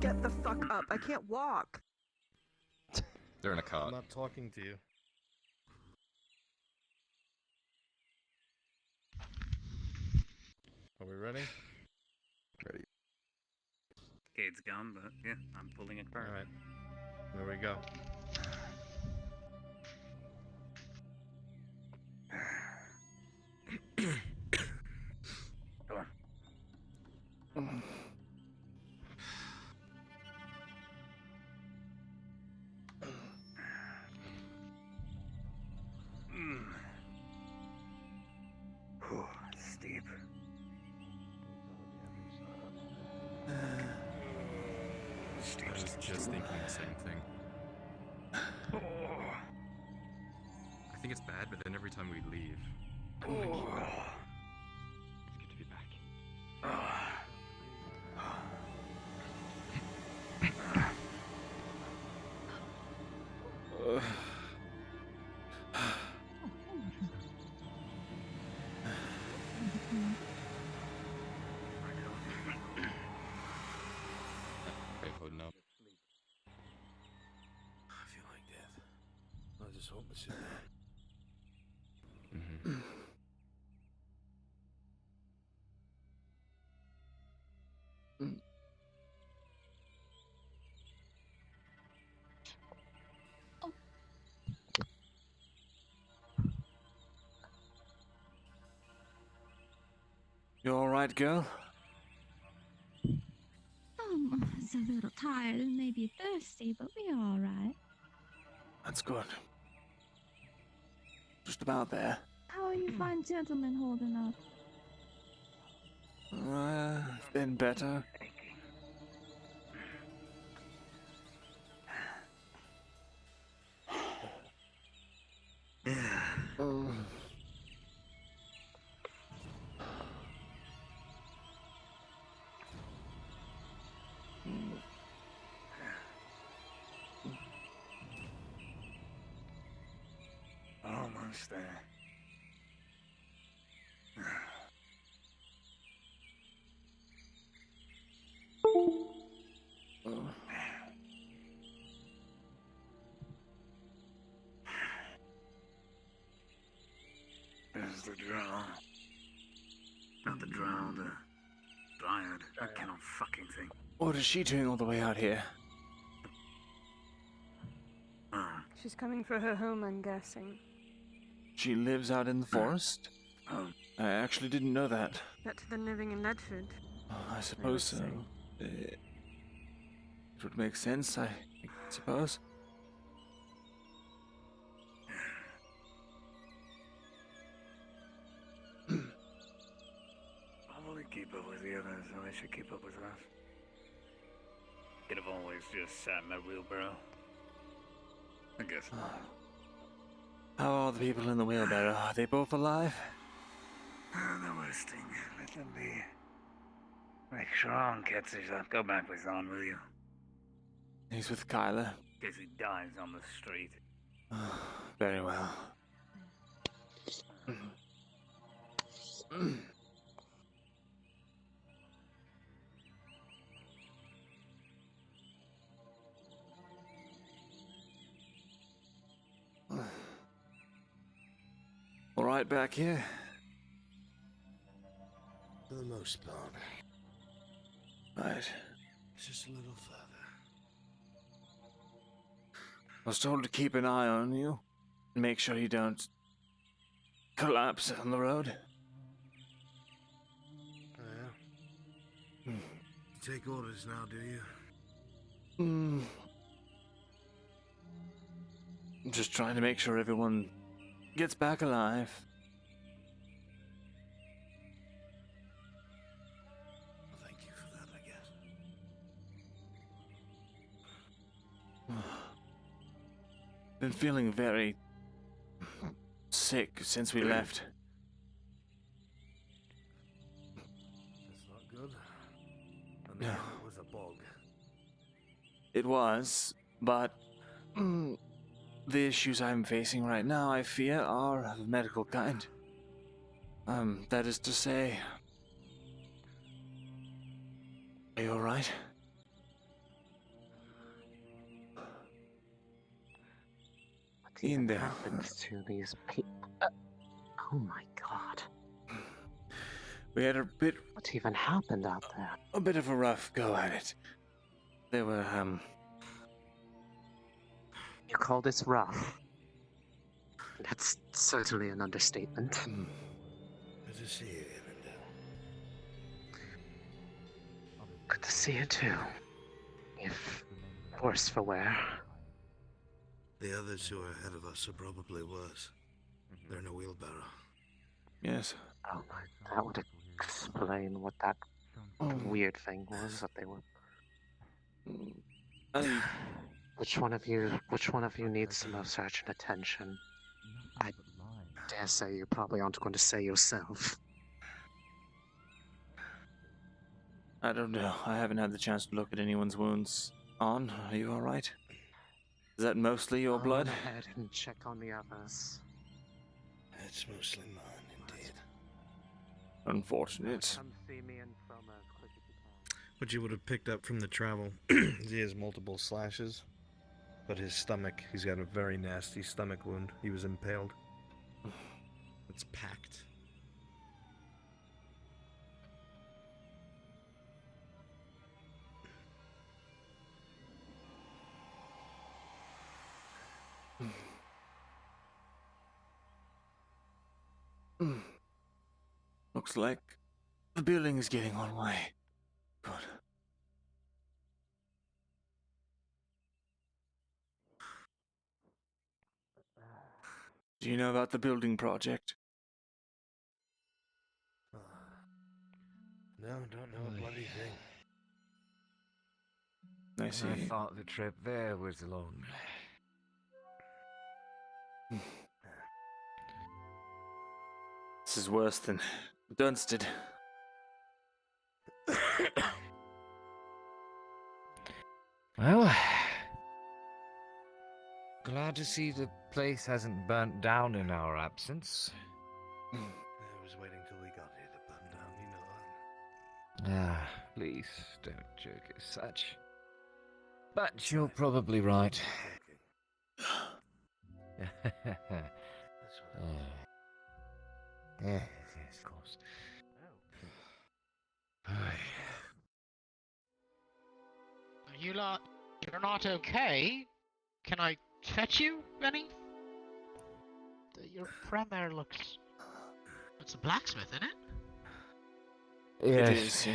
Get the fuck up. I can't walk. They're in a cart. I'm not talking to you. Are we ready? Ready. Gate's gone, but yeah, I'm pulling it back. Alright. There we go. Come on. Steep. I was just thinking the same thing. I think it's bad, but then every time we leave... It's good to be back. Okay, holding up. I feel like death. I just hope to sit down. You alright, girl? It's a little tired and maybe thirsty, but we're alright. That's good. Just about there. How are you fine gentlemen holding up? Been better. Oh. Almost there. There's the drow. Not the drow, the dryad. I cannot fucking think. What is she doing all the way out here? She's coming for her home, I'm guessing. She lives out in the forest? I actually didn't know that. Better than living in Ledford. I suppose so. It would make sense, I suppose. Probably keep up with the others, so they should keep up with us. Could have always just sat in that wheelbarrow. I guess. How are the people in the wheelbarrow? Are they both alive? The worst thing. Let them be. Make strong, catches up. Go back with on, will you? He's with Kyla. In case he dies on the street. Very well. All right, back here. For the most part. Right. Just a little further. I was told to keep an eye on you. And make sure you don't collapse on the road. Oh, yeah? You take orders now, do you? I'm just trying to make sure everyone gets back alive. Well, thank you been feeling very sick since we left. That's not good. And then it was a bog. It was, but the issues I'm facing right now, I fear, are of a medical kind. That is to say... Are you alright? What even In there. happens to these people? Oh my god. We had What even happened out there? a bit of a rough go at it. There were, You call this rough? That's certainly an understatement. Good to see you, Myrindal. Good to see you too. If worse for wear. The others who are ahead of us are probably worse. They're in a wheelbarrow. Yes. Oh, that would explain what that weird thing was that they were. Which one of you needs the most urgent attention? I dare say you probably aren't going to say yourself. I don't know. I haven't had the chance to look at anyone's wounds. Are you alright? Is that mostly your blood? Go ahead and check on the others. It's mostly mine, indeed. Unfortunate. Come see me and film as quick as you can. What you would have picked up from the travel, he has multiple slashes, but his stomach, he's got a very nasty stomach wound. He was impaled. It's packed. Looks like the building is getting on way. Good. Do you know about the building project? No, don't know a bloody thing. I see. I thought the trip there was long. This is worse than Dunsted. Well, glad to see the place hasn't burnt down in our absence. I was waiting till we got here to burn down, you know. Ah, please don't joke as such. But you're probably right. That's what Yes, yes, of course. You lot, you're not okay? Can I fetch you, Benny? Your premier looks... It's a blacksmith, isn't it? Yes. It is,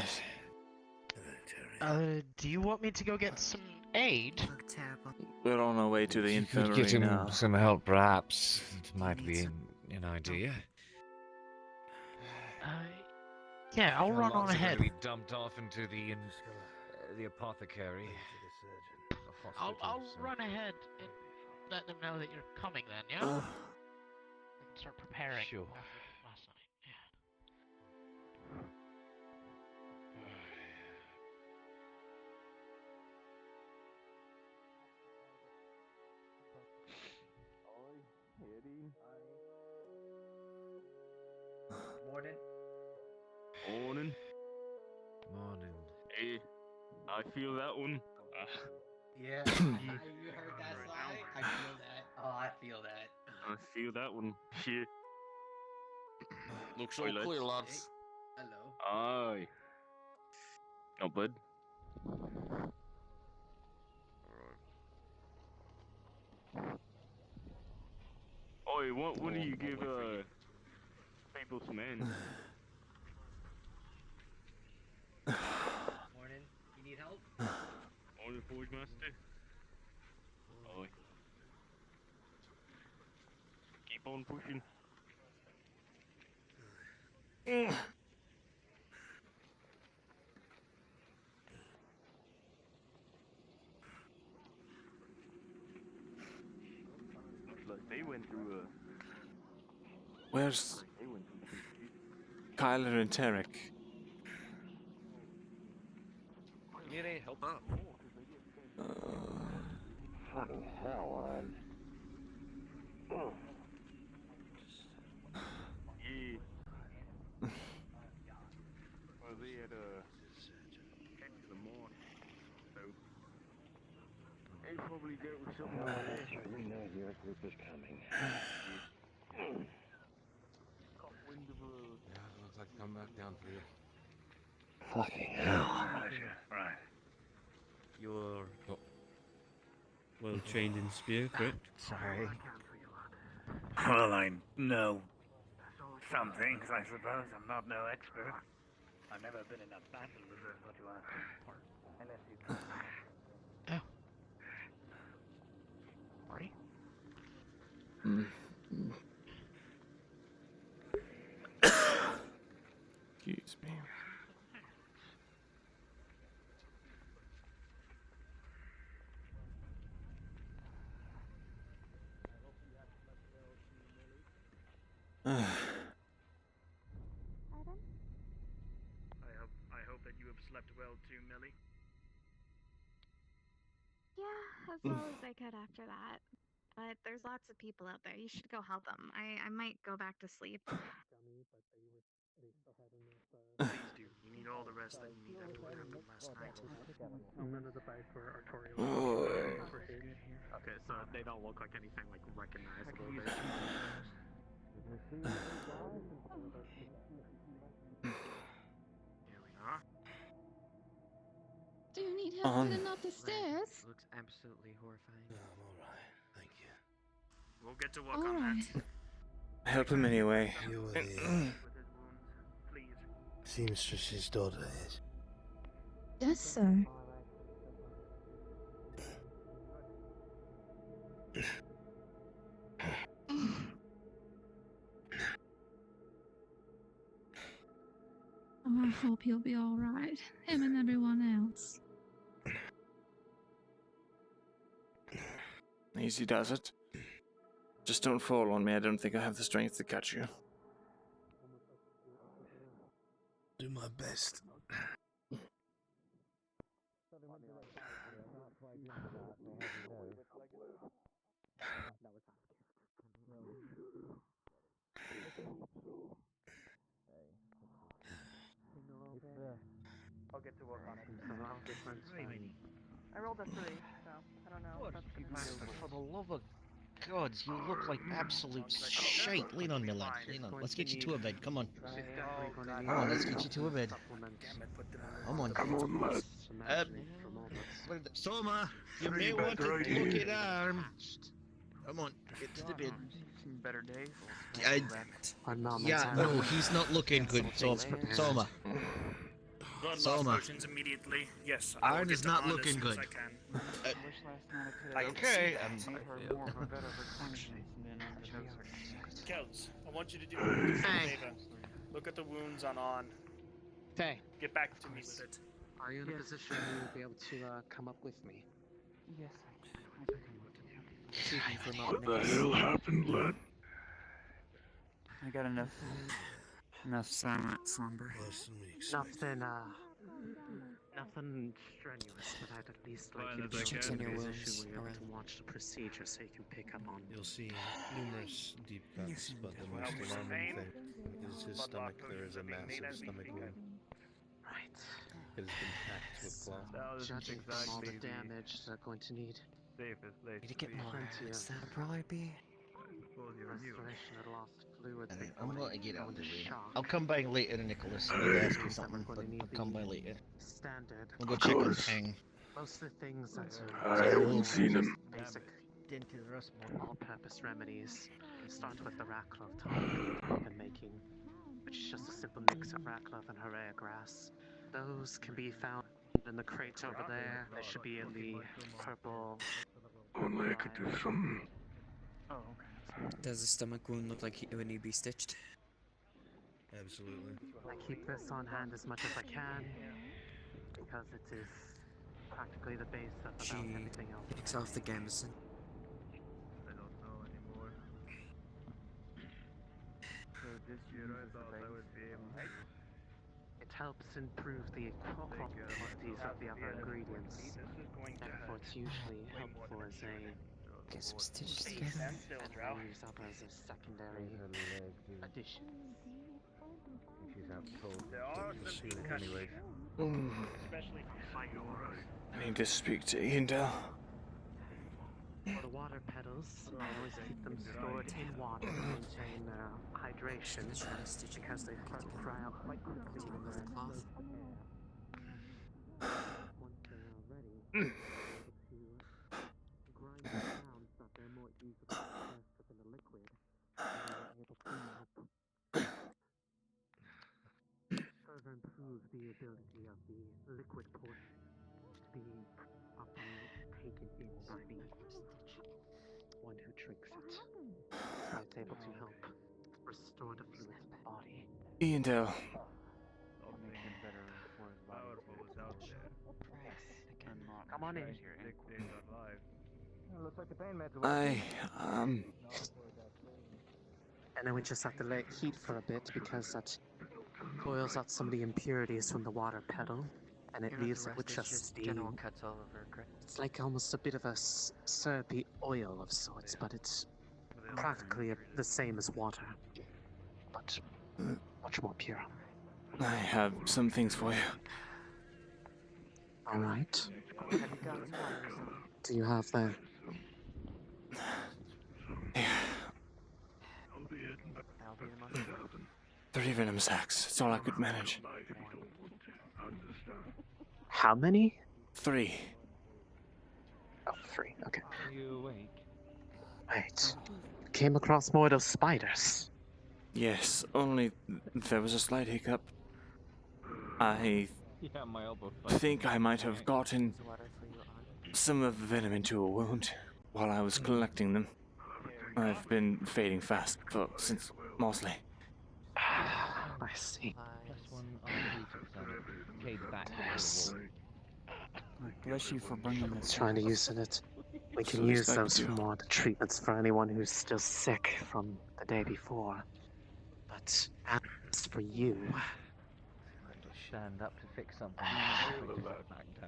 yes. Do you want me to go get some aid? Look terrible. We're on our way to the If you could infirmary get him now. some help, perhaps. It might be an idea. Yeah, I'll run on Lots are ahead. gonna be dumped off into the apothecary. I'll run ahead and let them know that you're coming then, yeah? I can start preparing. Sure. Last night, Morning. Morning. Morning. Hey, I feel that one. Yeah, you heard that sigh? I feel that. Oh, I feel that. I feel that one. Shit. Looks all clear, lads. Hello. Aye. Not bad. Oi, what do you give people some ends? Morning. You need help? Morning, Forge Master. Oi. Keep on pushing. They went through Where's Kyler and Tarek? Need any help up? Fucking hell, man. Yeah. Well, they had head to the morgue. So they probably dealt with something like that. We know your group is coming. Caught wind of Yeah, it looks like come back down for you. Fucking hell. Right. You're well trained in spear, correct? Sorry. Well, I know some things, I suppose. I'm not no expert. I've never been in a battle with what you are. Unless you... Oh. Party? Excuse me. I hope that you have slept well too, Millie. Yeah, as well as I could after that. But there's lots of people out there. You should go help them. I might go back to sleep. Please do. You need all the rest that you need after what happened last night. None of the bikes were artorial. Okay, so they don't look like anything like recognizable. Here we are. Do you need help getting up the stairs? Looks absolutely horrifying. No, I'm alright. Thank you. We'll get to work on that. Help him anyway. You were With his wounds, please. seamstress's daughter is. Yes, sir. Oh, I hope he'll be all right. Him and everyone else. Easy does it. Just don't fall on me. I don't think I have the strength to catch you. Do my best. I'll get to work on it. I rolled a 3, so I don't know. What? For the love of God, you look like absolute shite. Lean on me, lad. Lean on. Let's get you to a bed. Come on. Come on, let's get you to a bed. Come on. Come on, lad. Soma, you may want to look at arm. Come on, get to the bed. Better days. Yeah, no, he's not looking good. Soma. Run Soma. motions immediately. Yes, I will Arn get is to not Arn as looking soon as good. I can. I can okay. Kels, I want you to do me a favor. Look at the wounds on. Hey. Get back to me with it. Are you in a position where you would be able to come up with me? Yes, Excuse me for a What moment. the hell happened, lad? I got enough silent slumber. Nothing strenuous, but I'd at least like Fine, you to be that's able okay. to Your position wounds where you're able around. to watch the procedure so you can pick up on. You'll see numerous deep cuts, but the most alarming thing is his stomach. There is a massive stomach wound. Right. It has been packed with claw. Judging from all the damage they're going to need. Need to get more. Plenty of That'll probably be. restoration of lost fluids. I'm going to get out of the into way. shock. I'll come by later, Nicholas. I need to ask you something, but I'll come by later. Standard. We'll go check on Tang. Most of the things that I haven't seen him. basic all-purpose remedies. You start with the Raklov tonic we've been making, which is just a simple mix of Raklov and Herrera grass. Those can be found in the crate over there. They should be in the purple. Only I could do something. Oh, okay. Does the stomach wound look like it would need to be stitched? Absolutely. I keep this on hand as much as I can because it is practically the base of about everything else. Takes off the gambeson. I don't know anymore. this year I thought I would be able to. It helps improve the qualities of the other ingredients. Therefore, it's usually helpful as a Get some stitches base, together. and we use up as a secondary addition. She's out cold. There are Just some shoot it deep cuts anyways. here, especially for fine auras. I need to speak to Myrindal. For the water petals, I always keep them stored in water to maintain hydration because they dry up quite quickly when they're exposed to air. Once they are ready, we're able to grind them down so that they're more easily dispersed within the liquid, and then we're able to help further improve the ability of the liquid portion to be properly taken in by the one who drinks it. So it's able to help restore the fluids of the body. Myrindal. I'll make it better for as powerful as out there. I'm not Come on in. trying to dictate our lives. Looks like the pain meds And then we just have to let it heat for a bit because that boils out some of the impurities from the water petal, and it leaves it with just steam. General cuts all over, correct? It's like almost a bit of a syrupy oil of sorts, but it's practically the same as water, but much more pure. I have some things for you. All right. Do you have the? Yeah. 3 venom sacs. That's all I could manage. How many? 3. Oh, 3. Okay. Are you awake? Wait. Came across more of those spiders. Yes, only there was a slight hiccup. I Yeah, my elbow. think I might have gotten some of the venom into a wound while I was collecting them. I've been fading fast since mostly. I see. Yes. Bless you for bringing this. Trying to use it. We can use those for more the treatments for anyone who's still sick from the day before. But as for you, Stand up to fix something.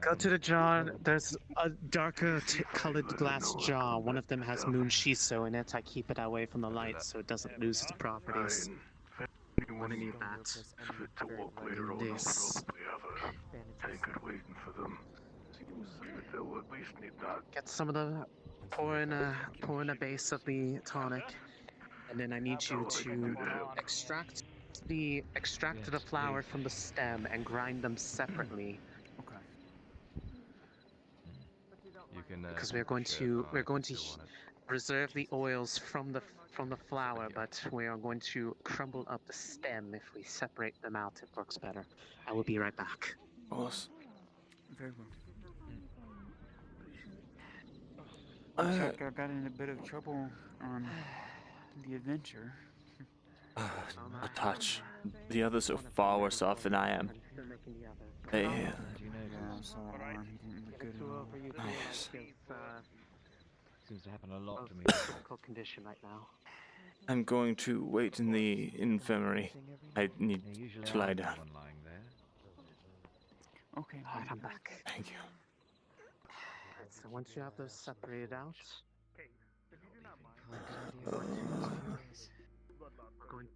go to the jar. There's a darker colored glass jar. One of them has moon shiso in it. I keep it away from the light so it doesn't lose its properties. I'm gonna need that. And this. Take it waiting for them. They'll at least need that. Get some of the pour in a base of the tonic, and then I need you to extract the flower from the stem and grind them separately. Okay. You can. Because we're going to reserve the oils from the flower, but we are going to crumble up the stem. If we separate them out, it works better. I will be right back. Boss. Very well. Looks like I got in a bit of trouble on the adventure. A touch. The others are far worse off than I am. They. Yeah, so he didn't look good at all. Yes. Seems to happen a lot to me. Critical condition right now. I'm going to wait in the infirmary. I need to lie down. Okay. Alright, I'm back. Thank you. Alright, so once you have those separated out, we're going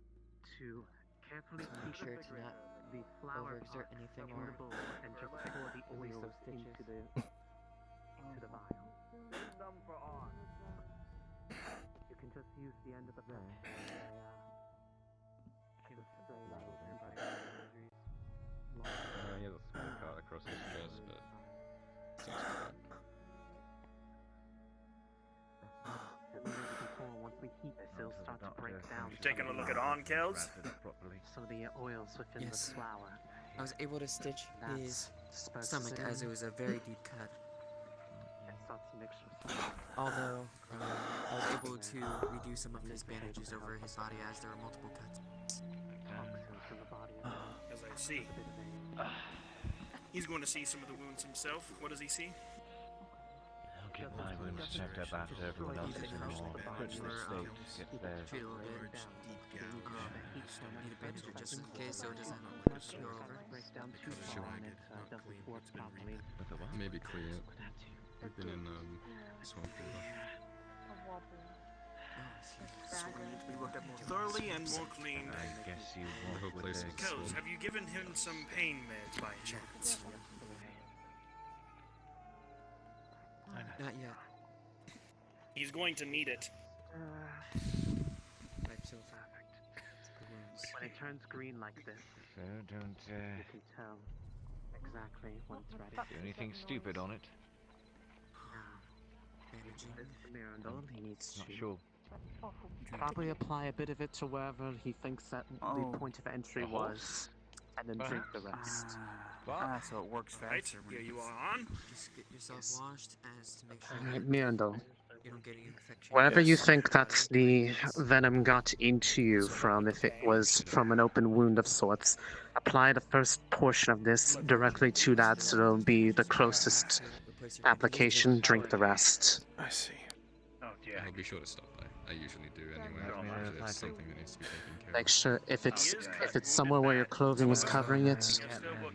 to carefully feature the flower part in the bowl and just pour the oils into the vial. You can just use the end of the brush. He has a small cut across his chest, but seems Once we heat this, it'll start to break down. Taking a look at Onkel's? Some of the oils within the flower. I was able to stitch his stomach as it was a very deep cut. Although, I was able to reduce some of his bandages over his body as there were multiple cuts. As I see. He's going to see some of the wounds himself. What does he see? get my wounds checked up after everyone else is in a more critical state gets theirs. Feel a bit. Need a bandage just in case so it doesn't go over. Maybe clean it. We've been in swamp water. We looked at more Thoroughly and more clean. I guess you The whole walk place with is it. Coz, have you given him some pain meds by chance? Not yet. He's going to need it. Type so far. When it turns green like this, So don't you can tell exactly when it's ready. do anything stupid on it. This is Myrindal. He needs Not to sure. probably apply a bit of it to wherever he thinks that the point of entry was, and then drink the rest. So it works Right, faster. here you are on. Just get yourself washed as to make sure Alright, Myrindal. you don't get any infection. Wherever you think that the venom got into you from, if it was from an open wound of sorts, apply the first portion of this directly to that, so it'll be the closest application. Drink the rest. I see. Oh dear. I'll be sure to stop by. I usually do anyway. If there's something that needs to be taken care Make of. sure if it's somewhere where your clothing was covering it,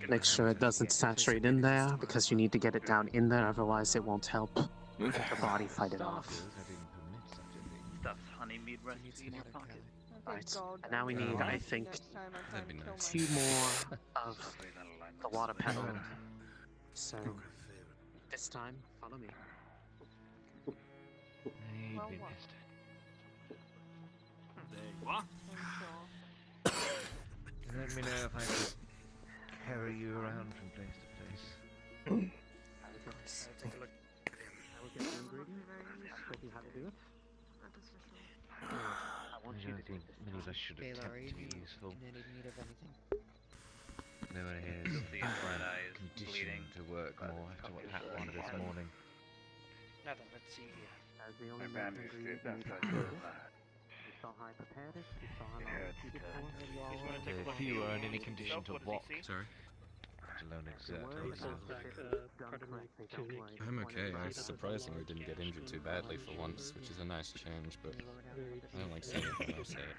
make sure it doesn't saturate in there, because you need to get it down in there, otherwise it won't help the body fight it off. Stuff's honeymead recipe in your pocket. Right. And now we need, I think, That'd be nice. 2 more of the water petal. So, this time, follow me. You'd be missed. What? Let me know if I can carry you around from place to place. Take a look. I will get the ingredients. Show you how to do it. I want I you don't to do think this. many of us should Baylor, attempt are to be you useful. in any need of anything? No one here is The red eye is bleeding. conditioned to work more after what happened this morning. Nothing. Let's see here. As the My only bandage ingredient did, you need that's to for have sure. this. You saw how I prepared it. You saw how It I hurts, heated it it hurts. for. He's going to take a If look you at are in the any wounds condition himself. to What does he walk, see? Sorry. let alone exert Word is yourself. that if it's done correctly, don't worry. I'm One okay. I bite surprisingly didn't get injured too badly for once, which is a nice change, but I don't like seeing it when I say it.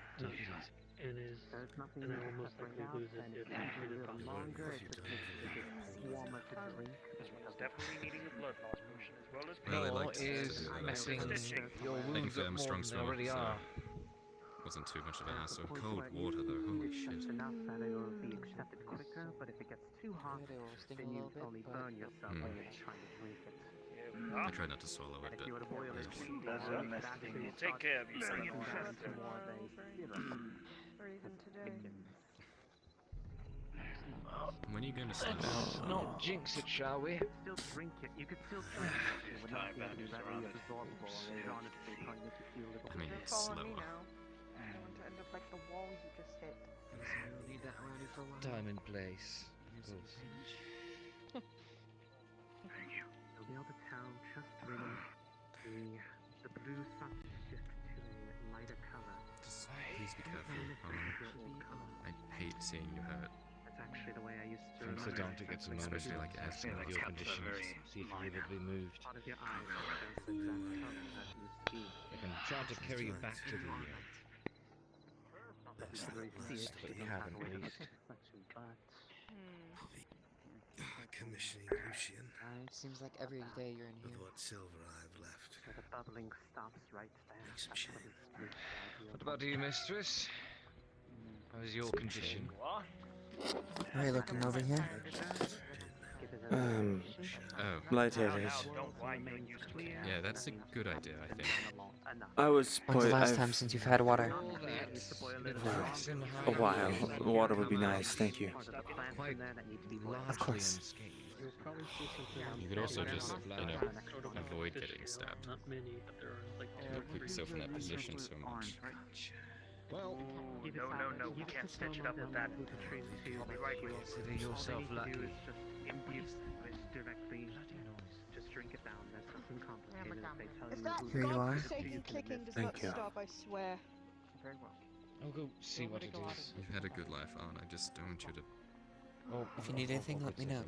There's nothing you can bring out, and it's usually a little longer. It just makes it a bit warmer to drink. Definitely needing a blood loss potion as well as Well, I Or liked to is do that. messing your wounds Thankfully, up I'm a more strong than they swimmer, already so are. wasn't too much of a hassle. Point Cold where water, though. Holy it's shit. just enough that it'll be accepted quicker, but if it gets too hot, It will sting then a you little bit, only but burn yourself when you're trying to drink it. I tried not to swallow And it, if but you were to boil it, That's more, a you mess. could actually Take start care of yourself. breaking down into more of a syrup. Or even today. when are you going to start? Let's not jinx it, shall we? You could still drink it. You could still drink it. It would not Time be bandage very around it. absorbable, and honestly, probably make you feel a little I mean, You're it's following me slower. now. I don't want to end up like the wall you just hit. We'll need that around you for a while. Time and place. Here's some Cool. sage. Thank you. You'll be able to tell just when the blue starts to shift to a lighter color. Just please be careful. Your old color. I hate seeing you hurt. That's actually the way I used to. Thanks, Adonta gets a moment Especially to like ask asking of like your cups are conditions, very see if you're able to be moved. Part of your eyes shows the exact color that it used to be. I can try to carry you back to the Not that you can really see it, But you you don't haven't, have at a least. reflection, but Commissioning Lucian It seems like every day you're in with here. what silver I've left. so the bubbling stops right there. Make some That's shade. what it's ideal. What about you, mistress? How is your condition? What? Are you looking over here? Oh. Lightheaded. Don't whine, you're used to it. Yeah, that's a good idea, I think. I was When's the last time since you've had water? A while. Water would be nice, thank you. quite Of course. You could also just, avoid getting stabbed. Don't put yourself in that position so much. Well, No, we can't stitch it up with that. I'll be right with you. Consider yourself lucky. Just imbue this directly. Just drink it down. There's nothing complicated. They tell If you that who Here you are. godforsaken clicking does Thank not you. stop, I swear. Very well. I'll go see what it is. You've had a good life, Arn. I just don't want you to... Oh, If you need anything, let me know.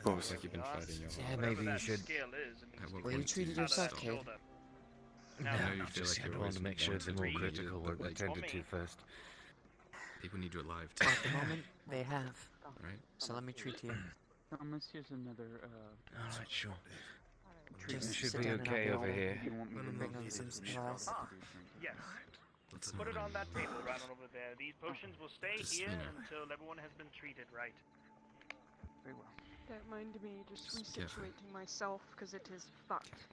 Of course. Like you've been fighting your Yeah, whole maybe life. you should. At what Well, you point do treated you yourself, stop? kid. I know you feel Just like you're want always to make sure the wanted more to be critical needed, but, were like, attended to first. people need you alive too. Well, at the moment, they have. Right? So let me treat you. Thomas, here's another, Alright, sure. Just should sit be down and okay I'll over here. bring them some supplies. Yes. Let's Put not, it on that table right on over there. These potions will stay Just, here you know. until everyone has been treated right. Very well. Don't mind me just Just careful. resituating myself because it is fucked.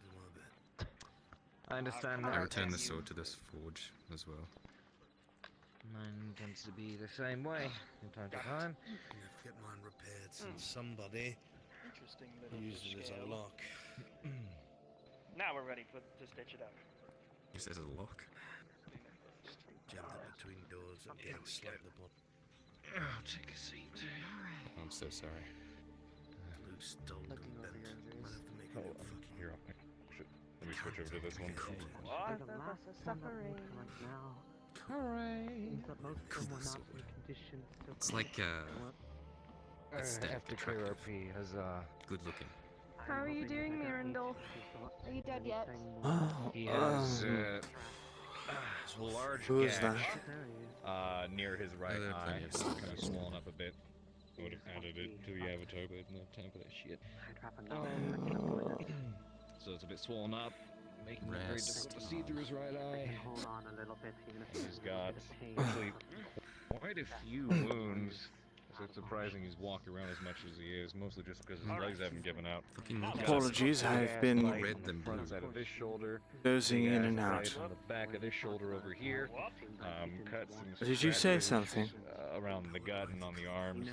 I understand I that. return the sword to this forge as well. Mine tends to be the same way from time to time. I'm gonna have to get mine repaired since somebody Interesting little used it as a scale. lock. Now we're ready to stitch it up. You said a lock? Jammed it between doors and getting slapped the bottom. I'll take a seat. I'm so sorry. Loose, dull, Looking and over bent. your injuries. Might have to make a new fucking Here, let me switch over to this one. What? The last suffering. right now Hooray! is that most of them were not in condition to It's like aesthetic, After attractive, KRP has good looking. How are you doing, Myrindal? Are you dead yet? he has a large Who is that? gash near his right there are eye. plenty of It's stuff kind of in there. swollen up a bit. I would have added it to the avatar, but I didn't have time for that shit. So it's a bit swollen up, making it very difficult to see through his right eye. Hold on a little bit, even if He's got the pain. actually quite a few wounds. So it's surprising he's walked around as much as he is, mostly just because his legs haven't given out. Fucking look at Apologies, I've been red than blue. Front side of this shoulder, dozing in and out. right on the back of this shoulder over here, cuts and Did you say scratches, something? around the gut and on the arms.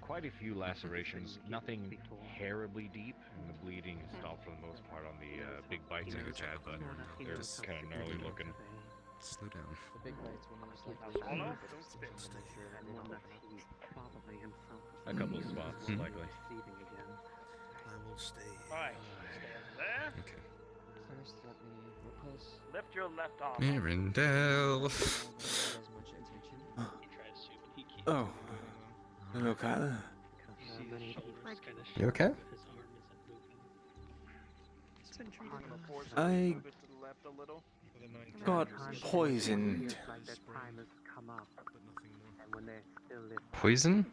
Quite a few lacerations, nothing terribly deep, and the bleeding has stopped for the most part on the big bites that he's had, but they're Just kind of gnarly looking. Slow down. The big bites when you're Swallow, sleeping. don't spit. Probably himself A couple of spots, likely. receiving again. I will stay here. Alright, stand there. Okay. First, let me repulse. Lift your left arm. Myrindal. As much attention. Oh. Hello, Kyla. You okay? It's been treated. I Move it to the left a little. got poisoned. Like their time has come up, and when they're still living, Poison?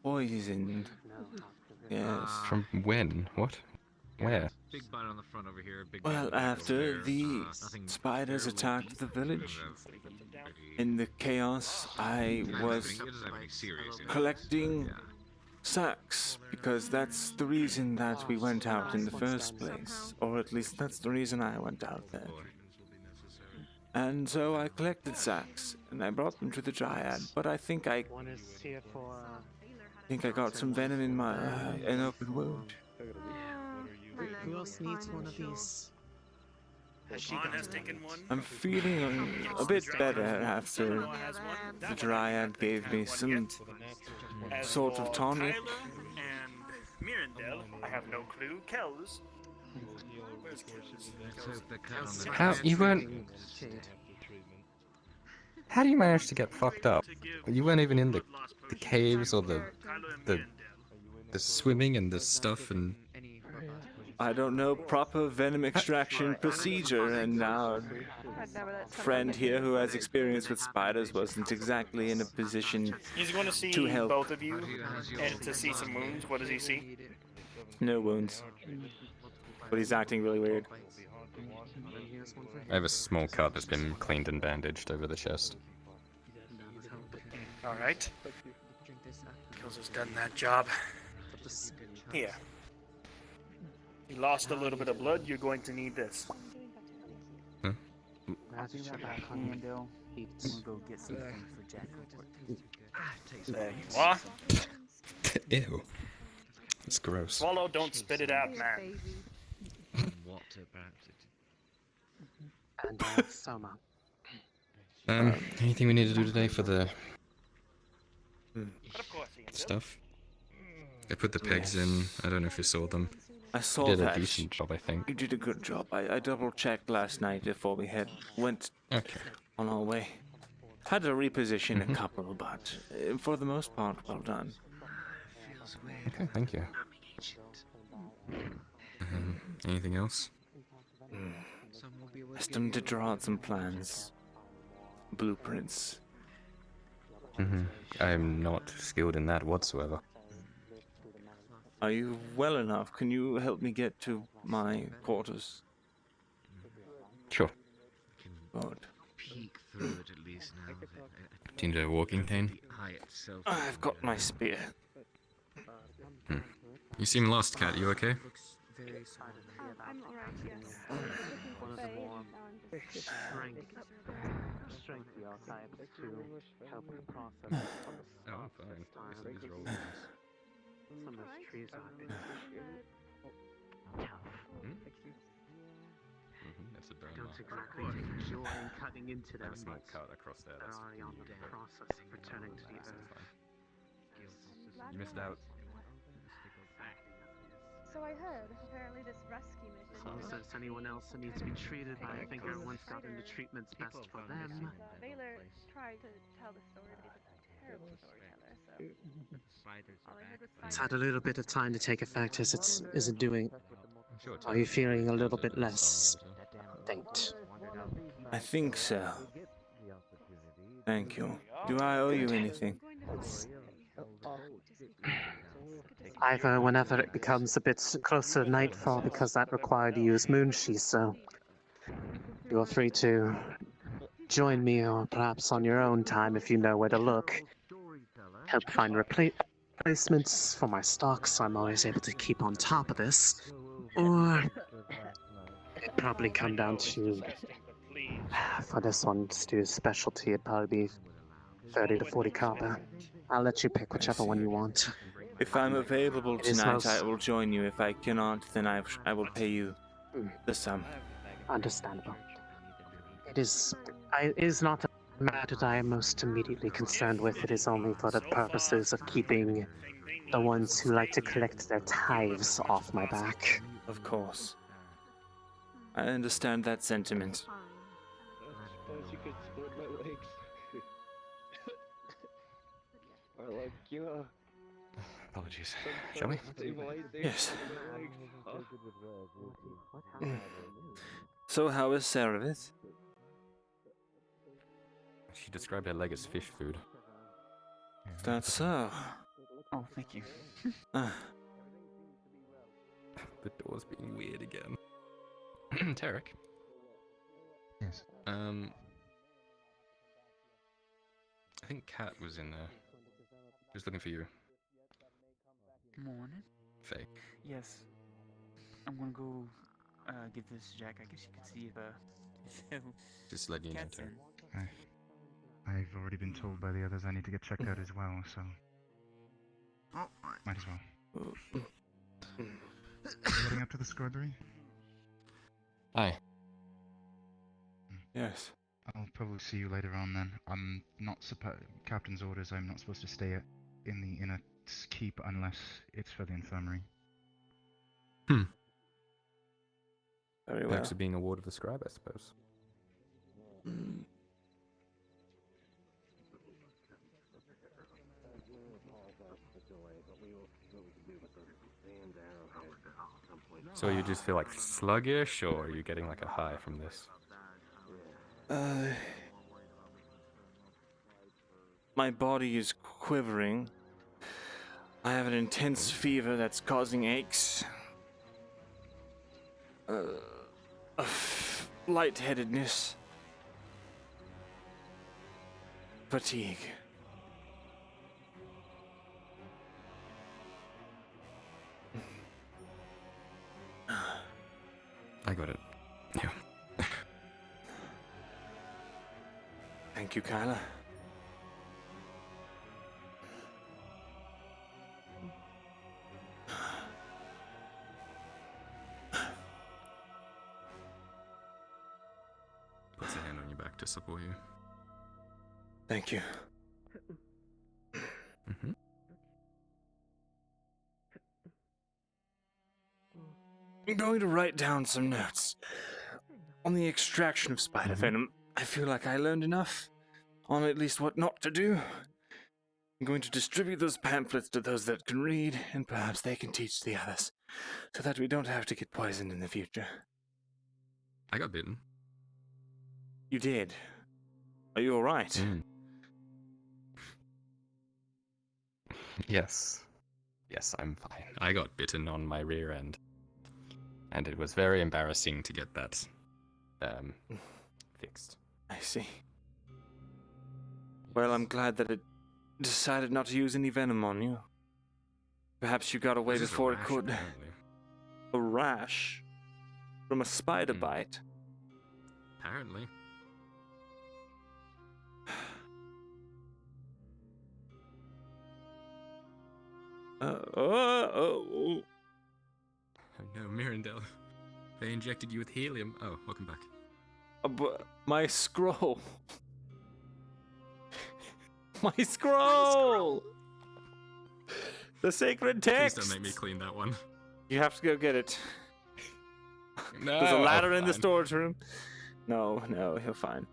Poisoned. know how to live. Yes. From when? What? Where? Big bite on the front over here, big Well, after the spiders attacked the village, in the chaos, I was collecting sacks, because that's the reason that we went out in the first place. Or at least that's the reason I went out there. And so I collected sacks, and I brought them to the Dryad, but I think I One is here for. got some venom in my an open wound. Who else needs one of these? Vaughn has taken one. I'm feeling a bit better after the Dryad gave me some As sort for of tonic. Tyler and Myrindal, I have no clue. Kells. Where's Kells? How you weren't? How do you manage to get fucked up? You weren't even in the caves or the swimming and the stuff and. I don't know proper venom extraction procedure, and our friend here who has experience with spiders wasn't exactly in a position He's going to see to help. both of you and to see some wounds. What does he see? No wounds. But he's acting really weird. I have a small cut that's been cleaned and bandaged over the chest. All right. Kells has done that job. Here. You lost a little bit of blood. You're going to need this. Huh? I'll be right back, Myrindal. We'll go get some food for Jack. There you are. Ew. It's gross. Swallow, don't spit it out, man. What about it? And Soma. Anything we need to do today for the But of course he can. stuff? I put the pegs in. I don't know if you saw them. I saw You did that. a decent job, I think. You did a good job. I double checked last night before we went on our way. Had to reposition a couple, but for the most part, well done. Okay, thank you. Anything else? Asked him to draw out some plans, blueprints. I'm not skilled in that whatsoever. Are you well enough? Can you help me get to my quarters? Sure. Good. Peek through it at least now. Do you need a walking cane? I've got my spear. You seem lost, Cat. You okay? I'm alright, yes. One of the more strength archetypes to help process some of the Oh, stuff fine. this time. Yes, these roll Some of those trees have been tough. That's a burn Don't mark. exactly take joy in cutting into them, Like a small but cut across there. they're That's already on the process of returning to the earth. You missed out. So I heard, apparently this rescue mission... So if there's anyone else that needs to be treated, I think everyone's gotten the treatments best for them. Baylor tried to tell the story, but he's a terrible storyteller, so... All I heard was It's had a little bit of time to take effect. Is it doing? Are you feeling a little bit less faint? I think so. Thank you. Do I owe you anything? Either whenever it becomes a bit closer to nightfall, because that required to use Moonshi, so you're free to join me, or perhaps on your own time if you know where to look. Help find replacements for my stocks. I'm always able to keep on top of this. Or it'd probably come down to, for this one, to do a specialty, it'd probably be 30 to 40 copper. I'll let you pick whichever one you want. If I'm available tonight, I will join you. If I cannot, then I will pay you the sum. Understandable. It is not a matter that I am most immediately concerned with. It is only for the purposes of keeping the ones who like to collect their tithes off my back. Of course. I understand that sentiment. Suppose you could split my legs. Or like, you know. Apologies. Shall we? Yes. So how is Saravith? She described her leg as fish food. That's so. Oh, thank you. Ah. The door's being weird again. Tarek? Yes. I think Kat was in there. She was looking for you. Morning. Faye. Yes. I'm gonna go give this to Jack. I guess you could see if Just let you know, Cat's Tarek. in. I've already been told by the others I need to get checked out as well, so might as well. Heading up to the scribery? Aye. Yes. I'll probably see you later on then. I'm not Captain's orders. I'm not supposed to stay in the inner keep unless it's for the infirmary. Very well. Perks of being a ward of the scribe, I suppose. So you just feel like sluggish, or are you getting like a high from this? My body is quivering. I have an intense fever that's causing aches. Lightheadedness. Fatigue. I got it. Yeah. Thank you, Kyla. Puts a hand on your back to support you. Thank you. Mm-hmm. I'm going to write down some notes on the extraction of spider venom. I feel like I learned enough on at least what not to do. I'm going to distribute those pamphlets to those that can read, and perhaps they can teach the others, so that we don't have to get poisoned in the future. I got bitten. You did. Are you alright? Yes. Yes, I'm fine. I got bitten on my rear end. And it was very embarrassing to get that fixed. I see. Well, I'm glad that it decided not to use any venom on you. Perhaps you got away before it could. Apparently. A rash? From a spider bite? Apparently. Oh. No, Myrindal. They injected you with helium. Oh, welcome back. But my scroll. My scroll! The sacred text! Please don't make me clean that one. You have to go get it. No, There's a ladder oh, in the fine. storage room. No, you're fine.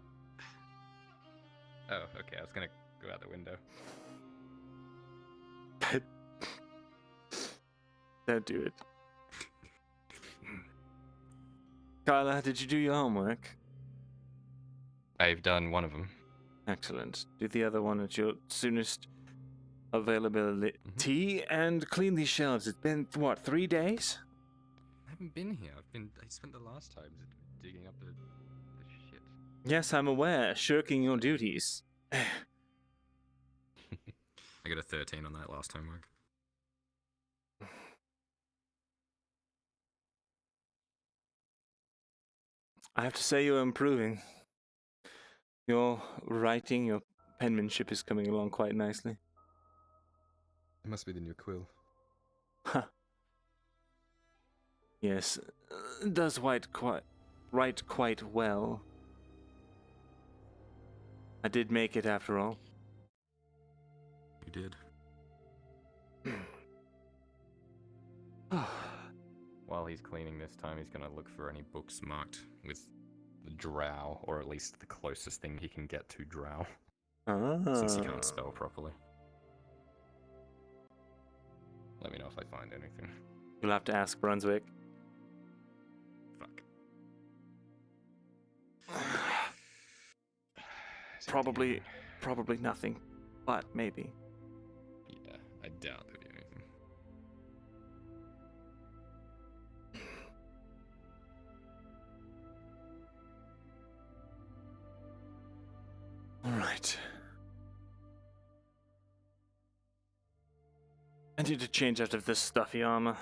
Oh, okay, I was gonna go out the window. Don't do it. Carla, did you do your homework? I've done one of them. Excellent. Do the other one at your soonest availability and clean these shelves. It's been, what, 3 days? I haven't been here. I spent the last time digging up the shit. Yes, I'm aware. Shirking your duties. I got a 13 on that last homework. I have to say you're improving. Your writing, your penmanship is coming along quite nicely. It must be the new quill. Huh. Yes, does write quite well. I did make it after all. You did. While he's cleaning this time, he's gonna look for any books marked with the drow, or at least the closest thing he can get to drow. Since he can't spell properly. Let me know if I find anything. You'll have to ask Brunswick. Fuck. Probably nothing, but maybe. Yeah, I doubt there'll be anything. Alright. I need to change out of this stuffy armor.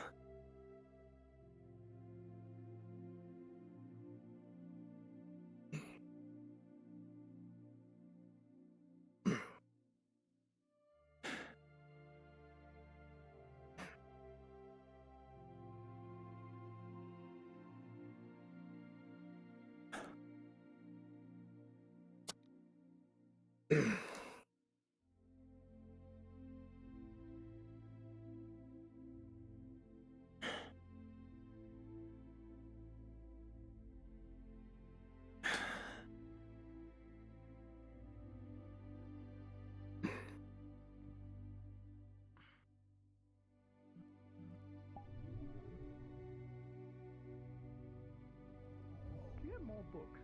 Do you have more books?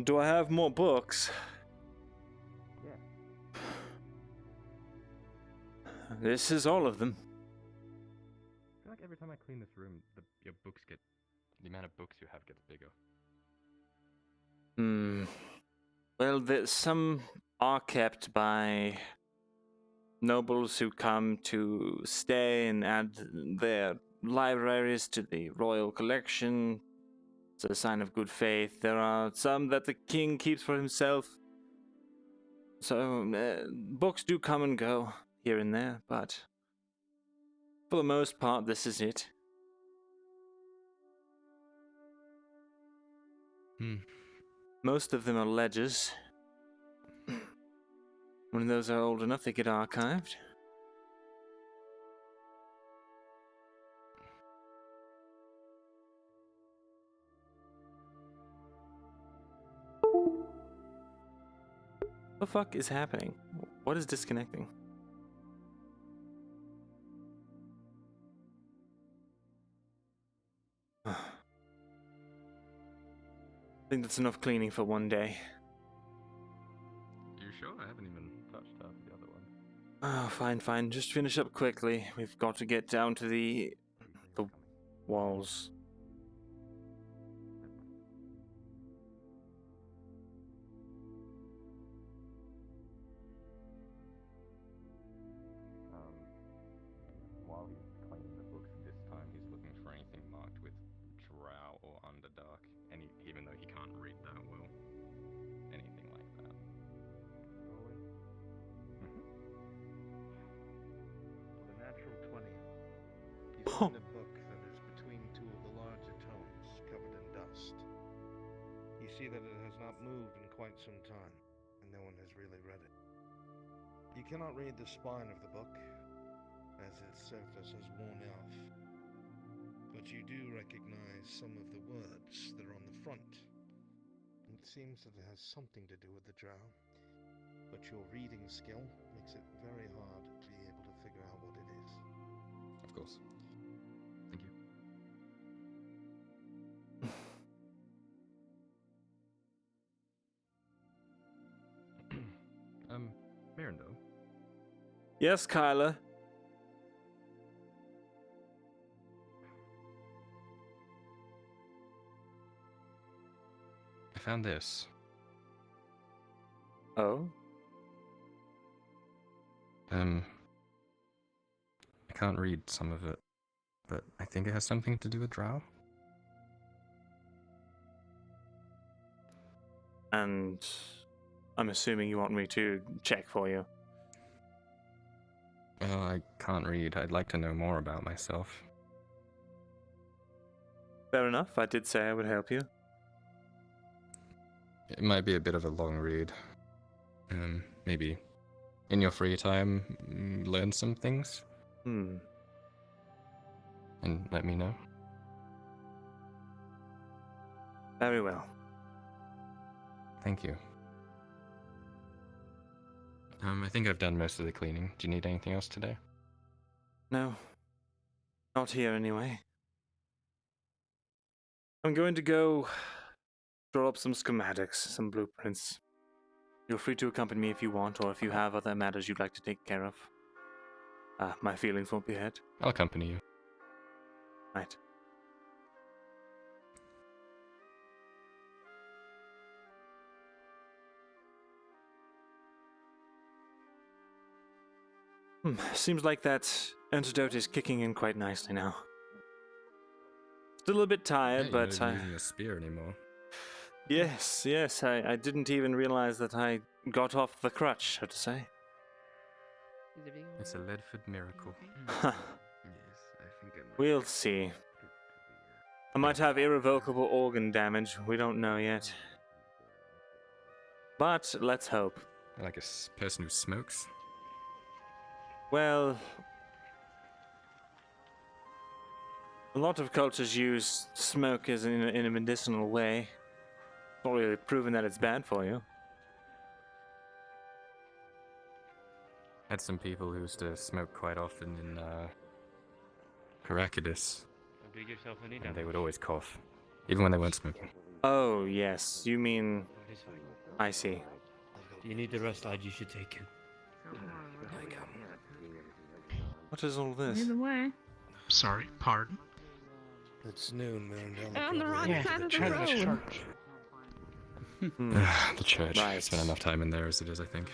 Do I have more books? Yeah. This is all of them. I feel like every time I clean this room, your books get... The amount of books you have gets bigger. Well, some are kept by nobles who come to stay and add their libraries to the royal collection. It's a sign of good faith. There are some that the king keeps for himself. So, books do come and go here and there, but for the most part, this is it. Most of them are ledgers. When those are old enough, they get archived. What the fuck is happening? What is disconnecting? I think that's enough cleaning for one day. You sure? I haven't even touched half the other one. Oh, fine. Just finish up quickly. We've got to get down to the walls. While he's cleaning the books this time, he's looking for anything marked with drow or underdark. Even though he can't read that well. Anything like that. With a natural 20, you find a book that is between two of the larger tomes, covered in dust. You see that it has not moved in quite some time, and no one has really read it. You cannot read the spine of the book, as its surface has worn off, but you do recognize some of the words that are on the front. It seems that it has something to do with the drow, but your reading skill makes it very hard to be able to figure out what it is. Of course. Thank you. Myrindal? Yes, Kyla? I found this. Oh? I can't read some of it, but I think it has something to do with drow. And I'm assuming you want me to check for you. Well, I can't read. I'd like to know more about myself. Fair enough. I did say I would help you. It might be a bit of a long read. Maybe in your free time, learn some things. And let me know. Very well. Thank you. I think I've done most of the cleaning. Do you need anything else today? No. Not here, anyway. I'm going to go draw up some schematics, some blueprints. Feel free to accompany me if you want, or if you have other matters you'd like to take care of. My feelings won't be hurt. I'll accompany you. Right. Seems like that antidote is kicking in quite nicely now. Still a bit tired, You're but not using a spear anymore. Yes, I didn't even realize that I got off the crutch, so to say. It's a Ledford miracle. We'll see. I might have irrevocable organ damage, we don't know yet. But let's hope. Like a person who smokes? Well, a lot of cultures use smoke as in a medicinal way. Not really proven that it's bad for you. Had some people who used to smoke quite often in Caracadus. And they would always cough, even when they weren't smoking. Oh, yes, you mean... I see. Do you need the rest you should take it? What is all this? Either way. Sorry, pardon? It's noon, Myrindal. On the wrong side of the road. The church. I spent enough time in there as it is, I think.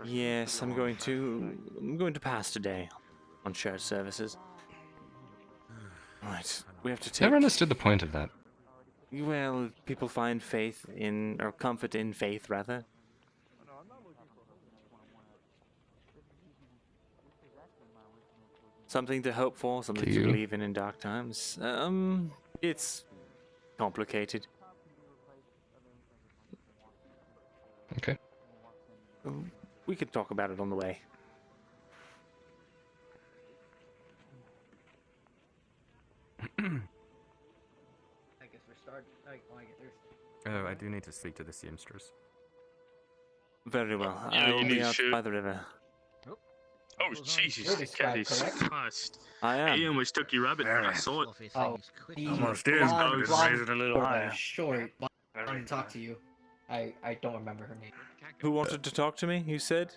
Yes, I'm going to pass today on church services. Right, we have to take... Never understood the point of that. Well, people find faith in, or comfort in faith, rather. Something to hope for, something to believe in dark times. It's complicated. Okay. We could talk about it on the way. I guess we're starting. Oh, I do need to speak to the seamstress. Very well. Yeah, I you will need be to out shoot. by the river. Oh, Jesus. You're the scribe, Jesus correct? Christ. I am. He almost took your rabbit. I saw it. Oh, the Almost is, but I was raise it a little higher. short, wanted to talk to you. I don't remember her name. Who wanted to talk to me, you said?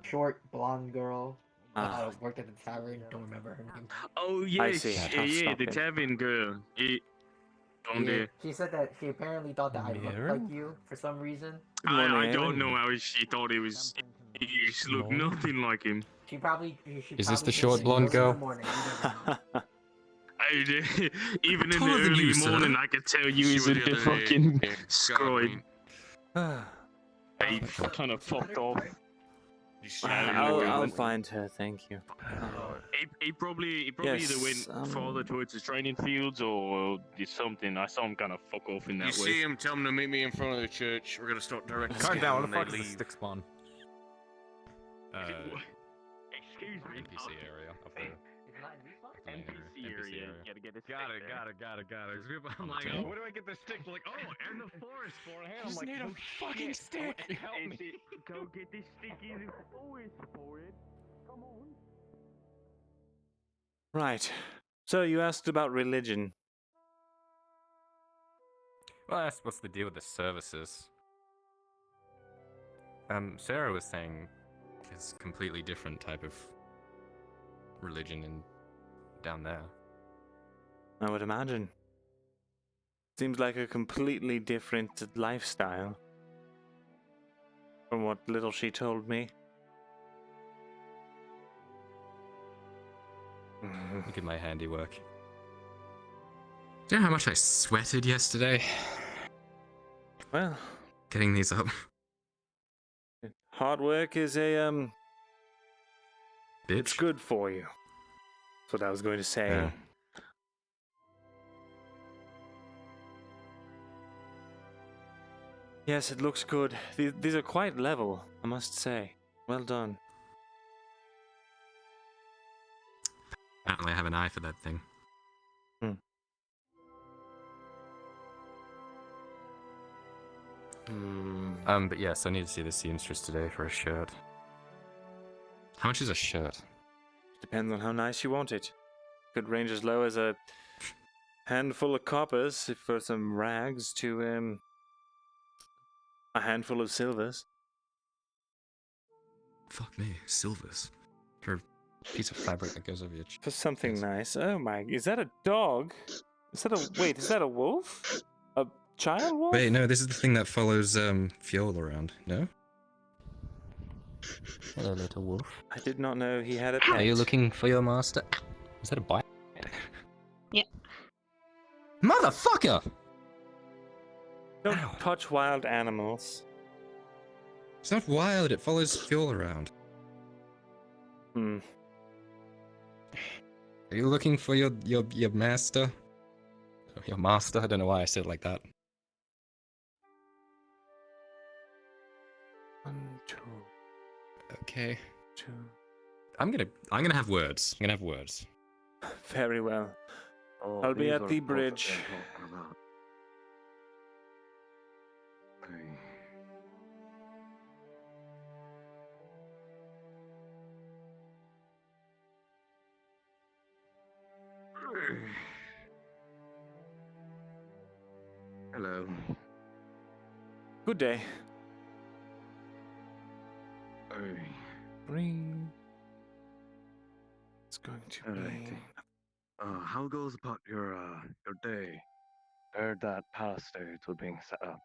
Short, blonde girl. Ah. Worked at the tavern, don't remember her name. Oh, I yes. see. Yeah, the tavern girl. Yeah, she said that she apparently thought that I looked like you for some reason. I don't know how she thought he was. He just looked nothing like him. She probably. Is this the short blonde girl? Even in the Taller than early you, sir. morning, I could tell you was a fucking scribe. He kind of fucked off. I'll find her, thank you. He probably Yes, either went farther towards the training fields or did something. I saw him kind of fuck off in that way. You see him, tell him to meet me in front of the church. We're gonna start directing. Calm down, what the when fuck they is the leave. stick spawn? Excuse me. NPC area of the NPC area. Gotta get the Got it. I'm like, oh, where do I get the stick? Like, oh, in the forest for a hand. I'm like, need a oh, fucking shit. stick. Help me. Go get this stick in the forest for it. Come on. Right. So you asked about religion. Well, I asked what's the deal with the services. Sarah was saying it's a completely different type of religion down there. I would imagine. Seems like a completely different lifestyle from what little she told me. Look at my handiwork. Do you know how much I sweated yesterday? Well, getting these up. Hard work is a bitch. It's good for you. That's what I was going to say. Yeah. Yes, it looks good. These are quite level, I must say. Well done. Apparently I have an eye for that thing. But yes, I need to see the seamstress today for a shirt. How much is a shirt? Depends on how nice you want it. Could range as low as a handful of coppers for some rags to a handful of silvers. Fuck me, silvers. For a piece of fabric that goes over your chest. For something nice. Oh my, is that a dog? Is that a wolf? A child wolf? Wait, no, this is the thing that follows Fjord around, no? Hello, little wolf. I did not know he had a pet. Are you looking for your master? Is that a bite? Yeah. Motherfucker! Don't touch wild animals. It's not wild, it follows Fjord around. Hmm. Are you looking for your master? Your master? I don't know why I said it like that. 1, 2. Okay. 2. I'm gonna have words. I'm gonna have words. Very well. Oh, I'll be these at are the both bridge. that I'm talking about. Hello. Good day. Hey. Bring. It's going to Alright. be. How goes about your day? Heard that palaces were being set up.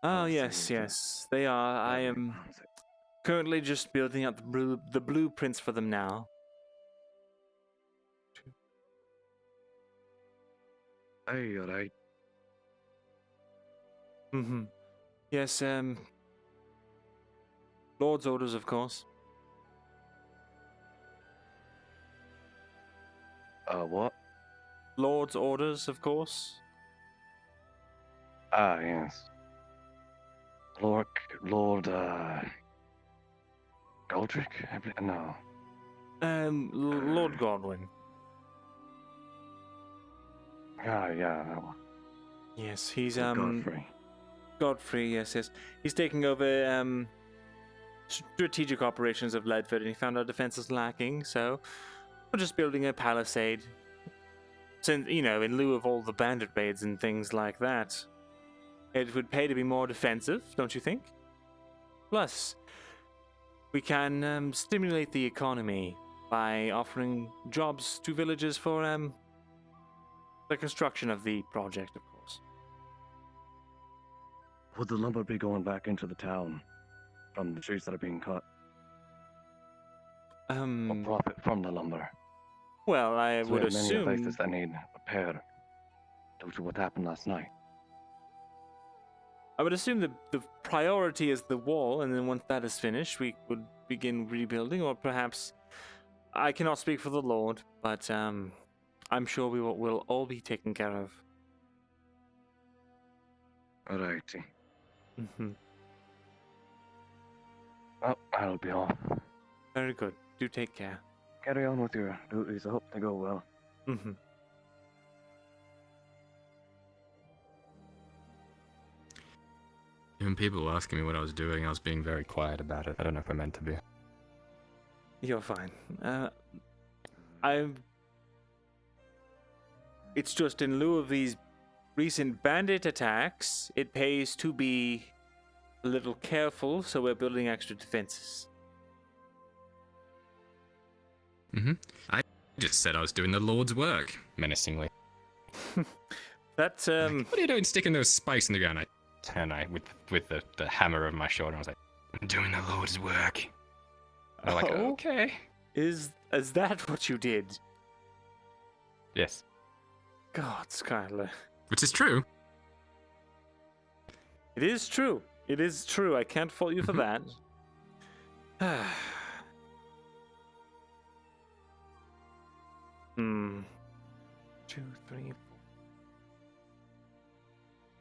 Oh yes, they are. I am currently just building up the blueprints for them now. Hey, alright. Mm-hmm. Yes, Lord's orders, of course. What? Lord's orders, of course. Ah, yes. Lord, Goldrick? No. Lord Godwin. Yeah, that one. Yes, he's Godfrey. Godfrey, yes. He's taking over strategic operations of Ledford, and he found our defenses lacking, so we're just building a palisade. Since, in lieu of all the bandit raids and things like that. It would pay to be more defensive, don't you think? Plus, we can stimulate the economy by offering jobs to villagers for the construction of the project, of course. Would the lumber be going back into the town from the trees that are being cut? Or profit from the lumber? Well, I So we would have many assume... devices that need repair due to what happened last night. I would assume the priority is the wall, and then once that is finished, we would begin rebuilding, or perhaps... I cannot speak for the Lord, but I'm sure we'll all be taken care of. Alrighty. Mm-hmm. Well, that'll be all. Very good. Do take care. Carry on with your duties. I hope they go well. Mm-hmm. When people were asking me what I was doing, I was being very quiet about it. I don't know if I meant to be. You're fine. It's just in lieu of these recent bandit attacks, it pays to be a little careful, so we're building extra defenses. I just said I was doing the Lord's work, menacingly. That's What are you doing sticking those spikes in the ground? I turn with the hammer over my shoulder, and I was like, I'm doing the Lord's work. And they're like, okay. Is that what you did? Yes. God, Skylar. Which is true. It is true. It is true. I can't fault you for that. 2, 3, 4.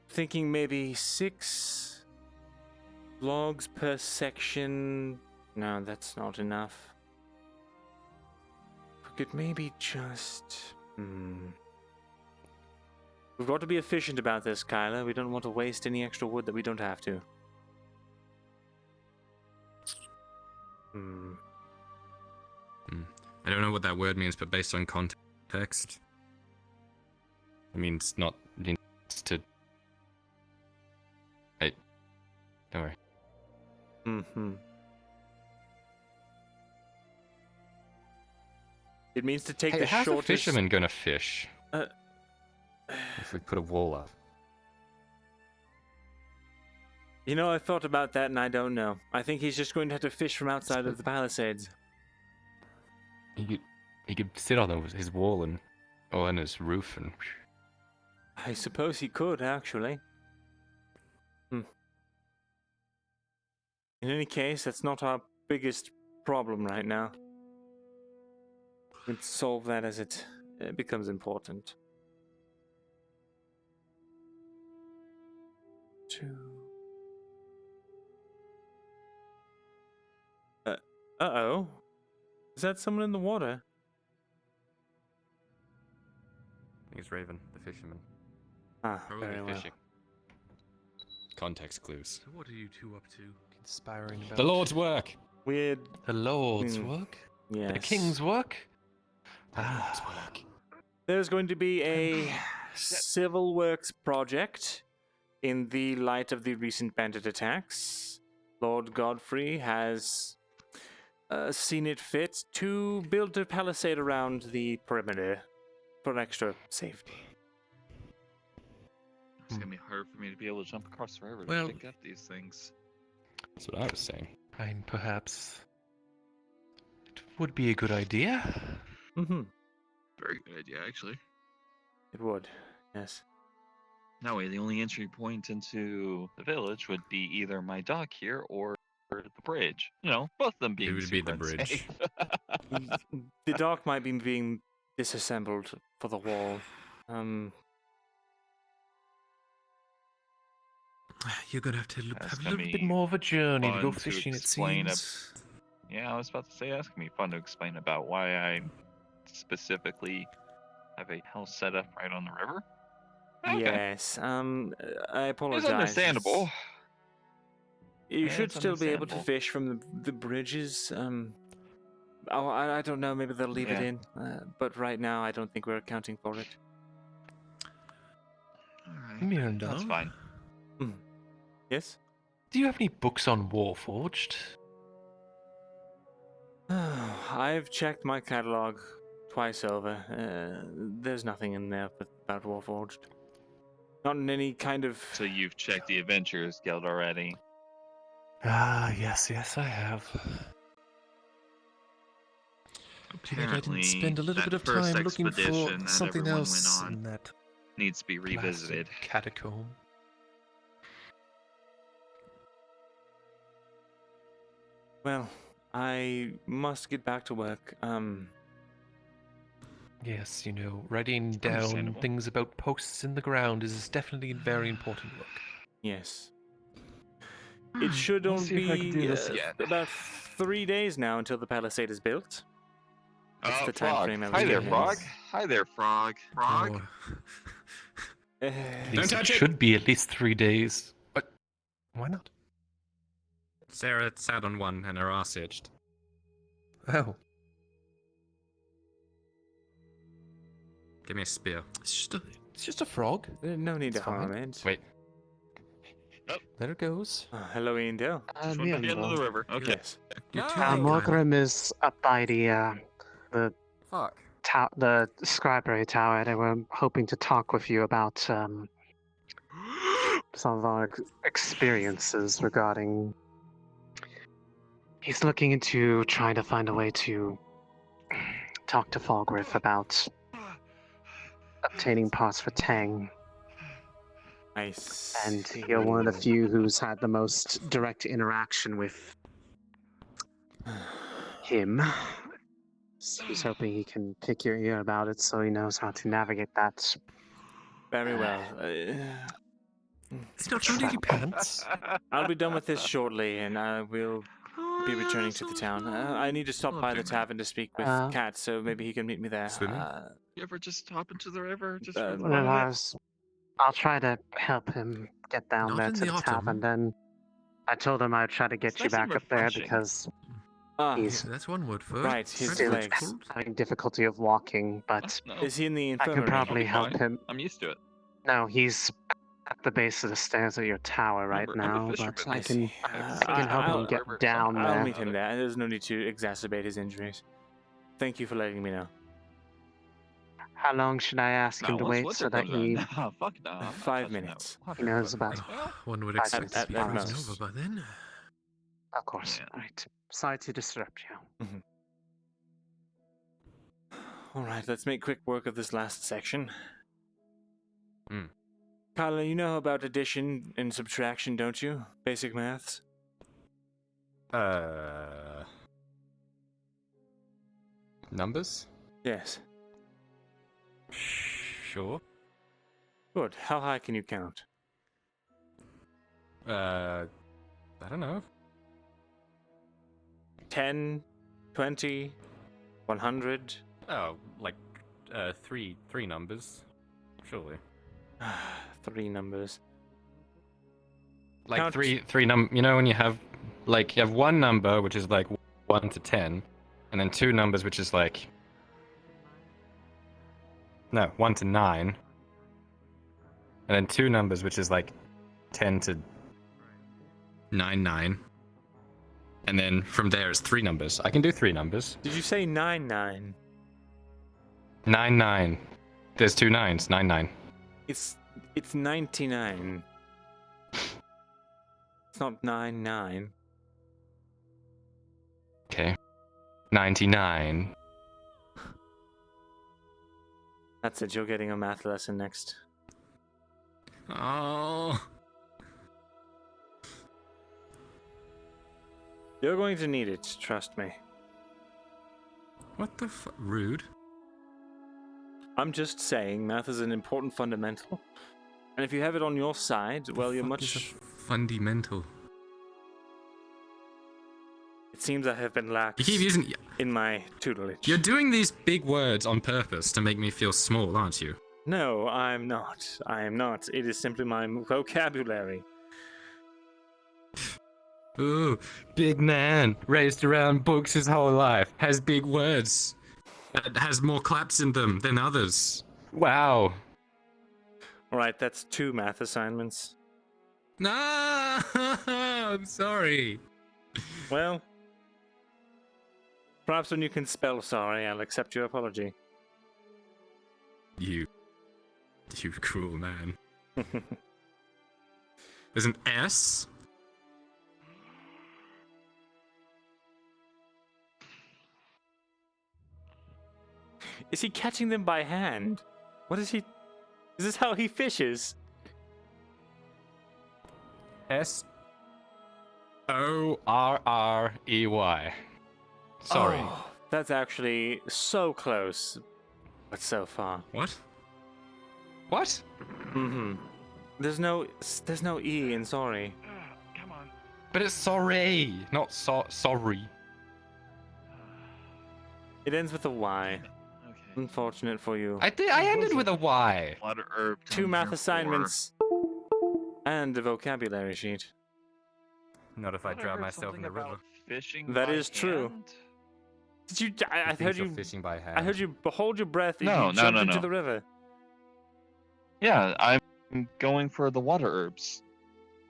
Thinking maybe 6 logs per section. No, that's not enough. We could maybe just... We've got to be efficient about this, Kyla. We don't want to waste any extra wood that we don't have to. I don't know what that word means, but based on context, it means not to... Hey, don't worry. It means to take Hey, the how's shortest... a fisherman gonna fish? If we put a wall up. I thought about that and I don't know. I think he's just going to have to fish from outside of the palisades. He could sit on his wall and... or on his roof and... I suppose he could, actually. In any case, that's not our biggest problem right now. We'll solve that as it becomes important. 2... Uh-oh. Is that someone in the water? I think it's Raven, the fisherman. Probably very well. fishing. Context clues. So what are you two up to? Conspiring about... The Lord's work! Weird. The Lord's work? Yes. The King's work? There's going to be a civil works project in the light of the recent bandit attacks. Lord Godfrey has seen it fit to build a palisade around the perimeter for extra safety. It's gonna be hard for me to be able to jump across the river Well- to pick up these things. That's what I was saying. And perhaps it would be a good idea. Very good idea, actually. It would, yes. That way, the only entry point into the village would be either my dock here or the bridge. Both of them being. It would be the super bridge. unsafe. The dock might be being disassembled for the wall. You're gonna have to That's have a gonna little bit be more of a journey to fun go fishing, it explain seems. Yeah, I was about to say, that's gonna be fun to explain about why I specifically have a house set up right on the river. Okay. Yes. I apologize. It's understandable. You Yeah, should it's still be able to understandable. fish from the bridges. I don't know. Maybe they'll leave it Yeah. in. But right now, I don't think we're accounting for it. Alright. Myrindal? That's fine. Yes? Do you have any books on Warforged? I've checked my catalog twice over. There's nothing in there about Warforged. Not in any kind of... So you've checked the Adventurers Guild already? Ah, yes, I have. Figured I Apparently, didn't spend a little that bit of first time looking expedition for that something everyone else went on in that needs to be revisited. blasted catacomb. Well, I must get back to work. Yes, writing down understandable. things about posts in the ground is definitely a very important work. Yes. It should We'll only see if I can do be this again. about 3 days now until the palisade is built. That's Oh, the time Frog. frame I was Hi there, given. Frog. Hi there, Frog. Frog. At least it should be at least 3 days. But why not? Sarah sat on one and her ass itched. Oh. Give me a spear. It's just a frog. No need to It's fine. harm it. Wait. There it goes. Hello, Ian Dale. Just went back into the river. Okay. Yes. Morgrim is up by the Fuck. the scribery tower. They were hoping to talk with you about some of our experiences regarding. He's looking into trying to find a way to talk to Falgriff about obtaining parts for Tang. Nice. And you're one of the few who's had the most direct interaction with him. So he's hoping he can pick your ear about it so he knows how to navigate that. Very well. It's not showing any pants. I'll be done with this shortly, and I will be returning to the town. I need to stop by the tavern to speak with Kat, so maybe he can meet me there. You ever just hop into the river? Just I'll try to help him get down Not there in to the the autumn. tavern. Then I told him I'd try to get you nice and back up there refreshing. because he's That's one word for it. Right, his still legs. having difficulty of walking, but No, Is he in the I infirmary? could probably I'll be help fine. him. I'm used to it. No, he's at the base of the stairs at your tower right Remember, I'm a now, but fisherman. I can I can help I'll- him get down I'll there. meet him there. There's no need to exacerbate his injuries. Thank you for letting me know. How long should I ask him to wait so that he Fuck no. I'm not 5 touching minutes. that. he knows about? One would At- expect it at to be frozen most. over by then. Of course. Yeah. Right. Sorry to disrupt you. All right, let's make quick work of this last section. Hmm. Carla, you know about addition and subtraction, don't you? Basic maths? Numbers? Yes. Sure. Good. How high can you count? I don't know. 10, 20, 100? Oh, like three numbers, surely. 3 numbers. Like Count- three You know when you have one number which is like 1 to 10, and then 2 numbers which is like 1 to 9, and then 2 numbers which is like 10 to 9, and then from there it's 3 numbers. I can do 3 numbers. Did you say 9? 9. There's 2 9s. 9. It's 99. It's not 99. Okay. 99. That's it. You're getting a math lesson next. Oh. You're going to need it. Trust me. What the rude. I'm just saying, math is an important fundamental. And if you have it on your side, well, you're much... Fundamental. It seems I have been lax You keep using... in my tutelage. You're doing these big words on purpose to make me feel small, aren't you? No, I'm not. I am not. It is simply my vocabulary. Ooh, big man, raised around books his whole life, has big words, has more claps in them than others. Wow. Alright, that's 2 math assignments. No, I'm sorry. Well, perhaps when you can spell sorry, I'll accept your apology. You cruel man. There's an S? Is he catching them by hand? What is he... Is this how he fishes? S-O-R-R-E-Y. Sorry. Oh, that's actually so close, but so far. What? What? Mm-hmm. There's no E in sorry. Come on. But it's sorry, not sorry. It ends with a Y. Okay. Unfortunate for you. I ended with a Y. Water herb. 2 math assignments and a vocabulary sheet. Not if I drown myself in the river. Fishing. That by is true. hand? Did you? I heard you fishing by hand. I heard you hold your breath and No, you no, jump no, into no. the river. Yeah, I'm going for the water herbs.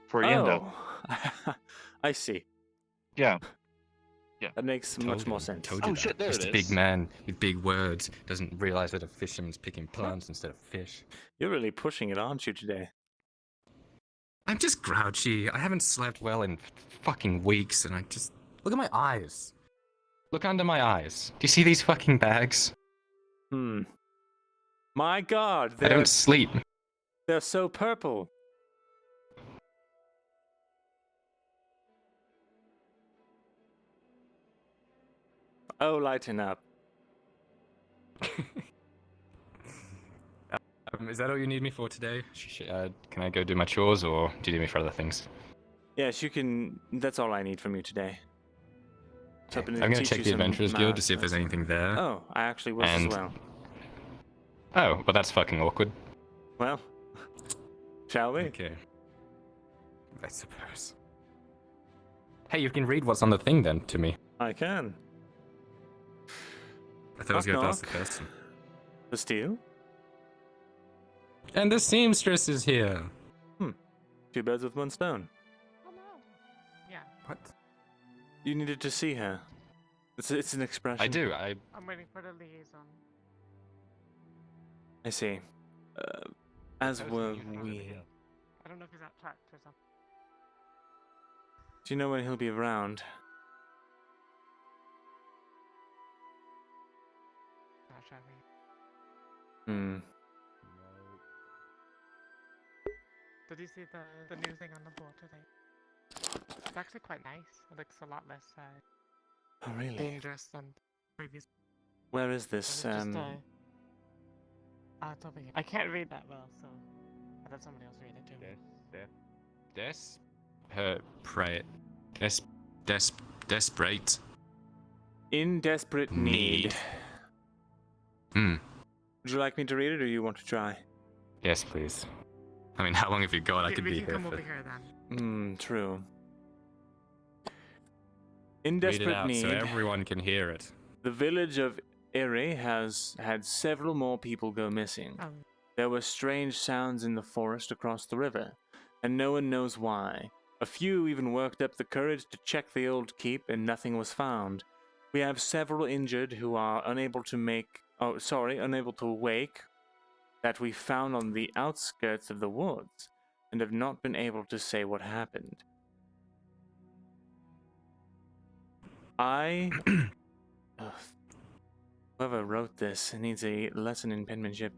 For Yendo. Oh. I see. Yeah. That makes much more sense. Told you shit, there Just it a big is. man with big words doesn't realize that a fisherman's picking plants instead of fish. You're really pushing it, aren't you, today? I'm just grouchy. I haven't slept well in fucking weeks, and I just... Look at my eyes. Look under my eyes. Do you see these fucking bags? My God, I don't sleep. They're so purple. Oh, lighten up. Is that all you need me for today? Can I go do my chores, or do you need me for other things? Yes, you can. That's all I need from you today. So I'm going to check the Adventurers Guild to see if there's anything there. Oh, I actually was as well. Oh, but that's fucking awkward. Well, shall we? Okay. I suppose. Hey, you can read what's on the thing then to me. I can. I thought I was going to ask the Knock. person. The steel? And the seamstress is here. 2 birds with 1 stone. Oh no. Yeah. What? You needed to see her. It's an expression. I do. I'm waiting for the liaison. I see. As were we. I don't know if he's at track or something. Do you know when he'll be around? Not shall we? Did you see the new thing on the board today? It's actually quite nice. It looks a lot less Oh, really? dangerous than previous. Where is this? It's just it's over here. I can't read that well, so I let somebody else read it to me. Desperate. In desperate need. Hmm. Would you like me to read it, or you want to try? Yes, please. I mean, how long have you got? I could we be can here come for... over here then. True. In Read it desperate out need, so everyone can hear it. the village of Eri has had several more people go missing. There were strange sounds in the forest across the river, and no one knows why. A few even worked up the courage to check the old keep, and nothing was found. We have several injured who are unable to wake, that we found on the outskirts of the woods, and have not been able to say what happened. Whoever wrote this needs a lesson in penmanship.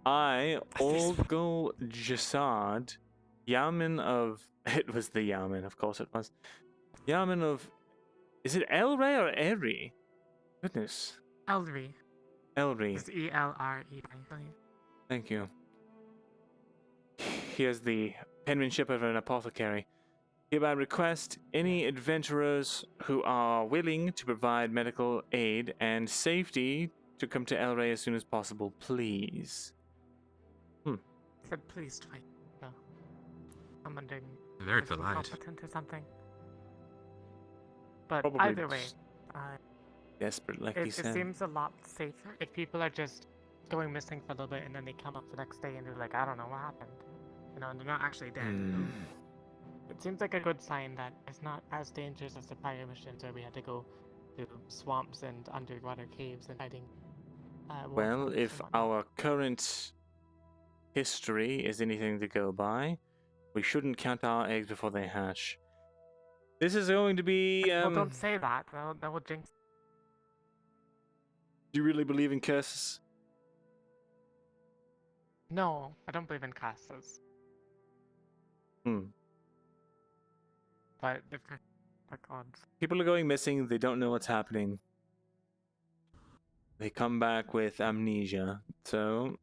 Olgo Jasad, Yaman of... It was the Yaman, of course it was. Yaman of... Is it Elre or Eri? Goodness. Elri. Elri. It's E-L-R-E. Thank you. Here's the penmanship of an apothecary. Hereby request any adventurers who are willing to provide medical aid and safety to come to Elre as soon as possible, please. said please twice. No. I'm wondering Very if polite. incompetent or something. But Probably either way, just desperate, like you it said. seems a lot safer if people are just going missing for a little bit and then they come up the next day and they're like, I don't know what happened. You know, and they're not actually dead. It seems like a good sign that it's not as dangerous as the prior missions where we had to go through swamps and underwater caves and hiding. Well, if our current history is anything to go by, we shouldn't count our eggs before they hatch. This is going to be. Well, don't say that. That will jinx. Do you really believe in curses? No, I don't believe in curses. But if like odds. People are going missing. They don't know what's happening. They come back with amnesia. So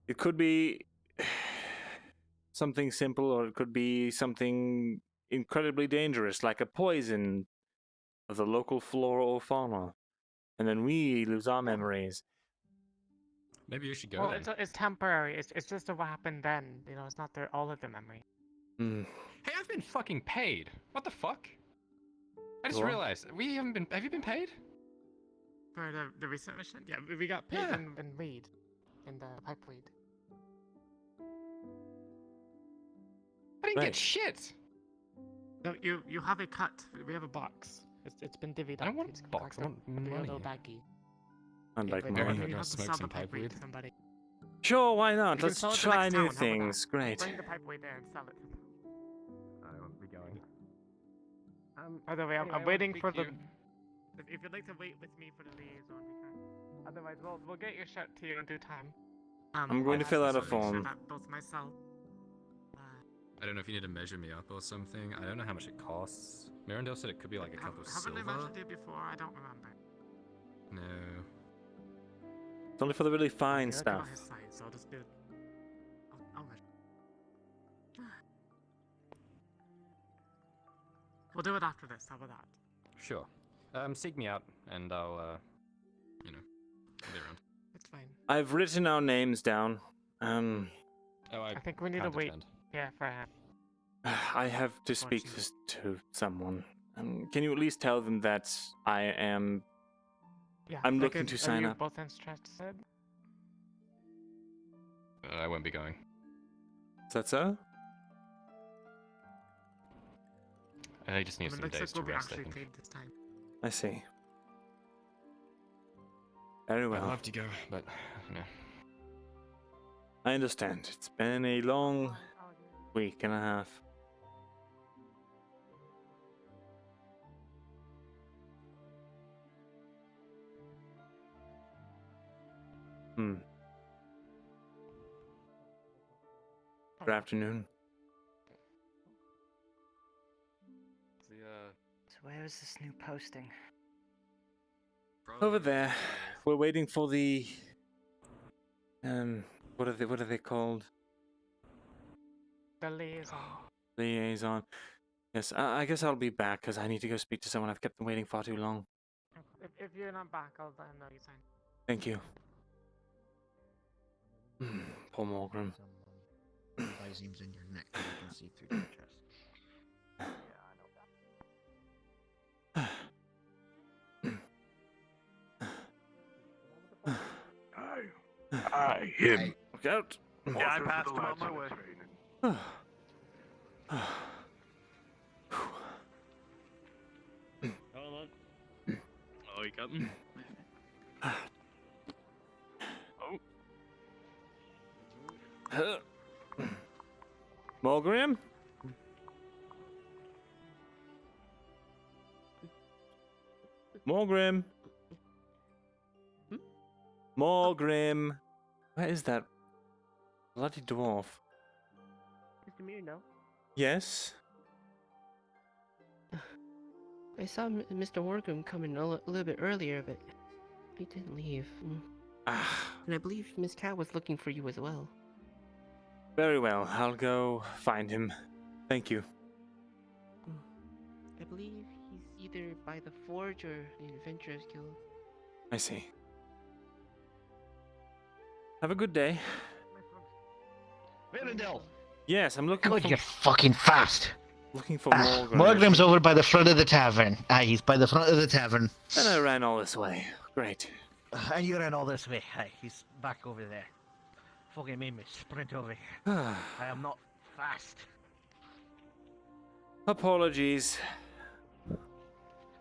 it could be something simple, or it could be something incredibly dangerous, like a poison of the local flora or fauna, and then we lose our memories. Maybe you should go Well, then. it's temporary. It's just what happened then. You know, it's not all of the memory. Hey, I've been fucking paid. What the fuck? I just What? realized we haven't been. Have you been paid? For the recent mission? Yeah, we got paid in weed, in the pipe weed. I didn't get shit. No, you have a cut. We have a box. It's been divvied up. I don't want It's a box. I want a money. little baggie. I'd like Wait, money. you I'm gonna have to smoke sell some the pipe pipe weed weed. to somebody. Sure, why not? You can Let's sell it to try next new town, how about things. that? Great. Bring the pipe weed there and sell it. I won't be going. By the way, Anyway, I'm I waiting won't for speak the. to If you'd like to wait with me for the liaison, we can. Otherwise, we'll get your shot to you in due time. I'm going to fill out a form. That both myself. I don't know if you need to measure me up or something. I don't know how much it costs. Myrindal said it could be like a cup of Haven't I silver. mentioned it before? I don't remember. No. It's only for the really fine Okay, stuff. on his side, so I'll just do it. I'll measure. We'll do it after this. How about that? Sure. Seek me out, and I'll, you know, I'll be around. It's fine. I've written our names down. Oh, I think we need to can't wait. attend. Yeah, for him. I have to speak to someone. Can you at least tell them that I am? Yeah, I'm like looking to sign are you up. both interested? I won't be going. Is that so? I just need I mean, some looks days like to we'll be rest, I actually think. paid this time. I see. Very well. I'd love to go, but no. I understand. It's been a long week and a half. Good afternoon. So where is this new posting? Over there. We're waiting for the what are they called? The liaison. Liaison. Yes, I guess I'll be back because I need to go speak to someone. I've kept them waiting far too long. If you're not back, I'll let him know you signed. Thank you. Poor Morgan. Seems in your neck. You can see through your chest. Him. Look out. Yeah, I passed him on my way. Hold on. Oh, you got him? Oh. Morgrim? Morgrim? Morgrim? Where is that bloody dwarf? Mr. Myrindal? Yes? I saw Mr. Morgan coming a little bit earlier, but he didn't leave. And I believe Miss Cat was looking for you as well. Very well, I'll go find him. Thank you. I believe he's either by the Forge or the Adventurers Guild. I see. Have a good day. Myrindal! Yes, I'm looking God, for... you're fucking fast! Looking for Morgrim. Morgrim's over by the front of the tavern. Aye, he's by the front of the tavern. And I ran all this way. Great. And you ran all this way. Aye, he's back over there. Fucking made me sprint over here. I am not fast. Apologies.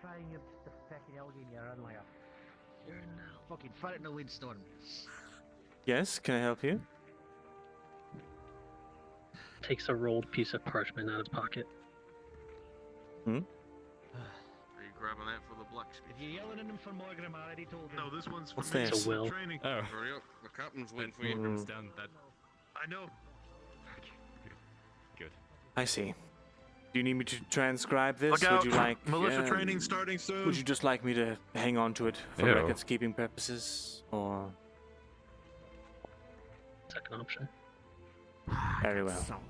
Trying the fucking alligator you run like a fucking fart in a windstorm. Yes, can I help you? Takes a rolled piece of parchment out of his pocket. Hmm? Are you grabbing that for the blacksheep? If you're yelling at him for Morgrim, I already told him. No, this one's for What's me. this? It's It's a for will. training. Oh. Hurry up, the captain's waiting for you. Morgrim's down that. I know. Good. I see. Do you need me to transcribe this? Look out! Would you like Militia training starting soon. Would you just like me to hang on to it for Ew. records keeping purposes, or? Second option. Very well.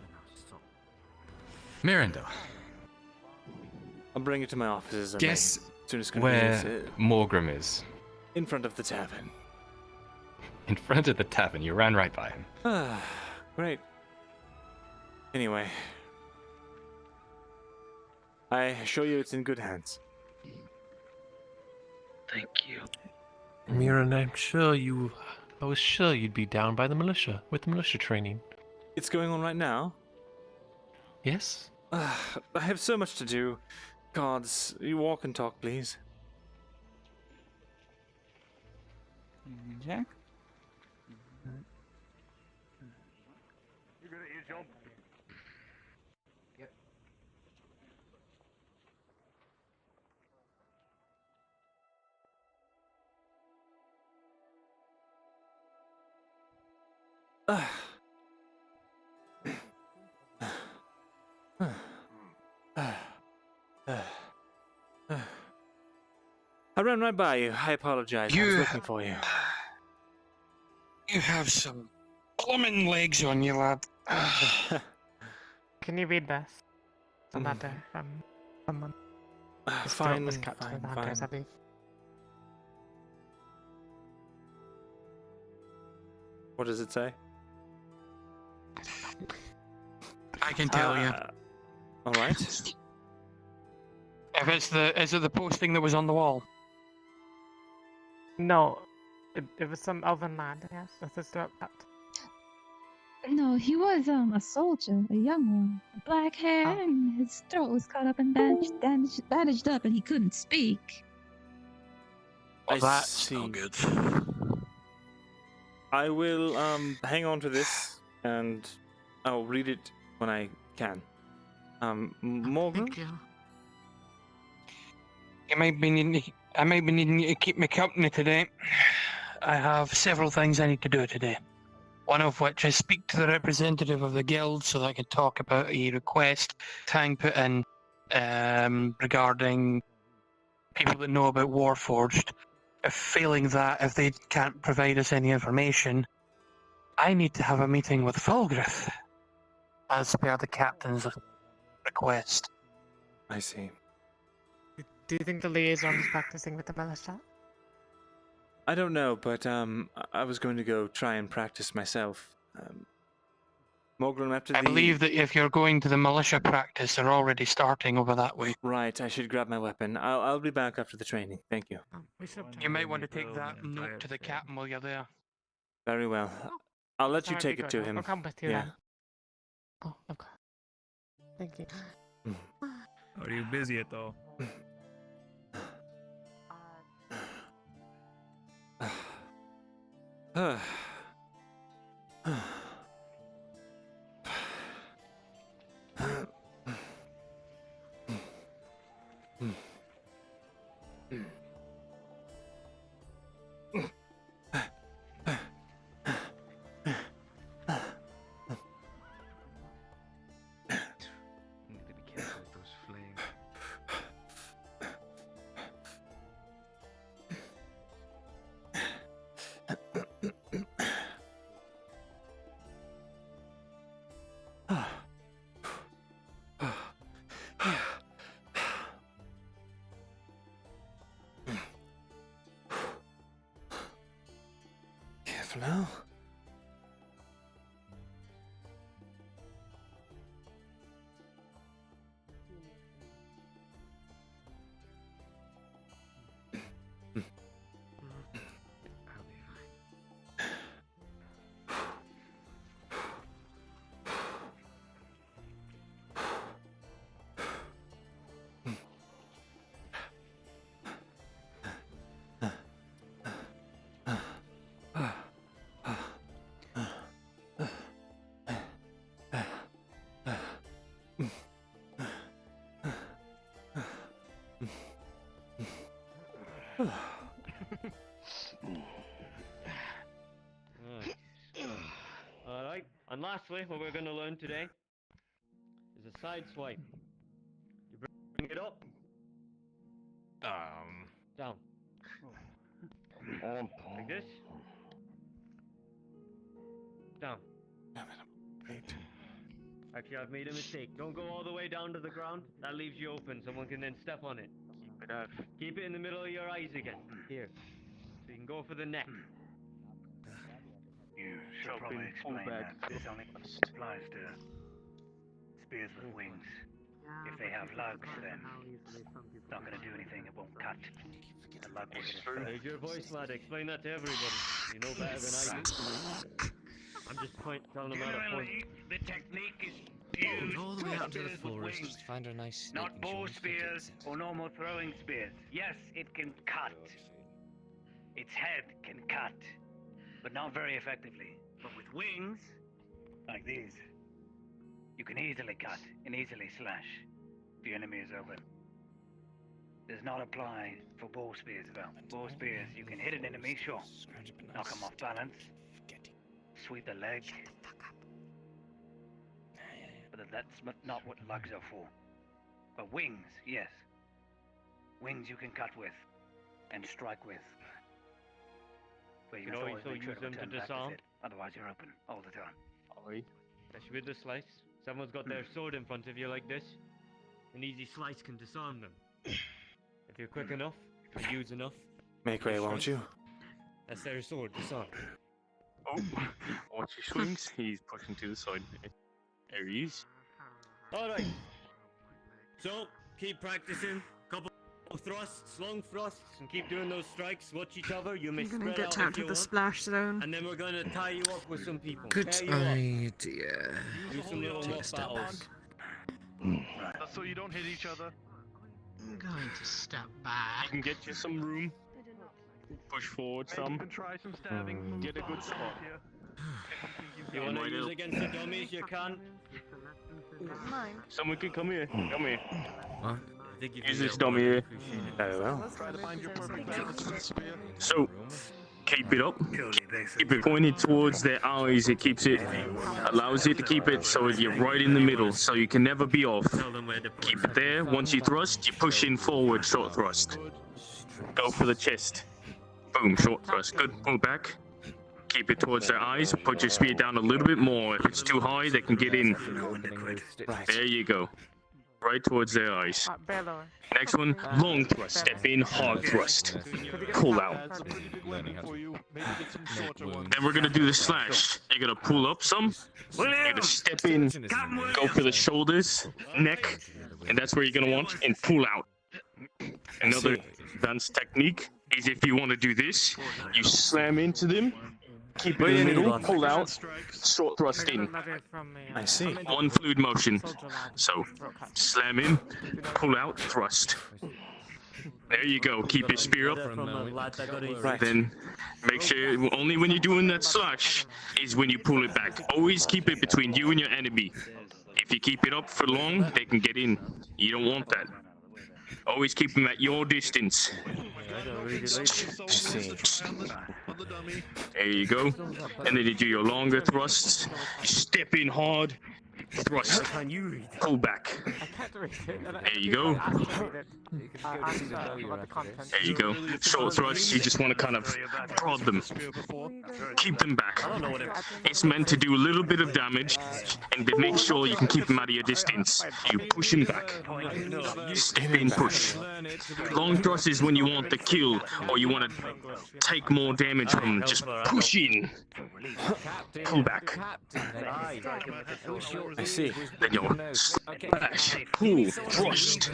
Myrindal, I'll bring it to my offices. And guess as soon as where convenient. Morgrim is. In front of the tavern. In front of the tavern, you ran right by him. Ah, great. Anyway, I assure you it's in good hands. Thank you. Mirren, I was sure you'd be down by the militia, with the militia training. It's going on right now? Yes? I have so much to do. Gods, you walk and talk, please. Jack? You good at your job? Yep. I ran right by you. I apologize. I was looking for you. You have some plumbing legs on you, lad. Can you read this? A letter from someone. His throat Fine, was cut to the doctors, I believe. What does it say? I can tell you. All right. If is it the posting that was on the wall? No, it was some elven lad, yes, with his throat cut. No, he was a soldier, a young one. Black hair, and his throat was cut up and bandaged up, and he couldn't speak. I That's see. no good. I will hang on to this and I'll read it when I can. Morgan? I might be needing you to keep me company today. I have several things I need to do today. One of which is speak to the representative of the guild so that I can talk about a request Tang put in regarding people that know about Warforged. If failing that, if they can't provide us any information, I need to have a meeting with Fulgrith as per the captain's request. I see. Do you think the liaison is practicing with the militia? I don't know, but I was going to go try and practice myself. Morgan, after the... I believe that if you're going to the militia practice, they're already starting over that way. Right, I should grab my weapon. I'll be back after the training. Thank you. You might want to take that note to the captain while you're there. Very well. I'll let you Sorry, take be it good. to him. I'll come with you yeah. then. Oh, okay. Thank you. Are you busy at all? Need to be careful with those flames. Careful now. And lastly, what we're going to learn today is a side swipe. You bring it up. Down. Like this. Down. Actually, I've made a mistake. Don't go all the way down to the ground. That leaves you open. Someone can then step on it. Keep it up. Keep it in the middle of your eyes again. Here. So you can go for the neck. You should probably explain that this only applies to spears with wings. If they have lugs, then it's not going to do anything. It won't cut. The lug will hit it. Raise your voice, lad. Explain that to everybody. You know better than I do. I'm just telling them how to point. The technique is used All the way out to the spears with forest. wings, Find a nice. not bow spears or normal throwing spears. Yes, it can cut. Its head can cut, but not very effectively. But with wings, like these, you can easily cut and easily slash if the enemy is open. Does not apply for bow spears though. Bow spears, you can hit an enemy, sure. Knock them off balance. Sweep the leg. But that's not what lugs are for. But wings, yes. Wings you can cut with and strike with. But you can must always always still make sure use to them to return back disarm. with it. Otherwise you're open all the time. Alright. Especially with the slice. Someone's got their sword in front of you like this. An easy slice can disarm them. If you're quick enough, if you use enough. Make way, won't you? That's their sword, disarm. Oh, watch he swings. He's pushing to the side. There he is. Alright. So, keep practicing. Couple of thrusts, long thrusts, and keep doing those strikes. Watch each other. You may You're gonna spread get out out if to you the want. splash zone. And then we're gonna tie you up with some people. Good Pair you up. idea. Do some little Take a mock step battles. That's so you don't hit each other. I'm going to step back. You can get you some room. Push forward some. Try some stabbing. Get a good spot. You wanna use against the dummies, you can. Someone can come here. Come here. What? I think if Use you this get one, dummy here. appreciate it. Very well. Try to find your perfect balance with the spear. So, keep it up. Keep it pointed towards their eyes. It keeps it, allows it to keep it so you're right in the middle, so you can never be off. Keep it there. Once you thrust, you push in forward, short thrust. Go for the chest. Boom, short thrust. Good. Pull back. Keep it towards their eyes. Put your spear down a little bit more. If it's too high, they can get in. There you go. Right towards their eyes. Next one, long thrust. Step in, hard thrust. Pull out. Then we're gonna do the slash. You're gonna pull up some. You're gonna step in, go for the shoulders, neck, and that's where you're gonna want, and pull out. Another advanced technique is if you want to do this, you slam into them, keep it in the middle, pull out, short thrust in. I see. One fluid motion. So, slam in, pull out, thrust. There you go. Keep your spear up. Right. Then make sure only when you're doing that slash is when you pull it back. Always keep it between you and your enemy. If you keep it up for long, they can get in. You don't want that. Always keep them at your distance. There you go. And then you do your longer thrusts. Step in hard. Thrust. Pull back. There you go. There you go. Short thrusts, you just want to kind of prod them. Keep them back. It's meant to do a little bit of damage, and to make sure you can keep them out of your distance. You push them back. Step in, push. Long thrust is when you want the kill, or you want to take more damage from them. Just push in. Pull back. I see. Then you'll slash, pull, thrust.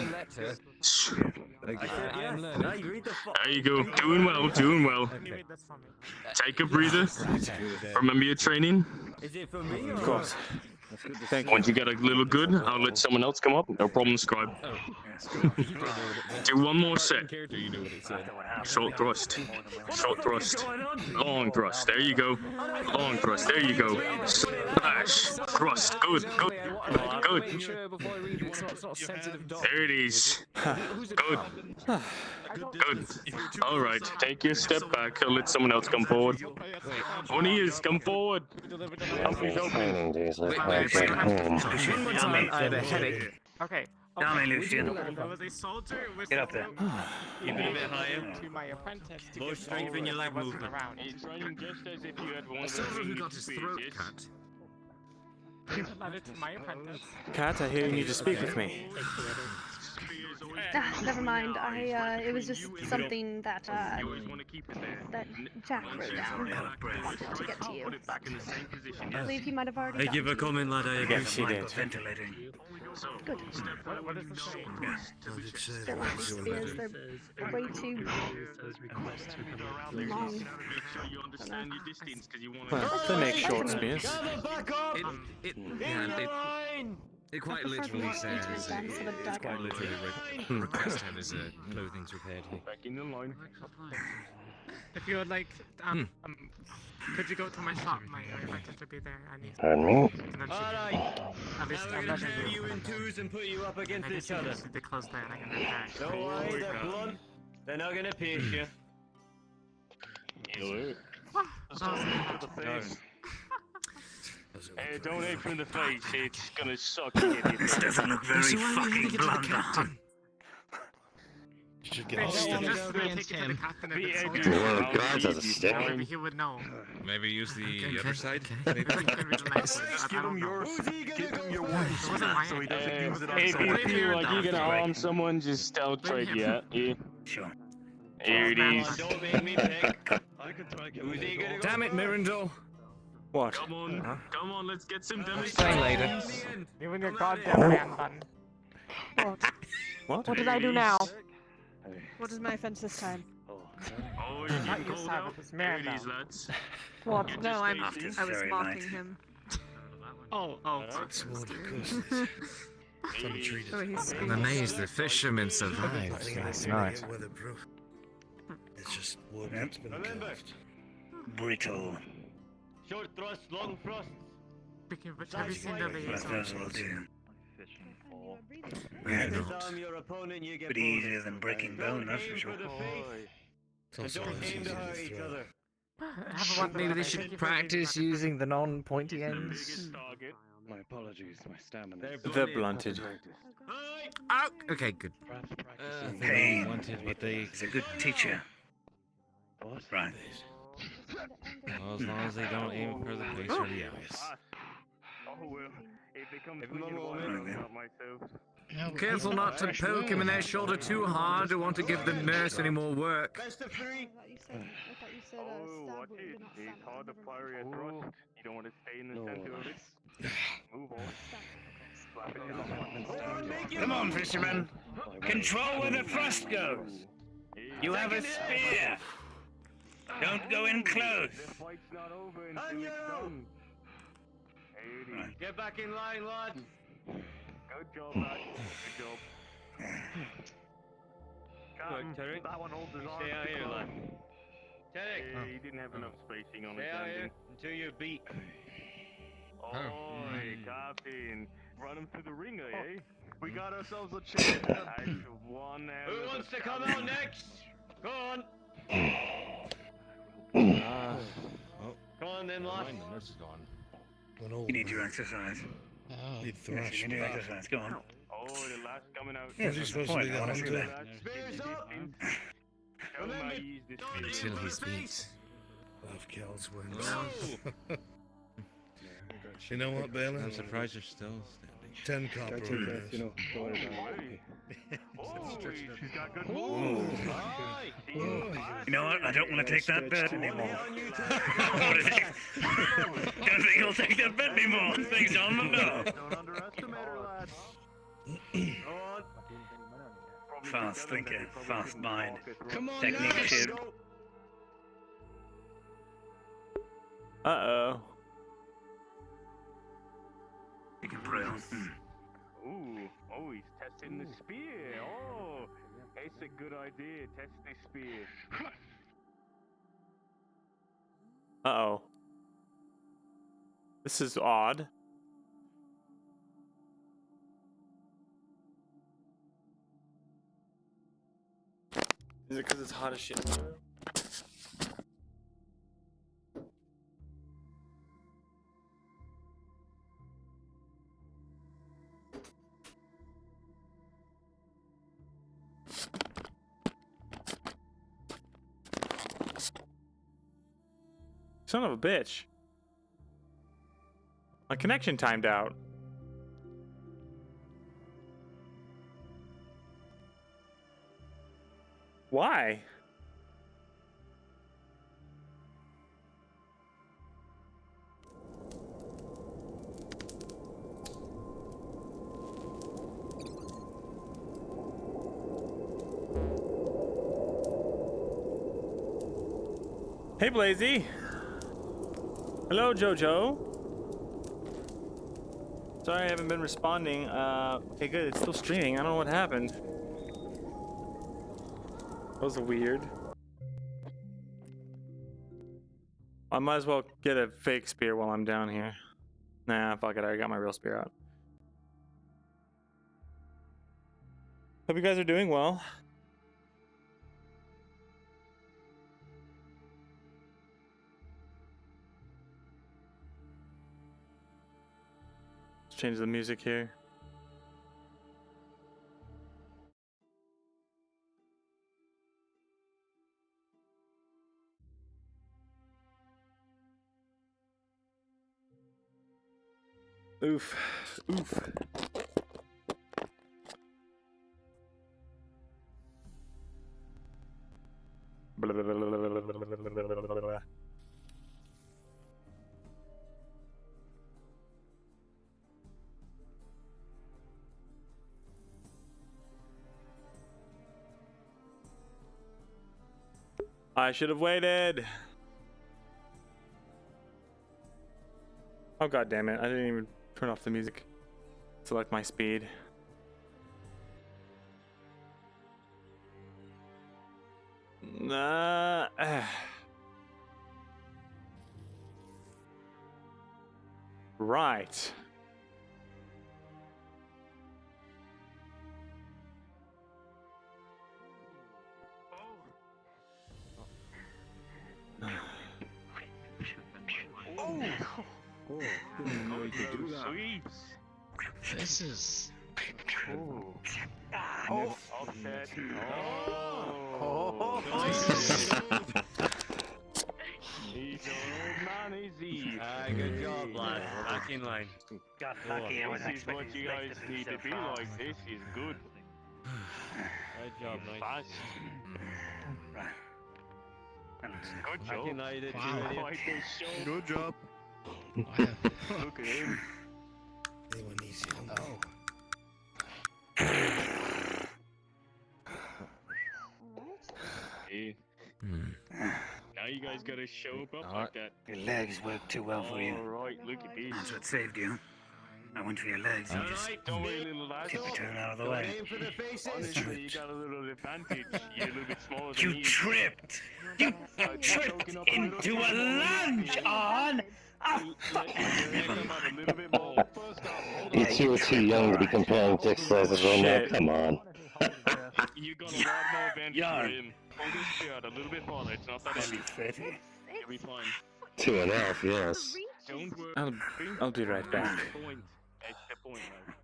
There you go. Doing well, doing well. Take a breather. Remember your training? Of course. Thank you. Once you get a little good, I'll let someone else come up. No problem, scribe. Do one more set. Short thrust. Short thrust. Long thrust. There you go. Long thrust. There you go. Slash. Thrust. Good. Good. Good. There it is. Good. Good. All right, take your step back. I'll let someone else come forward. One of yous, come forward. Somebody's open. One more time, I have a headache. Okay. Down, okay. Lucian. There was a soldier with Get up there. Keep it a bit higher. to my apprentice to More give strength in your leg wasn't movement. around. He's running just as if you had one A of soldier those who got his throat spears. cut. He provided to my apprentice. Kat, I hear you need to speak with me. Never mind. It was just something that that Jack wrote down. Wanted to get to you. I believe he might have already. Thank you for coming, lad. I appreciate Yes, he did. Ventilating. Good. What does it say? They're not spears. They're way too long. Well, they make short spears. It quite I prefer literally the says dance of a it's dagger. quite literally request to have his clothing's repaired here. Back in the line. If you would like, could you go to my shop? My apprentice would be there. I need. Pardon me? And then she Alright. At least Now I'm we're not gonna tear you in twos and put you up against each other. The clothes there and I can repair. Don't worry, they're blunt. They're not gonna pierce you. Hey, don't aim from the face. It's gonna suck to get hit. This doesn't look very fucking blunt. You should get a stick. Well, God has a stick. Maybe he would know. Maybe use the other side. Give him yours. Give him your one. So he doesn't use it on someone. If you feel like you're gonna harm someone, just outright, yeah. Sure. Here it is. Don't make me pick. Who's eager to go Damn it, first? Myrindal. What? Come on, come on, let's get some Say later. demonstration. You and your goddamn man button. What? What did I do now? What is my offense this time? Oh, you Not getting your called side, out? but this man Here it is, now. lads. What? Get No, your I stages. was Very mocking light. him. Oh. Oh, he's I'm amazed the fisherman survived last night. It's just wood Yep. that's been Remember, carved. Brittle. short thrusts, long thrusts. Speaking of which, have you seen the But liaison? those will do. You Yeah, not. disarm your opponent, you get Bit easier bonus. than breaking And bone, don't that's aim for sure. the face. It's also And don't easy aim to to hurt each throw. other. Maybe they should practice using the non-pointy ends. My apologies, my stamina. They're blunted. Oh, okay, good. Hey, Wanted, but they. he's a good teacher. What? Right. Well, as long as they don't aim for the face or the eyes. Oh well, if they come Give him a swinging moment. one, I'll help myself. Careful not to poke him in their shoulder too hard. Don't want to give the nurse any more work. Best of three. Oh, watch it. It's hard to parry a thrust. You don't want to stay in the center of it. Move on. Slap it down. Come on, fisherman. Control where the thrust goes. You have a spear. Don't go in close. The fight's not over until it's done. Here it is. Get back in line, lads. Good job, lad. Good job. Good, Terry. That one holds his arm. Stay out here, lad. Terry. He didn't have enough spacing on his Stay out here landing. until you're beat. Oh, Captain. Run him through the ringer, eh? We got ourselves a chance. That's one hell Who of a wants to come challenge. out next? Go on. Go on then, lads. The nurse is gone. Went old. You need your exercise. Need Yes, thrash. you need your exercise. Go on. Oh, the last coming out. Yes, Is he that's the supposed to point. be I the want to see hunter? that. Spears up. Tell him I used this Until he's beat. Love kills wins. Oh. You know what, Balin? I'm surprised you're still 10 standing. copper That's it okay, is. you know, don't worry about Hey. Oh, she's got good Ooh. moves. You know what? I don't want to take that bet anymore. Don't think he'll take that bet anymore. Thanks, John. No. Don't underestimate her, lad. Go on. Fast thinker, fast mind. Come on, Technique lads. kid. Uh-oh. You can pray on. Ooh, oh, he's testing the spear. Oh, it's a good idea. Test the spear. Uh-oh. This is odd. Is it because it's hot as shit? Son of a bitch. My connection timed out. Why? Hey, Blazy. Hello, Jojo. Sorry I haven't been responding. Okay, good. It's still streaming. I don't know what happened. That was weird. I might as well get a fake spear while I'm down here. Nah, fuck it. I already got my real spear out. Hope you guys are doing well. Let's change the music here. Oof. Oof. I should have waited. Oh, god damn it. I didn't even turn off the music. Select my speed. Nah. Right. Oh, didn't know you could do that. This is. Oh. Oh. Offset. Oh. He's an old man, is he? Good job, lad. Back in line. Got lucky. I was This is what you guys need to be like. This is good. Good job, nice. Fast. Good Back job. in line, did Wow. you, Quite the show. Good job. Look at him. Anyone needs help? Oh. Hey. Now you guys gotta show up like that. Your legs work too well for you. Alright, look at this. That's what saved you. I went for your legs and just Don't worry, little lad. tippy turn out of the way. Aim for the faces. Honestly, you got a little advantage. You're a little bit smaller than You me. tripped! You tripped into a lunge on! You two are too young to be comparing dick sizes right now. Come on. You got a lot more advantage for him. Hold this spear out a little bit farther. It's not that heavy. You'll be fine. 2.5, yes. Don't worry. I'll be right back. That's the point. That's the point, man.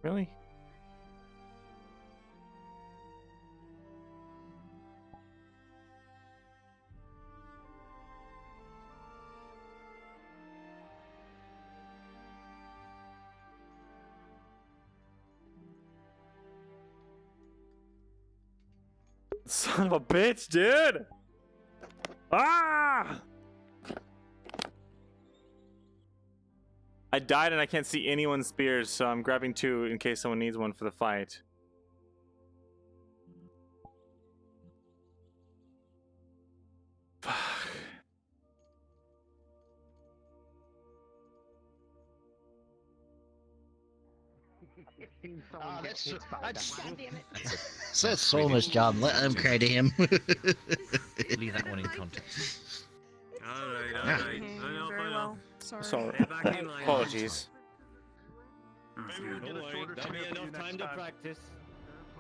Really? Son of a bitch, dude! Ah! I died and I can't see anyone's spears, so I'm grabbing two in case someone needs one for the fight. That's Solom's job. Let him cry to him. Leave that one in context. Alright. Very well. Sorry. Get back in line. Apologies. Don't worry, there'll be enough time to practice.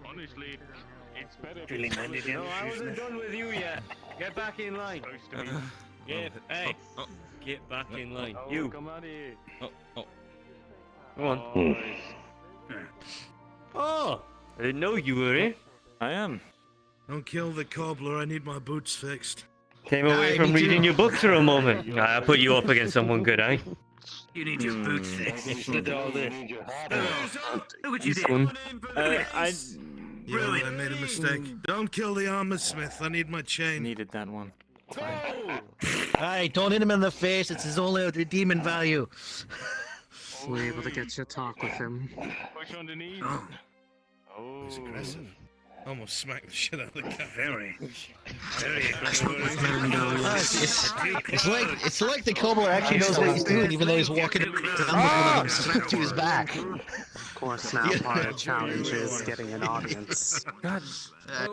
Honestly, it's better. Feeling landed in No, I wasn't done with you yet. Get back in line. Hey, get back in line. You. Come out here. Come on. Oh, I didn't know you were here. I am. Don't kill the cobbler, I need my boots fixed. Came away from reading your book for a moment. I put you up against someone good, eh? You need your boots fixed. Look at all this. Look what you This did. one. I made a mistake. Don't kill the armor smith, I need my chain. Needed that one. Alright, don't hit him in the face. It's his only redeeming value. We're able to get you to talk with him. Push underneath. Oh. He's aggressive. Almost smacked the shit out of the guy. Very aggressive. It's like the cobbler actually knows what he's doing, even though he's walking around with one of them strapped to his back. Of course, now part of the challenge is getting an audience. God.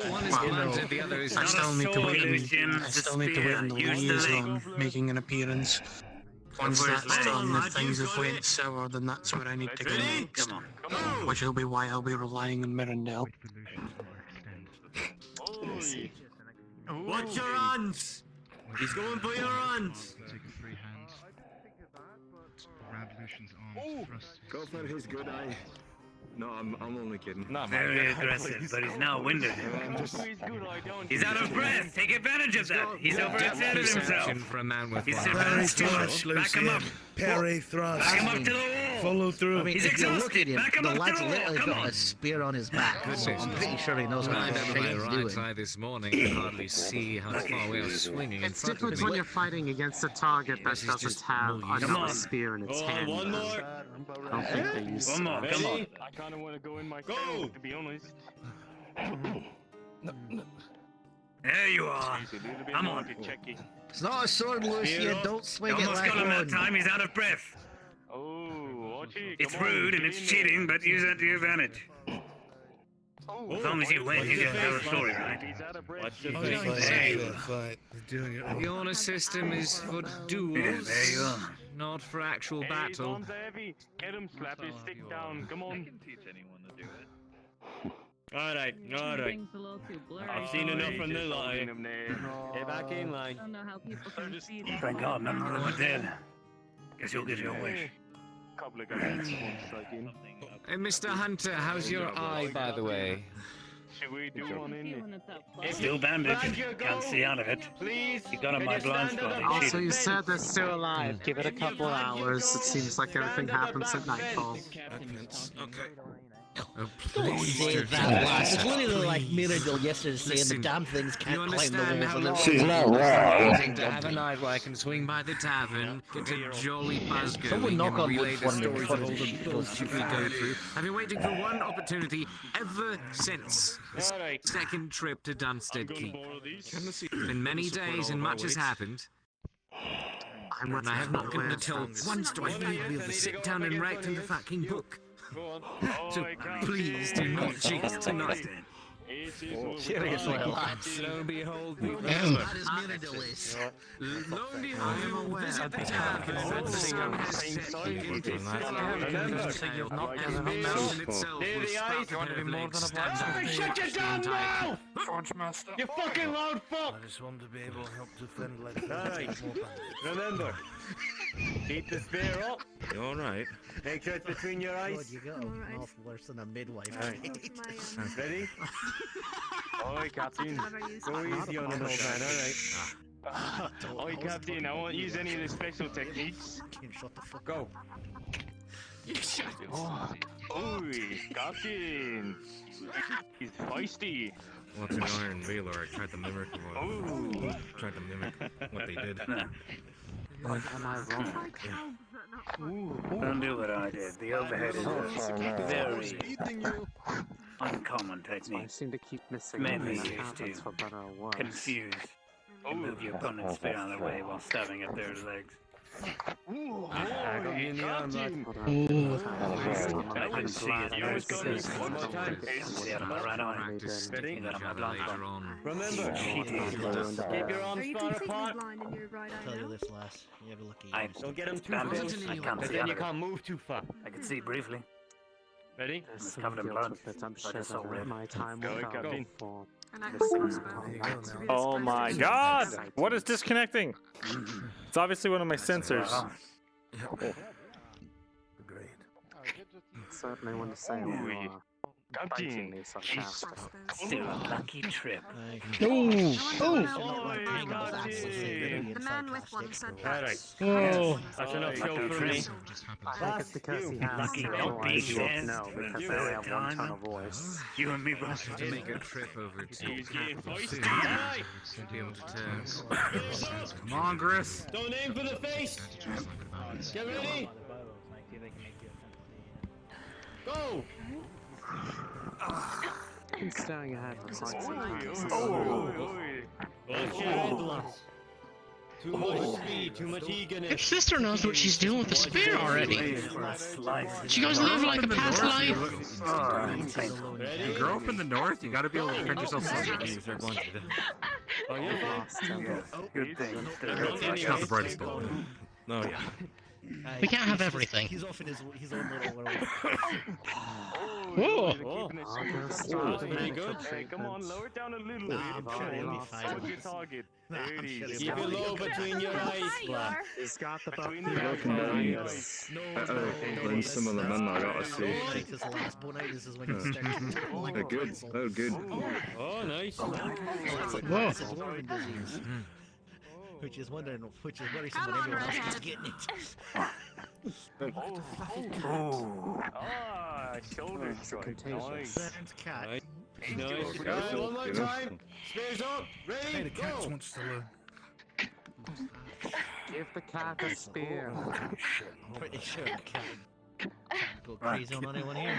One is planted, the other is I still need to wait in the liaison, making an appearance. Once that's done, if things have went sour, then that's where I need to go next. Which will be why I'll be relying on Myrindal. Watch your hands! He's going for your hands! Go for his good eye. No, I'm only kidding. Very aggressive, but he's now winded. He's out of breath. Take advantage of that. He's overextended himself. For a man with He's one surprised too Thrust, much. Back him up. Parry thrust. Back him up to the wall. Follow through. I mean, He's if you look at exhausted. him, Back him the up to lad's the wall. literally Come got on. a spear on his back. So I'm pretty sure he knows what Climbed the out of shit my he's right doing. eye this morning and could hardly see how far we are swinging in It's front of different me. when you're fighting against a target that doesn't have another spear in its hand. One more. I don't think they use One more. Come on. I kind of want to go in myself, to be honest. There you are. Come on. It's not a sword, Lucia. Don't swing it Almost like got him that one. time. He's out of breath. Oh, Archie, It's come on, rude and get it's in cheating, there. but use that to your advantage. As long as you win, you get to tell the story, right? He's out of breath. Watch your Fight, face. Hey. fight. You're doing it. The honor system is for duels, Yeah, there you are. not for actual Hey, his battle. arms are heavy. Get him, slap his stick down. Come on. Alright. I've seen enough from the line. Get back in line. don't know how people can see that. Thank God none of them were dead. Guess you'll get your wish. Couple of guys one strike in. Hey, Mr. Hunter, how's your eye, by the way? Should we do one in there? Still bandaged. Can't see out of it. Please. You got on my blind spot. He Also, cheated. you said they're still alive. Give it a couple hours. It seems like everything happens at nightfall. Okay. Oh, Don't please, say Dirk. that last. It's literally like Myrindal yesterday saying Listen, the damn things You can't climb the understand how walls. long She's not it wrong. is waiting to have a night where I can swing by the tavern, get a jolly buzz going, Someone knock and on wood relay for the me stories before of all the the shit goes bullshit we go through. I've been waiting for one opportunity ever since the Alright. second trip to Dunstead Gonna Keep. borrow these. It's been many days and much has happened. And I have not gotten to tell once do I really be able to sit down and write in the fucking book. Go on. So please do not cheat tonight. Seriously, lads. Lo and behold, That is Myrindal is. Lo and behold, I'm aware at the tavern that the sun has set. You've not ever been mountain itself was sprouted You want to be more than a blacksheep? Shut your damn mouth! George Master. You fucking loud fuck! I just want to be able to help defend like Alright. Remember, keep the spear up. You alright? Make sure it's between your God, eyes. you got a mouth worse than a midwife. Alright. Ready? Oi, Captain. Go easy on an old man, alright? Oi, Captain. I won't use any of the special techniques. Shut the fuck Go. Oh, oi, Captain. He's feisty. What's an iron wheeler? I tried to mimic what they did. What am I wrong? Don't do what I did. The overhead is a very uncommon I technique. seem to keep missing Mainly my used habits to for better or worse. confuse and move your opponent's spear out of the way while stabbing at their legs. I got you in the arm, lad. I couldn't see it. You was coming. One more time. Ready? Remember, keep your Are arms you far completely apart. blind in your right eye Tell you now? this, lass. You have a look at you. Don't get them too I close, can't because see then out you of it. can't move too far. I can see briefly. Ready? It's covered in blood. But it's so red. Go, Captain. Oh my god! What is disconnecting? It's obviously one of my sensors. Certainly want to say Still a lucky trip. The man with one said Alright. Oh. That's enough show for me. I think it's because he has Lucky no don't be idea. says. No, because they only have one tone of voice. You and me, bro. To make a trip over to He's getting feisty. to be able to turn. Come on, Gris. Don't aim for the face. Get ready. Go. He's staring ahead for 5 seconds. Too much speed, too much eagerness. His sister knows what she's doing with the spear already. She goes live like a past life. You grow up in the north, you gotta be able to defend yourself sometimes if they're going to do. Oh, yeah. Good thing. It's not the brightest bulb. No, yeah. We can't have everything. He's off in his own little world. Whoa! Very good. Hey, come on, lower it down a little bit. I'm sure he'll be fine. What's your target? There it is. Keep it low between your eyes, lad. He's got the Between butt. the Broken down. And some of the men I gotta see. This last one out, this is when you start to They're good. Oh, good. Oh, nice. That's a dwarven disease. Which is worrisome when everyone else is getting it. Shoulder strike. Nice. Cat. Nice. Alright, one more time. Spears up. Ready? Go. Wants to learn. Give the cat a spear. I'm pretty sure cat go crazy on anyone here.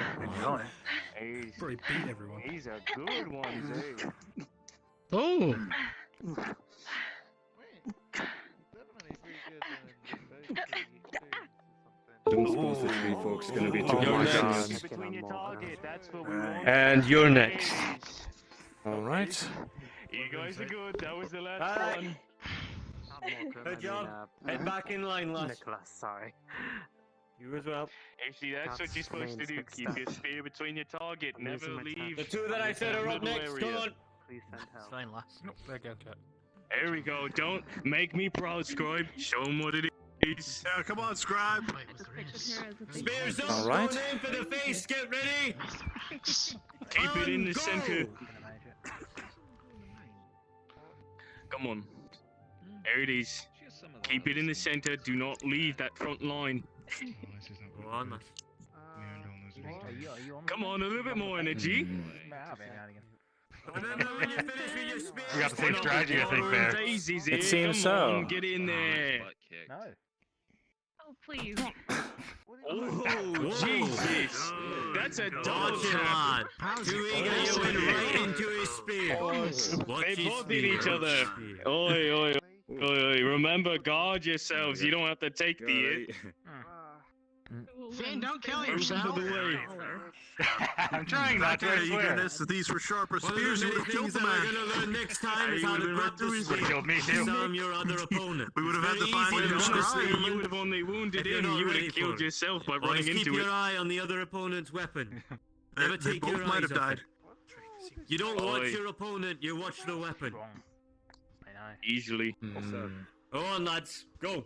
He's Probably beat everyone. He's a good one, eh? Oh. Don't suppose the three folks gonna be too You're much. next. Between your target, that's what we want. And you're next. Alright. You guys are good. That was the last Alright. one. Good job. Head back in line, lads. Nicholas, sorry. You as well. Hey, see, that's what you're supposed to do. Keep your spear between your target. Never leave. The two that I said are up next. Come on. Please send It's help. fine, lass. There we go. Don't make me proud, scribe. Show him what it is. Yeah, come on, scribe. Spears up. Alright. Don't aim for the face. Get ready. Keep it in the Go. center. Come on. There it is. Keep it in the center. Do not leave that front line. Come on, a little bit more energy. Remember when you finish with your spear. We got the same strategy, I think, there. It seems so. Get in there. No. Oh, please. Oh, Jesus. That's a dodge on. Too eager, you went right into his spear. They both hit each other. Oi, oi, oi, oi. Remember, guard yourselves. You don't have to take the hit. Finn, don't kill Move yourself. out of the way. I'm trying not to. Eagerness, if these were sharper spears, you would have killed the man. We're gonna learn next time is how to grab the spear. Killed me too. Disarm your other opponent. We would have had to Very find easy, a new honestly, scribe. You would have only wounded If you're him. not You would ready have for killed it. yourself by Always running keep into your it. eye on the other opponent's weapon. Never They take both your might eyes have off died. it. You don't watch Oi. your opponent, you watch the weapon. Easily. Go on, lads. Go.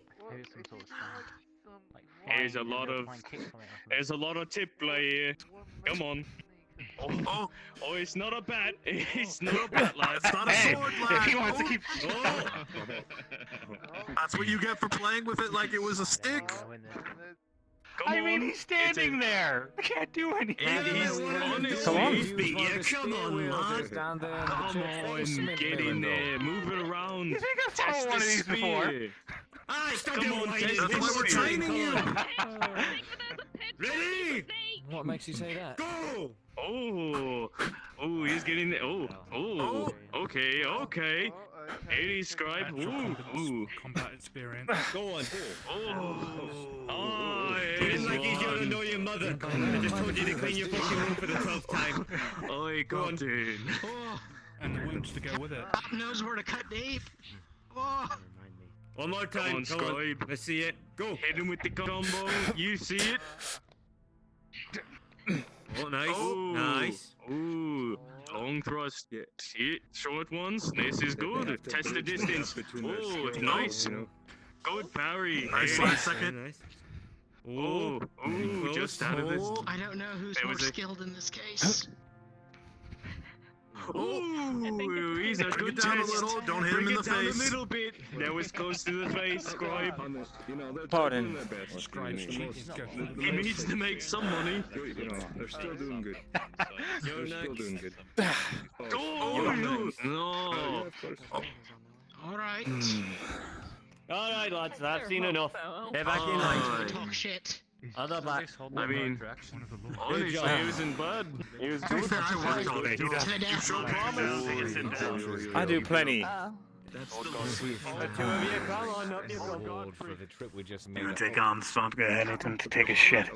There's a lot of tip play here. Come on. Oh, it's not a bat. It's not a bat, lads. It's not a sword, lad. If he wants to keep. That's what you get for playing with it like it was a stick. Come on. he's standing there. I can't do anything. Honestly, Come on. Yeah, come on, lad. Down there. Come on, get in there. Move it around. You think I've thrown one of these before? Alright, stop Come doing on, whining. test That's why we're Come on. training you. Ready? What makes you say that? Go! Oh, he's getting there. Okay. 80 scribe. Combat experience. Go on. It's like he's gonna know your mother. I just told you to clean your fucking room for the 12th time. Oi, Captain. And the wounds to go with it. Pop knows where to cut Dave. One more time. Come on, scribe. Let's see it. Go. Hit him with the combo. You see it? Oh, nice. Ooh. Long thrust. Yeah. See it? Short ones. This is good. Test the distance. Oh, nice. Good parry. Nice. Hey. Second. Nice. Just out of this. I don't know who's more skilled in this case. He's a good down test. a little. Don't hit him in the Bring it down face. a little bit. That was close to the face, scribe. Pardon. He needs to make some money. They're still doing good. You're Still doing good. No. Alright. Alright, lads, I've seen enough. They're back in line. Talk shit. Other back. I mean, honestly, he wasn't bad. He was good. You showed promise. I do plenty. That's the two of you, come on up, you've got For the trip we just made. You take Armstrong to go ahead and to take a shit.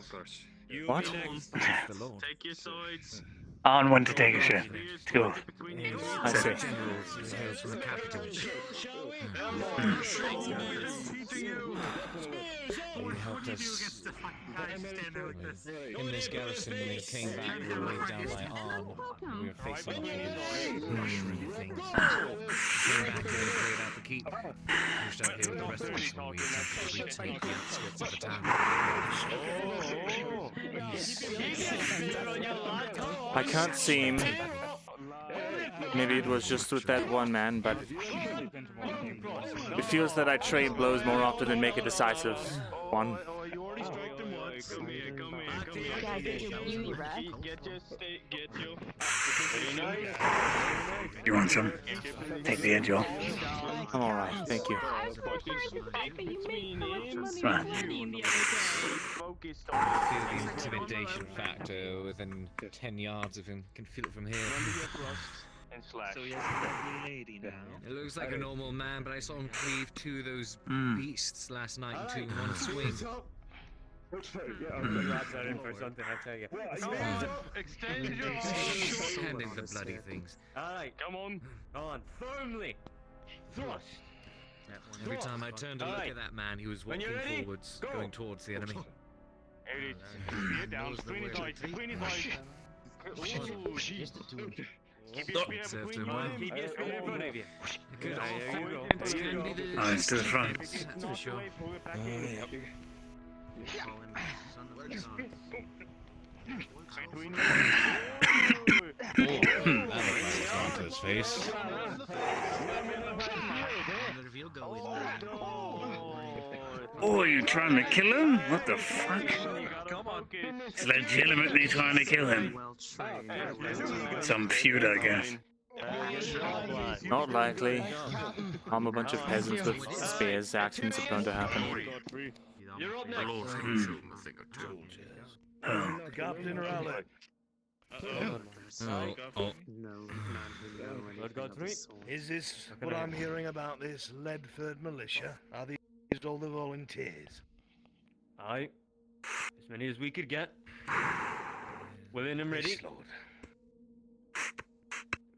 What? Take your sides. On when to take a shit. Let's go. I see. From the capital. He helped us in this garrison when he came back. We were laid down by Arn. We were facing off with mushroom things. Came back and cleared out the keep. Pushed out here with the rest of us and we attempted to retake the outskirts of the town. I can't seem. Maybe it was just with that one man, but it feels that I trade blows more often than make a decisive one. You want some? Take the edge off. I'm alright, thank you. Right. Feel the intimidation factor within 10 yards of him. Can feel it from here. So he has a lovely lady now. It looks like a normal man, but I saw him cleave two of those beasts last night in one swing. Lads are in for something, I tell you. Extend your arms. Handing the bloody things. Alright, Come on. on, firmly. Thrust. Every time I turned to look at that man, he was walking forwards, going towards the enemy. Get down. Between his eyes. Between his eyes. Keep your spear Served between him your well. eyes. Keep your spear in front of you. Good. Eyes to the front. That's for sure. Yep. To his face. Oh, you trying to kill him? What the fuck? It's legitimately trying to kill him. Some feud, I guess. Not likely. I'm a bunch of peasants with spears. Actions are prone to happen. You're up next. Captain Raleigh. Is this what I'm hearing about this Ledford militia? Are these all the volunteers? Aye. As many as we could get. Willing and ready. Yes, Lord.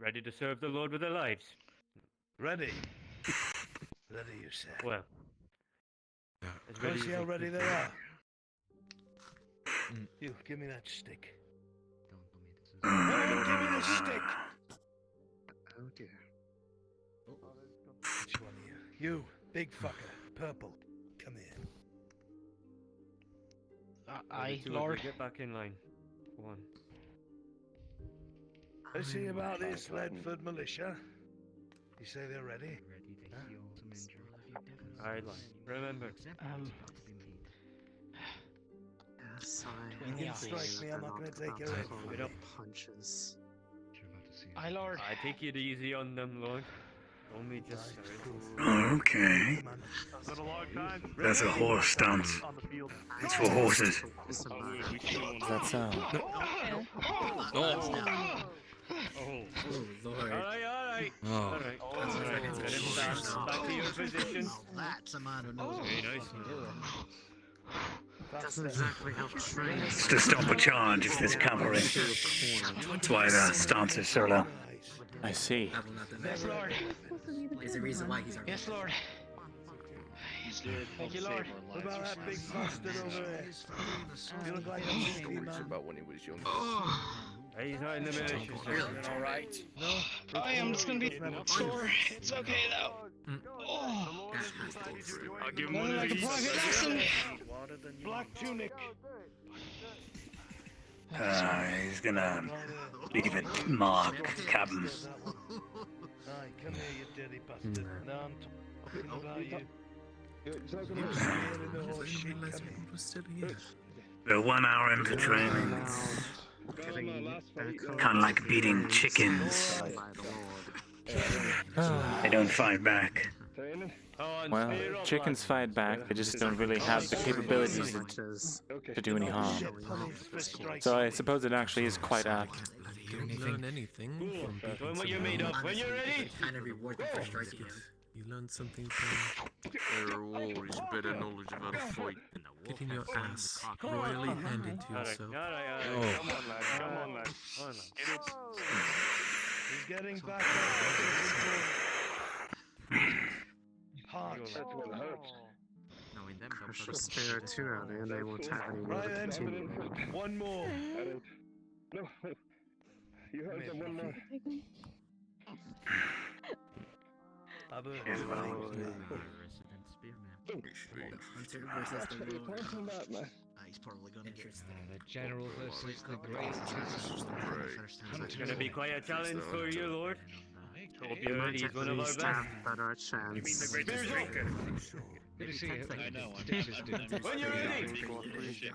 Ready to serve the Lord with their lives. Ready? Ready, you say? Well. As ready Let's see as how we ready could they be. are. You, give me that stick. Oh, give me the stick! Oh dear. Which one of you? You, big fucker, purple. Come here. Aye, The two of you Lord. Get back in line. Go on. Let's see about this Ledford militia. You say they're ready? Alright, line. Remember. You can strike me, I'm not gonna take your head. Get up. Punches. Aye, Lord. I take it easy on them, Lord. Only just Okay. That's a horse stance. It's for horses. Does that sound? Lord. Alright. Oh. Alright. Back to your position. That's a man who knows Very nice. Doesn't exactly help train. It's to stop a charge if there's cavalry. That's why the stance is so low. I see. Yes, Lord. There's a reason why he's our Yes, Lord. Yes, Lord. Thank you, Lord. What about that big bastard over there? You look like a monkey, man. About when he was young. Hey, he's not in the militia, sir. All right. No. I am just gonna be sore. It's okay though. Oh. I'll give him one of Like a these. private lesson. Black tunic. He's gonna leave it mark cabin. Aye, come here, you dirty bastard. Now I'm talking about you. We're 1 hour into training. Kind of like beating chickens. They don't fight back. Well, chickens fight back, they just don't really have the capabilities to do any harm. So I suppose it actually is quite apt. Learn anything from Doing what you're made of. When you're ready. Kind of reward them for striking us. You learn something from Their war is better knowledge of how to fight. getting your ass royally handed to yourself. Alright. Oh. Come on, lad. He's getting back up. Hard. Crush a spare 2 out there and they won't have any more Right to then. continue. One more. No. You heard the one more. Abu. Hunter versus the Lord. He's probably gonna get The general versus the great. It's gonna be quite a challenge for you, Lord. Hope You you're might ready. He's at one of our least best. have a better chance. Good to see you. I know. When you're ready.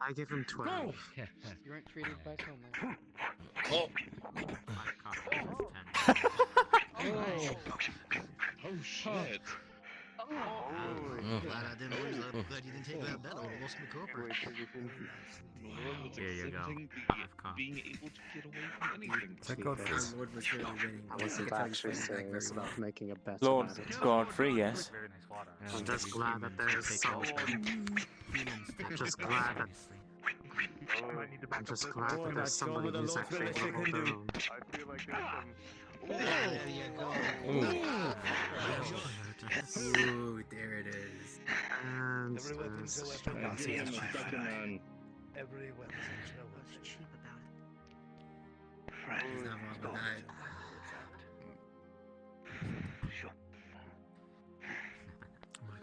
I give him 12. You weren't treated by someone. Oh shit. Glad I didn't lose that. Glad you didn't take that bet. I would have lost my copper. Here you go. Being able to get away from anything. Thank God for The Lord was really winning. I wasn't actually serious about making a bet Lord about it. Godfrey, yes. I'm just glad that there's some... I'm just glad that... I'm just glad that there's somebody who's actually able to hold their own. There you go. Ooh, there it is. And Every weapon's a weapon. Every weapon's a weapon. Cheap about it. He's not wrong with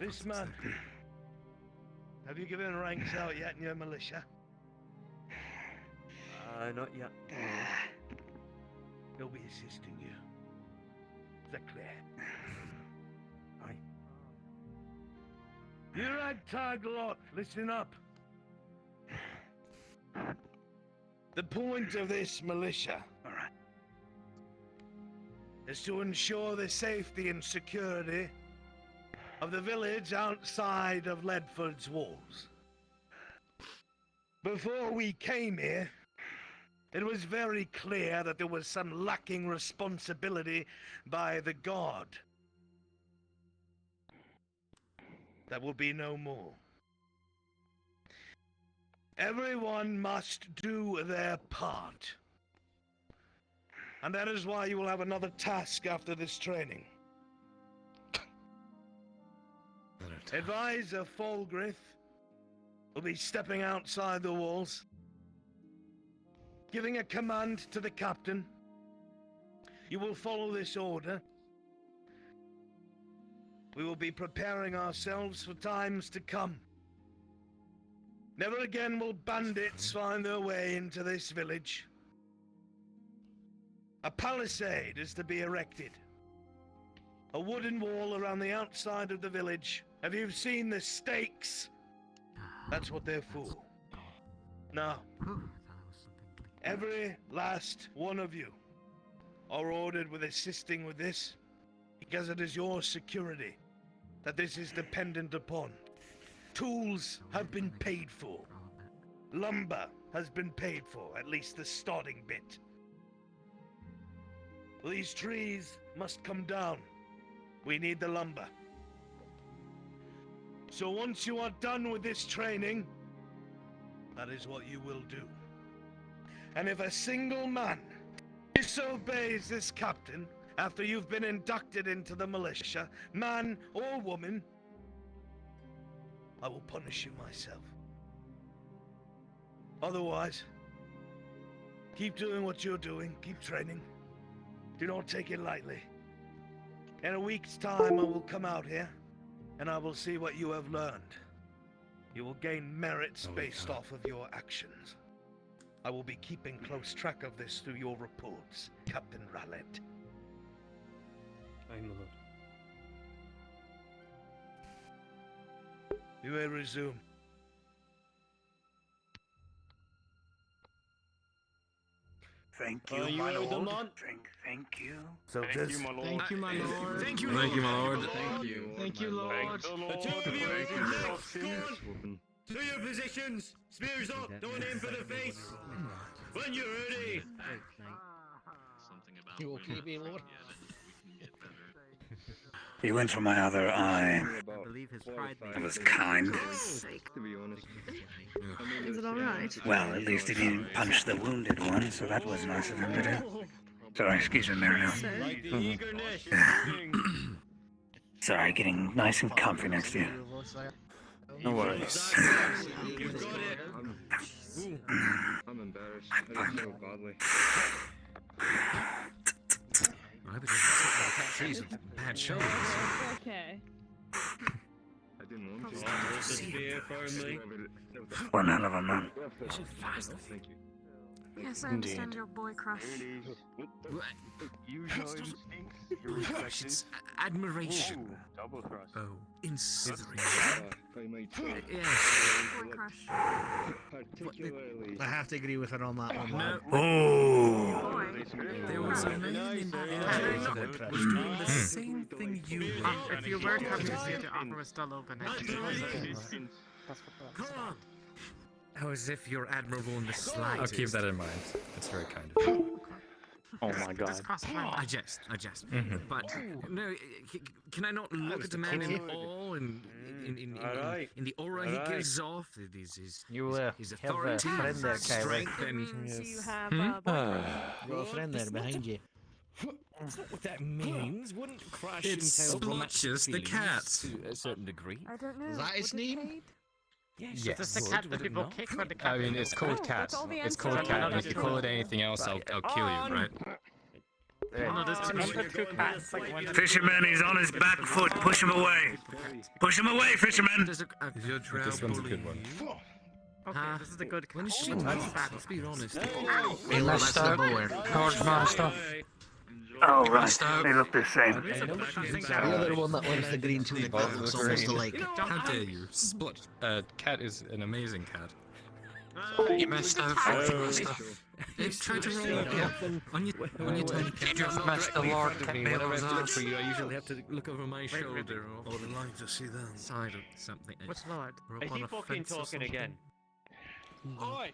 that. This man. Have you given ranks out yet in your militia? Not yet. He'll be assisting you. Is that clear? Aye. You ragtag lot, listen up. The point of this militia is to ensure the safety and security of the village outside of Ledford's walls. Before we came here, it was very clear that there was some lacking responsibility by the guard. That will be no more. Everyone must do their part. And that is why you will have another task after this training. Advisor Falgrith will be stepping outside the walls, giving a command to the captain. You will follow this order. We will be preparing ourselves for times to come. Never again will bandits find their way into this village. A palisade is to be erected. A wooden wall around the outside of the village. Have you seen the stakes? That's what they're for. Now, every last one of you are ordered with assisting with this. because it is your security that this is dependent upon. Tools have been paid for. Lumber has been paid for, at least the starting bit. These trees must come down. We need the lumber. So once you are done with this training, that is what you will do. And if a single man disobeys this captain after you've been inducted into the militia, man or woman, I will punish you myself. Otherwise, keep doing what you're doing, keep training. Do not take it lightly. In a week's time, I will come out here, and I will see what you have learned. You will gain merits based off of your actions. I will be keeping close track of this through your reports, Captain Rallet. Aye, my lord. You may resume. Thank you, Are you my out, lord. man? Thank you. So Thank this... you, my lord. Thank you, my lord. Thank you, Thank you, my lord. Thank you. Thank you, lord. The two of you, to your positions. Spears up. Don't aim for the face. When you're ready. You okay, me lord? He went for my other eye. I believe his pride It was kind. To be honest. Is it alright? Well, at least he didn't punch the wounded one, so that was nice of him to do. Sorry, excuse me, Myrindal. Like the eagerness. Sorry, getting nice and comfy next to you. No worries. You got it. I'm embarrassed. I did so badly. I hope it doesn't sit like that trees with bad shoulders. Okay. I didn't want to. Hold the spear firmly. One hell of a man. Thank you. Yes, I understand your boy crush. Use your instincts. You're Blush, respected. it's admiration. Double cross. Oh, inspiration. If I might say. Yes. Boy crush. Particularly. I have to agree with her on that one. No. Oh! There was a man in Elven that was doing the same thing you were. If you were coming to see it, the offer was still open. I think it was Come on. Oh, as if you're admirable in the slightest. I'll keep that in mind. It's very kind of you. Oh my god. I jest. But no, can I not look at the man in awe and in the aura he gives off? His authority, friend there, Kyrie. strength, and You have a boyfriend. Got a friend there behind you. That's not what that means. Wouldn't crash It's into romantic Splotches the cat. feelings to a certain degree. I don't know. Is that his Would it name? fade? Yes, Yes. It's the cat that people kick or the cat. I mean, it's called cat. that's all the It's answer. called I cat. know And if you call it anything else, I'll kill you, right? No, there's two cats. Like one. Fisherman, he's on his back foot. Push him away. Push him away, fisherman. There's This one's a good one. Okay, this is a good cat. When is she let's be honest. Hey, that's the boer. George Master. Oh, right. They look the same. The other one that wants the green tunic that looks almost alike. How dare you? Split. Cat is an amazing cat. You missed out. Try to roll up, yeah. On your tiny cat. You just missed the Lord kept me Whenever I those look ass. for you, I usually have to look over my shoulder or like to see them. side of something. Which lord? Or up Is on he a fucking fence or talking something. again? Oi!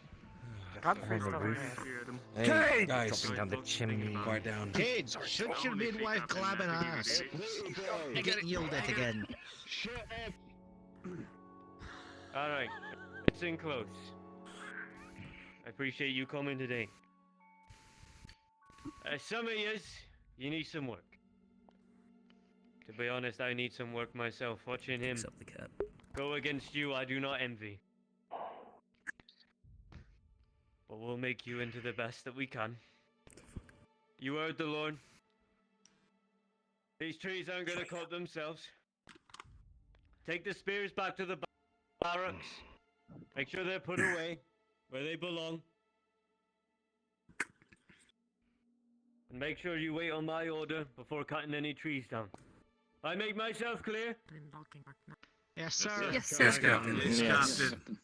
Godfrey's still here. Hey, guys. dropping down the chimney. Quiet down. Kids, shut your midwife clapping ass. You're getting yelled at again. Alright, it's in close. I appreciate you coming today. Some of yous, you need some work. To be honest, I need some work myself. Watching him Except the cat. go against you, I do not envy. But we'll make you into the best that we can. You heard the Lord. These trees aren't gonna cut themselves. Take the spears back to the barracks. Make sure they're put away where they belong. And make sure you wait on my order before cutting any trees down. I make myself clear? Yes, sir. Yes, sir. Yes, Captain. Yes, Captain.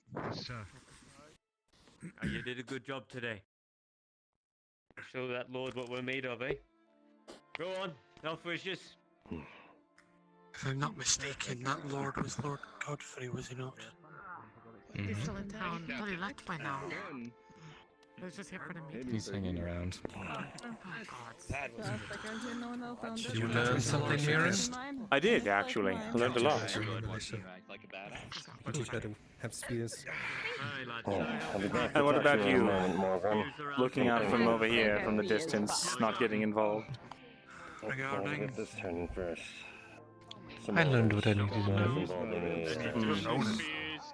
You did a good job today. Show that Lord what we're made of, eh? Go on, Elfwishes. If I'm not mistaken, that lord was Lord Godfrey, was he not? He's still in town. I thought he left by now. I was just here for the meeting. He's hanging around. Did you learn something, Miriam? I did, actually. I learned a lot. I think we better have spears. And what about you? Looking out from over here, from the distance, not getting involved. Regarding... This turn first. I learned what I needed to know.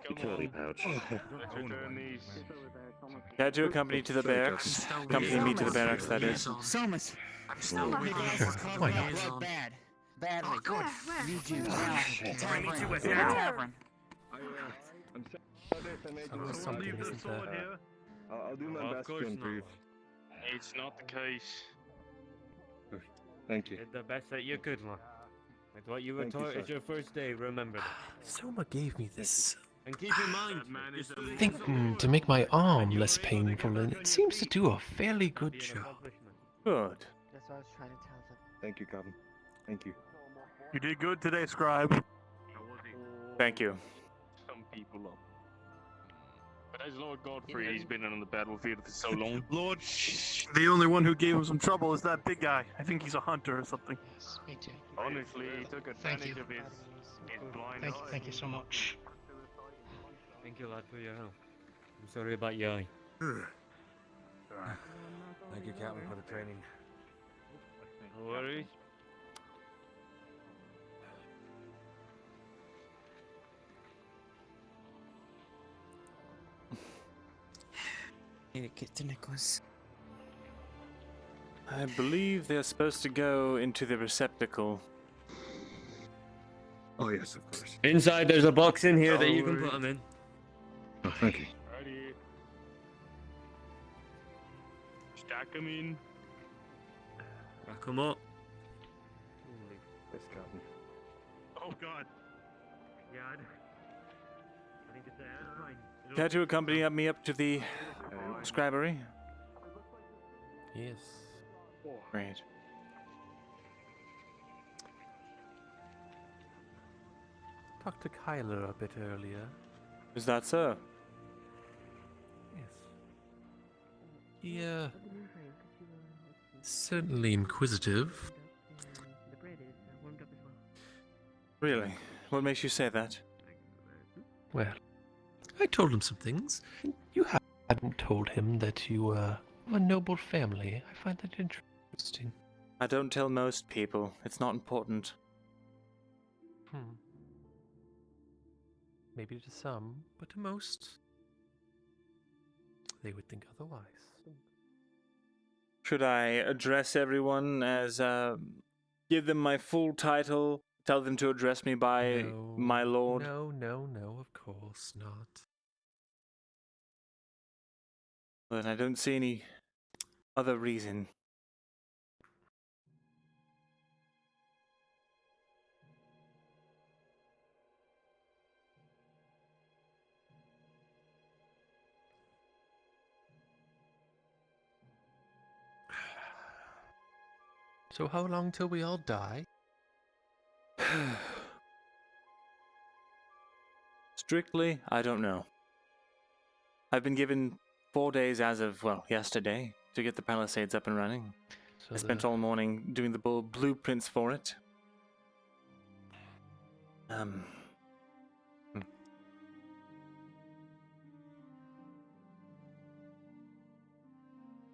Utility pouch. Had to accompany to the barracks. Accompany me to the barracks, that is. Somas. I'm still waiting. Why not? Bad. Badly. Good. Need you. Tavern. Something, isn't there? I'll do my best to improve. It's not the case. Thank you. Did the best that you could, man. It's what you were Thank you, taught. sir. It's your first day. Remember that. Soma gave me this And keep in mind, thing to make my arm less painful, and it seems to do a fairly good job. Good. That's what I was trying to tell them. Thank you, Calvin. Thank you. You did good today, scribe. Thank you. Some people up. But as Lord Godfrey, he's been on the battlefield for so long. Lord, the only one who gave him some trouble is that big guy. I think he's a hunter or something. Me too. Honestly, he took advantage of his blind eye. Thank you so much. thank you, lad, for your help. I'm sorry about your eye. Thank you, Captain, for the training. No worries. Here, get to Nicholas. I believe they're supposed to go into the receptacle. Oh, yes, of course. Inside, there's a box in here that you can put them in. Oh, thank you. Ready. Stack them in. Rack them up. Yes, Captain. Oh, God. Yeah, I think it's fine. Care to accompany me up to the scribery? Yes. Great. Talked to Kyler a bit earlier. Is that so? Yes. Certainly inquisitive. Really? What makes you say that? Well, I told him some things. You hadn't told him that you were a noble family. I find that interesting. I don't tell most people. It's not important. Maybe to some, but to most, they would think otherwise. Should I address everyone as, give them my full title, tell them to address me by my lord? No, of course not. But I don't see any other reason. So how long till we all die? Strictly, I don't know. I've been given 4 days as of, well, yesterday, to get the palisades up and running. So I spent all morning doing the blueprints for it.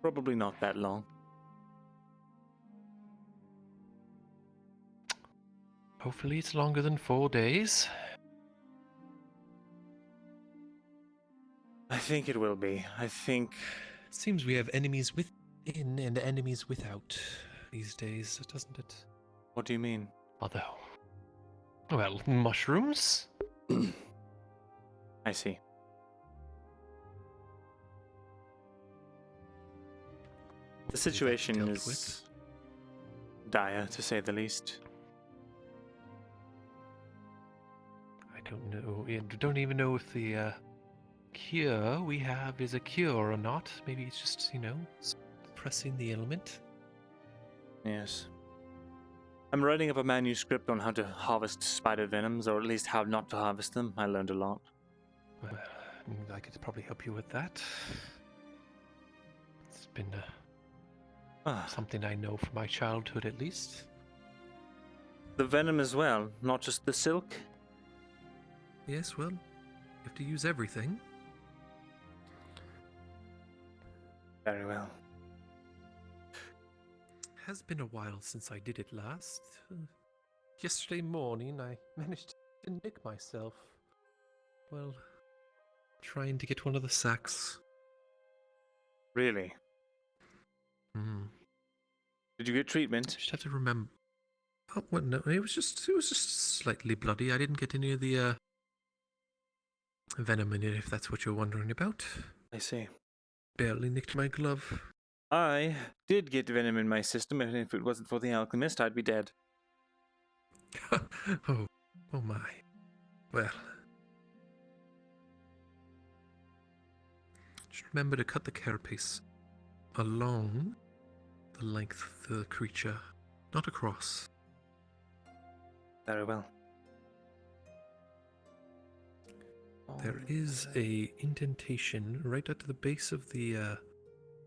Probably not that long. Hopefully it's longer than 4 days. I think it will be. I think... Seems we have enemies within and enemies without these days, doesn't it? What do you mean? Although... Well, mushrooms? I see. The situation is dire, to say the least. I don't know. I don't even know if the cure we have is a cure or not. Maybe it's just, suppressing the element. Yes. I'm writing up a manuscript on how to harvest spider venoms, or at least how not to harvest them. I learned a lot. Well, I could probably help you with that. It's been something I know from my childhood, at least. The venom as well, not just the silk? Yes, well, you have to use everything. Very well. Has been a while since I did it last. Yesterday morning, I managed to nick myself. Well, trying to get one of the sacks. Really? Hmm. Did you get treatment? Just have to remember. Oh, well, no, it was just slightly bloody. I didn't get any of the venom in it, if that's what you're wondering about. I see. Barely nicked my glove. I did get venom in my system, and if it wasn't for the alchemist, I'd be dead. Oh my. Well. Just remember to cut the carapace along the length of the creature, not across. Very well. There is a indentation right at the base of the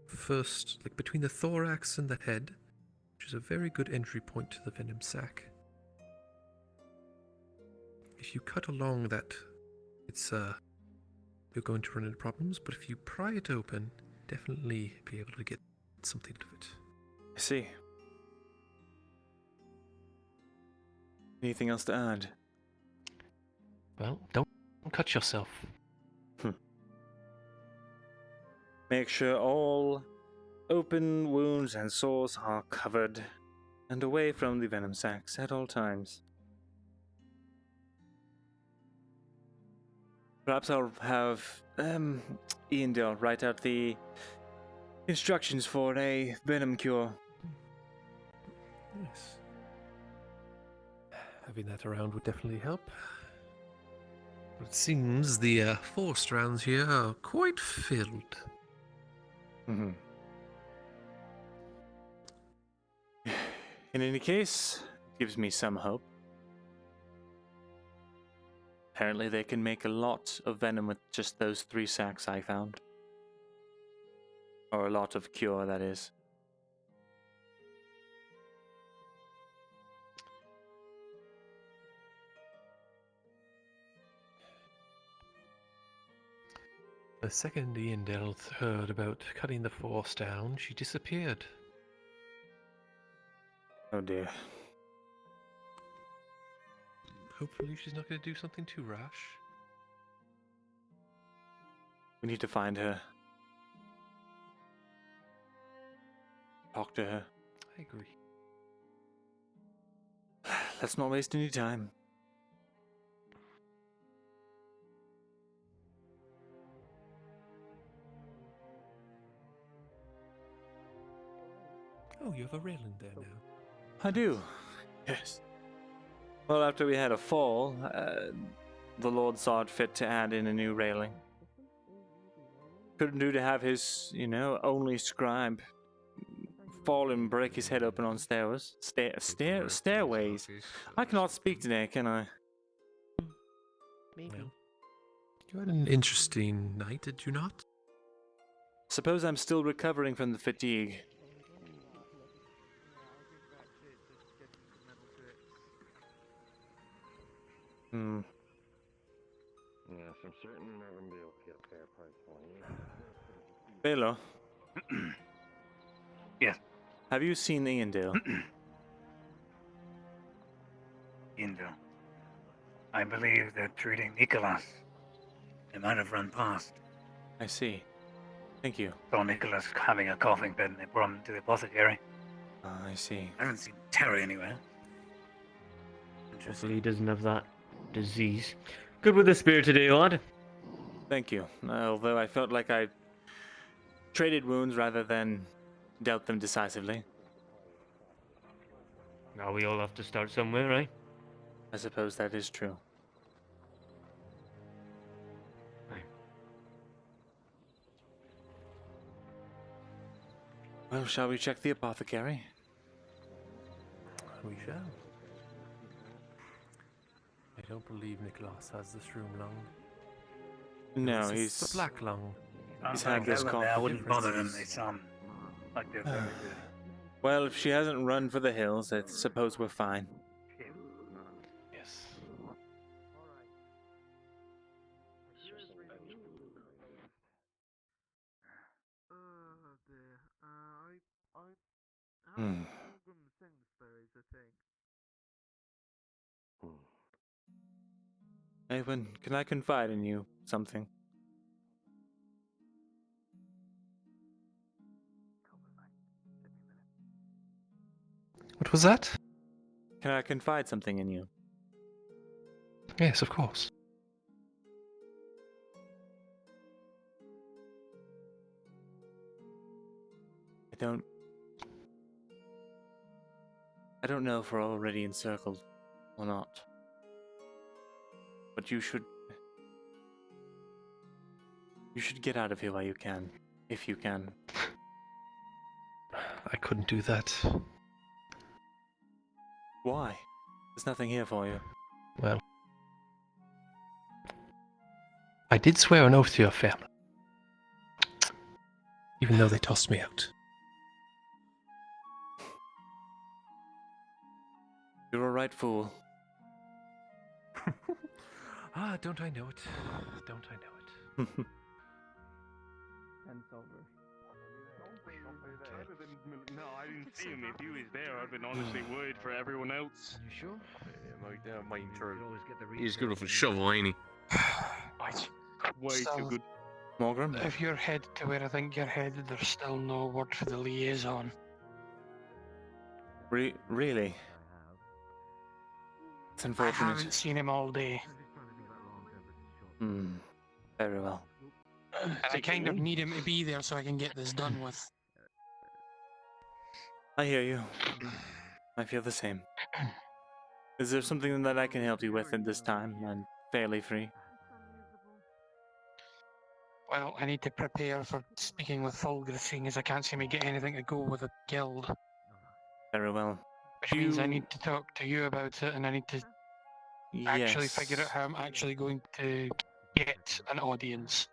first, like between the thorax and the head, which is a very good entry point to the venom sac. If you cut along that, it's you're going to run into problems, but if you pry it open, definitely be able to get something out of it. I see. Anything else to add? Well, don't cut yourself. Make sure all open wounds and sores are covered and away from the venom sacs at all times. Perhaps I'll have Iandale write out the instructions for a venom cure. Yes. Having that around would definitely help. But it seems the forest rounds here are quite filled. Mm-hmm. In any case, gives me some hope. Apparently they can make a lot of venom with just those 3 sacks I found. Or a lot of cure, that is. The second Iandale heard about cutting the force down, she disappeared. Oh dear. Hopefully she's not going to do something too rash. We need to find her. Talk to her. I agree. Let's not waste any time. Oh, you have a railing there now. I do. Yes. Well, after we had a fall, the Lord saw it fit to add in a new railing. Couldn't do to have his, only scribe fall and break his head open on stairways. Stairways. I cannot speak today, can I? Maybe. Well, you had an interesting night, did you not? Suppose I'm still recovering from the fatigue. Yes, I'm certain you're not going to be able to get a fair price for you. Baylor. Yes. Have you seen Iandale? Iandale. I believe they're treating Nicholas. They might have run past. I see. Thank you. Saw Nicholas having a coughing fit and they brought him to the apothecary. I see. I haven't seen Terry anywhere. Hopefully he doesn't have that disease. Good with the spear today, lad. Thank you. Although I felt like I traded wounds rather than dealt them decisively. Now we all have to start somewhere, right? I suppose that is true. Well, shall we check the apothecary? We shall. I don't believe Nicholas has the shroom lung. No, It's he's the black lung. He's had this cough. I wouldn't bother them. They sound like they're very good. Well, if she hasn't run for the hills, I suppose we're fine. Yes. Hmm. Evan, can I confide in you something? What was that? Can I confide something in you? Yes, of course. I don't know if we're already encircled or not. But you should get out of here while you can, if you can. I couldn't do that. Why? There's nothing here for you. Well, I did swear an oath to your family, even though they tossed me out. You're a right fool. Ah, don't I know it? Don't I know it? And over. No, I didn't see him. If he was there, I'd been honestly worried for everyone else. You sure? Yeah, mine too. He's good off a shovel, ain't he? Way too good. Morgan? If you're headed to where I think you're headed, there's still no word for the liaison. Really? It's I unfortunate. haven't seen him all day. Very well. And I kind of need him to be there so I can get this done with. I hear you. I feel the same. Is there something that I can help you with at this time? I'm fairly free. Well, I need to prepare for speaking with Fulgrim, seeing as I can't seem to get anything to go with a guild. Very well. Which means I need to talk to you about it, and I need to actually figure out how I'm actually going to get an audience.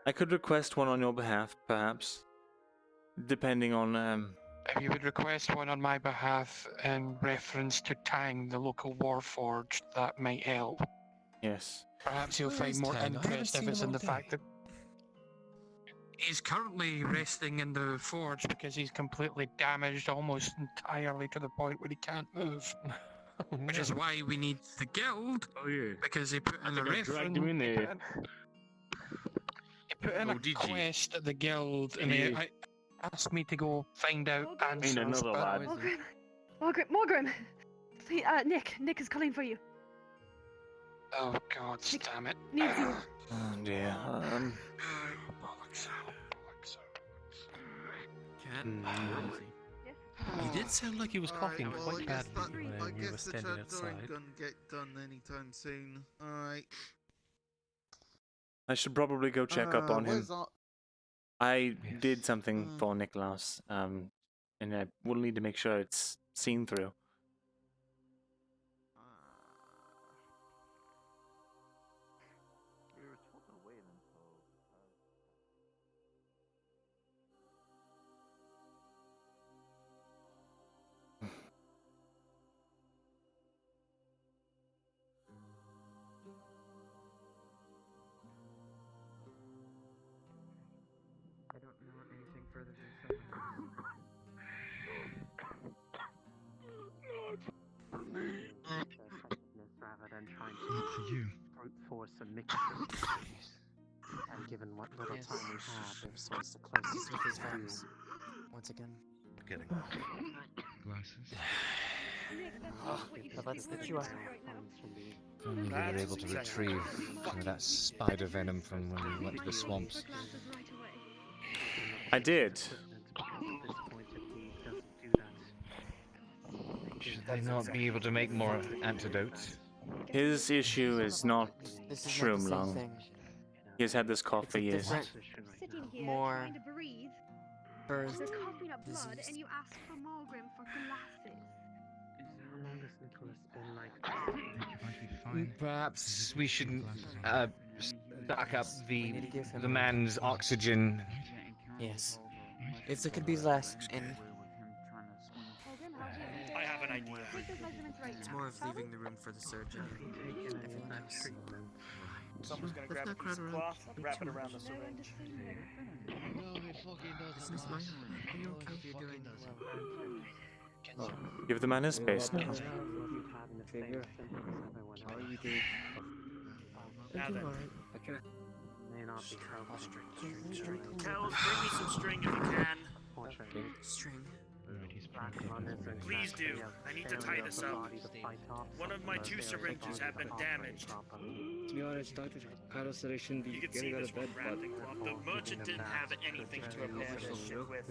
I could request one on your behalf, perhaps. Depending on, If you would request one on my behalf in reference to Tang, the local warforged, that might help. Yes. Perhaps you'll Where find is more Tang? I haven't interest if seen it's him in all the day. fact that he's currently resting in the forge because he's completely damaged almost entirely to the point where he can't move. Which is why we need the guild. Oh yeah. Because he put in a I dragged reference. him in there. He put in a quest at the guild, and he asked me to go find out answers. another lad. Morgrim! Nick is calling for you. Oh God, damn it. Needs you. Oh dear. He did sound like he was coughing quite badly I when you were guess the standing chapter ain't outside. gonna get done anytime soon. Alright. I should probably go check up on him. where's our- I did something for Nicholas, and I will need to make sure it's seen through. I don't know anything further than rather than trying to brute force a mixture of things. And given what little time we have, they've sourced the closest with his voice. Once again. Getting glasses. Let's get you out. Only we were able to retrieve some of that spider venom from when we went to the swamps. I did. Should they not be able to make more antidotes? His issue is not This is not the shroom same lung. thing. He's had this cough for years. More You're coughing up blood, and you ask for Morgrim long has Nicholas been like? Perhaps we shouldn't stack up the man's oxygen. Yes. If there could be less, and I have an idea. it's more of leaving the room for the surgeon and everyone else. Someone's gonna grab a piece of cloth, wrap it around the syringe. Give the man his space now. Kells, bring me some string if you can. String. Please do. I need to tie this up. One of my 2 syringes have been damaged. To be honest, Dr. Carlos said I shouldn't be getting out of bed, but The merchant didn't have anything to repair this ship with.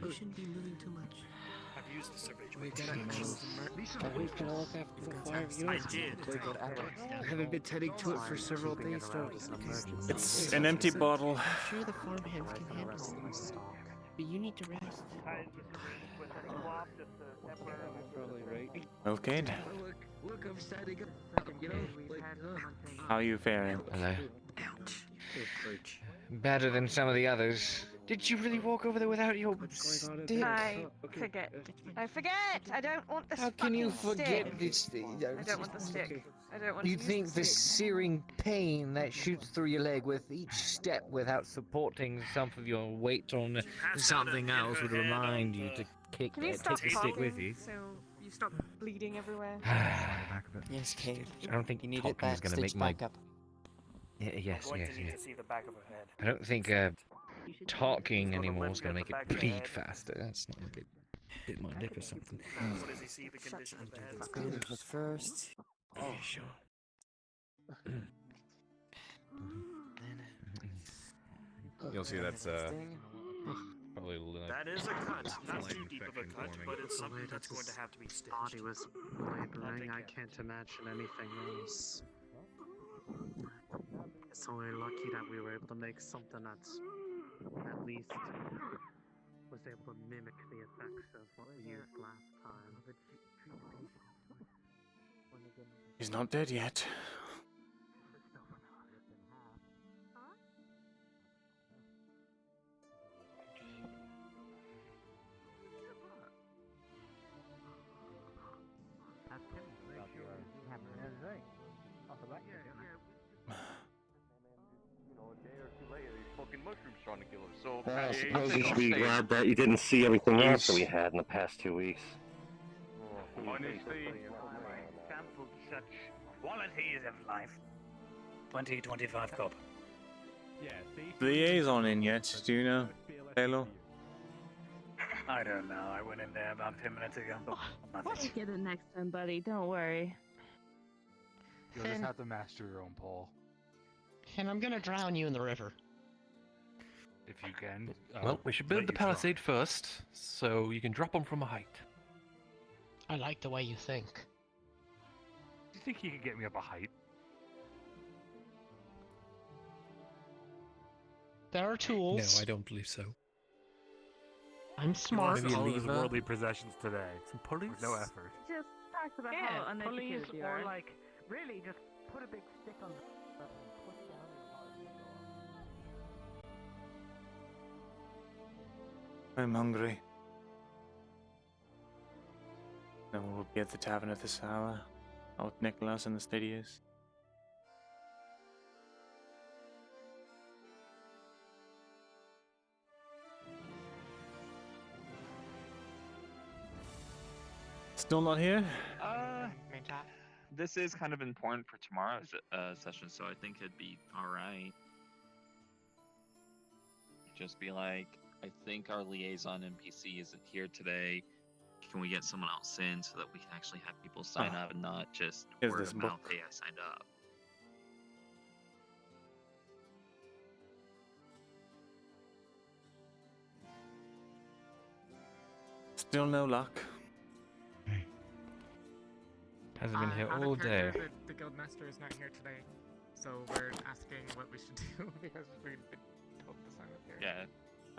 You shouldn't be moving too much. I've used the syringe. We gotta we've been all after the fire. You know, I did. I haven't been tending to it for several days now. It's an empty bottle. I'm sure the farmhands can handle it. But you need to rest. Probably right. Okay. Look, I'm standing up. You know, like, How are you faring? Hello. Better than some of the others. Did you really walk over there without your stick? I forget. I don't want the How can you forget stick. this thing? I don't want the stick. I don't want You to think use the stick. searing pain that shoots through your leg with each step without supporting some of your weight on something else would remind you to Can you take stop the stick with talking you? so you stop bleeding everywhere? Yes, Kate. I don't think you need it talking is back, going to make stitched my... back up. Yes, I'm going yes, to need yes. to see the back of her head. I don't think talking anymore is going to make it bleed faster. That's not going to hit my lip or something. So does he see the condition of the head? Bandages first. Oh, sure. You'll see that's probably a little. That is a cut. Not too deep of a cut, but it's something that's going to have to be stitched. Body was laboring. I can't imagine anything else. It's only lucky that we were able to make something that's at least was able to mimic the effects of what we used last time. He's not dead yet. I suppose you should be glad that you didn't see everything else that we had in the past 2 weeks. Honestly, sampled such qualities of life. 2025 cop. Liaison in yet? Do you know, Taylor? I don't know. I went in there about 10 minutes ago. We'll get it next time, buddy. Don't worry. You'll just have to master your own pole. And I'm gonna drown you in the river. If you can. Well, we should build the palisade first, so you can drop them from a height. I like the way you think. Do you think you can get me up a height? There are tools. No, I don't believe so. I'm smart. All his worldly possessions today. Some pulleys? With no effort. Just talks about Yeah, how uneducated pulleys you or are. like really just put a big stick on. I'm hungry. No one will be at the tavern at this hour. Out Nicholas and the Stadius. Still not here? This is kind of important for tomorrow's session, so I think it'd be alright. Just be like, I think our liaison NPC isn't here today. Can we get someone else in so that we can actually have people sign up and not just Here's word this of mouth, book. hey, I signed up. Still no luck. Hasn't been here Out of all day. character, the guildmaster is not here today, so we're asking what we should do because we've been told to sign up here. Yeah.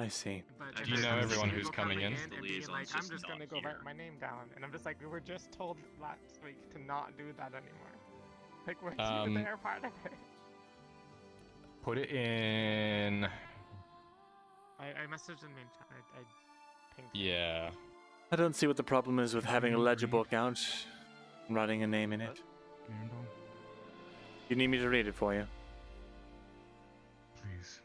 I see. But Do and you then know there's everyone people who's coming in? and being like, I'm just gonna go write my name down, and I'm just like, we were just told last week to not do that anymore. Like, we're they're part of it. Put it in. I messaged in name chat. I pinged. Yeah. I don't see what the problem is with having a ledger book out and writing a name in it. You need me to read it for you? Please.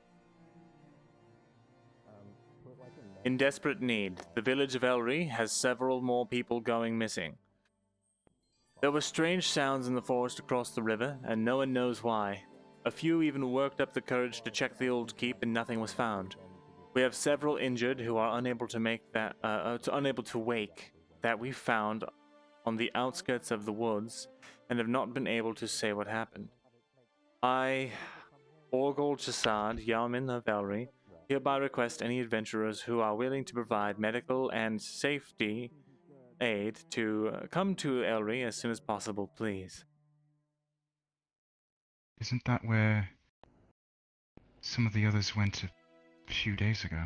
In desperate need, the village of Elry has several more people going missing. There were strange sounds in the forest across the river, and no one knows why. A few even worked up the courage to check the old keep, and nothing was found. We have several injured who are unable to wake that we found on the outskirts of the woods, and have not been able to say what happened. I, Orgol Chasad, Yamin of Elry, hereby request any adventurers who are willing to provide medical and safety aid to come to Elry as soon as possible, please. Isn't that where some of the others went a few days ago?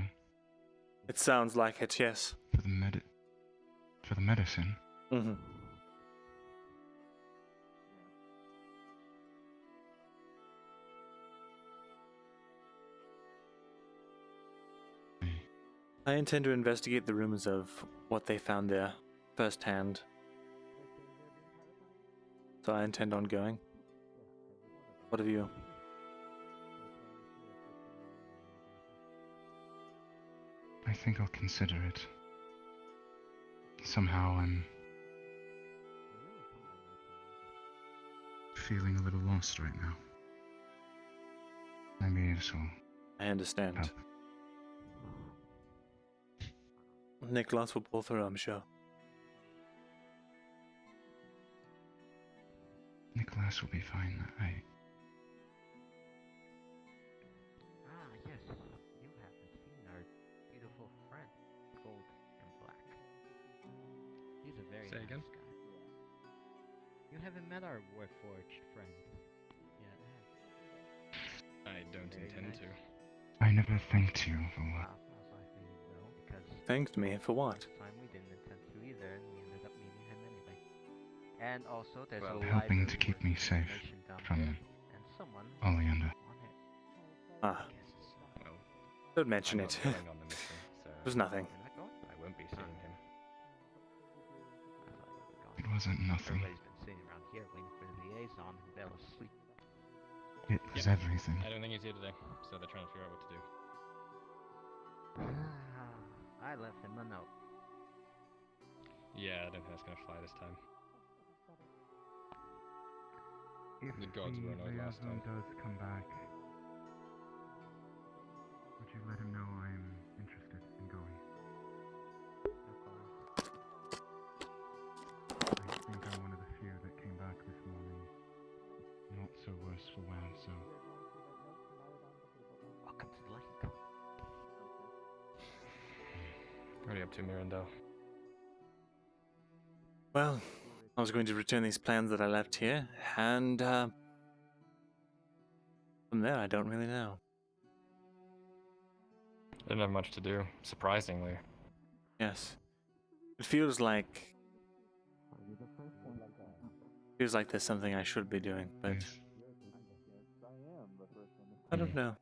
It sounds like it, yes. For the medicine? Mm-hmm. I intend to investigate the rumors of what they found there firsthand. So I intend on going. What of you? I think I'll consider it. Somehow I'm feeling a little lost right now. Maybe this will I understand. help. Nicholas will pull through, I'm sure. Nicholas will be fine. Yes, you haven't seen our beautiful friend, Gold and Black. He's a very Say again? nice guy. You haven't met our Warforged friend yet, have I don't Very intend nice. to. I never thanked you for what. Thanked me for what? Time we didn't intend to either, and we ended up meeting him anyway. And also, there's a Helping library to keep with me safe information down from there, and someone Oleander. on it. Ah. Well, Don't mention I'm it. not going on the mission, so It was nothing. You're not going? I won't be seeing him. It wasn't nothing. Everybody's been sitting around here waiting for the liaison who fell asleep. It was everything. I don't think he's here today, so they're trying to figure out what to do. I left him a note. Yeah, I don't think that's gonna fly this time. If The gods were annoyed last time. does come back, would you let him know I'm interested in going? I think I'm one of the few that came back this morning. Not so worse for wear, so... Welcome to the Lake. What are you up to, Myrindal? Well, I was going to return these plans that I left here, and from there I don't really know. Didn't have much to do, surprisingly. Yes. It feels like there's something I should be doing, but I don't know.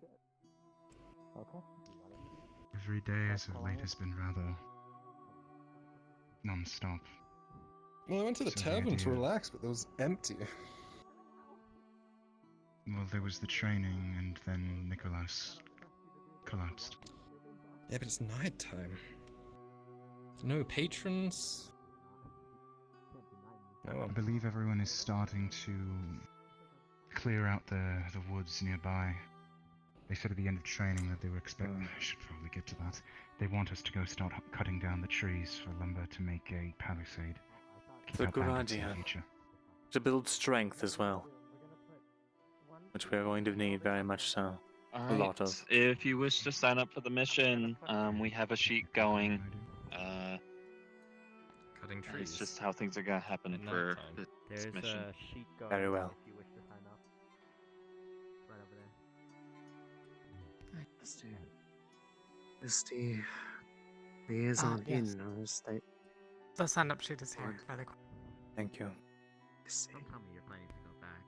Every day as of late has been rather non-stop. Well, I went to the So the tavern to idea- relax, but it was empty. Well, there was the training, and then Nicholas collapsed. Yeah, but it's night time. No patrons. No I one. believe everyone is starting to clear out the woods nearby. They said at the end of training that they were expecting. I should probably get to that. They want us to go start cutting down the trees for lumber to make a palisade. It's a out good bandits in the idea. future. To build strength as well, which we are going to need very much so. A lot of. If you wish to sign up for the mission, we have a sheet going. Cutting trees. It's just how things are gonna happen At for nighttime. this There's mission. a sheet going Very well. if you wish to sign up. Right over there. Is the liaison yes. in, or is they... The sign-up sheet is here. By the way. Thank you. Don't tell me you're planning to go back.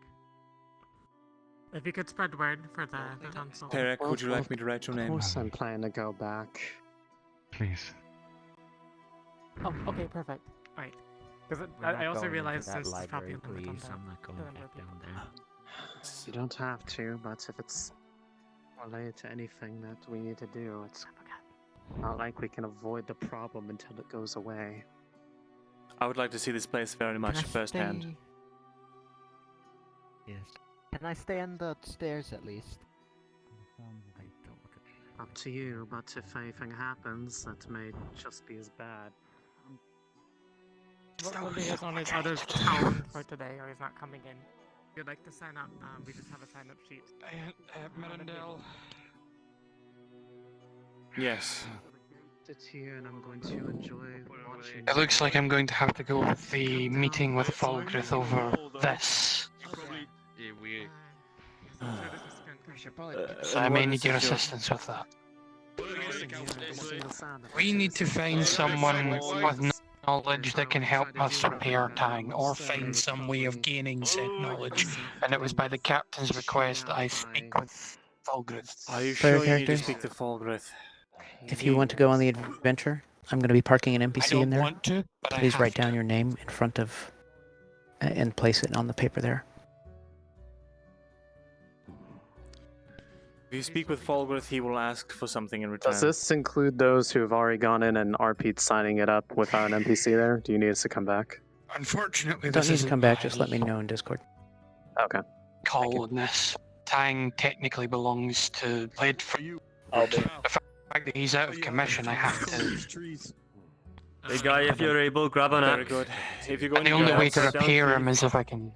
If you could spread word for the council. Tarek, would you like me to write your name? Of course I'm planning to go back. Please. Oh, okay, perfect. Right. Because We're I not also going realized into that since it's probably library, a limit on please. I'm not going the number back of people. down there. You don't have to, but if it's related to anything that we need to do, it's not like we can avoid the problem until it goes away. I would like to see this place very much Can I firsthand. stay- Yes. Can I stay on the stairs at least? I don't look at Up to you, but if anything happens, that may just be as bad. What is on his other town for today, or he's not coming in? If you'd like to sign up, we just have a sign-up sheet. Myrindal. Yes. Sit here and I'm going to enjoy watching. It looks like I'm going to have to go with the meeting with Falgrith over this. Yeah, we. So I may need your assistance with that. We need to find someone with knowledge that can help us repair Tang, or find some way of gaining said knowledge. And it was by the captain's request that I speak with Falgrith. Are you Player sure you need to characters? speak to Falgrith? If you want to go on the adventure, I'm going to be parking an NPC in don't there. want to, but I Please have write down your name in front of and place it on the paper there. If you speak with Falgrith, he will ask for something in return. Does this include those who have already gone in and RP'd signing it up without an NPC there? Do you need us to come back? Unfortunately, You don't this need to isn't come back, my just let me know in Discord. Okay. call on this. Tang technically belongs to Ledford. The fact that he's out of commission, I have to. Hey guy, if you're able, grab an Very axe. good. If you're going The to only go way to outside, repair him is if I can.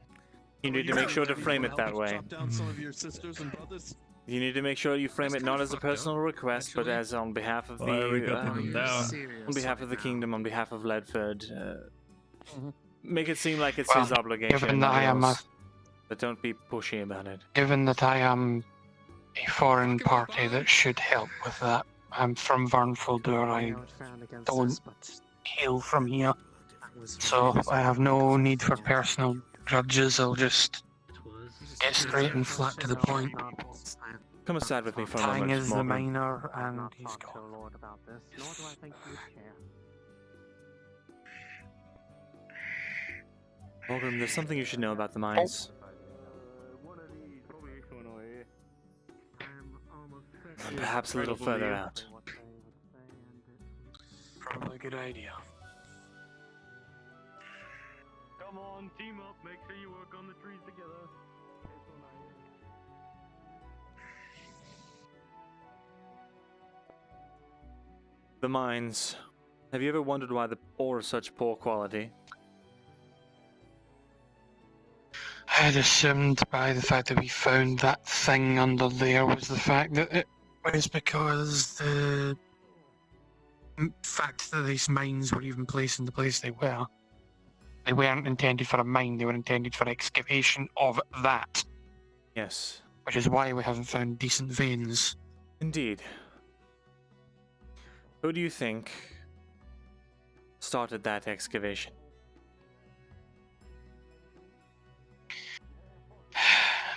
you need to make sure to frame it that way. Chop down some of your sisters and brothers. You need to make sure you frame it not as a personal request, but as on behalf of on behalf of the kingdom, on behalf of Ledford. Make it seem like it's Well, his obligation, given and that not I am a- yours. But don't be pushy about it. Given that I am a foreign party that should help with that, I'm from Vernfoldur. I don't hail from here, so I have no need for personal grudges. I'll just get straight and flat to the point. Come aside with me for a Tang moment, is the Morgan. minor, and he's gone. Nor do I think you'd care. Morgan, there's something you should know about the mines. And perhaps a little further out. Probably a good idea. Come on, team up. Make sure you work on the trees together. The mines. Have you ever wondered why the ore is such poor quality? I had assumed by the fact that we found that thing under there was the fact that it was because the fact that these mines were even placed in the place they weren't intended for a mine, they were intended for excavation of that. Yes. Which is why we haven't found decent veins. Indeed. Who do you think started that excavation?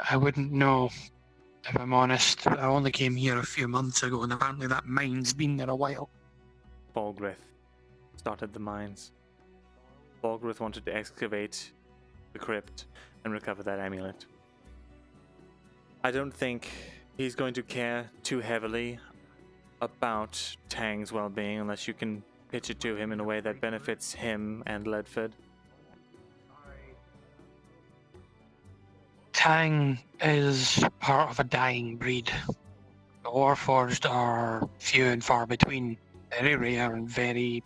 I wouldn't know, if I'm honest. I only came here a few months ago, and apparently that mine's been there a while. Falgrith started the mines. Falgrith wanted to excavate the crypt and recover that amulet. I don't think he's going to care too heavily about Tang's well-being unless you can pitch it to him in a way that benefits him and Ledford. Tang is part of a dying breed. The Warforged are few and far between, very rare and very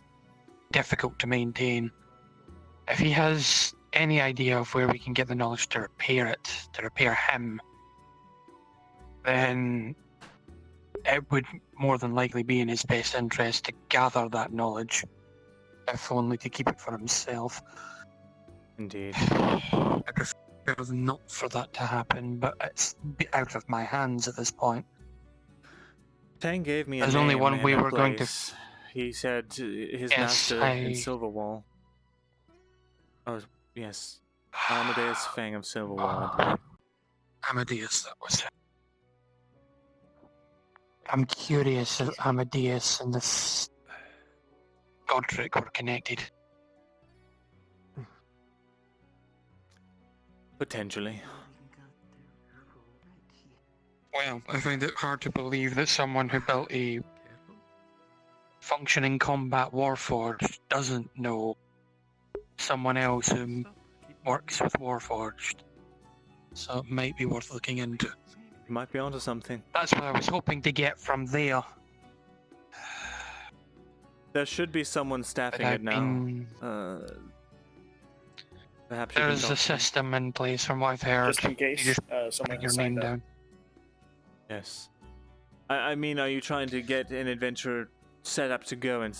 difficult to maintain. If he has any idea of where we can get the knowledge to repair it, to repair him, then it would more than likely be in his best interest to gather that knowledge, if only to keep it for himself. Indeed. I prefer not for that to happen, but it's out of my hands at this point. Tang gave me a There's name only one and we a were going to. place. He said his Yes, master in I- Silverwall. Oh, yes. Amadeus Fang of Silverwall, I believe. Amadeus, that was it. I'm curious if Amadeus and this Godric were connected. Potentially. Well, I find it hard to believe that someone who built a functioning combat warforged doesn't know someone else who works with warforged. So it might be worth looking into. You might be onto something. That's what I was hoping to get from there. There should be someone staffing I've it now. been- Perhaps you can There's talk a to them. system in place from what I've heard. Just in case, you just someone put your has name signed up. down. Yes. I mean, are you trying to get an adventure set up to go and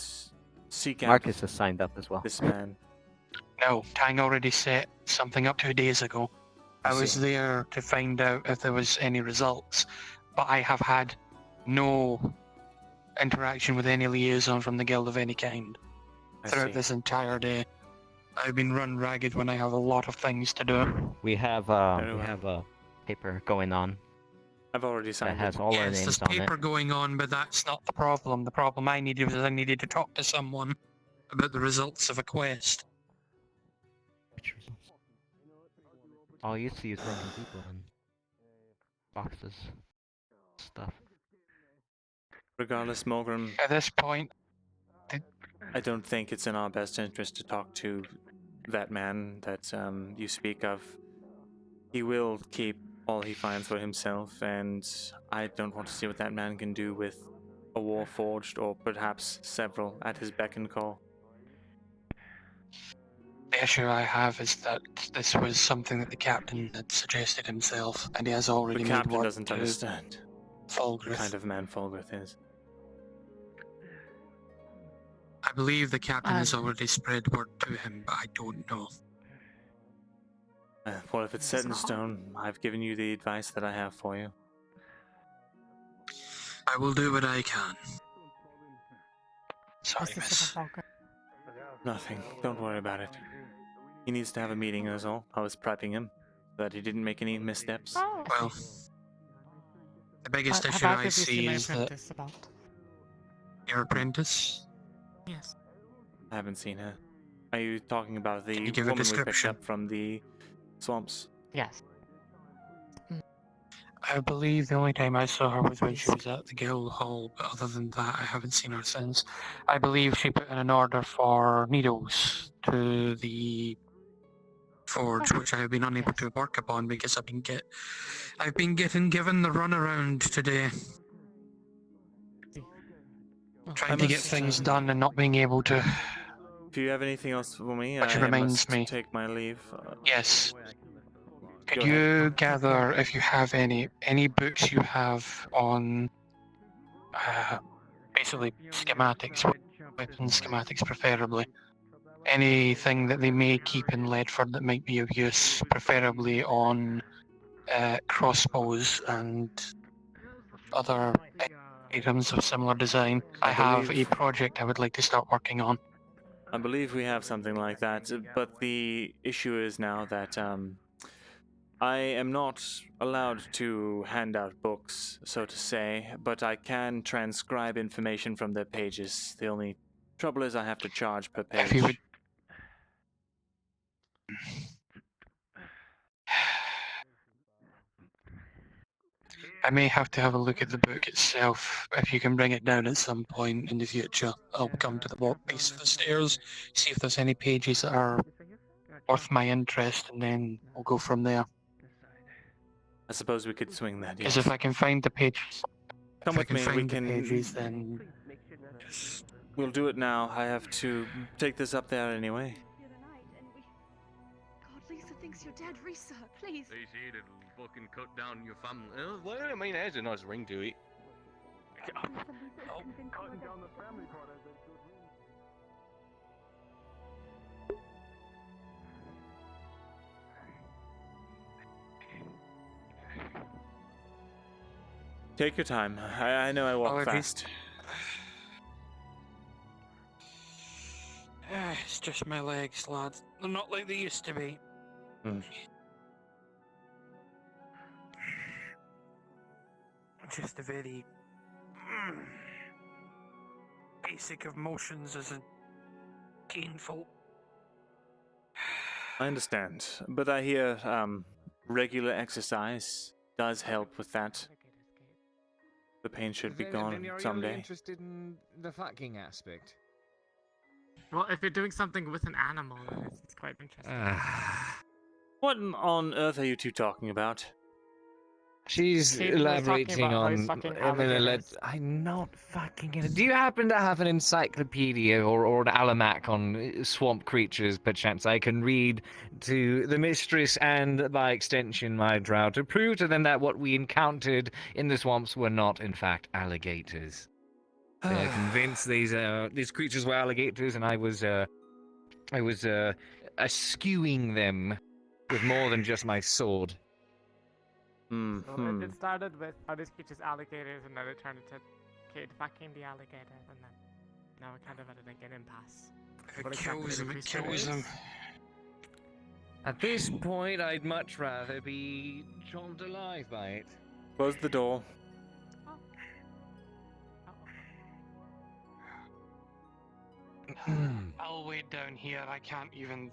seek out Marcus has signed up as well. this man? No, Tang already set something up 2 days ago. I was see. there to find out if there was any results, but I have had no interaction with any liaison from the guild of any kind throughout this entire day. I've been run ragged when I have a lot of things to do. We have Very well. a paper going on I've already that signed has it. all our Yes, names there's on it. paper going on, but that's not the problem. The problem I needed was I needed to talk to someone about the results of a quest. Which results? All you see is broken people and boxes, stuff. Regardless, Mulgrim, At this point, I don't think it's in our best interest to talk to that man that you speak of. He will keep all he finds for himself, and I don't want to see what that man can do with a warforged, or perhaps several, at his beck and call. the issue I have is that this was something that the captain had suggested himself, and he has already The made captain word doesn't to understand the Fulgrith. kind of man Fulgrith is. I believe the captain has already spread word to him, but I don't know. Well, if it's set in stone, I've given you the advice that I have for you. I will do what I can. Sorry, miss. Nothing. Don't worry about it. He needs to have a meeting, is all. I was prepping him so that he didn't make any missteps. Well, the biggest How issue about I if you see see my is that apprentice about? your apprentice. Yes. I haven't seen her. Are you talking about the you give a woman we picked description? up from the swamps? Yes. I believe the only time I saw her was when she was at the guild hall, but other than that, I haven't seen her since. I believe she put in an order for needles to the forge, which I have been unable to work upon because I've been getting given the runaround today. Trying to get things done and not being able to. If you have anything else for me, Which I reminds must me. take my leave. Yes. Could Go ahead. you gather if you have any books you have on basically schematics, weapon schematics preferably? Anything that they may keep in Ledford that might be of use, preferably on crossbows and other items of similar design. I have a project I would like to start working on. I believe we have something like that, but the issue is now that I am not allowed to hand out books, so to say, but I can transcribe information from the pages. The only trouble is I have to charge per page. If you would I may have to have a look at the book itself. If you can bring it down at some point in the future, I'll come to the base of the stairs, see if there's any pages that are worth my interest, and then we'll go from there. I suppose we could swing that, Because yes. if I can find the pages, Come with me, we can... pages, then We'll do it now. I have to take this up there anyway. God, Lisa thinks you're dead, Risa. Please. They say it'll fucking cut down your family. Well, I mean, it has a nice ring to it. Cutting down the family part of it. Take your time. I know I walk fast. It's just my legs, lad. They're not like they used to be. Just a very basic of motions isn't painful. I understand, but I hear regular exercise does help with that. The pain should be gone Then you're only someday. interested in the fucking aspect. Well, if you're doing something with an animal, then it's quite interesting. What on earth are you two talking about? She's Kate was elaborating talking about how on. he's fucking alligators. I'm not fucking gonna. Do you happen to have an encyclopedia or an almanac on swamp creatures, perchance? I can read to the mistress and, by extension, my drow, to prove to them that what we encountered in the swamps were not, in fact, alligators. They're convinced these creatures were alligators, and I was eschewing them with more than just my sword. Well, it started with, are these creatures alligators, and then it turned into Kate fucking the alligators, and then now we're kind of at like an impasse. What exactly the creature is? At this point, I'd much rather be chomped alive by it. Close the door. I'll wait down here. I can't even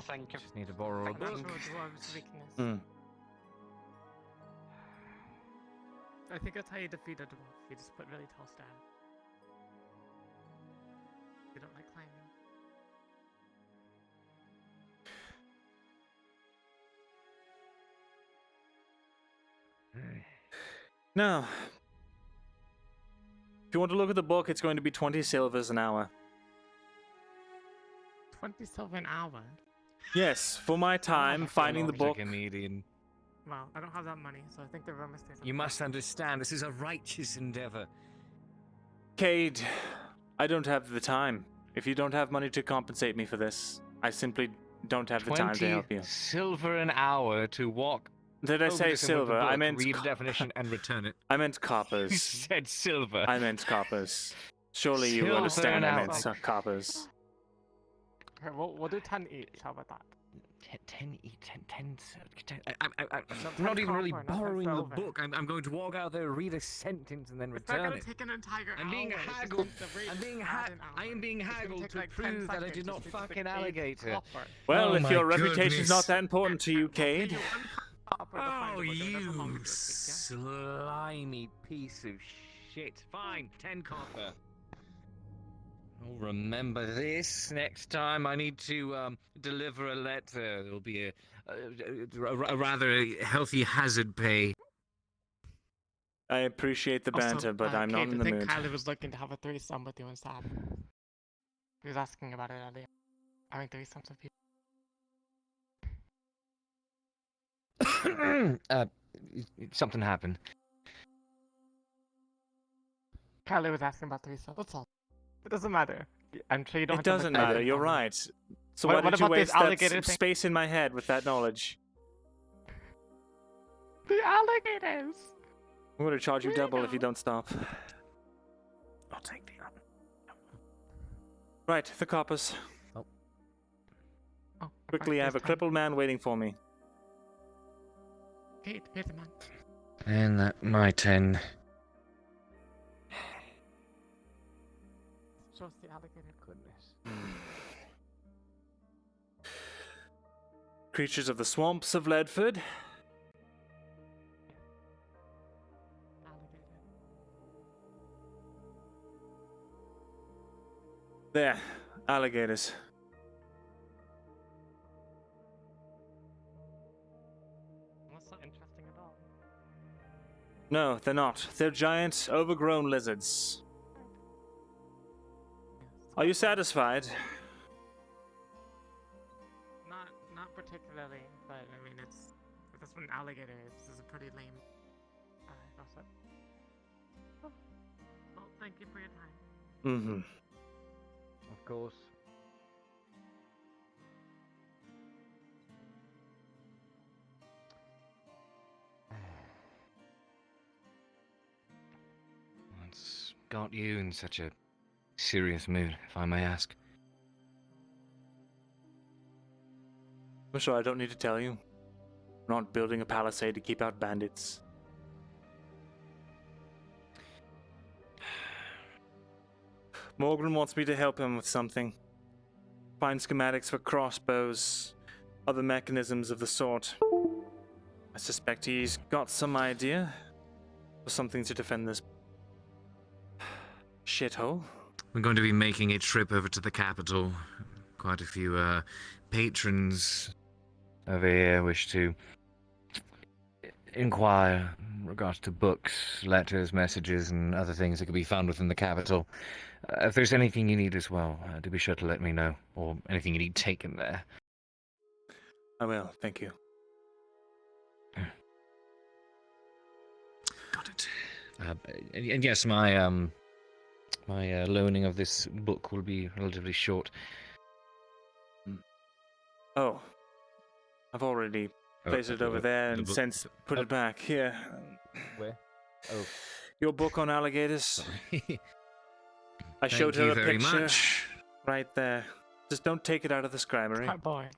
think of. Just need to borrow a book. Natural dwarves' weakness. I think that's how you defeat a dwarf. You just put really tall stairs. You don't like climbing. Now, if you want to look at the book, it's going to be 20 silvers an hour. 20 silver an hour? Yes, for my time finding the book. Like a median. Well, I don't have that money, so I think the room is there. You must understand, this is a righteous endeavor. Cade, I don't have the time. If you don't have money to compensate me for this, I simply don't have the time to help you. 20 silver an hour to walk. Did I over say this and with the silver? I book, meant read the definition and return it. I meant coppers. You said silver. I meant coppers. Surely you Silver understand I an meant hour. coppers. Okay, we'll do 10 each. How about that? 10 I'm not even really borrowing the book. I'm going to walk out there, read a sentence, and then It's not return gonna it. take an entire I'm being hour. It's just haggled. the rate I am being It's gonna haggled take to like 10 prove that I seconds did not just to fucking speak alligator. proper. Well, Oh if my your reputation's goodness. not that important to you, Cade. Oh, you slimy piece of shit. Fine, 10 copper. I'll remember this next time I need to deliver a letter. There'll be a rather healthy hazard pay. I appreciate the banter, but I'm not Kate, in the I mood. think Kylie was looking to have a threesome with you and Sam. He was asking about it earlier. Having threesomes with people. Something happened. Kylie was asking about threesomes. That's all. It doesn't matter. I'm sure you don't. It doesn't matter, you're right. So why did you waste that space in my head with that knowledge? The alligators! I'm going to charge you double if you don't stop. I'll take the Right, the coppers. Oh, Quickly, I have a crippled man waiting for me. Kate, pay the man. And that my 10. Shows the alligator goodness. Creatures of the swamps of Ledford. There, alligators. That's not interesting at all. No, they're not. They're giant, overgrown lizards. Are you satisfied? Not particularly, but I mean that's what an alligator is. This is a pretty lame gossip. Oh, well, thank you for your time. Mm-hmm. Of course. got you in such a serious mood, if I may ask? I'm sure I don't need to tell you. We're not building a palisade to keep out bandits. Morgan wants me to help him with something. Find schematics for crossbows, other mechanisms of the sort. I suspect he's got some idea for something to defend this shithole. We're going to be making a trip over to the capital. Quite a few patrons over here wish to inquire in regards to books, letters, messages, and other things that could be found within the capital. If there's anything you need as well, do be sure to let me know, or anything you need taken there. I will, thank you. Got it. And yes, my my loaning of this book will be relatively short. Oh, I've already placed it over there and since put it back here. Where? Oh, your book on alligators. I Thank showed her you a very picture much. right there. Just don't take it out of the scribery. Quite boring.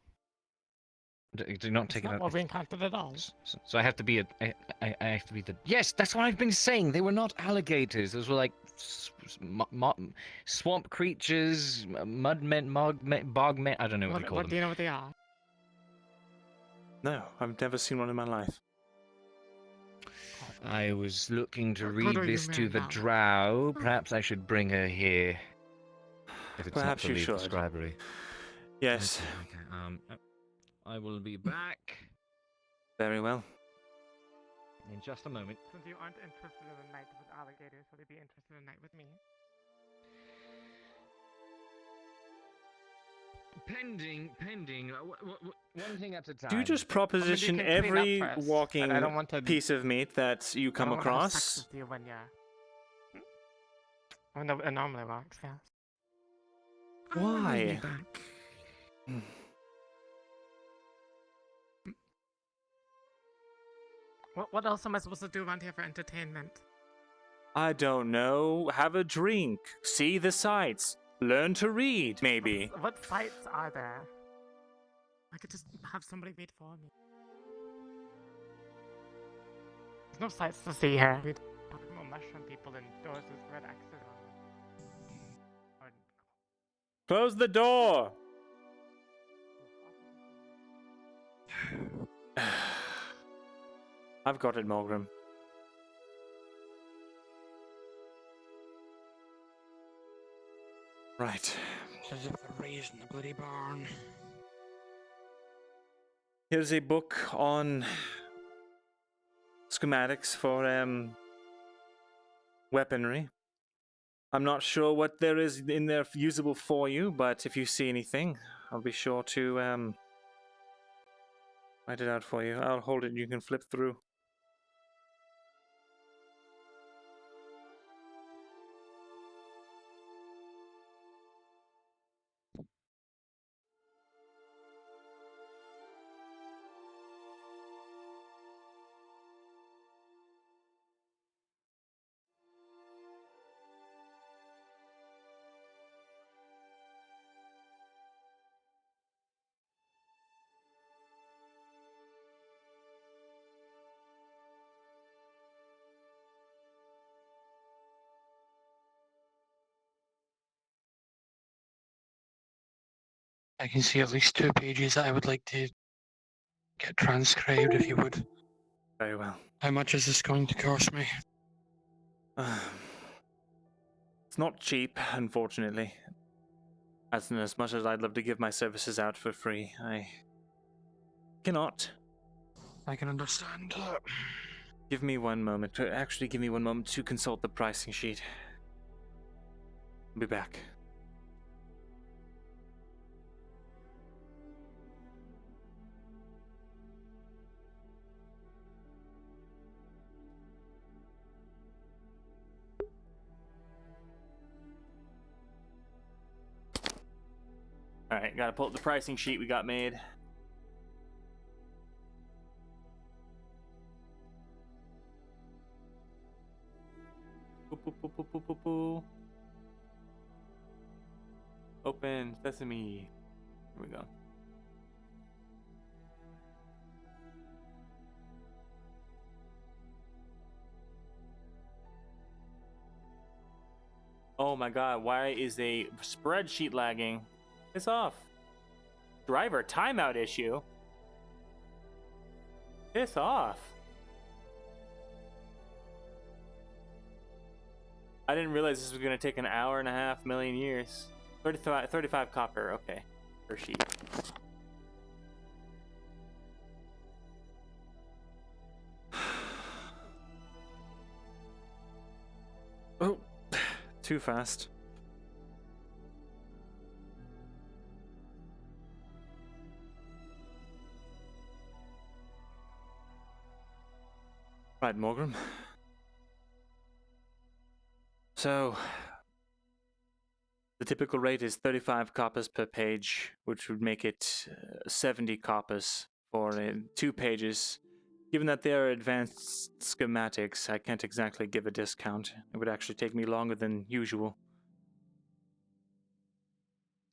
Do not take it Not out. what we encountered at all. So I have to be I have to be the. Yes, that's what I've been saying. They were not alligators. Those were like swamp creatures, mud men, bog men. I don't know what they call What them. do you know what they are? No, I've never seen one in my life. I was looking to What read are you this to made the out of? drow. Perhaps I should bring her here. If it's Perhaps not to you leave the should. scribery. Yes. Okay. I will be back Very well. in just a moment. Since you aren't interested in a night with alligators, would you be interested in a night with me? Pending. One thing at a time. Do you just proposition can clean up every first, but walking I don't want to- piece of meat that you come I don't wanna have sex across? with you when you're... When it normally works, yes. Why? What else am I supposed to do around here for entertainment? I don't know. Have a drink. See the sights. Learn to read, maybe. What sights are there? I could just have somebody read for me. There's no sights to see here. We'd talk about mushroom people and doors with red X's on them. Close the door. I've got it, Morgan. Right. As if they're raised in the bloody barn. Here's a book on schematics for weaponry. I'm not sure what there is in there usable for you, but if you see anything, I'll be sure to write it out for you. I'll hold it and you can flip through. I can see at least 2 pages that I would like to get transcribed, if you would. Very well. How much is this going to cost me? It's not cheap, unfortunately. As much as I'd love to give my services out for free, I cannot. I can understand that. Give me one moment. Actually, give me one moment to consult the pricing sheet. I'll be back. Alright, gotta pull up the pricing sheet we got made. Boop, boop, boop, Boo, boo, boo, boo. Open sesame. Here we go. Oh my god, why is a spreadsheet lagging? Piss off. Driver timeout issue. Piss off. I didn't realize this was going to take an hour and a half, million years. 35 copper, okay, per sheet. Oh, too fast. Right, Morgan. So, the typical rate is 35 coppers per page, which would make it 70 coppers for 2 pages. Given that they are advanced schematics, I can't exactly give a discount. It would actually take me longer than usual.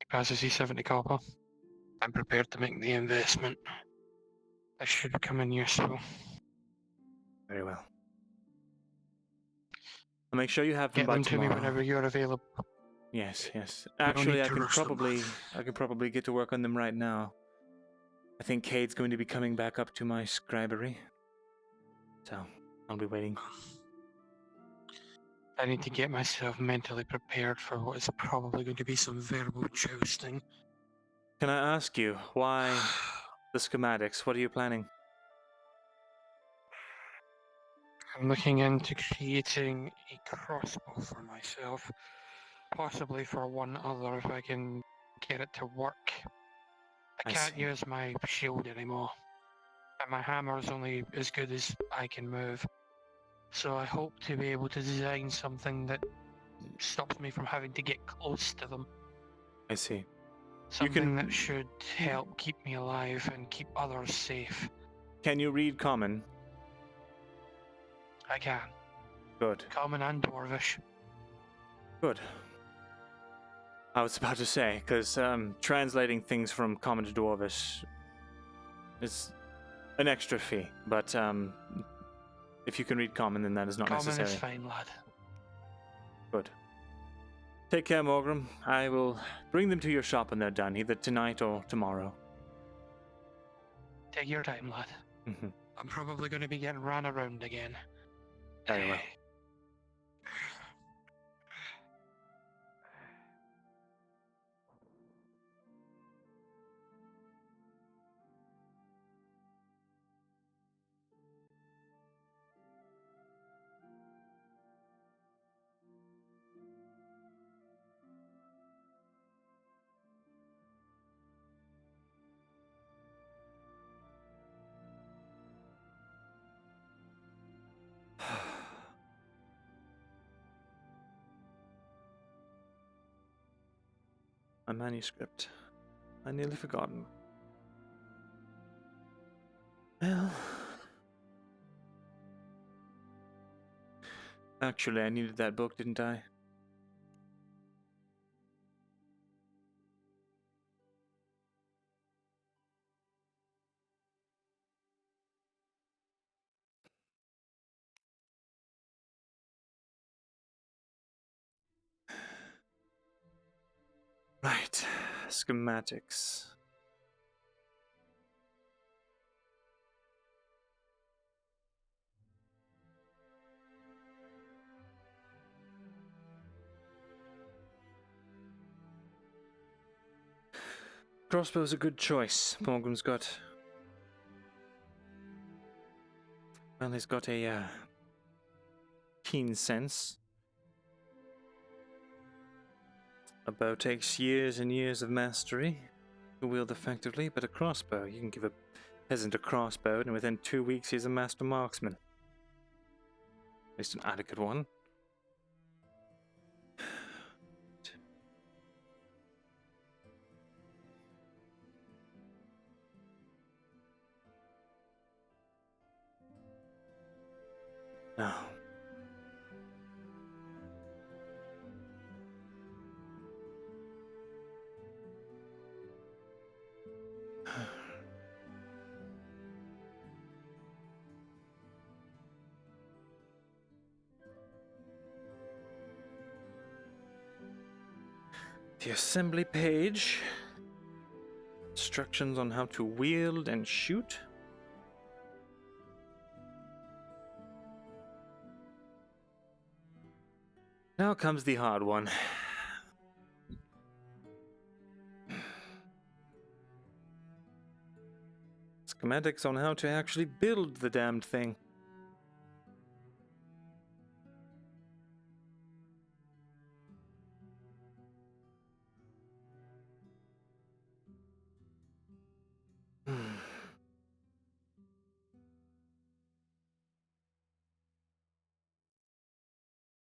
Passes E70 copper. I'm prepared to make the investment. This should come in useful. Very well. I'll make sure you have them Get by them to tomorrow. me whenever you're available. Yes, yes. No Actually, need I to can rush them. probably get to work on them right now. I think Cade's going to be coming back up to my scribery. So, I'll be waiting. I need to get myself mentally prepared for what is probably going to be some verbal jousting. Can I ask you, why the schematics? What are you planning? I'm looking into creating a crossbow for myself. Possibly for one other if I can get it to work. I can't use my shield anymore. And my hammer is only as good as I can move. So I hope to be able to design something that stops me from having to get close to them. I see. Something that should help keep me alive and keep others safe. Can you read Common? I can. Good. Common and Dwarvish. Good. I was about to say, because translating things from Common to Dwarvish is an extra fee, but if you can read Common, then that is not necessary. Common is fine, lad. Good. Take care, Morgram. I will bring them to your shop when they're done, either tonight or tomorrow. Take your time, lad. Mm-hmm. I'm probably going to be getting ran around again. Very well. A manuscript. I nearly forgotten. Well, actually, I needed that book, didn't I? Right, schematics. Crossbow's a good choice. Morgan's got... Well, he's got a keen sense. A bow takes years and years of mastery to wield effectively, but a crossbow, you can give a peasant a crossbow, and within 2 weeks he's a master marksman. At least an adequate one. Now, The assembly page. Instructions on how to wield and shoot. Now comes the hard one. Schematics on how to actually build the damned thing.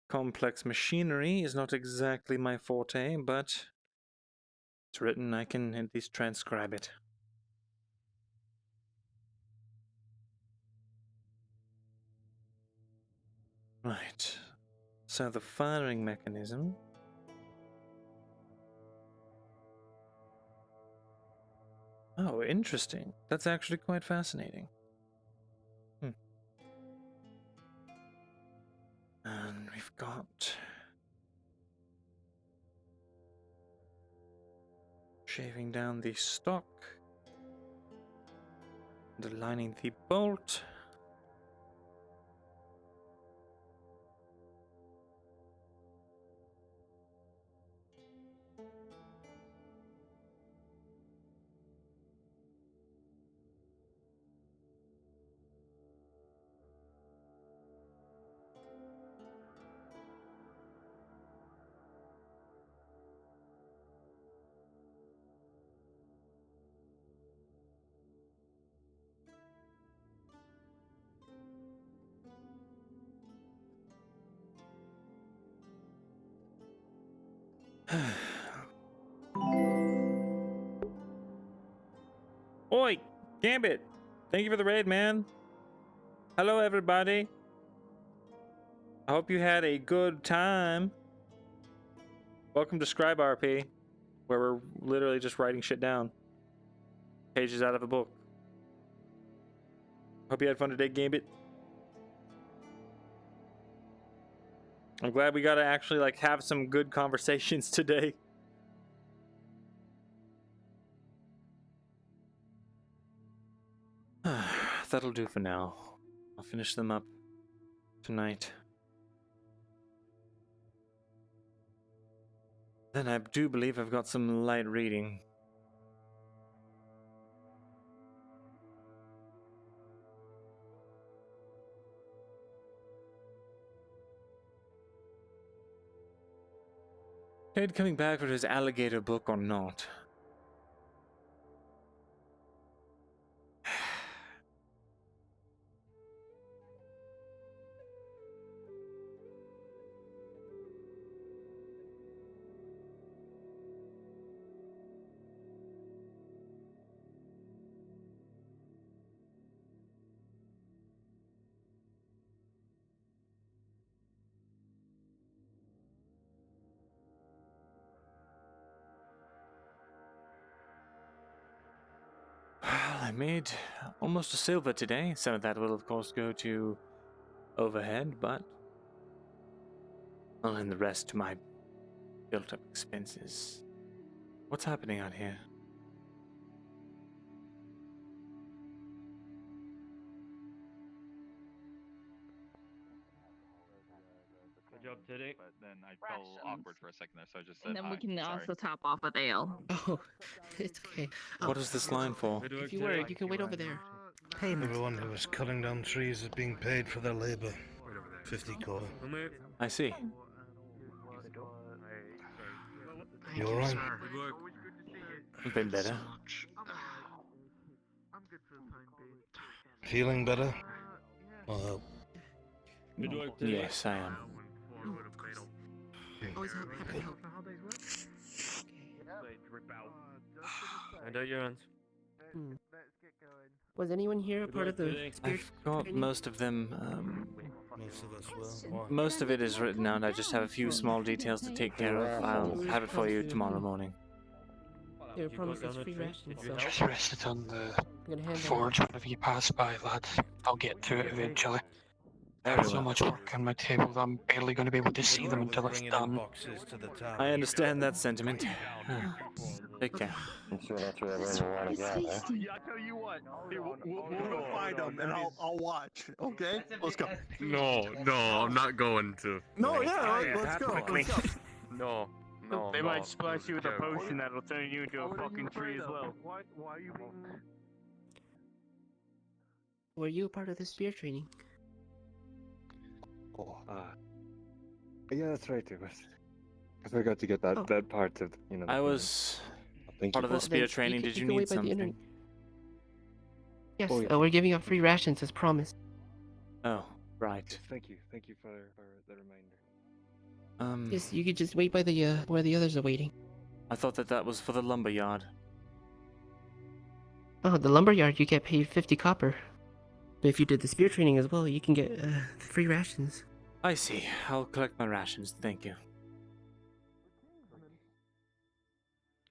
Complex machinery is not exactly my forte, but it's written, I can at least transcribe it. Right. So the firing mechanism. Oh, interesting. That's actually quite fascinating. And we've got shaving down the stock, and aligning the bolt. Oi, Gambit! Thank you for the raid, man. Hello, everybody. I hope you had a good time. Welcome to Scribe RP, where we're literally just writing shit down. Pages out of a book. Hope you had fun today, Gambit. I'm glad we got to actually like have some good conversations today. That'll do for now. I'll finish them up tonight. Then I do believe I've got some light reading. Ted coming back for his alligator book or not? I made almost a silver today. Some of that will, of course, go to overhead, but I'll lend the rest to my built-up expenses. What's happening out here? Good job, Tiddy. But then I felt awkward for a second there, so I just said And then we hi. can Sorry. also top off with ale. Oh, it's okay. What is this line for? If you worry, you can wait over there. Payment. Everyone who is cutting down trees is being paid for their labor. 50 gold. I see. You alright? I've been better. Feeling better? Yes, I am. Always happy to help. And out your hands. Was anyone here a part of the spirit? I've got most of them. Most of us will. Most of it is written out. I just have a few small details to take care of. I'll have it for you tomorrow morning. They were promised us free rations, so Just rest it on the I'm gonna hand forge whenever you pass by, lads. I'll get to it eventually. I have so much work on my table that I'm barely going to be able to see them until it's Bringing in done. boxes to the tower. I understand that sentiment. Take care. I'm sure that's where everyone want to go, huh? Yeah, I tell you what. Here, we'll go find them, and I'll watch. Okay, let's go. No, I'm not going to. No, yeah, let's go. Quickly. Let's go. No. They might splash you with a joke. potion that'll turn you into a fucking tree as well. Why are you being... Were you a part of the spear training? Oh, yeah, that's right. It was. Because I got to get that part of I was Thank part you. of the spear training. Did you need something? Yes, Oh, yeah. we're giving out free rations as promised. Oh, right. Yes, thank you for the reminder. Yes, you could just wait by the where the others are waiting. I thought that was for the lumber yard. Oh, the lumberyard, you get paid 50 copper. But if you did the spear training as well, you can get free rations. I see. I'll collect my rations. Thank you.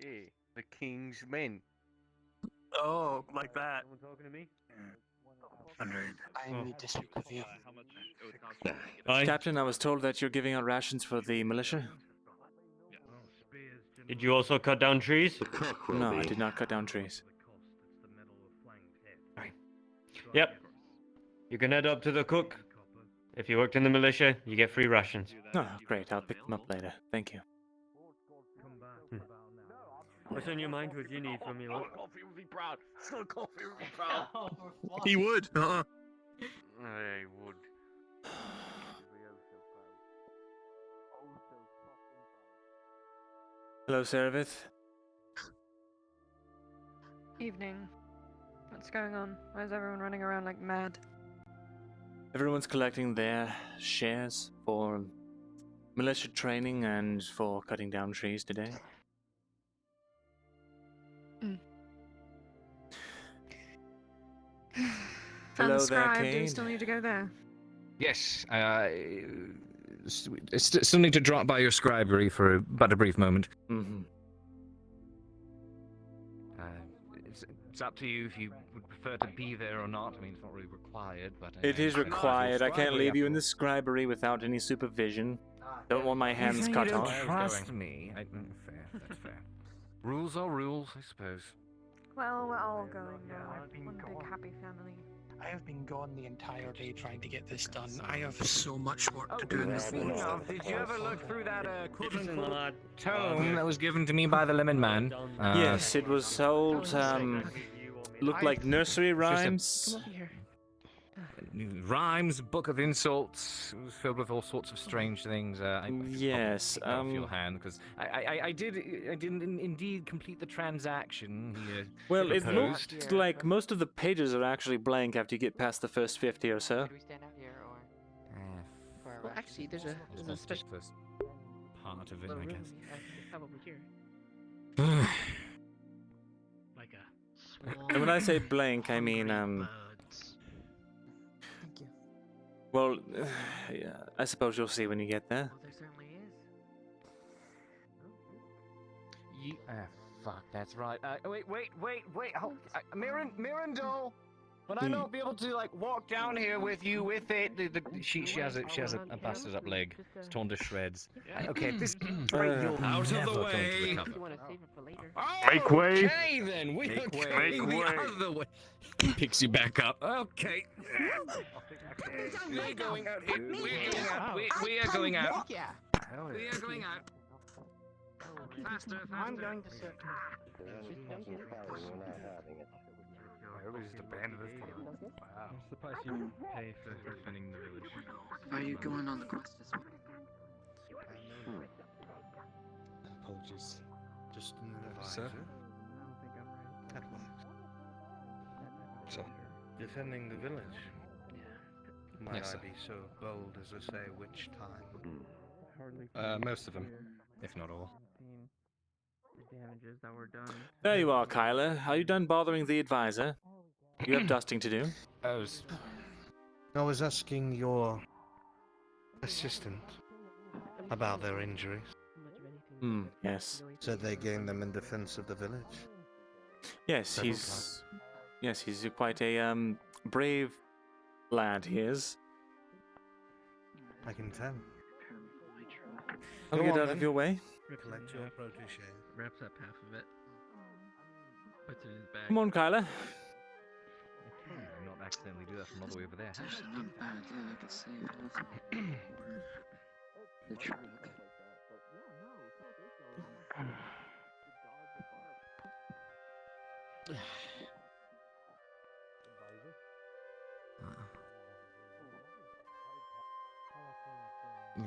Hey, the king's men. Oh, like that. Someone talking to me? I need to speak with you. Captain, I was told that you're giving out rations for the militia. Did you also cut down trees? No, I did not cut down trees. Yep. You can head up to the cook. If you worked in the militia, you get free rations. Oh, great. I'll pick them up later. Thank you. What's on your mind? What do you need from me? What? Coffee would be proud. Coffee would be proud. He would. I would. Hello, Servith. Evening. What's going on? Why is everyone running around like mad? Everyone's collecting their shares for militia training and for cutting down trees today. And Hello the there, scribe, do we Cade. still need to go there? Yes, still need to drop by your scribery for but a brief moment. Mm-hmm. It's up to you if you would prefer to be there or not. I mean, it's not really required, but... It is required. I can't leave you in the scribery without any supervision. Don't want my hands You cut don't off. trust me. Fair, that's fair. Rules are rules, I suppose. Well, we're all going now. One big happy family. I have been gone the entire day trying to get this done. I have so much work to do in the Speaking forge. of, did you ever look through that tome that was given to me by the Lemon Man? Yes, it was old, looked like nursery Come rhymes. over here. Rhymes, book of insults. It was filled with all sorts of strange things. Yes, off your hand because I did indeed complete the transaction. Well, it looked like most of the pages are actually blank after you get past the first 50 or so. Should we stand out here or? Well, actually, there's a special part of it, little I room guess. I have over here. Like a And when I say blank, I mean well, yeah, I suppose you'll see when you get there. There certainly is. Fuck, that's right. Wait. Hold, Myrindal! Would I not be able to like walk down here with you with it? She has a busted up leg. It's torn to shreds. Okay, this rate you'll out of never the come way. You want to save it for later? Make way. Okay then, we are going Make the way. other way. Picks you back up. Okay. We're going out here. We are going out. Yeah. We are going out. Faster. I'm going to sit. Everybody's just abandoned this town. Wow. What's the price you pay for defending the village? Are you going on the quest as well? Apologies. Just an Sir? advisor. That works. So, Defending the village? might Yes, I sir. be so bold as to say which time? Most of them, if not all. The damages that were done. There you are, Kyler. Are you done bothering the advisor? You have dusting to do. I was asking your assistant about their injuries. Yes. Said they gained them in defense of the village. Yes, Several he's quite a brave lad. He is. I can tell. I'll Go get on, out then. of your way. Collect your protege. Wraps up half of it. Puts it in his bag. Come on, Kyla. Not accidentally do that from all the way over there. There's another bag, yeah, I could save it. The truck.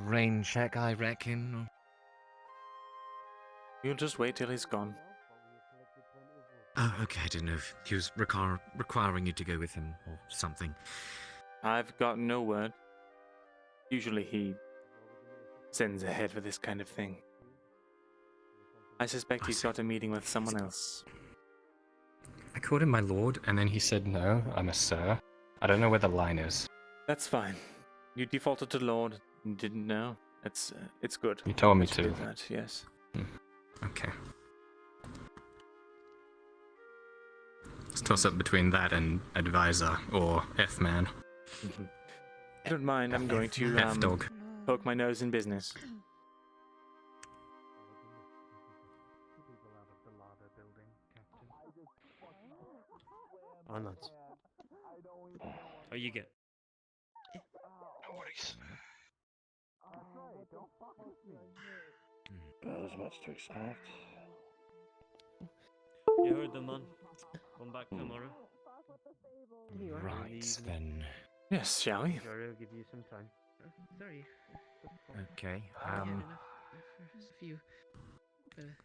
Rain check, I reckon. You'll just wait till he's gone. Oh, okay. I didn't know if he was requiring you to go with him or something. I've got no word. Usually he sends ahead for this kind of thing. I suspect he's got a meeting with someone else. I called him my lord, and then he said, no, I'm a sir. I don't know where the line is. That's fine. You defaulted to Lord and didn't know. It's good. You told me to do to. that, yes. Okay. Let's toss up between that and advisor or F-man. If you don't mind, I'm going to F-dog. poke my nose in business. Oh, nuts. Oh, you get. No worries. Well, as much to expect. You heard them, man. Come back tomorrow. Right, then. Yes, shall we? Sure, I'll give you some time. Sorry. Okay, If you.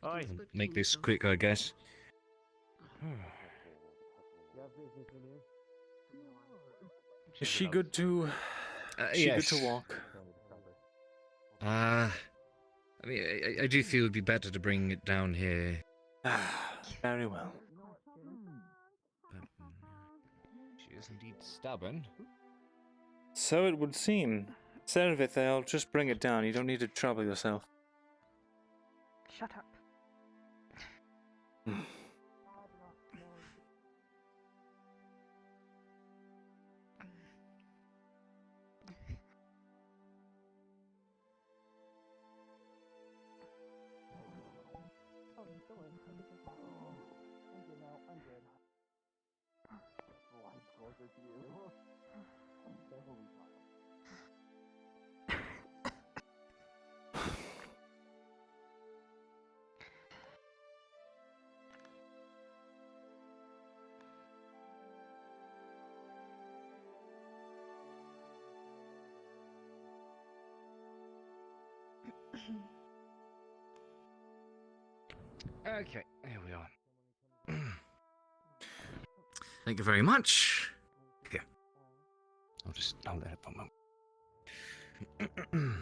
Oi. Make this quick, I guess. Is she good to... Yes. good to walk? I mean, I do feel it'd be better to bring it down here. Very well. She is indeed stubborn. So it would seem. Servith, I'll just bring it down. You don't need to trouble yourself. Shut up. Okay, here we are. Thank you very much. Here. I'll just hold that up for a moment.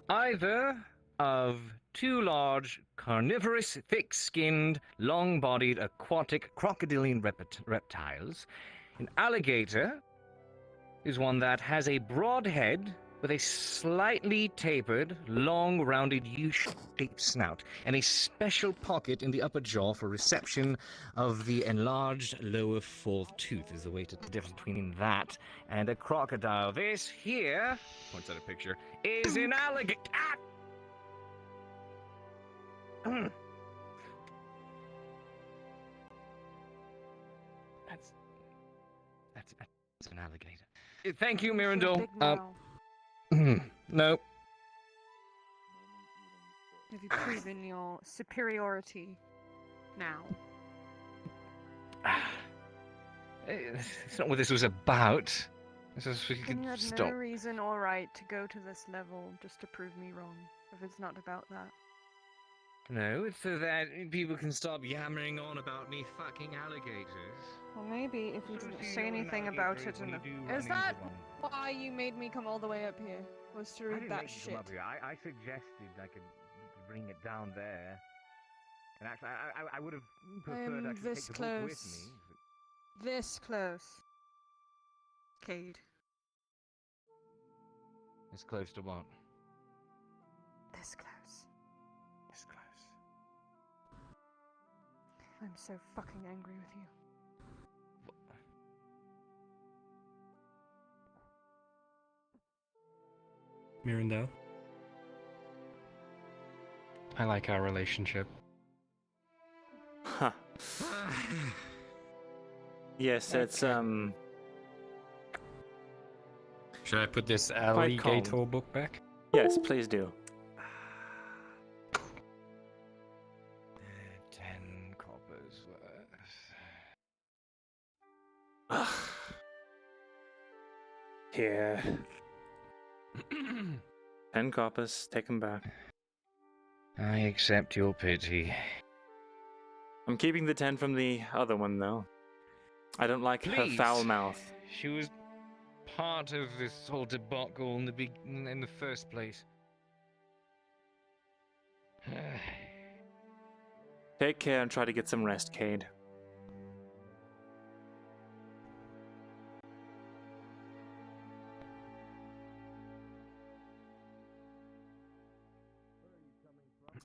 Either of two large, carnivorous, thick-skinned, long-bodied, aquatic, crocodilian reptiles. An alligator is one that has a broad head with a slightly tapered, long, rounded U-shaped snout, and a special pocket in the upper jaw for reception of the enlarged lower fourth tooth is the way to the difference between that and a crocodile. This here, points out a picture, is an alligator. That's an alligator. Thank you, Myrindal. No. Have you proven your superiority now? It's not what this was about. This was so you Then could you had stop. no reason or right to go to this level just to prove me wrong, if it's not about that. No, it's so that people can stop yammering on about me fucking alligators. Well, maybe if you didn't say anything about it in the... Is that why you made me come all the way up here? Was to read that shit? I suggested I could bring it down there. And actually, I would have preferred I'm actually this take the book with close. me. This close. Cade. It's close to what? This close. It's close. I'm so fucking angry with you. Myrindal? I like our relationship. Huh. Yes, it's Should I put this alligator calm. book back? Yes, please do. 10 coppers worth. Here. 10 coppers, take them back. I accept your pity. I'm keeping the 10 from the other one, though. I don't like her foul mouth. She was part of this whole debacle in the first place. Take care and try to get some rest, Cade.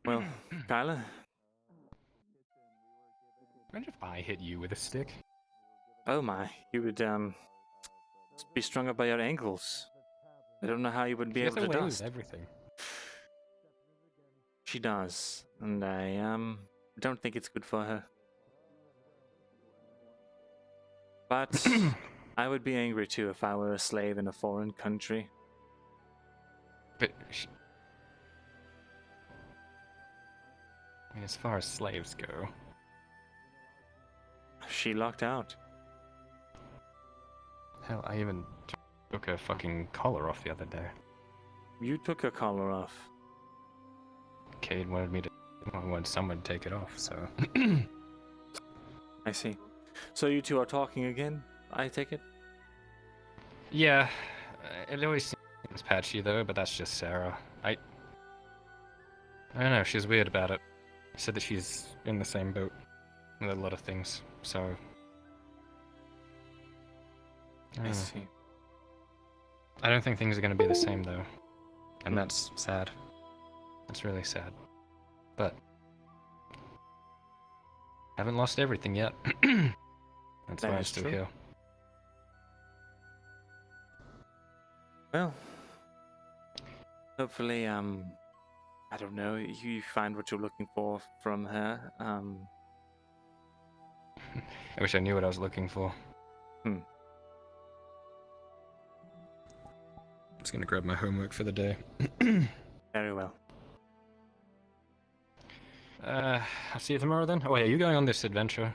Well, Kyla? Imagine if I hit you with a stick. Oh my, you would, be strung up by your ankles. I don't know how you would be She able gets to away dust. with everything. She does, and I, don't think it's good for her. But I would be angry too if I were a slave in a foreign country. But I mean, as far as slaves go, she locked out. hell, I even took her fucking collar off the other day. You took her collar off. Cade wanted someone to take it off, so. I see. So you two are talking again, I take it? Yeah, it always seems patchy though, but that's just Sarah. I don't know, she's weird about it. Said that she's in the same boat with a lot of things, so. I see. I don't think things are going to be the same though, and that's sad. That's really sad. But haven't lost everything yet. That's That why I'm is still true. here. Well, hopefully, I don't know, you find what you're looking for from her. I wish I knew what I was looking for. I'm just gonna grab my homework for the day. Very well. I'll see you tomorrow then. Oh yeah, you going on this adventure?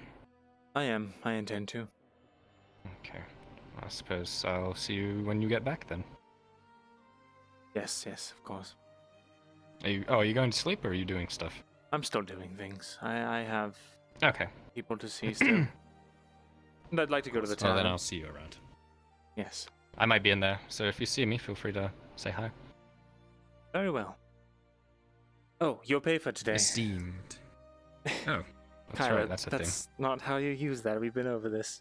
I am. I intend to. Okay. I suppose I'll see you when you get back then. Yes, yes, of course. Are you going to sleep or are you doing stuff? I'm still doing things. I have Okay. people to see still. And I'd like to go to the town. Well, then I'll see you around. Yes. I might be in there, so if you see me, feel free to say hi. Very well. Oh, you'll pay for today. Esteemed. Oh, that's Kyra, right, that's a thing. that's not how you use that. We've been over this.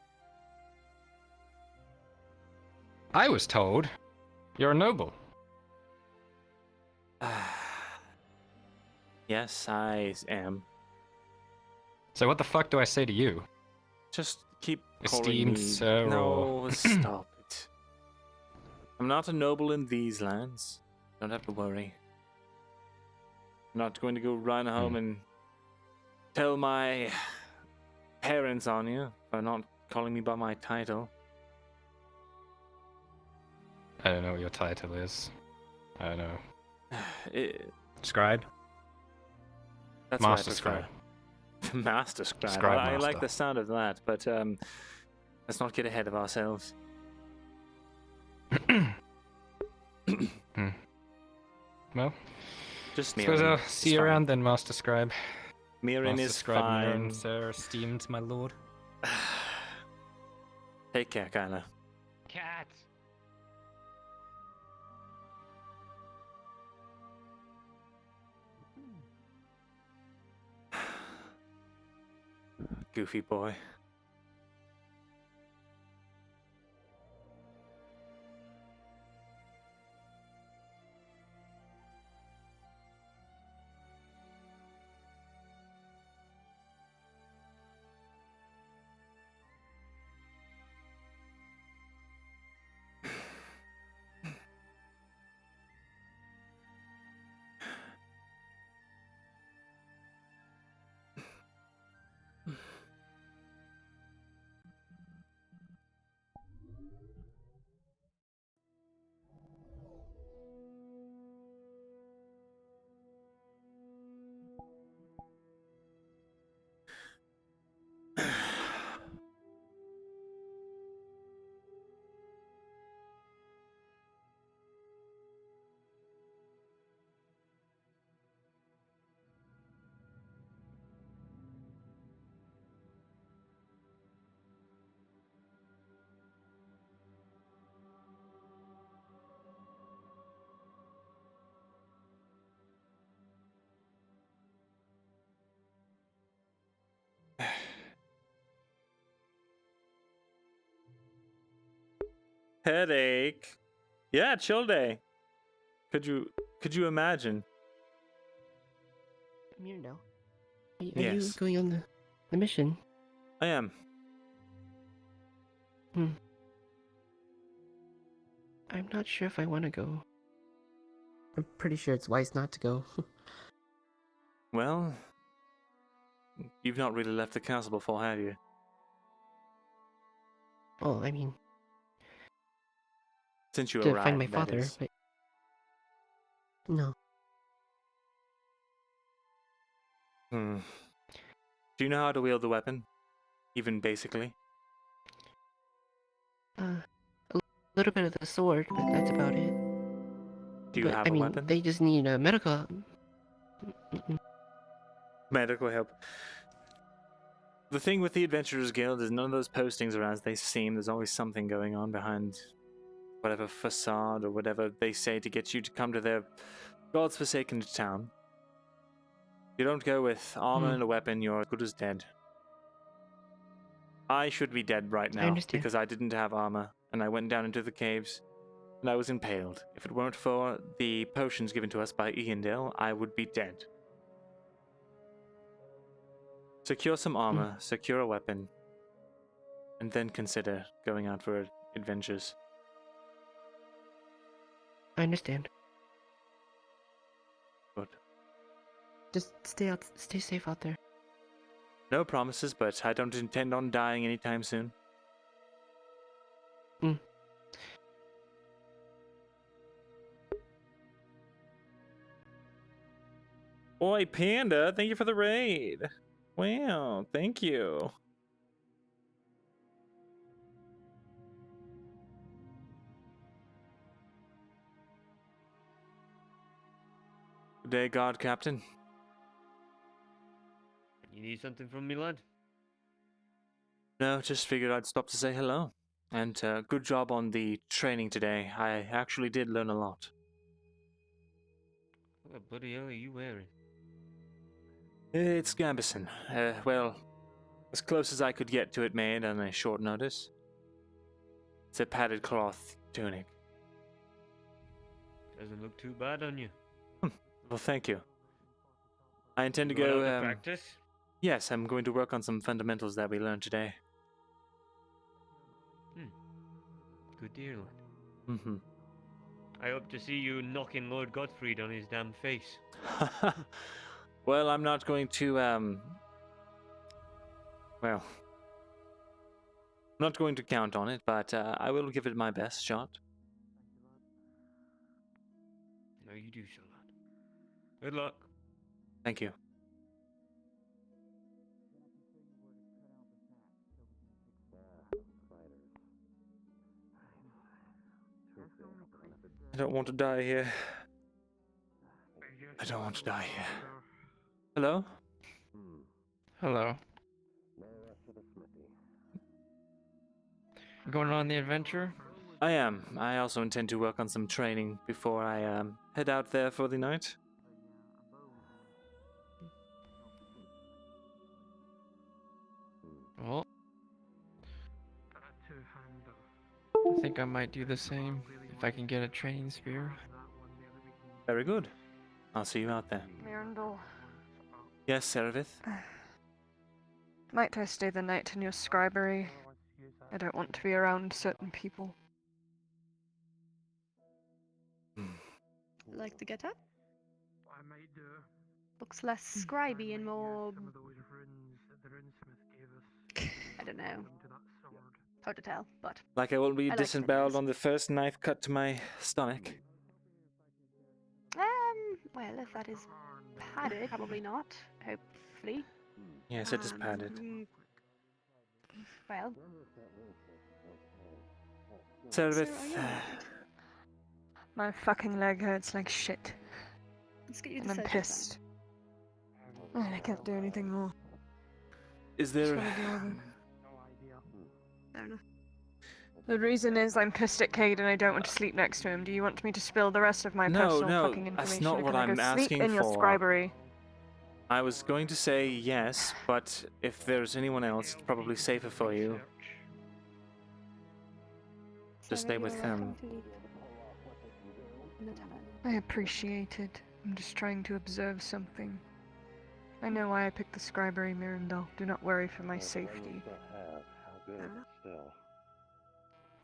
I was told you're a noble. Yes, I am. So what the fuck do I say to you? Just keep Esteemed calling me. sir, No, or... stop it. I'm not a noble in these lands. Don't have to worry. I'm not going to go run home and tell my parents on you for not calling me by my title. I don't know what your title is. I don't know. Scribe? That's Master what I Scribe. prefer. Master Scribe. Scribe I like Master. the sound of that, but let's not get ahead of ourselves. Well, just suppose I'll see you around then, Master Scribe. Mirin Master is Scribe, fine. Mirin, sir, esteemed my lord. Take care, Kyla. Cat. Goofy boy. Headache. Yeah, chill day. Could you imagine? Myrindal, are you Yes. going on the mission? I am. I'm not sure if I want to go. I'm pretty sure it's wise not to go. Well, you've not really left the castle before, have you? Well, I mean, Since you to arrived, find my that father, is. but no. Do you know how to wield the weapon? Even basically? A little bit of the sword, but that's about it. Do you have I a mean, weapon? they just need a medical. Medical help. The thing with the Adventurers Guild is none of those postings are as they seem. There's always something going on behind whatever facade or whatever they say to get you to come to their God's forsaken town. If you don't go with armor and a weapon, you're as good as dead. I should be dead right now understand. because I didn't have armor and I went down into the caves and I was impaled. If it weren't for the potions given to us by Iandale, I would be dead. Secure some armor, secure a weapon, and then consider going out for adventures. I understand. Good. Just stay safe out there. No promises, but I don't intend on dying anytime soon. Oi, Panda, thank you for the raid. Wow, thank you. Good day, God Captain. You need something from me, lad? No, just figured I'd stop to say hello. And good job on the training today. I actually did learn a lot. What the bloody hell are you wearing? It's Gambison. Well, as close as I could get to it made on a short notice. It's a padded cloth tunic. Doesn't look too bad on you. Well, thank you. I intend to You going go. out to practice? Yes, I'm going to work on some fundamentals that we learned today. Good dear, lad. I hope to see you knocking Lord Gottfried on his damn face. Well, I'm not going to, well, I'm not going to count on it, but I will give it my best shot. No, you do so, lad. Good luck. Thank you. I don't want to die here. I don't want to die here. Hello? Hello. Going on the adventure? I am. I also intend to work on some training before I head out there for the night. Well, I think I might do the same if I can get a training spear. Very good. I'll see you out there. Myrindal, Yes, Serevith? might I stay the night in your scribery? I don't want to be around certain people. Like the getup? Looks less scribey and more... I don't know. Hard to tell, but... Like I will be I like disemboweled on the first knife cut to my stomach. Well, if that is padded, probably not. Hopefully. Yes, it is padded. Well... Serevith, My fucking leg hurts like shit. Let's get you And the I'm surgeon pissed. And I can't do anything more. is Just there... wanna deal with it. Fair enough. The reason is I'm pissed at Cade and I don't want to sleep next to him. Do you want me to spill the rest of my personal fucking information? that's not Or what can I I'm go asking sleep in your for. scribery? I was going to say yes, but if there's anyone else, it's probably safer for you. to stay with them. I appreciate it. I'm just trying to observe something. I know why I picked the scribery, Myrindal. Do not worry for my safety.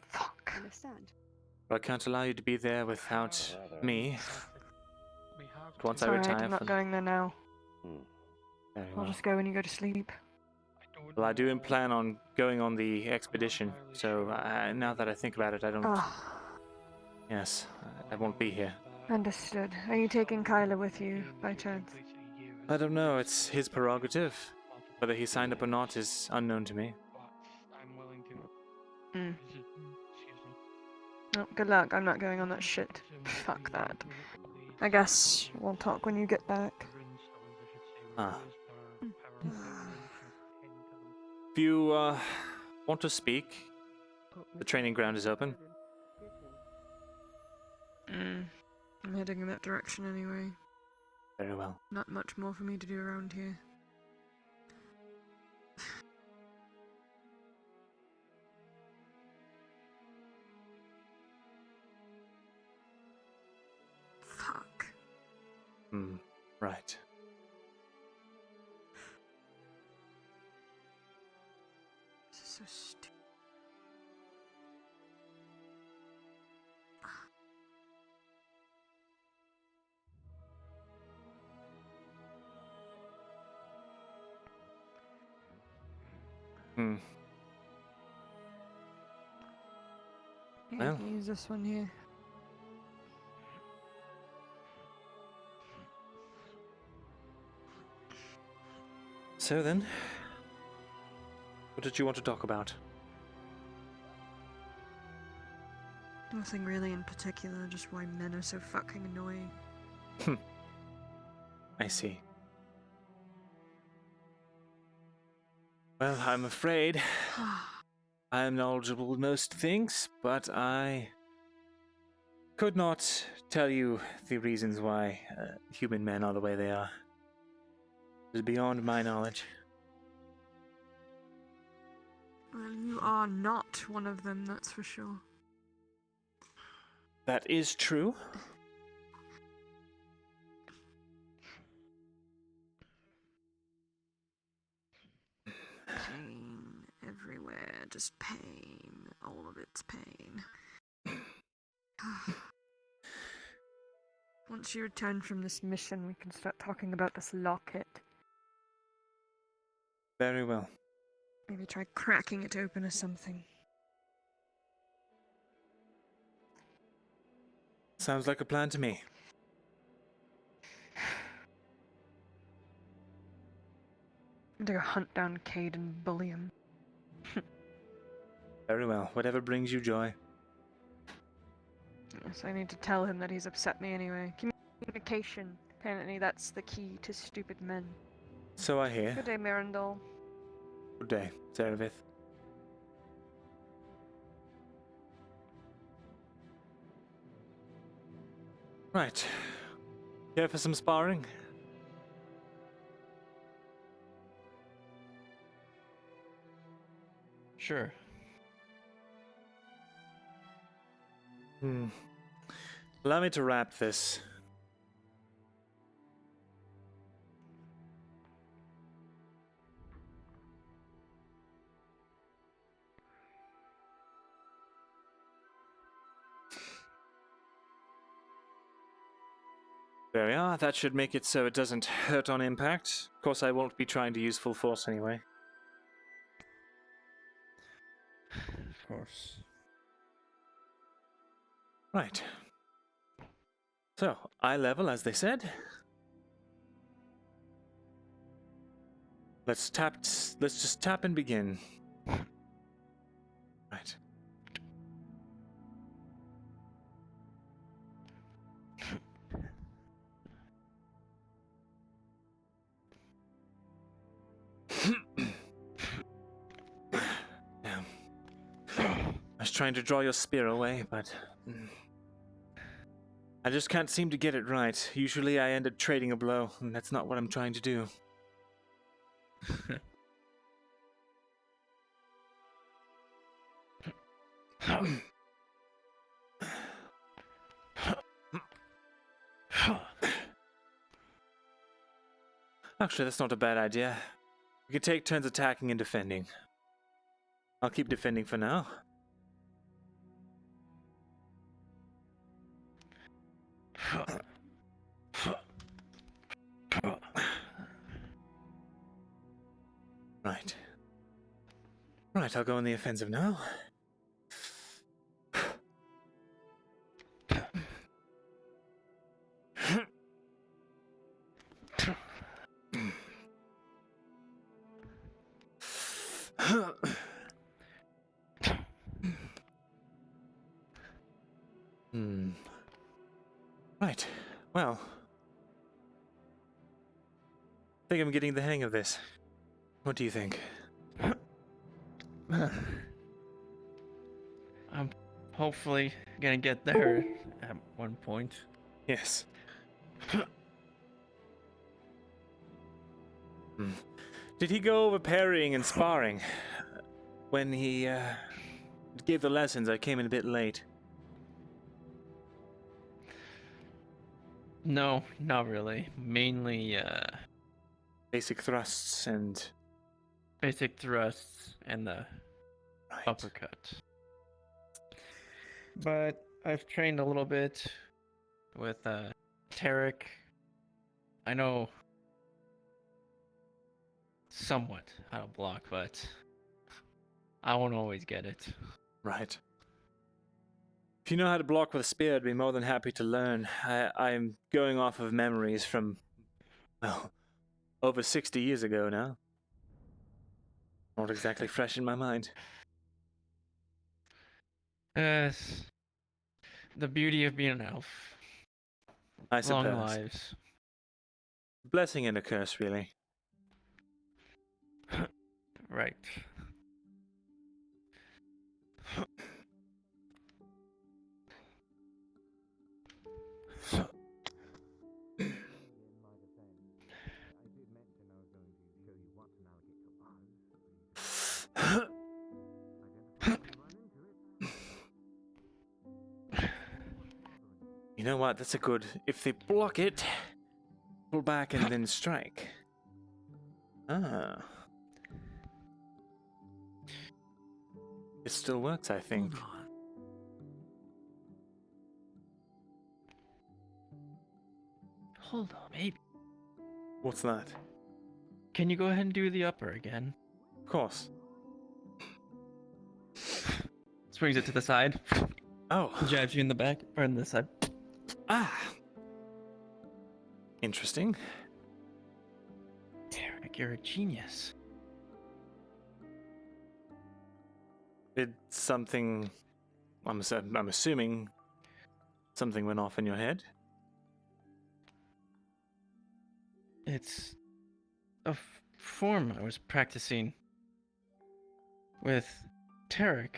Fuck. I understand. But I can't allow you to be there without me. Once I Alright, retire I'm not from... going there now. Very I'll well. just go when you go to sleep. Well, I do plan on going on the expedition, so now that I think about it, I don't... Ah, Yes, I won't be here. understood. Are you taking Kyla with you, by chance? I don't know, it's his prerogative. Whether he signed up or not is unknown to me. Mm. Oh, good luck. I'm not going on that shit. Fuck that. I guess we'll talk when you get back. Ah. If you want to speak, the training ground is open. I'm heading in that direction anyway. Very well. Not much more for me to do around here. Fuck. Right. This is so stupid. Yeah, Well. I can use this one here. So then, what did you want to talk about? Nothing really in particular, just why men are so fucking annoying. I see. Well, I'm afraid I am knowledgeable in most things, but I could not tell you the reasons why human men are the way they are. It is beyond my knowledge. Well, you are not one of them, that's for sure. That is true. Pain everywhere, just pain. All of it's pain. Once you return from this mission, we can start talking about this locket. Very well. Maybe try cracking it open or something. Sounds like a plan to me. I'm gonna go hunt down Cade and bully him. Very well. Whatever brings you joy. Yes, I need to tell him that he's upset me anyway. Communication. Apparently that's the key to stupid men. So I hear. Good day, Myrindal. Good day, Zeravith. Right. Here for some sparring? Sure. Allow me to wrap this. There we are. That should make it so it doesn't hurt on impact. Of course, I won't be trying to use full force anyway. Of course. Right. So, eye level, as they said. Let's just tap and begin. Right. I was trying to draw your spear away, but I just can't seem to get it right. Usually I end up trading a blow, and that's not what I'm trying to do. Actually, that's not a bad idea. We could take turns attacking and defending. I'll keep defending for now. Right. Right, I'll go on the offensive now. Right. Well, I think I'm getting the hang of this. What do you think? I'm hopefully gonna get there at one point. Yes. Did he go over parrying and sparring? When he gave the lessons, I came in a bit late. No, not really. Mainly basic thrusts and the uppercut. But I've trained a little bit with Tarek. I know somewhat how to block, but I won't always get it. Right. If you know how to block with a spear, I'd be more than happy to learn. I'm going off of memories from, well, over 60 years ago now. Not exactly fresh in my mind. Yes. The beauty of being an elf. I suppose. Long lives. Blessing and a curse, really. Right. You know what? That's a good... If they block it, pull back and then strike. Ah. It still works, I think. Hold on, maybe. What's that? Can you go ahead and do the upper again? Of course. Swings it to the side. Oh. Jabs you in the back, or in the side. Ah. Interesting. Tarek, you're a genius. Did something... I'm assuming something went off in your head? It's a form I was practicing with Tarek.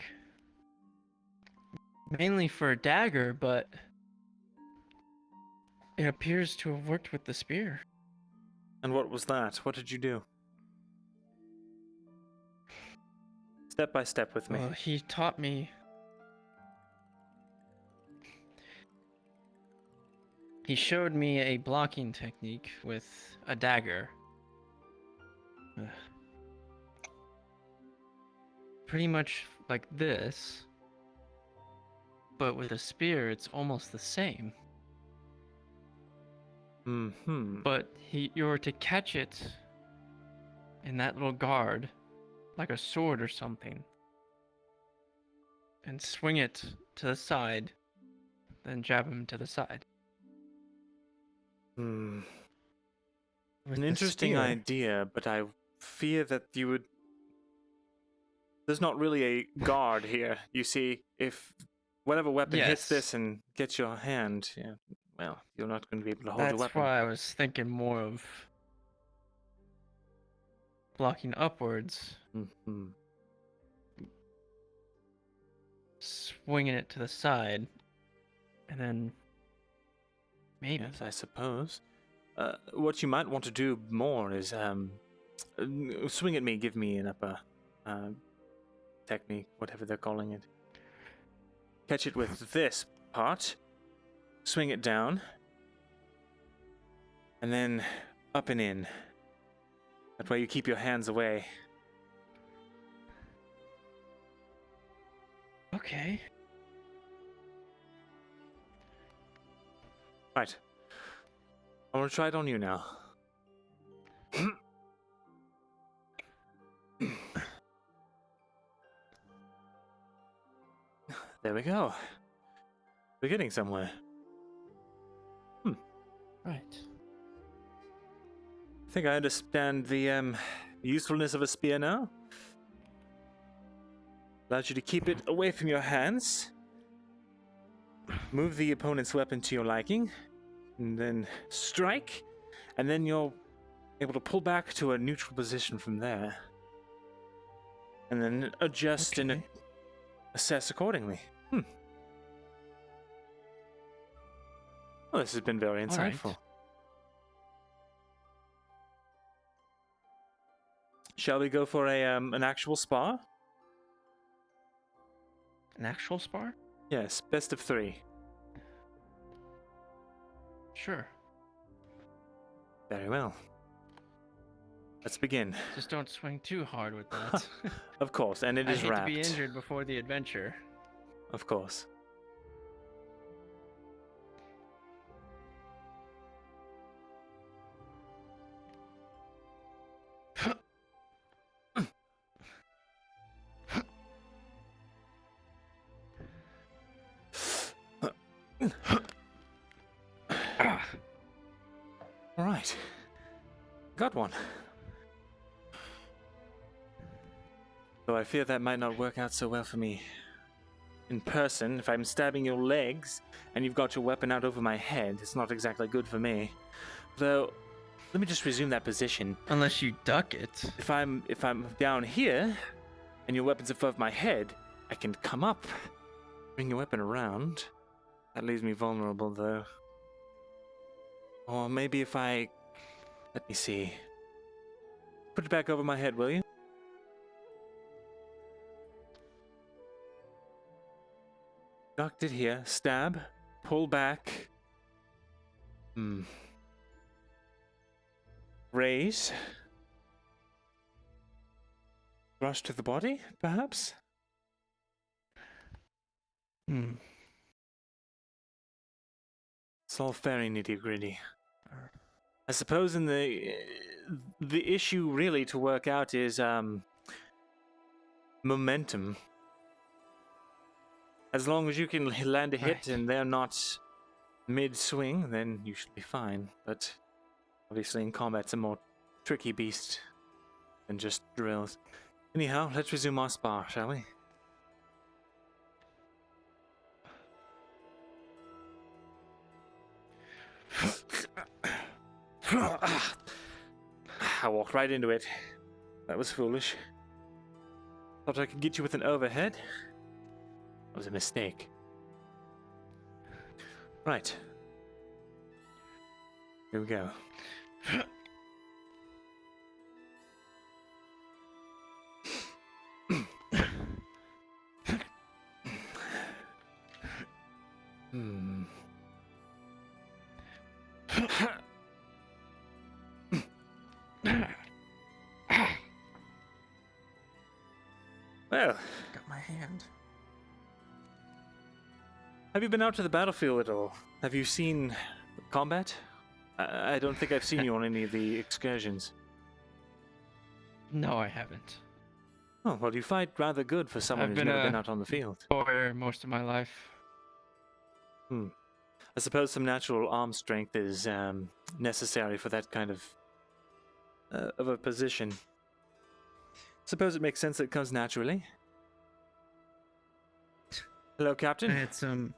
Mainly for a dagger, but it appears to have worked with the spear. And what was that? What did you do? Step by step with me. Well, he taught me. He showed me a blocking technique with a dagger. Pretty much like this, but with a spear, it's almost the same. Mm-hmm. But you were to catch it in that little guard, like a sword or something, and swing it to the side, then jab him to the side. Hmm. With An the interesting spear. idea, but I fear that you would... There's not really a guard here. You see, if whatever weapon hits Yes. this and gets your hand, yeah, well, you're not going to be able to hold That's your weapon. why I was thinking more of blocking upwards, Mm-hmm. swinging it to the side, and then maybe. Yes, I suppose. What you might want to do more is swing at me, give me an upper technique, whatever they're calling it. Catch it with this part, swing it down, and then up and in. That's why you keep your hands away. Okay. Right. I want to try it on you now. There we go. We're getting somewhere. Right. I think I understand the usefulness of a spear now. Allows you to keep it away from your hands. Move the opponent's weapon to your liking. And then strike. And then you're able to pull back to a neutral position from there. And then adjust and assess accordingly. Well, this has been very insightful. Right. Shall we go for a an actual spar? An actual spar? Yes, best of 3. Sure. Very well. Let's begin. Just don't swing too hard with that. Of course, and it I is hate wrapped. to be injured before the adventure. Of course. All right. Got one. Though I fear that might not work out so well for me in person. If I'm stabbing your legs and you've got your weapon out over my head, it's not exactly good for me. Though, let me just resume that position. Unless you duck it. If I'm down here and your weapon's above my head, I can come up, bring your weapon around. That leaves me vulnerable, though. Or maybe if I... Let me see. Put it back over my head, will you? Ducked it here. Stab. Pull back. Raise. Rush to the body, perhaps? It's all very nitty-gritty. I suppose in the issue really to work out is momentum. As long as you can land a hit and they're not mid-swing, then you should be fine. But obviously in combat it's a more tricky beast than just drills. Anyhow, let's resume our spar, shall we? I walked right into it. That was foolish. Thought I could get you with an overhead. That was a mistake. Right. Here we go. Well, got my hand. Have you been out to the battlefield at all? Have you seen combat? I don't think I've seen you on any of the excursions. No, I haven't. Oh, well, you fight rather good for someone who's never been out on the field. Warrior most of my life. I suppose some natural arm strength is necessary for that kind of a position. Suppose it makes sense that it comes naturally. Hello, Captain. I had some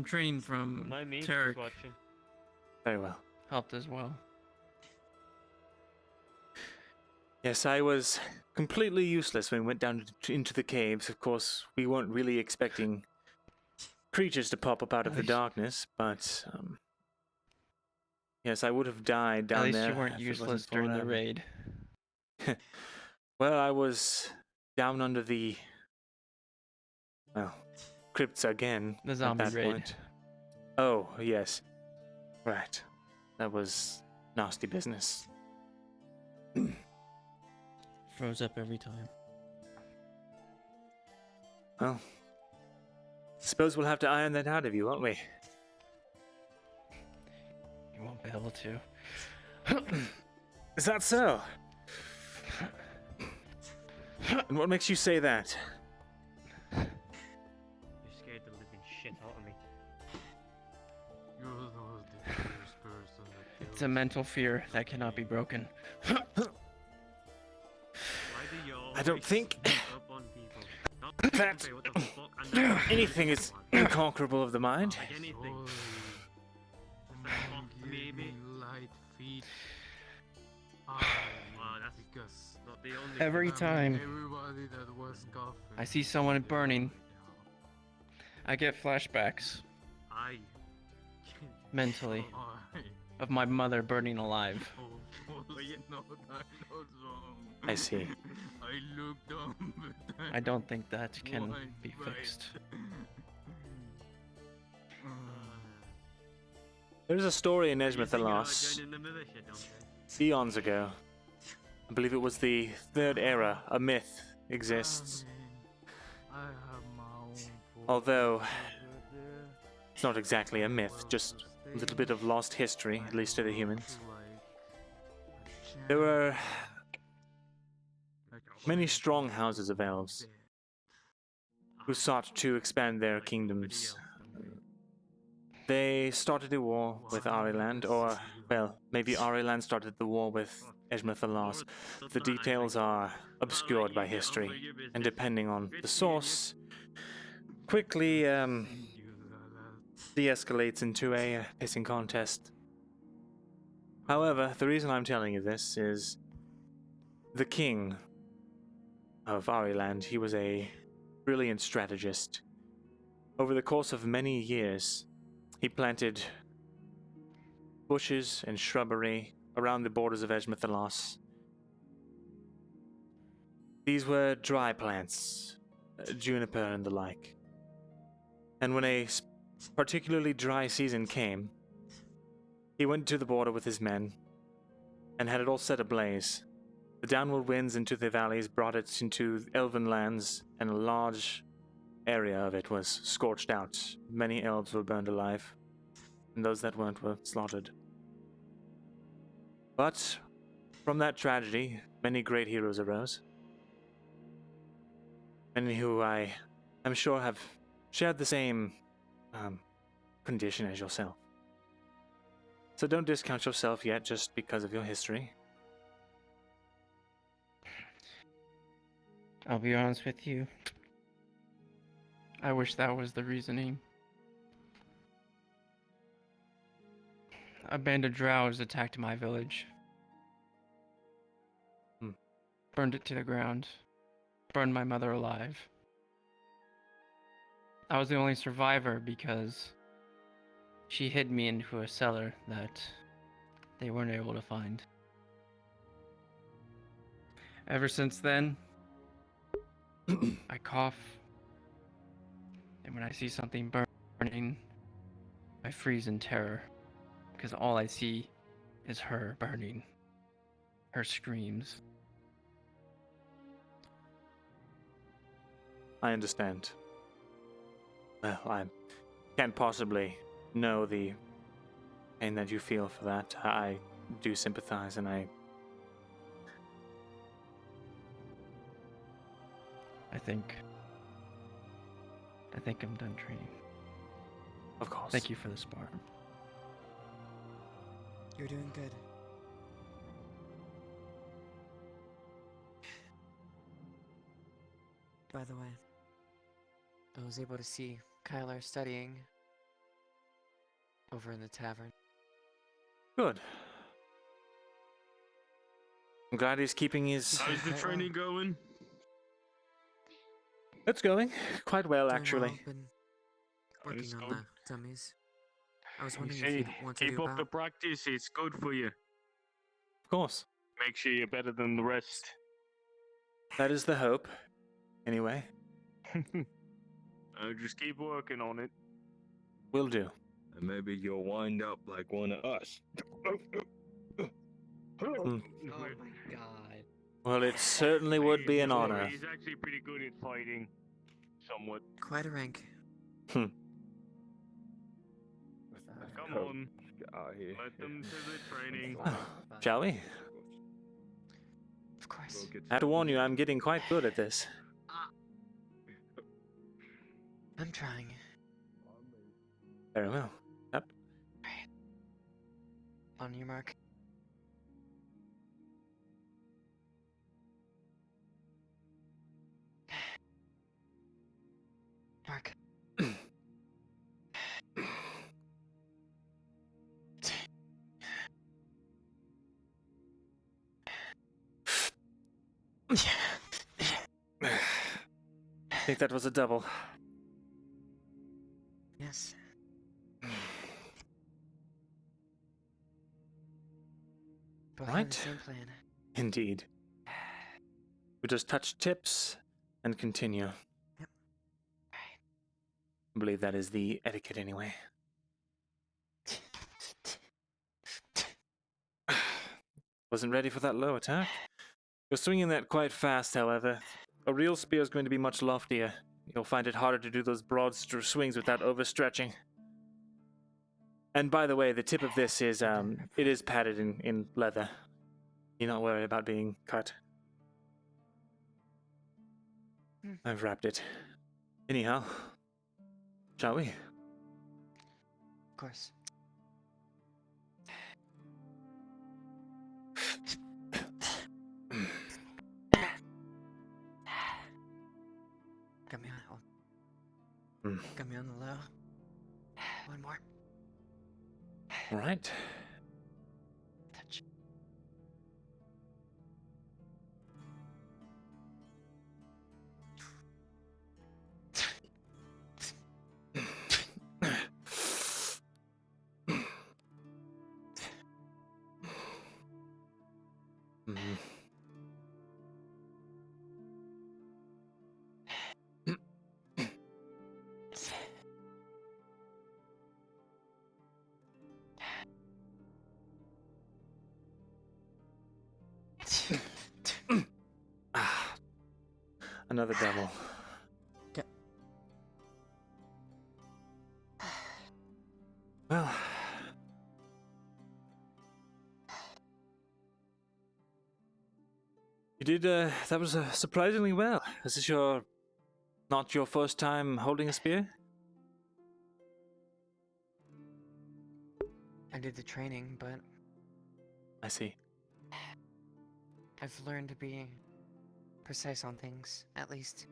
training from Tarek. Very well. Helped as well. Yes, I was completely useless when we went down into the caves. Of course, we weren't really expecting creatures to pop up out of the darkness, but yes, I would have died down there. At least you weren't useless during the raid. Well, I was down under the crypts again. The zombie at that raid. point. Oh, yes. Right. That was nasty business. throws up every time. Well, suppose we'll have to iron that out of you, won't we? You won't be able to. Is that so? And what makes you say that? You're scared the living shit out of me. It's a mental fear that cannot be broken. I don't think that anything is inconquerable of the mind. Every time I see someone burning, I get flashbacks mentally of my mother burning alive. I see. I don't think that can be fixed. There's a story in Eshma Thalas eons ago. I believe it was the Third Era. A myth exists. Although it's not exactly a myth, just a little bit of lost history, at least to the humans. There were many strong houses of elves who sought to expand their kingdoms. They started a war with Ariland, or, well, maybe Ariland started the war with Eshma Thalas. The details are obscured by history, and depending on the source, quickly de-escalates into a pissing contest. However, the reason I'm telling you this is the king of Ariland, he was a brilliant strategist. Over the course of many years, he planted bushes and shrubbery around the borders of Eshma Thalas. These were dry plants, juniper and the like. And when a particularly dry season came, he went to the border with his men and had it all set ablaze. The downward winds into the valleys brought it into Elven lands, and a large area of it was scorched out. Many elves were burned alive, and those that weren't were slaughtered. But from that tragedy, many great heroes arose. Many who I am sure have shared the same condition as yourself. So don't discount yourself yet just because of your history. I'll be honest with you. I wish that was the reasoning. A band of drows attacked my village. Burned it to the ground. Burned my mother alive. I was the only survivor because she hid me into a cellar that they weren't able to find. Ever since then, I cough, and when I see something burning, I freeze in terror, because all I see is her burning, her screams. I understand. Well, I can't possibly know the pain that you feel for that. I do sympathize, and I think I'm done training. Of course. Thank you for the spar. You're doing good. By the way, I was able to see Kylar studying over in the tavern. Good. I'm glad he's keeping his... How's the training going? It's going quite well, Doing actually. well, been working on the dummies. I was You wondering see, if you'd want to keep do up the practice, it's good for you. Of course. Make sure you're better than the rest. That is the hope. Anyway. Just keep working on it. Will do. And maybe you'll wind up like one of us. Oh my god. Well, it certainly would be an honor. He's actually pretty good at fighting, somewhat. Quite a rank. Come on, let them to the training. Shall we? Of course. I have to warn you, I'm getting quite good at this. I'm trying. Very well. Yep. On your mark. Mark. I think that was a double. Yes. Both have Right. the same plan. Indeed. We just touch tips and continue. Yep. I believe that is the etiquette anyway. Wasn't ready for that low attack. You're swinging that quite fast, however. A real spear is going to be much loftier. You'll find it harder to do those broad swings without overstretching. And by the way, the tip of this is, it is padded in leather. You're not worried about being cut. I've wrapped it. Anyhow, shall we? Of course. Got me on that one. Got me on the low. One more. All right. Touch. Another double. Yep. Well. You did, that was surprisingly well. Is this not your first time holding a spear? I did the training, but I see. I've learned to be precise on things, at least.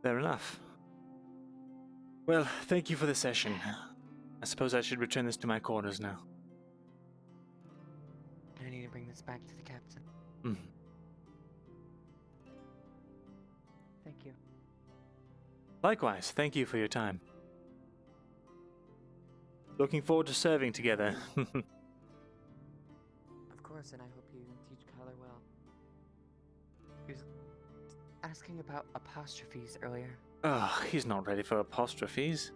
Fair enough. Well, thank you for the session. I suppose I should return this to my quarters now. I need to bring this back to the captain. Thank you. Likewise, thank you for your time. Looking forward to serving together. Of course, and I hope you teach Kyler well. He was asking about apostrophes earlier. Oh, he's not ready for apostrophes.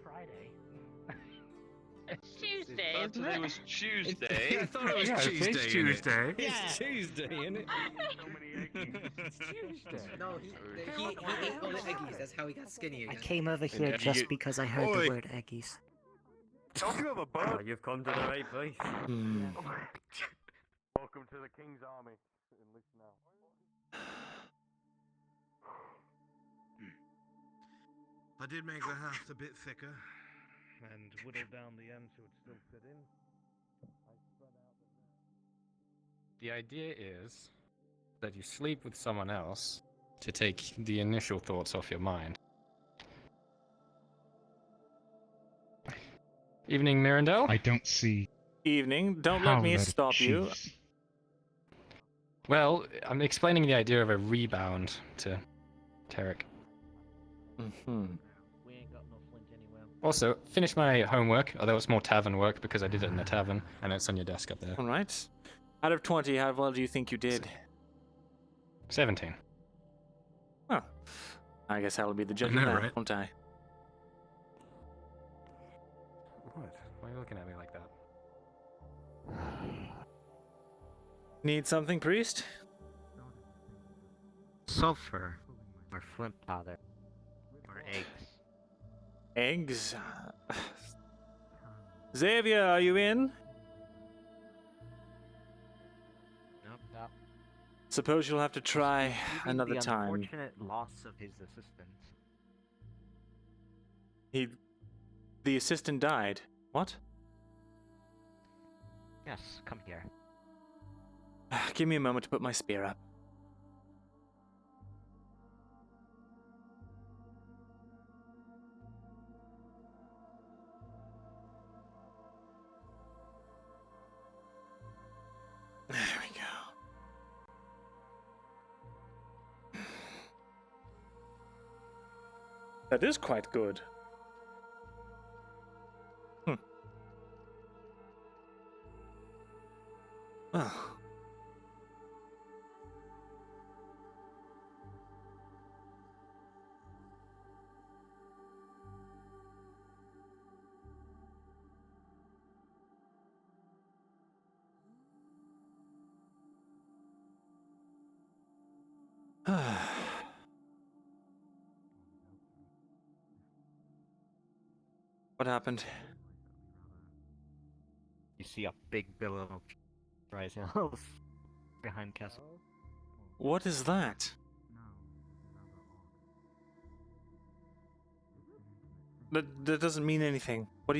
Friday. It's Tuesday, Thought isn't today it? was Tuesday. I thought it was Yeah, Tuesday. it's innit? Tuesday. It's Tuesday, isn't it? It's Tuesday. No, he ate all the eggies. That's how he got skinny I again. came over here just because I heard the word eggies. Don't you have a Oh, bird? you've come to the right place. Welcome to the King's Army. Enlist now. I did make the haft a bit thicker, and whittled down the end so it still fit in. I spread out the... The idea is that you sleep with someone else to take the initial thoughts off your mind. Evening, Myrindal. I don't see. Evening. Don't how let me that stop you. achieves. Well, I'm explaining the idea of a rebound to Tarek. We ain't got no flint anywhere. Also, finish my homework, although it's more tavern work because I did it in the tavern, and it's on your desk up there. All right. Out of 20, how well do you think you did? 17. Well, I guess I'll be the judge I of know, that, right? won't I? What? Why are you looking at me like that? Need something, priest? Sulfur. Or flint powder. Or eggs. Eggs? Xavier, are you in? Nope, no. Suppose you'll have to try Even another the time. unfortunate loss of his assistant. The assistant died. What? Yes, come here. Give me a moment to put my spear up. There we go. That is quite good. Well. What happened? You see a big billow of rising behind castle. What is that? That doesn't mean anything. What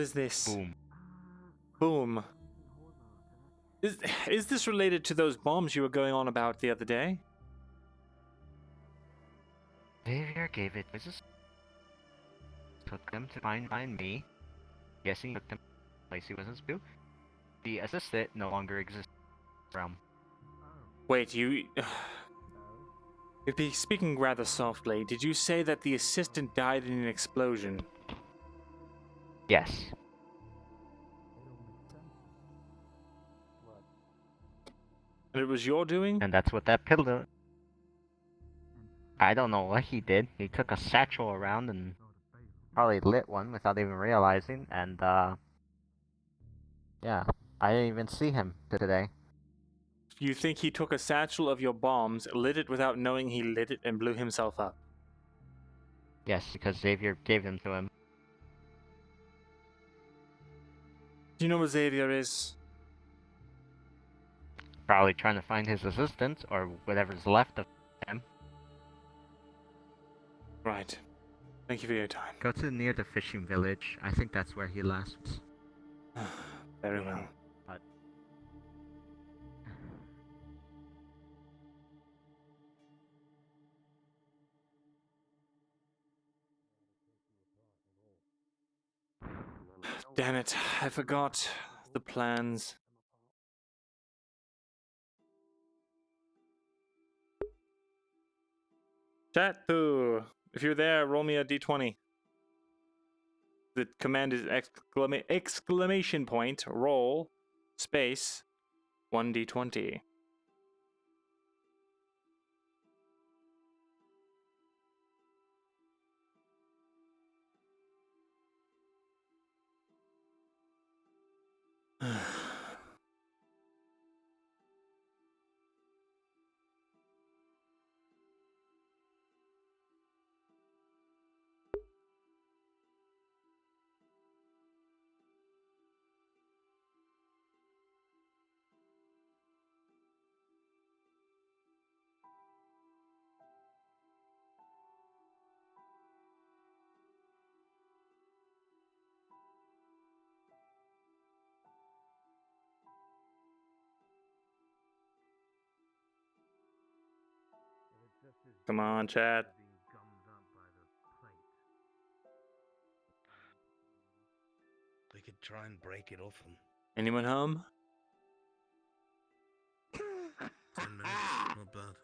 is this? Boom. Boom. Is this related to those bombs you were going on about the other day? Xavier gave it business. Took them to find me. Guessing took them to the place he was supposed to. The assistant no longer exists. Wait, you'd be speaking rather softly. Did you say that the assistant died in an explosion? Yes. And it was your doing? And that's what that pillar. I don't know what he did. He took a satchel around and probably lit one without even realizing, and yeah, I didn't even see him today. You think he took a satchel of your bombs, lit it without knowing he lit it, and blew himself up? Yes, because Xavier gave them to him. Do you know what Xavier is? Probably trying to find his assistant, or whatever's left of him. Right. Thank you for your time. Go to near the fishing village. I think that's where he last. Very well. But damn it, I forgot the plans. Chat too. If you're there, roll me a d20. The command is exclamation point, roll, space, 1d20. Come on, chat. We could try and break it off them. Anyone home? 10 minutes, not bad.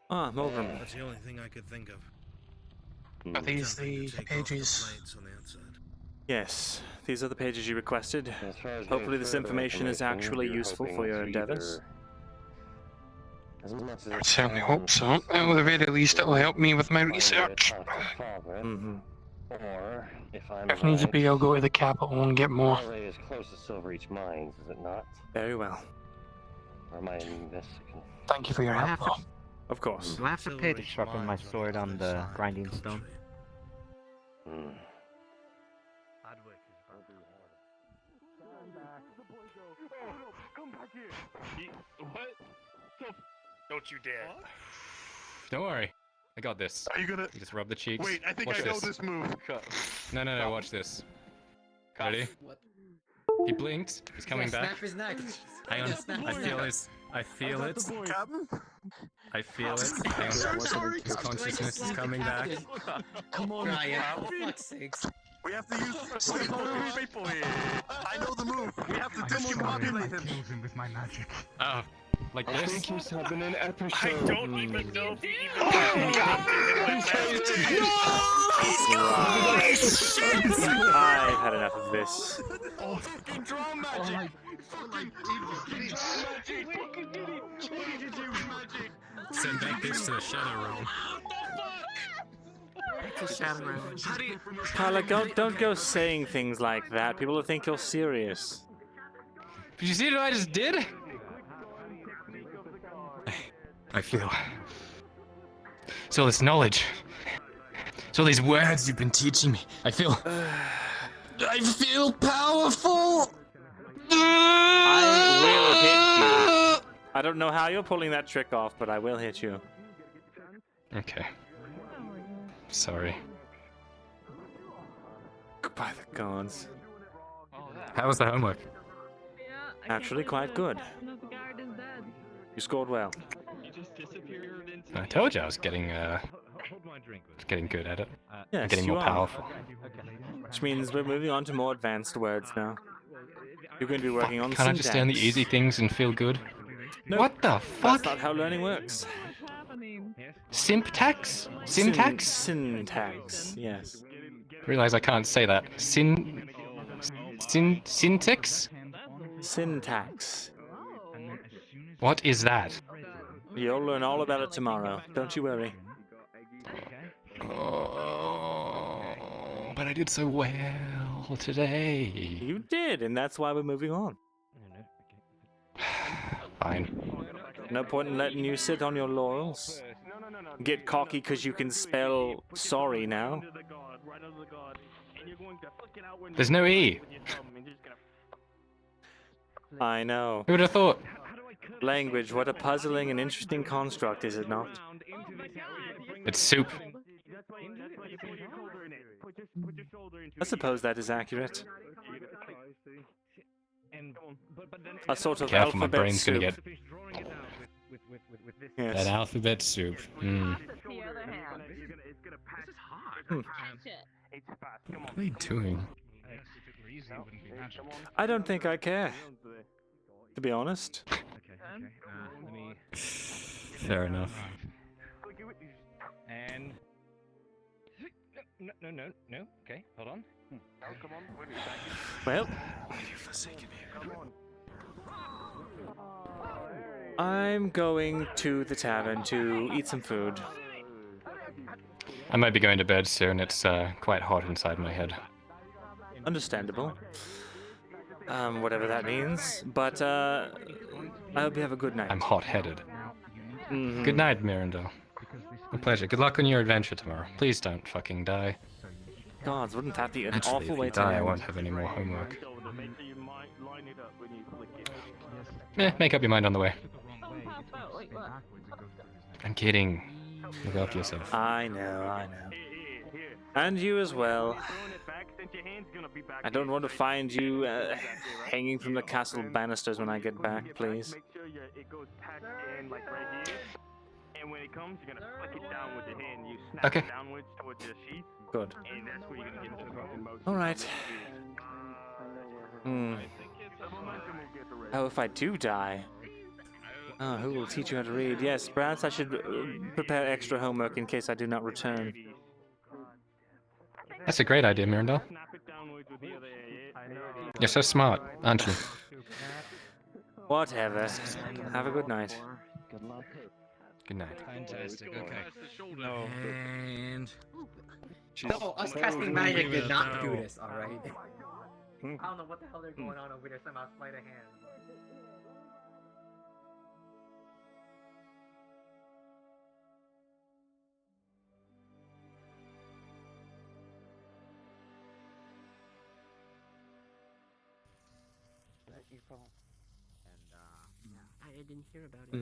Ah, Mulgrim. That's the only thing I could think of. Are these the pages? Plates on the outside. Yes, these are the pages you requested. Hopefully this information is actually useful for your endeavors. I certainly hope so. At the very least, it will help me with my research. Or, if I'm If needs right, be, I'll go to the capital and get more. LA is close to Silver Reach Mines, is it not? Very well. Or am I mistaken? Thank you for your help, though. Of course. Do I have to pay to sharpen my sword on the grinding stone? Hmm. Come back here. What? Don't you dare. Don't worry. I got this. Are you gonna Just rub the cheeks. Wait, I think watch I know this move. No, watch this. Ready? What? He blinked. He's coming back. Snap his neck. Hang on. Snap I his feel neck. it. I feel it. Captain? I feel it. Hang on. His consciousness is coming back. Come on, Ryan. For fuck's sakes. We have to use people here. I know the move. We have to discombobulate him. with my magic. Oh, like I this? think he's having an episode. I don't even know if he I've had enough of this. Oh, fucking draw magic. Send back this to the shadow realm. It's a shadow realm. Carla, don't go saying things like that. People will think you're serious. Did you see what I just did? I feel. So this knowledge. So these words you've been teaching me. I feel. I feel powerful. I will hit you. I don't know how you're pulling that trick off, but I will hit you. Okay. Sorry. By the gods. How was the homework? Actually, quite good. You scored well. I told you I was getting good at it. Yes, Getting you more are. powerful. Which means we're moving on to more advanced words now. You're going to be working on Can't I just stay on the syntax. easy things and feel good? No, What the fuck? That's not how learning works. Syntax? Syntax? Syntax, yes. Realize I can't say that. Syntax? Syntax. What is that? You'll learn all about it tomorrow. Don't you worry. Oh, but I did so well today. You did, and that's why we're moving on. Fine. No point in letting you sit on your laurels. Get cocky because you can spell sorry now. There's no E. I know. Who would have thought? Language, what a puzzling and interesting construct, is it not? It's soup. I suppose that is accurate. A sort of Careful, my alphabet brain's soup. gonna get Yes. that alphabet soup. Mm. What are you doing? I don't think I care, to be honest. Fair enough. And no. Okay, hold on. Well, I'm going to the tavern to eat some food. I might be going to bed soon. It's quite hot inside my head. Understandable. Whatever that means. But I hope you have a good night. I'm hot-headed. Mhm. Good night, Myrindal. A pleasure. Good luck on your adventure tomorrow. Please don't fucking die. Gods, wouldn't that be an Actually, awful if way you to die, I end? won't have any more homework. Make up your mind on the way. I'm kidding. Look after yourself. I know. And you as well. I don't want to find you hanging from the castle banisters when I get back, please. And when it comes, you're gonna flick it down with your hand. You snap Okay. it downwards towards your sheath. Good. And that's where you're gonna get into the fucking motion. Alright. Oh, if I do die. Oh, who will teach you how to read? Yes, perhaps I should prepare extra homework in case I do not return. That's a great idea, Myrindal. You're so smart, aren't you? Whatever. Have a good night. Good night. Fantastic. Okay. No. And No, us casting magic did not do this, alright? I don't know what the hell they're going on over there, somehow sleight of hand. I didn't hear about it.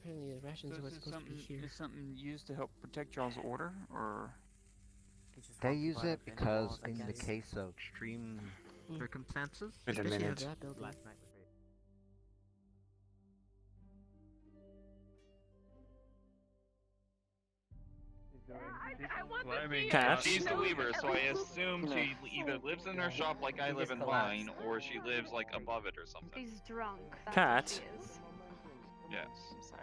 Apparently the rations were supposed to be here. Is something used to help protect y'all's order, or? They use it because in the case of extreme circumstances. Wait a minute. I mean, Cat? she's the weaver, so I assume she either lives in her shop like I live in mine, or she lives like above it or something. She's drunk. That's Cat? what she is. Yes. I'm sorry.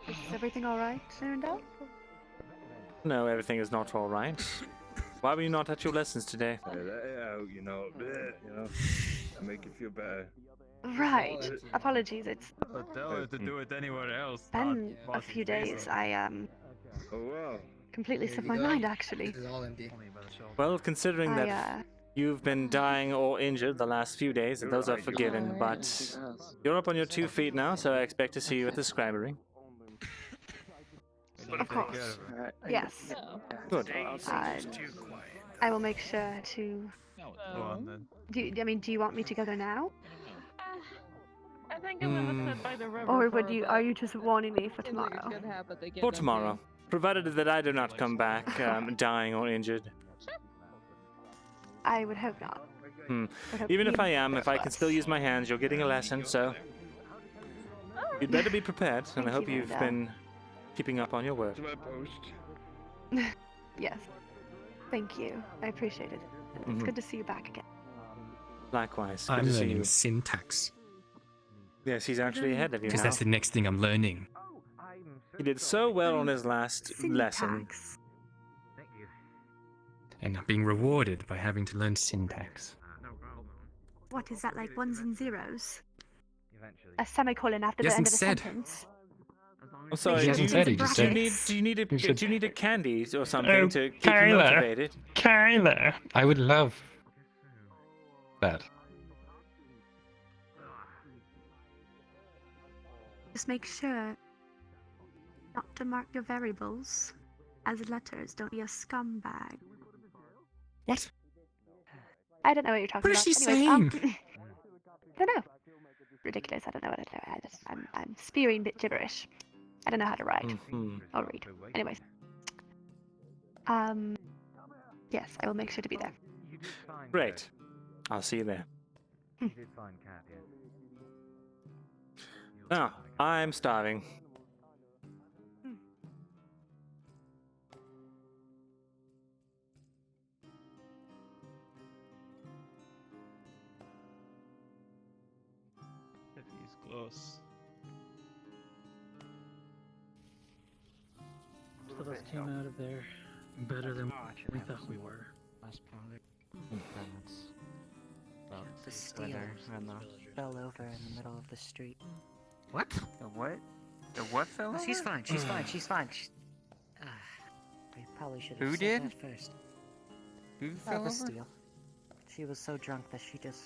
Is everything alright, Myrindal? No, everything is not all right. Why were you not at your lessons today? You know, I make you feel better. Right. Apologies, it's Tell her to do it anywhere else. been a few days. I Oh wow. completely slipped my mind actually. This is all empty. Well, considering that you've been dying or injured the last few days, those are forgiven, but you're up on your 2 feet now, so I expect to see you at the scribery. Of course. Yes. Good. I will make sure to. Go on then. Do you want me to go there now? I think I'm gonna sit by the river. Or are you just warning me for tomorrow? For tomorrow, provided that I do not come back dying or injured. I would hope not. Even if I am, if I can still use my hands, you're getting a lesson, so you'd better be prepared, and I hope you've been keeping up on your work. To my post. Yes. Thank you. I appreciate it. It's good to see you back again. Likewise. Good I'm to see learning you. syntax. Yes, he's actually ahead of you Because now. that's the next thing I'm learning. He did so well on his last lesson. And I'm being rewarded by having to learn syntax. What is that, like ones and zeros? A semicolon after He the end hasn't of a said. sentence. I'm sorry. He hasn't said, he just said. Do you need a candy or something Oh, to keep you motivated? Kyler. I would love that. Just make sure not to mark your variables as letters. Don't be a scumbag. What? I don't know what you're talking What about. is she Anyways, saying? I don't know. Ridiculous. I don't know what I do. I'm spewing bit gibberish. I don't know how to write or read. Anyways. Yes, I will make sure to be there. Great. I'll see you there. Now, I'm starving. If he's close. So us came out of there better than we thought we were. The steel fell over in the middle of the street. What? The what? The what fell Oh, over? she's fine. She's fine. She's fine. I probably should have Who said did? that first. Who fell the over? steel. She was so drunk that she just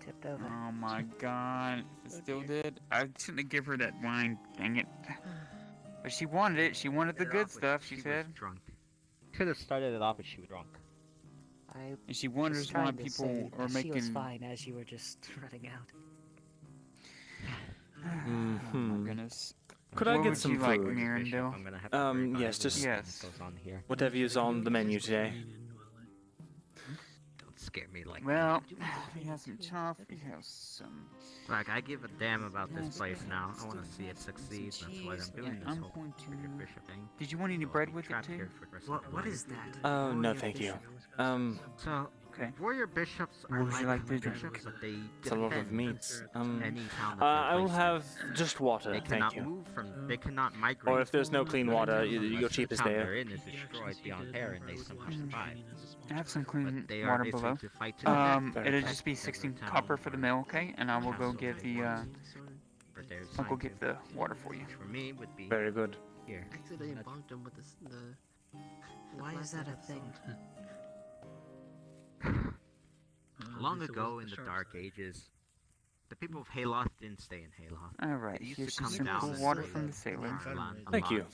tipped over. Oh my god. It still did? I shouldn't have given her that wine. Dang it. But she wanted it. She wanted the good stuff, she said. Drunk. Could have started it off if she was drunk. And she wonders was why trying to people say are that making. She was fine as you were just running out. Oh my goodness. Could I What get would some you food? like, Myrindal? Yes, just Yes. whatever is on the menu today. Don't scare me like Well, we have some tough. We have some. Like, I give a damn about this place now. I want to see it succeed. That's why I'm doing this I'm whole going to. bishop thing. Did you want any bread with it too? What is that? Oh, no thank you. So, Okay. Warrior bishops are What would you like to drink? bishops, but they Some of defend meats. any town that I they're will placed in. have just water, They thank cannot you. move from. They cannot migrate. Or if there's no clean water, your unless cheap the is town there. they're in is destroyed beyond repair, and they somehow survive. I have some clean They are water basically below. to fight to the death. It'll just be 16 copper for the mill, okay? And I will go get the I'll go get the water for you. For me, would be very good. Here. Actually, they bonked him with the. Why is that a thing? Long ago in the Dark Ages, the people of Hayloft didn't stay in Hayloft. Alright, They used here's to come some down simple and water stay from the sailor. in Ireland a Thank you. lot.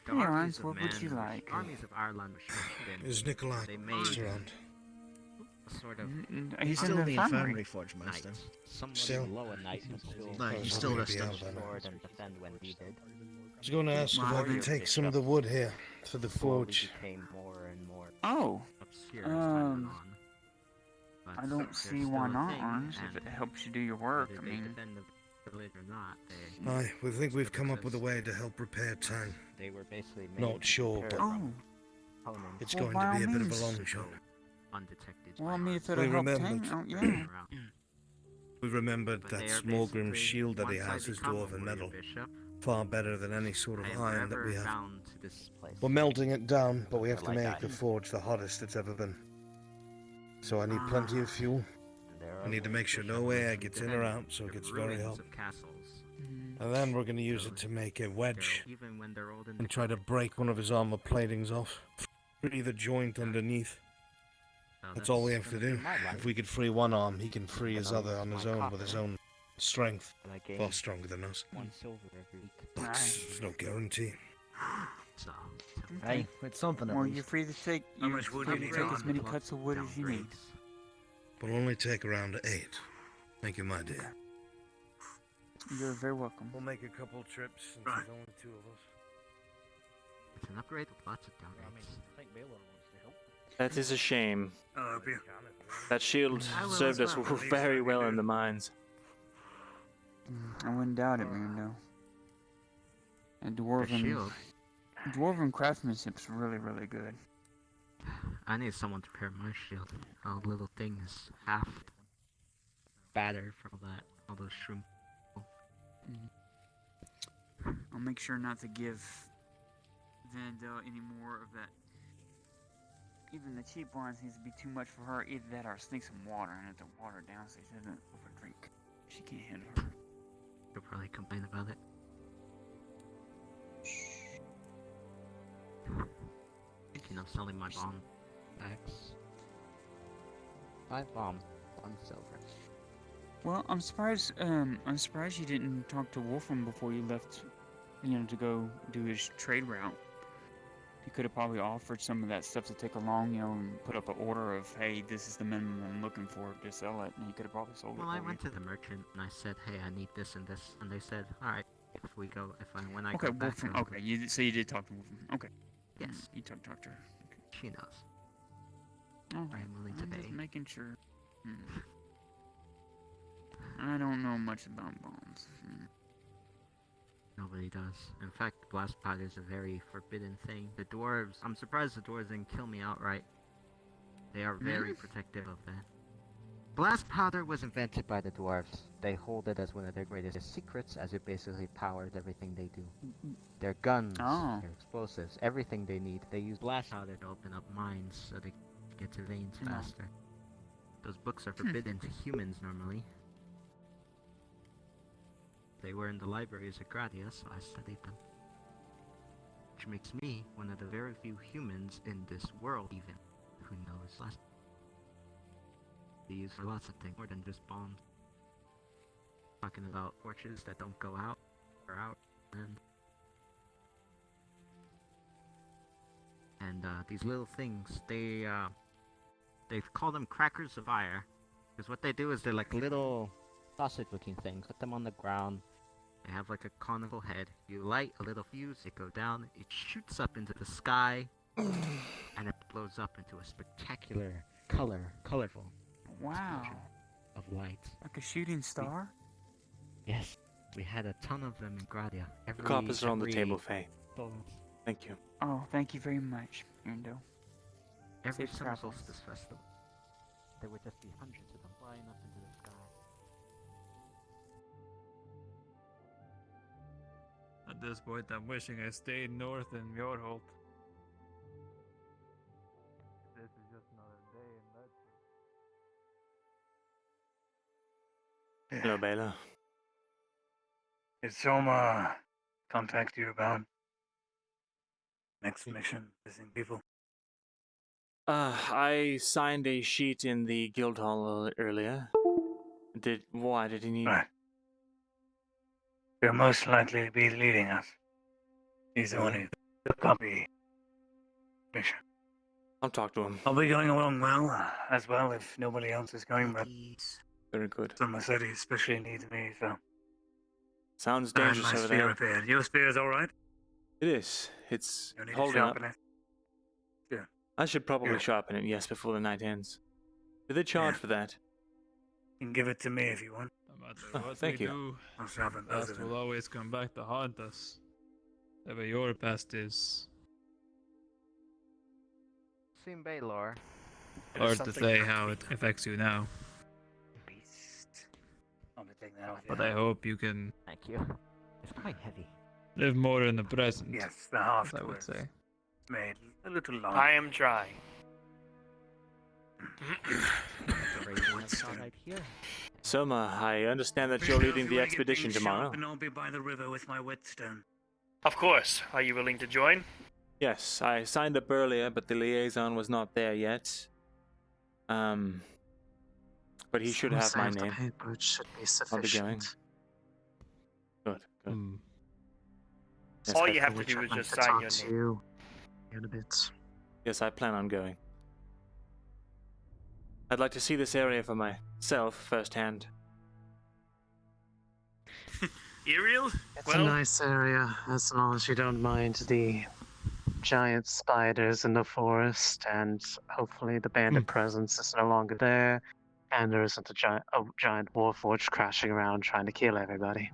The Hey, armies Arns, of what would you man- like? Armies of Ireland were shut in. Is Nikolai They made around? a sort of He's still in the infirmary. forge master. Somewhat Still? below a knight, but still No, he's still hold resting. his sword and defend when needed. I was going to ask if I could take some of the wood here for the forge. Became more and more Oh, obscure as time went on. But I don't they're see still why a not, thing, Arns, if and it helps you do your work. whether I they mean, defend the village or not, they Aye, we think we've come up with a way to help repair town. they were basically made Not sure, to but prepare oh, opponents it's Well, going by to be a all bit of means. a long shot. undetected. well, I mean, if We it'll help remembered. Tank, oh, yeah. We remembered But that they are Smallgrim's basically, shield that he once I has is become a dwarven warrior metal. bishop, Far better than any sort of I am iron that forever we have. bound to this place. We're melting it down, but we have to Like make I- the forge the hottest it's ever been. So I need plenty of fuel. There I are need to make sure ways no to air gets in or defend out, so it the gets very ruins hot. of castles. And then we're going to use it to make a wedge Even when they're old and try to break one of his armor platings off. Free the joint underneath. That's all we have to do. If we could free one arm, he can free his other on his own with his own strength. Far stronger than us. 1 silver every week. But there's no guarantee. So, Hey, it's something. Well, you're free to take. How You're much wood free do you to take need? as many cuts of wood as you need. We'll only take around 8. Thank you, my dear. You're very welcome. We'll make a couple trips since there's only 2 of us. it's an upgrade with lots of downgrades. That is a shame. I'll help you. That shield I will served as us well. very well in the mines. I wouldn't doubt it, man. No. And dwarven, shield? dwarven craftsmanship's really, really good. I need someone to repair my shield. Our little thing is half battered from all those shroom. I'll make sure not to give Vandel any more of that. Even the cheap wine seems to be too much for her. Either that or I'll sneak some water in it to water it down so she doesn't overdrink. She can't handle her. She'll probably complain about it. Thinking of selling my bomb packs. 5 bombs, 1 silver. Well, I'm surprised you didn't talk to Wolfram before you left, to go do his trade route. You could have probably offered some of that stuff to take along, and put up an order of, hey, this is the minimum I'm looking for to sell it, and you could have probably sold it. Well, for I you. went to the merchant and I said, hey, I need this and this, and they said, all right, when I Okay, go back. Wolfram. I'll- Okay, so you did talk to Wolfram. Okay. Yes. You talked to her. She knows. All I right. am willing to I'm just pay. making sure. I don't know much about bombs. Nobody does. In fact, blast powder is a very forbidden thing. The dwarves, I'm surprised the dwarves didn't kill me outright. They are very protective of that. Blast powder was invented by the dwarves. They hold it as one of their greatest secrets, as it basically powers everything they do. Their guns, their explosives, everything they need. They use blast powder to open up mines so they get to veins faster. Those books are forbidden to humans normally. They were in the libraries at Gradia, so I studied them. Which makes me one of the very few humans in this world even who knows blast. They use for lots of things, more than just bombs. Talking about torches that don't go out, or out, and these little things, they call them crackers of fire, because what they do is they're like little sausage-looking things. Put them on the ground. They have like a conical head. You light a little fuse, it goes down, it shoots up into the sky, and it blows up into a spectacular, colorful Wow. of light. Like a shooting star? Yes, we had a ton of them in Gradia. The coppers are on the table, Faye. Thank you. Oh, thank you very much, Endo. Every Safe summer travels. solstice festival, there would just be hundreds of them flying up into the sky. At this point, I'm wishing I stayed north in Mjorholt. This is just another day in that. Hello, Baylor. Did Soma contact you about next mission, missing people? I signed a sheet in the guild hall earlier. Why did he need? Right. He'll most likely be leading us. He's the one who took up the mission. I'll talk to him. I'll be going along well, as well if nobody else is going, but Very good. Soma said he especially needs me, so. Sounds I had dangerous my over spear there. repaired. Your spear's alright? It is. It's You need to holding up. sharpen it. Yeah. I should probably Good. sharpen it, yes, before the night ends. Do they charge for that? You can give it to me if you want. No matter Oh, what thank we you. do, I'll sharpen both past of them. will always come back to haunt us. Whatever your past is. Seen Baylor. Hard to say how it affects you now. I'll be taking that off. But I hope you can Thank you. It's quite heavy. live more in the present. Yes, the half I would say. made a little long. I am trying. Right here. Soma, I understand that you're leading the expedition tomorrow. And I'll be by the river with my whetstone. Of course. Are you willing to join? Yes, I signed up earlier, but the liaison was not there yet. But he should have my name. Paper, it should be I'll be sufficient. going. Good, good. Yes, All I- you have to Which do I'd is like just to sign talk your to name. you in a bit. Yes, I plan on going. I'd like to see this area for myself firsthand. Iriel? It's a nice area, as long as you don't mind the giant spiders in the forest, and hopefully the bandit presence is no longer there, and there isn't a giant warforged crashing around trying to kill everybody.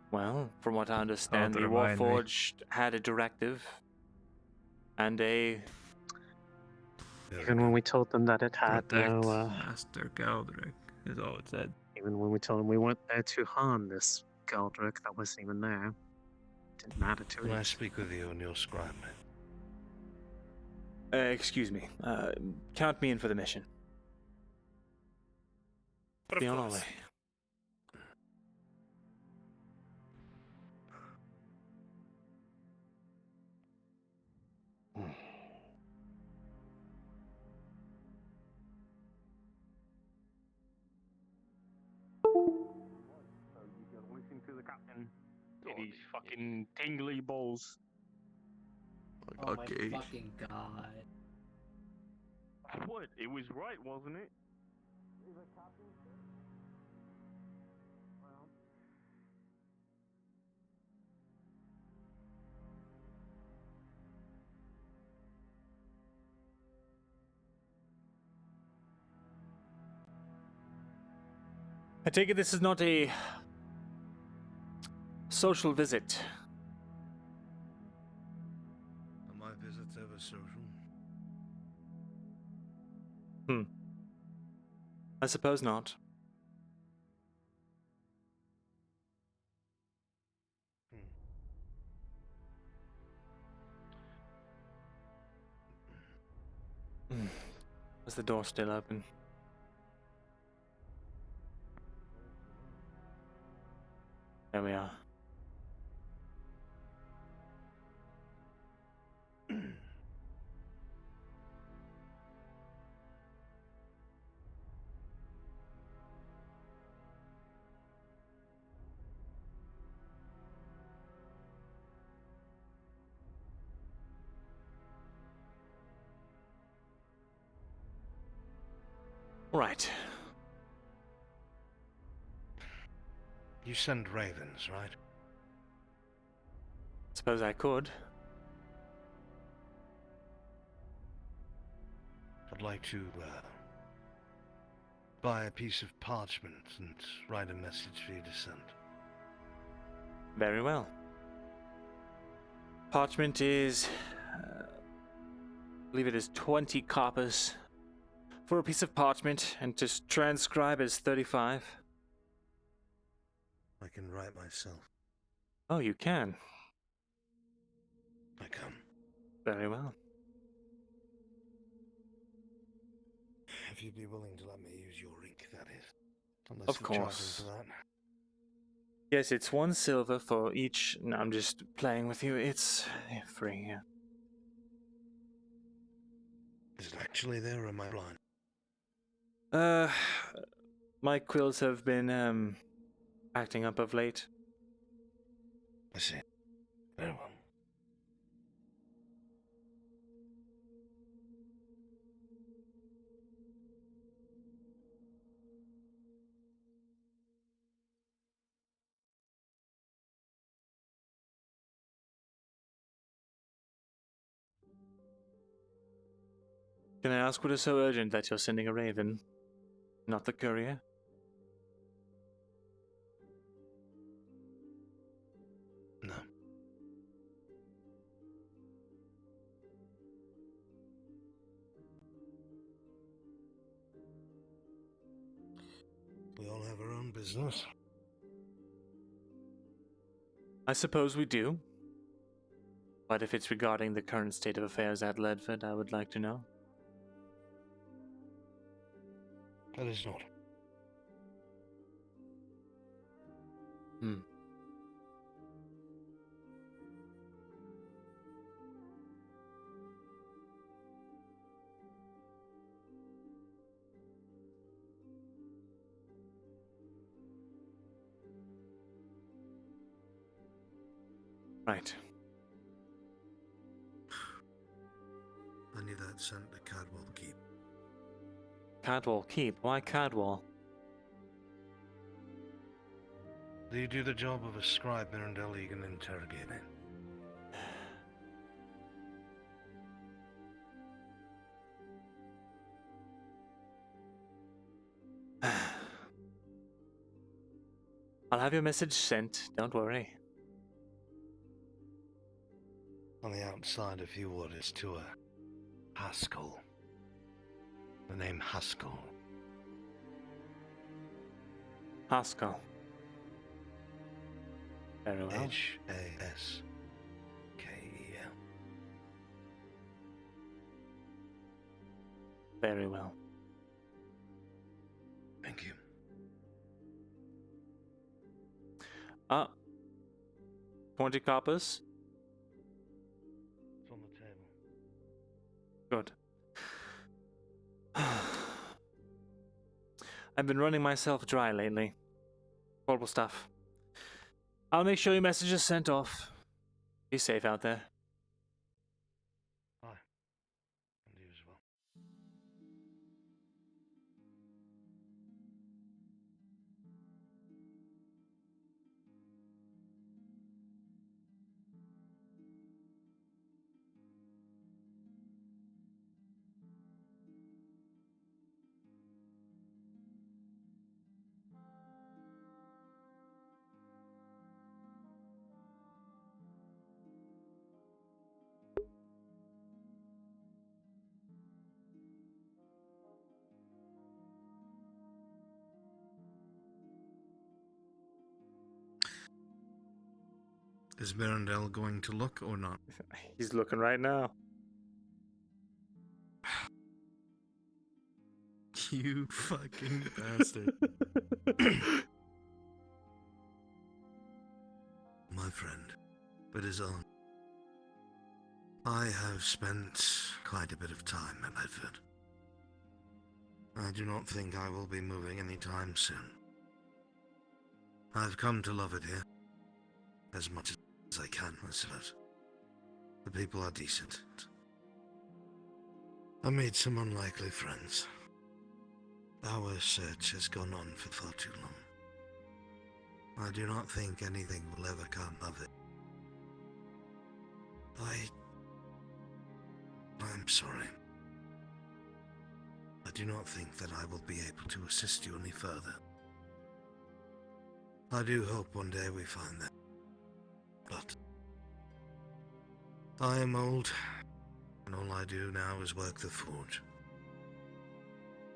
Well, from what I understand, Don't the remind me. Warforged had a directive and a. Even when we told them that it had Protect no, Master Galdrick is all it said. even when we told them we weren't there to harm this Galdrick that wasn't even there, didn't matter to Can I it. speak with you and your scribe? Excuse me. Count me in for the mission. But Be of on our course. way. Listen to the captain. Get these fucking tingly balls. Oh my fucking god. What? It was right, wasn't it? I take it this is not a social visit. Are my visits ever social? I suppose not. Is the door still open? There we are. Right. You send ravens, right? Suppose I could. I'd like to buy a piece of parchment and write a message for you to send. Very well. Parchment is believe it is 20 coppers for a piece of parchment, and to transcribe is 35. I can write myself. Oh, you can. I can. Very well. If you'd be willing to let me use your ink, that is. Unless Of you're charging course. for that. Yes, it's 1 silver for each. No, I'm just playing with you. It's free, yeah. Is it actually there, or am I blind? My quills have been, acting up of late. I see. Very well. Can I ask what is so urgent that you're sending a raven? Not the courier? No. We all have our own business. I suppose we do. But if it's regarding the current state of affairs at Ledford, I would like to know. That is not. Right. I need that sent to Cadwell Keep. Cadwall Keep? Why Cadwall? Do you do the job of a scribe, Myrindal? You can interrogate it. I'll have your message sent, don't worry. On the outside, a few orders to a Haskell. The name Haskell. Haskell. Very well. H-A-S-K-E-L. Very well. Thank you. 20 coppers? It's on the table. Good. I've been running myself dry lately. Horrible stuff. I'll make sure your message is sent off. Be safe out there. Aye. And you as well. Is Myrindal going to look or not? He's looking right now. You fucking bastard. My friend, it is on. I have spent quite a bit of time at Bedford. I do not think I will be moving anytime soon. I've come to love it here. As much as I can, I suppose. The people are decent. I made some unlikely friends. Our search has gone on for far too long. I do not think anything will ever come of it. I'm sorry. I do not think that I will be able to assist you any further. I do hope one day we find that. But I am old, and all I do now is work the forge.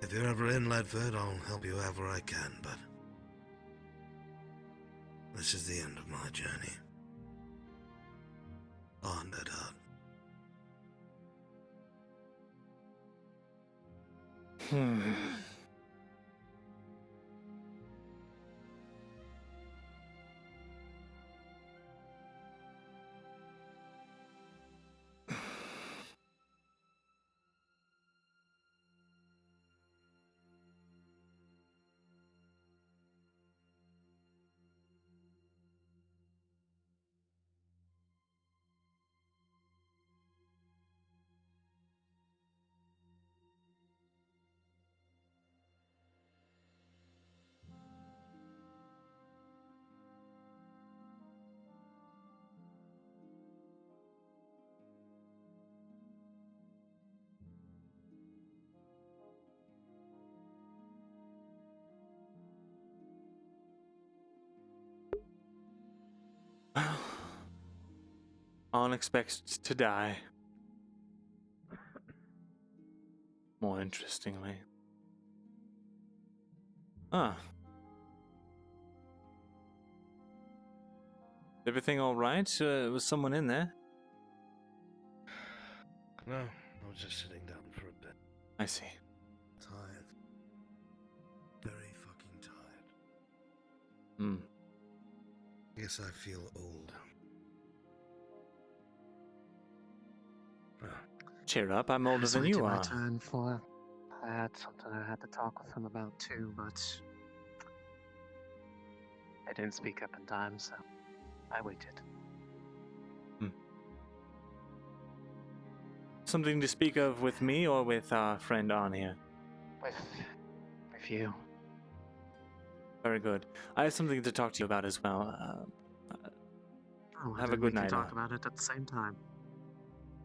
If you're ever in Ledford, I'll help you however I can, but this is the end of my journey. On and out. Arn expects to die. More interestingly. Ah. Everything alright? Was someone in there? No, I was just sitting down for a bit. I see. Tired. Very fucking tired. Hmm. I guess I feel old. Cheer up, I'm older than you my are. turn for. I had something I had to talk with him about too, but I didn't speak up in time, so I waited. Something to speak of with me or with our friend Arn here? With you. Very good. I have something to talk to you about as well. Have a good We night. can talk about it at the same time.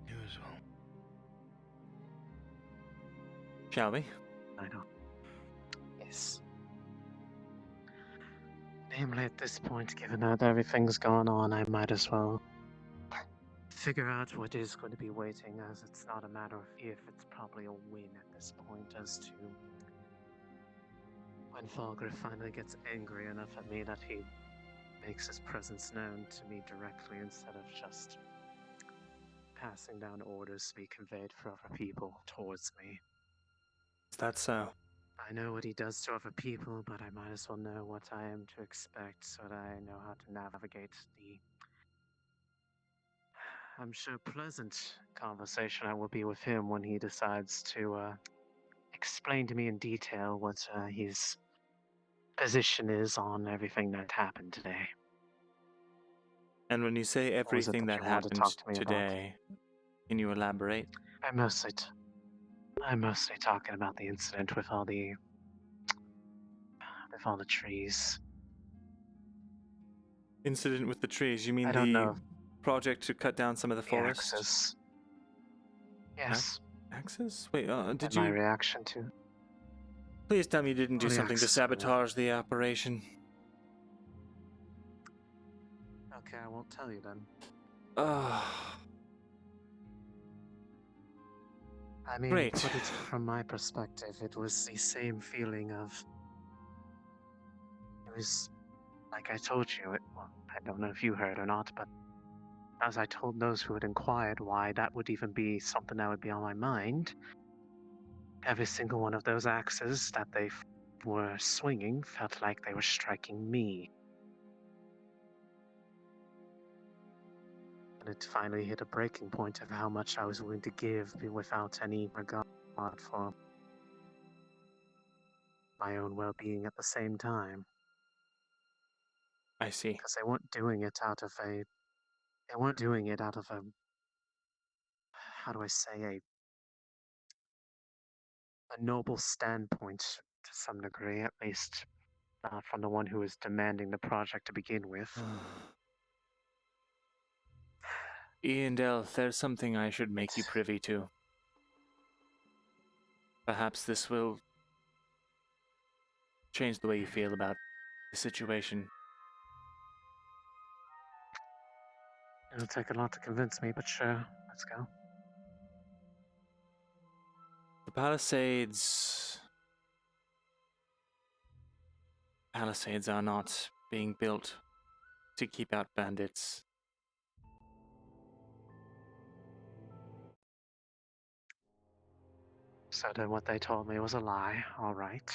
You as well. Shall we? I know. Yes. Namely, at this point, given that everything's gone on, I might as well figure out what is going to be waiting, as it's not a matter of if, it's probably a win at this point, as to when Falgriff finally gets angry enough at me that he makes his presence known to me directly instead of just passing down orders to be conveyed for other people towards me. Is that so? I know what he does to other people, but I might as well know what I am to expect so that I know how to navigate the, I'm sure, pleasant conversation I will be with him when he decides to explain to me in detail what his position is on everything that happened today. And when you say What was it everything that that you wanted to happened talk to me today, can you elaborate? I'm mostly talking about the incident with all the trees. Incident with the trees? You mean I don't the know. project to cut down some of the forest? Axes. Yes. Axes? Wait, did And you? my reaction to. Please tell me you didn't do The something to axes. sabotage the operation. Okay, I won't tell you then. I mean, Great. put it from my perspective, it was the same feeling of. It was like I told you. Well, I don't know if you heard or not, but as I told those who had inquired why that would even be something that would be on my mind, every single one of those axes that they were swinging felt like they were striking me. And it finally hit a breaking point of how much I was willing to give without any regard for my own well-being at the same time. I see. Because they weren't doing it out of a. They weren't doing it out of a. How do I say, a noble standpoint to some degree, at least from the one who was demanding the project to begin with. Iandel, there's something I should make you privy to. Perhaps this will change the way you feel about the situation. It'll take a lot to convince me, but sure, let's go. The Palisades are not being built to keep out bandits. So then what they told me was a lie, alright.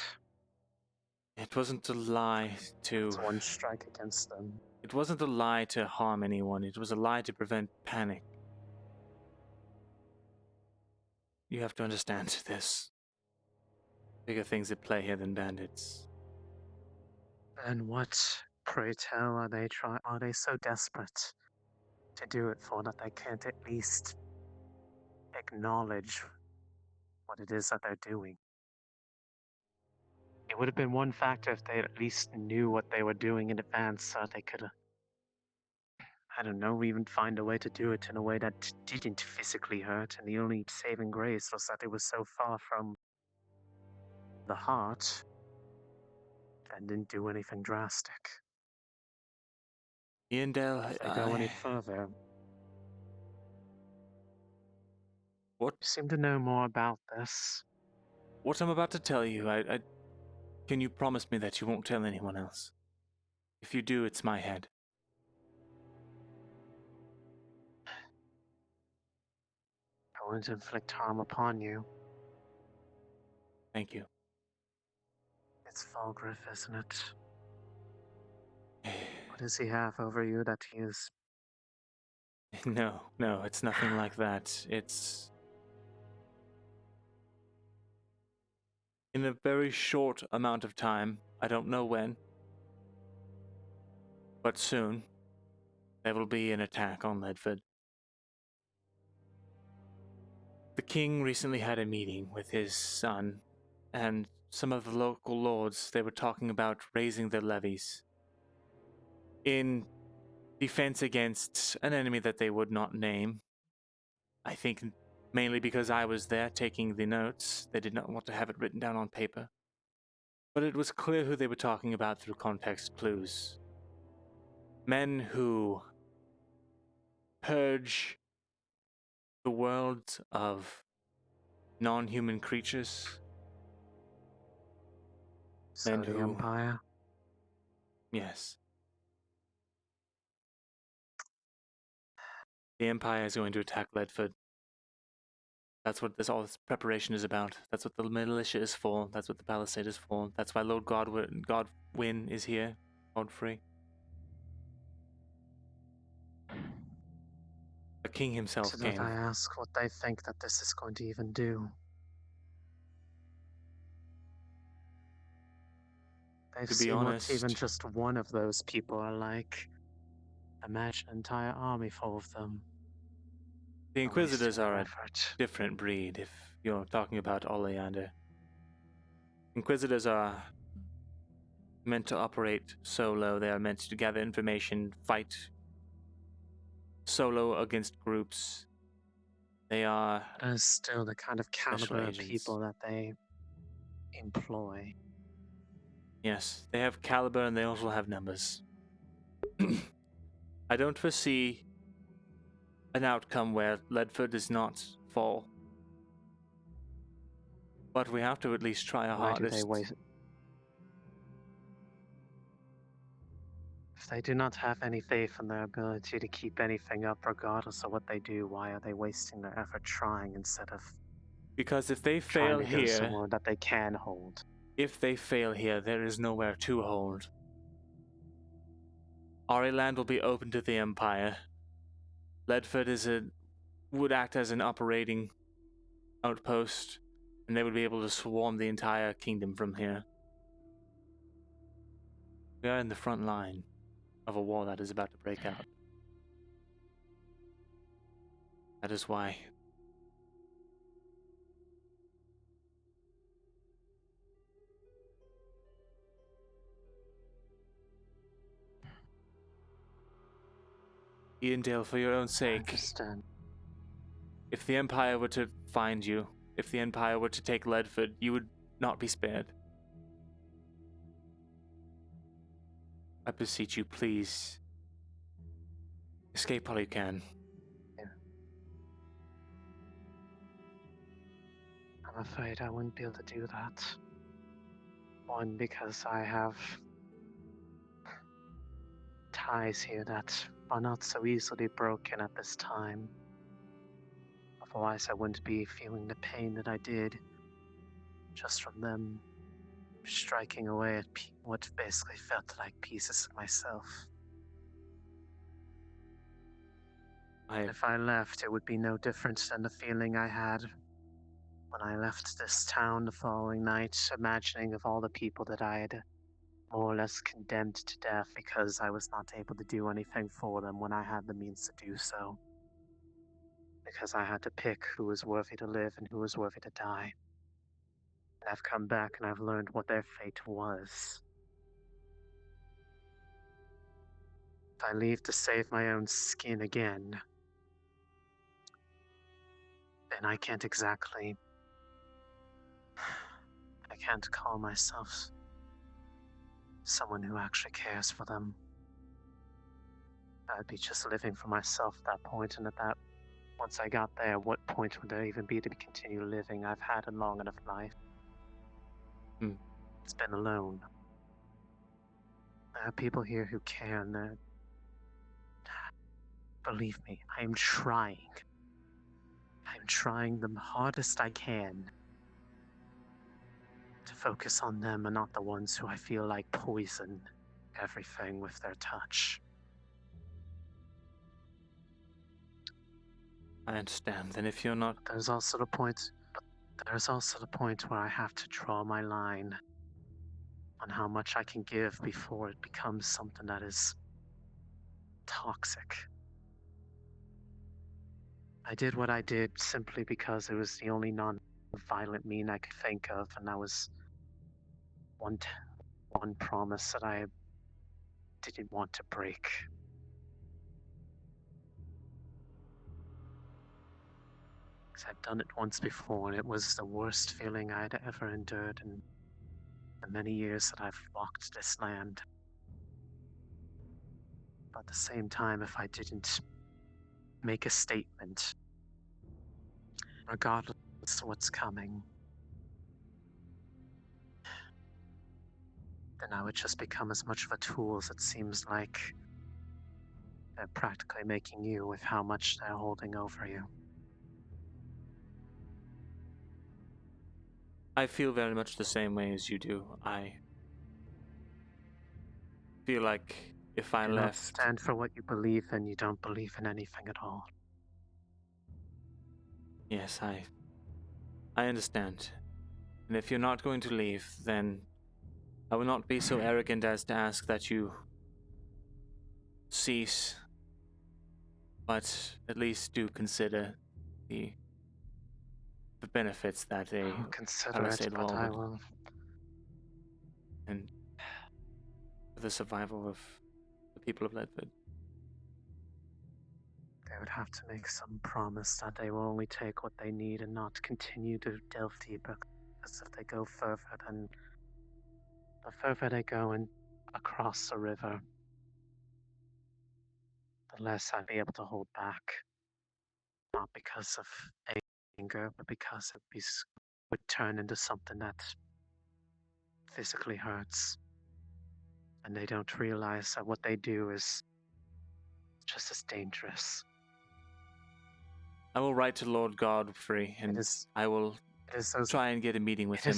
It wasn't a lie to... It's one strike against them. It wasn't a lie to harm anyone. It was a lie to prevent panic. You have to understand this. Bigger things at play here than bandits. And what, pray tell, are they so desperate to do it for that they can't at least acknowledge what it is that they're doing? It would have been one factor if they at least knew what they were doing in advance, so they could have, I don't know, even find a way to do it in a way that didn't physically hurt, and the only saving grace was that it was so far from the heart and didn't do anything drastic. Myrindal, If they go any further... What? You seem to know more about this. What I'm about to tell you, can you promise me that you won't tell anyone else? If you do, it's my head. I won't inflict harm upon you. Thank you. It's Falgriff, isn't it? What does he have over you that he is... No, it's nothing like that. It's... In a very short amount of time, I don't know when, but soon, there will be an attack on Ledford. The king recently had a meeting with his son, and some of the local lords, they were talking about raising their levies in defense against an enemy that they would not name. I think mainly because I was there taking the notes. They did not want to have it written down on paper. But it was clear who they were talking about through context clues. Men who purge the world of non-human creatures. So Men the who... Empire? Yes. The Empire is going to attack Ledford. That's what all this preparation is about. That's what the militia is for. That's what the palisade is for. That's why Lord Godwyn is here. Godfrey. The king himself So came. did I ask what they think that this is going to even do? They've To be seen honest, what even just one of those people are like. Imagine an entire army full of them. The Inquisitors are a different breed, if you're talking about Oleander. Inquisitors are meant to operate solo. They are meant to gather information, fight solo against groups. They are... That is still the kind of caliber of people that they employ. Yes, they have caliber and they also have numbers. I don't foresee an outcome where Ledford does not fall. But we have to at least try our hardest. If they do not have any faith in their ability to keep anything up regardless of what they do, why are they wasting their effort trying instead of... Because if they fail trying to go here... somewhere that they can hold. If they fail here, there is nowhere to hold. Ariland will be open to the Empire. Ledford would act as an operating outpost, and they would be able to swarm the entire kingdom from here. We are in the front line of a war that is about to break out. That is why. Myrindal, for your own sake, if the Empire were to find you, if the Empire were to take Ledford, you would not be spared. I beseech you, please, escape while you can. And I'm afraid I wouldn't be able to do that. One, because I have ties here that are not so easily broken at this time. Otherwise, I wouldn't be feeling the pain that I did just from them striking away at what basically felt like pieces of myself. If I left, it would be no different than the feeling I had when I left this town the following night, imagining of all the people that I had more or less condemned to death because I was not able to do anything for them when I had the means to do so. Because I had to pick who was worthy to live and who was worthy to die. And I've come back and I've learned what their fate was. If I leave to save my own skin again, then I can't exactly... I can't call myself someone who actually cares for them. I'd be just living for myself at that point, and at that, once I got there, what point would there even be to continue living? I've had a long enough life. It's been alone. There are people here who care, and they're... Believe me, I am trying. I'm trying the hardest I can to focus on them and not the ones who I feel like poison everything with their touch. I understand. And if you're not... There's also the point where I have to draw my line on how much I can give before it becomes something that is toxic. I did what I did simply because it was the only non-violent mean I could think of, and that was one promise that I didn't want to break. Because I'd done it once before, and it was the worst feeling I'd ever endured in the many years that I've walked this land. But at the same time, if I didn't make a statement, regardless of what's coming, then I would just become as much of a tool as it seems like they're practically making you with how much they're holding over you. I feel very much the same way as you do. I feel like if I Do not left... stand for what you believe in, you don't believe in anything at all. Yes, I understand. And if you're not going to leave, then I will not be so arrogant as to ask that you cease, but at least do consider the benefits that a I'll consider it, palisade but wall I would, will. and the survival of the people of Leadford. They would have to make some promise that they will only take what they need and not continue to delve deeper. Because if they go further, then the further they go and across the river, the less I'd be able to hold back. Not because of anger, but because it would turn into something that physically hurts. And they don't realize that what they do is just as dangerous. I will write to Lord Godfrey, and I will try and get a meeting with him.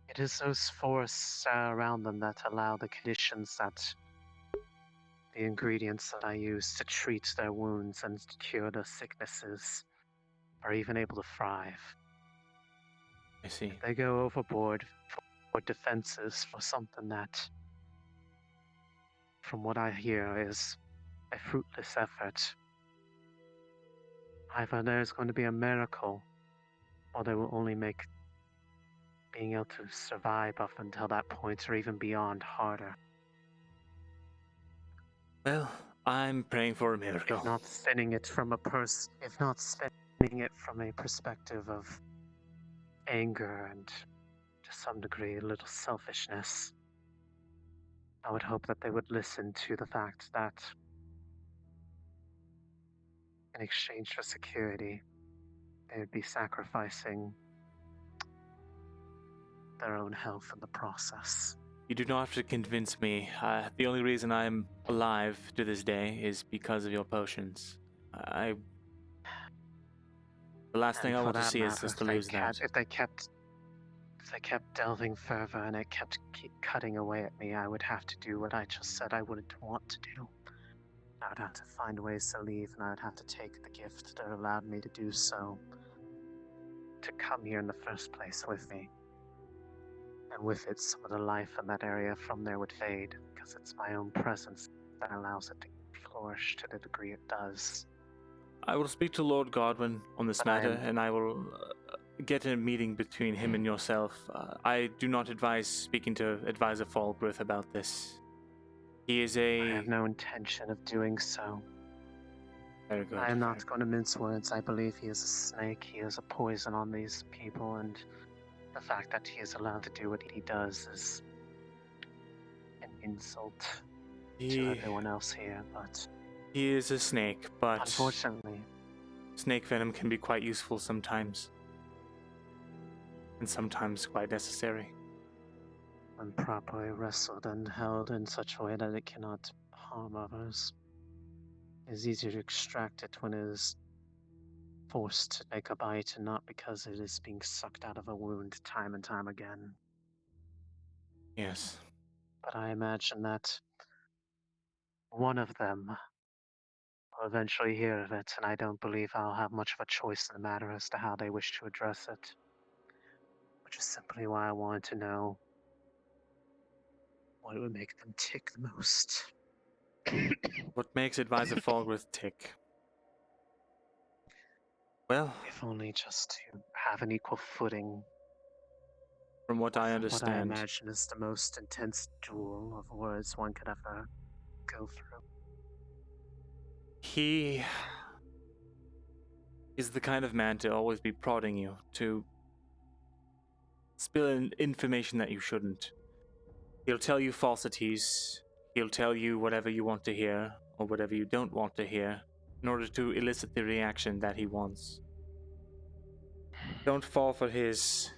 It is those forests around them that allow the conditions that the ingredients that I use to treat their wounds and to cure their sicknesses are even able to thrive. I see. If they go overboard for defenses for something that, from what I hear, is a fruitless effort, either there's going to be a miracle, or they will only make being able to survive up until that point or even beyond harder. Well, I'm praying for a miracle. If not spinning it from a perspective of anger and to some degree a little selfishness, I would hope that they would listen to the fact that in exchange for security, they would be sacrificing their own health in the process. You do not have to convince me. The only reason I'm alive to this day is because of your potions. The last thing I And for want to that see is matter, just to lose that. If they kept delving further and it keep cutting away at me, I would have to do what I just said I wouldn't want to do. I would have to find ways to leave, and I would have to take the gift that allowed me to do so, to come here in the first place with me. And with it, some of the life in that area from there would fade, because it's my own presence that allows it to flourish to the degree it does. I will speak to Lord Godwin on this But matter, and I will get a meeting between him and yourself. I do not advise speaking to Advisor Falgrith about this. He is I have no intention of doing so. Very good. I am not going to mince words. I believe he is a snake. He is a poison on these people, and the fact that he is allowed to do what he does is an insult to everyone else here, but... He is a snake, but... Unfortunately. Snake venom can be quite useful sometimes. And sometimes quite necessary. When properly wrestled and held in such a way that it cannot harm others. It is easier to extract it when it is forced to take a bite, and not because it is being sucked out of a wound time and time again. Yes. But I imagine that one of them will eventually hear of it, and I don't believe I'll have much of a choice in the matter as to how they wish to address it. Which is simply why I wanted to know what would make them tick the most. What makes Advisor Falgrith tick? Well, if only just to have an equal footing. From what I understand, what I imagine is the most intense duel of words one could ever go through. He is the kind of man to always be prodding you, to spill information that you shouldn't. He'll tell you falsities, he'll tell you whatever you want to hear, or whatever you don't want to hear, in order to elicit the reaction that he wants. Don't fall for his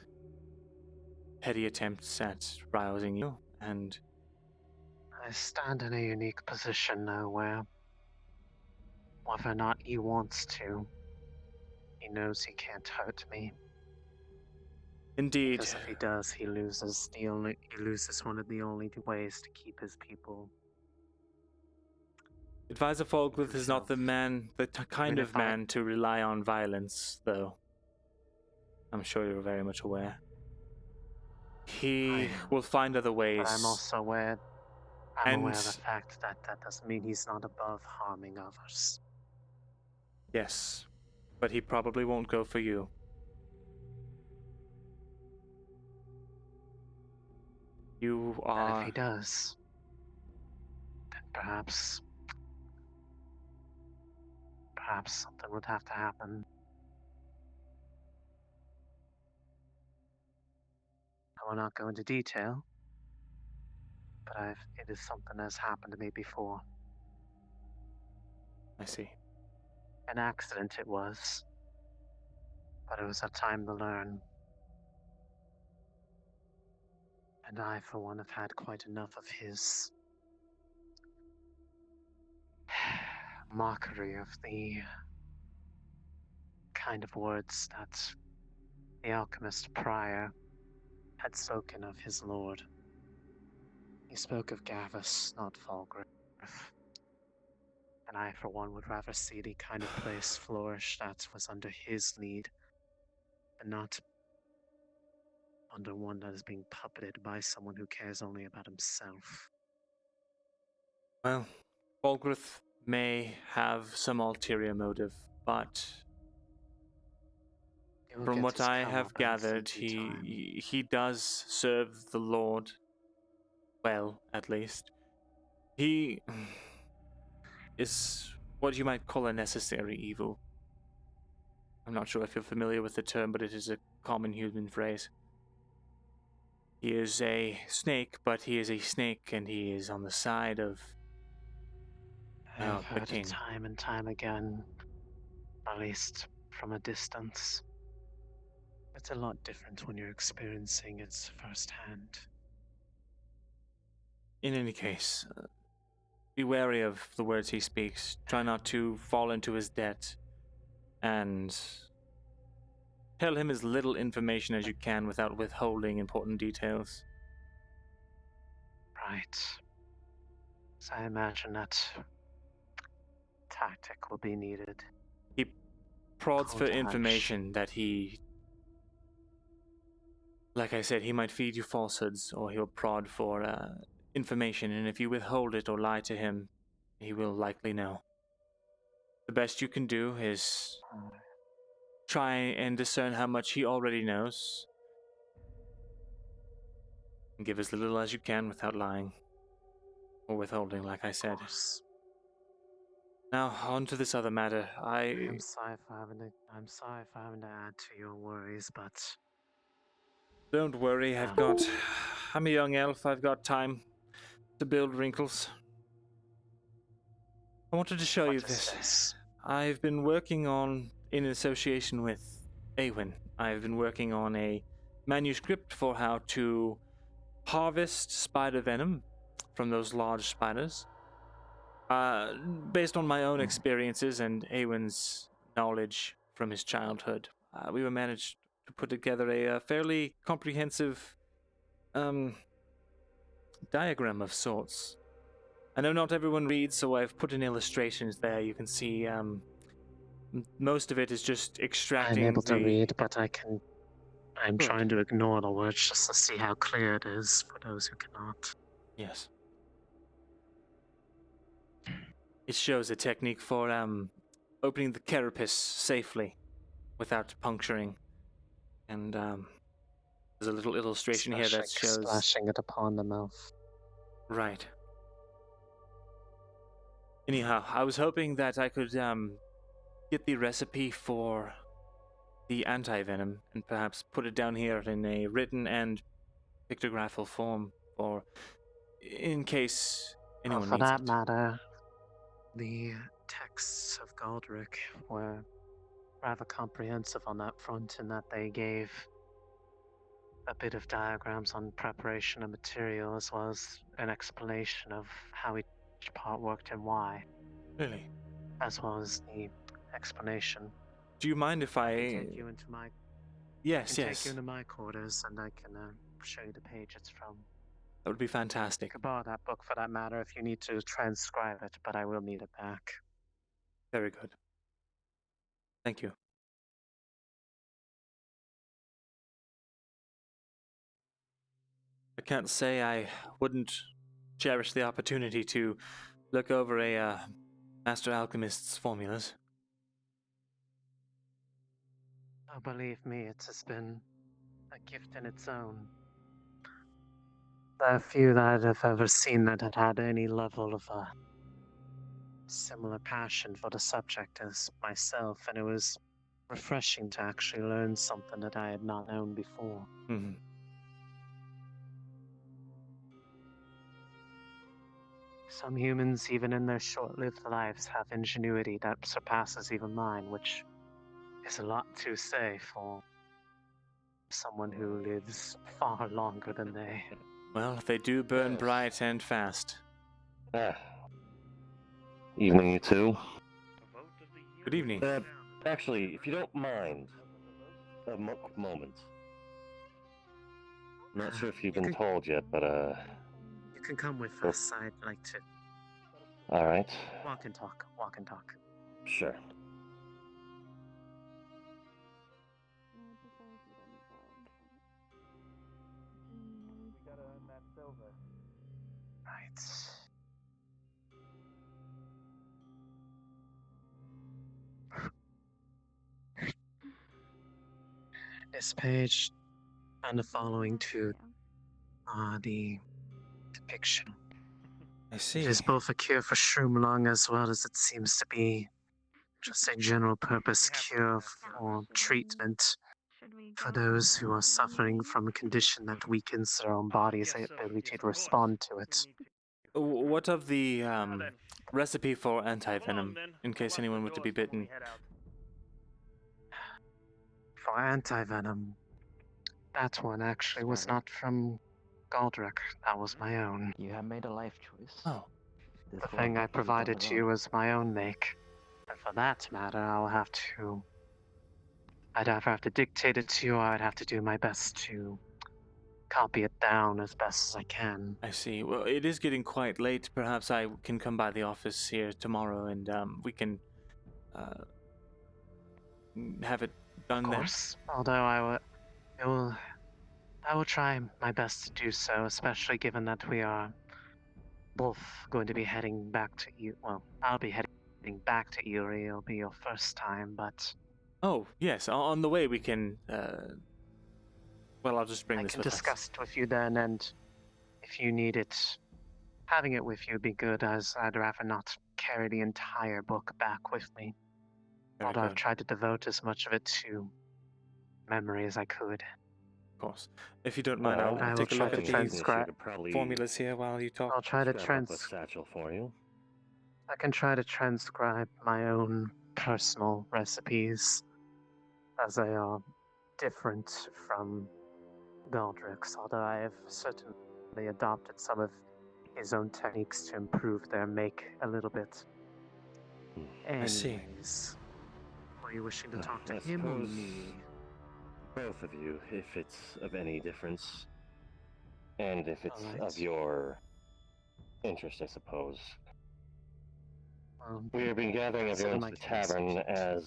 petty attempts at rousing you, and... I stand in a unique position now where, whether or not he wants to, he knows he can't hurt me. Indeed. Because if he does, he loses one of the only ways to keep his people. Advisor Falgrith is not the kind of man to rely on violence, though. I'm sure you're very much aware. He will find other ways. But I'm also aware. I'm aware of the fact that that doesn't mean he's not above harming others. Yes, but he probably won't go for you. You are... And if he does, then perhaps something would have to happen. I will not go into detail, but it is something that has happened to me before. I see. An accident it was, but it was a time to learn. And I, for one, have had quite enough of his mockery of the kind of words that the alchemist prior had spoken of his lord. He spoke of Gavus, not Falgrith. And I, for one, would rather see the kind of place flourish that was under his lead, and not under one that is being puppeted by someone who cares only about himself. Well, Falgrith may have some ulterior motive, but from what I have gathered, he does serve the Lord well, at least. He is what you might call a necessary evil. I'm not sure if you're familiar with the term, but it is a common human phrase. He is a snake, but he is a snake, and he is on the side of I've the heard king. it time and time again. At least from a distance. It's a lot different when you're experiencing it firsthand. In any case, be wary of the words he speaks. Try not to fall into his debt. And tell him as little information as you can without withholding important details. Right. So I imagine that tactic will be needed. He prods for Contact. information that he... Like I said, he might feed you falsehoods, or he'll prod for information, and if you withhold it or lie to him, he will likely know. The best you can do is try and discern how much he already knows, and give as little as you can without lying, or withholding, like I said. Now, on to this other matter. I'm sorry for having to add to your worries, but Don't worry, I'm a young elf, I've got time to build wrinkles. I wanted to show you this. I've been working on, in association with Awen, I've been working on a manuscript for how to harvest spider venom from those large spiders. Based on my own experiences and Awen's knowledge from his childhood, we managed to put together a fairly comprehensive diagram of sorts. I know not everyone reads, so I've put in illustrations there. You can see most of it is just extracting. I'm able to read, but I'm trying to ignore the words just to see how clear it is for those who cannot. Yes. It shows a technique for opening the carapace safely without puncturing. And there's a little illustration here that shows... Splashing it upon the mouth. Right. Anyhow, I was hoping that I could get the recipe for the anti-venom and perhaps put it down here in a written and pictographical form, or in case anyone for needs that it. matter, the texts of Galdric were rather comprehensive on that front, in that they gave a bit of diagrams on preparation of material, as well as an explanation of how each part worked and why. Really? As well as the explanation. Do you mind if I... take you into my... Yes, Take yes. you into my quarters, and I can show you the page it's from. That would be fantastic. You could borrow that book for that matter if you need to transcribe it, but I will need it back. Very good. Thank you. I can't say I wouldn't cherish the opportunity to look over a master alchemist's formulas. Oh, believe me, it has been a gift in its own. There are few that I've ever seen that had had any level of a similar passion for the subject as myself, and it was refreshing to actually learn something that I had not known before. Mm-hmm. Some humans, even in their short-lived lives, have ingenuity that surpasses even mine, which is a lot to say for someone who lives far longer than they. Well, they do burn bright and fast. Evening, you two. Good evening. Actually, if you don't mind, a moment. I'm not sure if you've been told yet, but You can come with us. I'd like to. All right. Walk and talk. Sure. Right. This page and the following to the depiction. I see. It is both a cure for shroom lung, as well as it seems to be just a general purpose cure for treatment for those who are suffering from a condition that weakens their own body's ability to respond to it. What of the recipe for anti-venom, in case anyone were to be bitten? For anti-venom, that one actually was not from Galdrick. That was my own. You have made a life choice. Oh. The thing I provided to you was my own make. And for that matter, I'd either have to dictate it to you, or I'd have to do my best to copy it down as best as I can. I see. Well, it is getting quite late. Perhaps I can come by the office here tomorrow, and we can have it done Of course. Although I will try my best to do so, especially given that we are both going to be heading back to you. Well, I'll be heading back to Erie. It'll be your first time, but Oh, yes. On the way we can. Well, I'll just bring I this can with us. discuss it with you then, and if you need it, having it with you would be good, as I'd rather not carry the entire book back with me. Although I've tried to devote as much of it to memory as I could. Of course. If you don't mind, I'll I will take a try look to at the transcribe. formulas here while you talk. I'll try to Scrap up a satchel for you. I can try to transcribe my own personal recipes, as they are different from Galdrick's, although I have certainly adopted some of his own techniques to improve their make a little bit. I see. Anyways, were you wishing to talk to I him or suppose me? both of you, if it's of any difference. And if it's Alright. of your interest, I suppose. We have been gathering everyone to the tavern as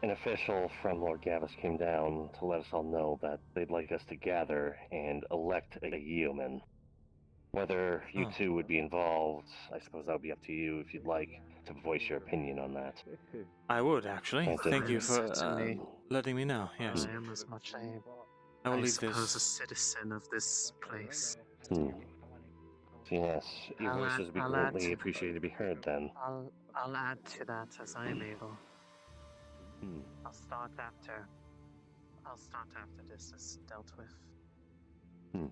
an official from Lord Gavis came down to let us all know that they'd like us to gather and elect a yeoman. Whether you two would be involved, I suppose that would be up to you if you'd like to voice your opinion on that. I would, actually. Thank you for Certainly. letting me know. Yes. I am as much I will I leave suppose a this. citizen of this place. Yes, your I'll voices add- would be I'll add greatly to- appreciated to be heard then. I'll add to that as I am able. Hmm. I'll start after this is dealt with. Hmm.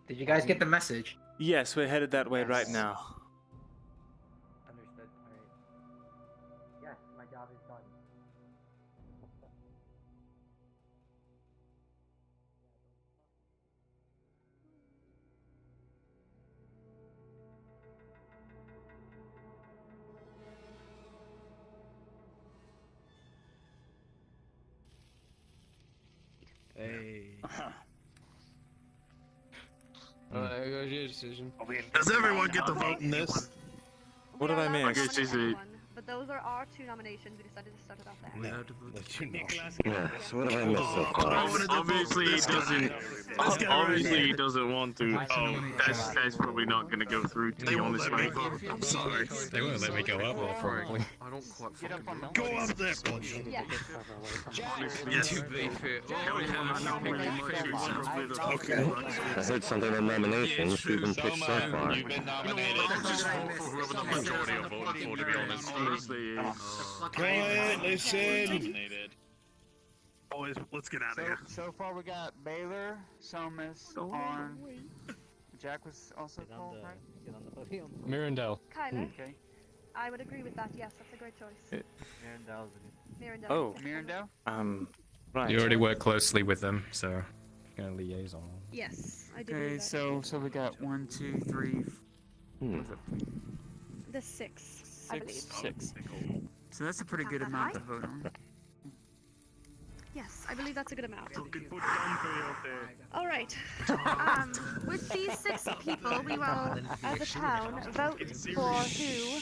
Did you guys get the message? Yes, we're headed that way right now. Understood. Alright. Yes, my job is done. Hey. There goes your decision. Does everyone get to vote in this? What did I miss? But those are our two nominations. We decided to start it off there. Yes, what have I missed so far? Obviously he doesn't. Obviously he doesn't want to. Oh, that's probably not going to go through. To be honest, mate. I'm sorry. They won't let me go up there, probably. I don't quite fucking know. Go up there, buddy. Yes. To be fair, Okay. I heard something on nominations. Who's been picked so far? You've been nominated. I'll just vote for whoever the majority are voting for, to be honest. Honestly, Quiet, listen. Boys, let's get out of here. So far we got Baylor, Somas, Arn. Jack was also called, right? Myrindal. Kyler. Okay. I would agree with that. Yes, that's a great choice. Myrindal. Oh. Myrindal? Right. You already work closely with them, so you're gonna liaison. Yes, I do. Okay, believe that. so we got 1, 2, 3. The six, I believe. Six. So that's a pretty good amount to vote on. Yes, I believe that's a good amount. there. All right. With these 6 people, we will, as a town, vote for who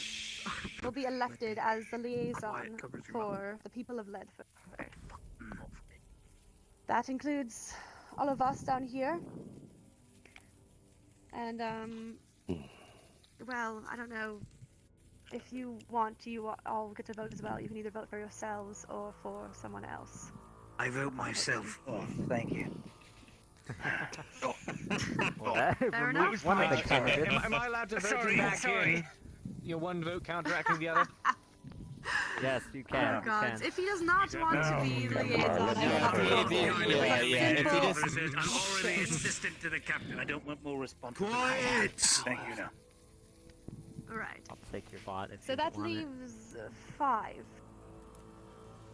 will be elected as the liaison for the people of Ledford. That includes all of us down here. And, well, I don't know. If you want, you all get to vote as well. You can either vote for yourselves or for someone else. I vote myself. Oh, thank you. Fair enough. One of the candidates. Am I allowed to vote you back in? Your one vote counteracting the other? Yes, you can. Oh God! You can. If he does not want to be the liaison, I will have to I'm simple. already assistant to the captain. I don't want more responsibility. Quiet! Thank you now. Right. I'll take your bot if So you that want it. leaves 5.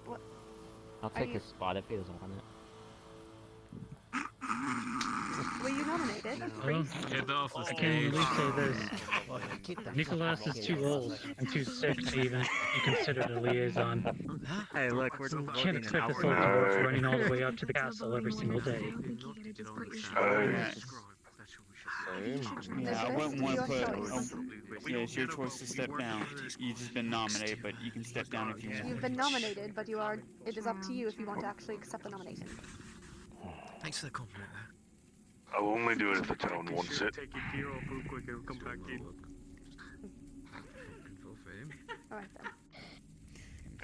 What? I'll Are take you- his spot if he doesn't want it. Were you nominated? Get off the stage. I can only say this. Nicholas is too old and too sick to even be considered a liaison. Hey, look, we're You can't expect a soul dwarf running all the way up to the castle every single day. Yeah, I wouldn't want to Your put. choice. Yeah, it's your choice to step down. You've just been nominated, but you can step down if you want. You've been nominated, but it is up to you if you want to actually accept the nomination. Thanks for the compliment. I'll only do it if the town wants it. Take your gear off real quick and come back in. Alright then.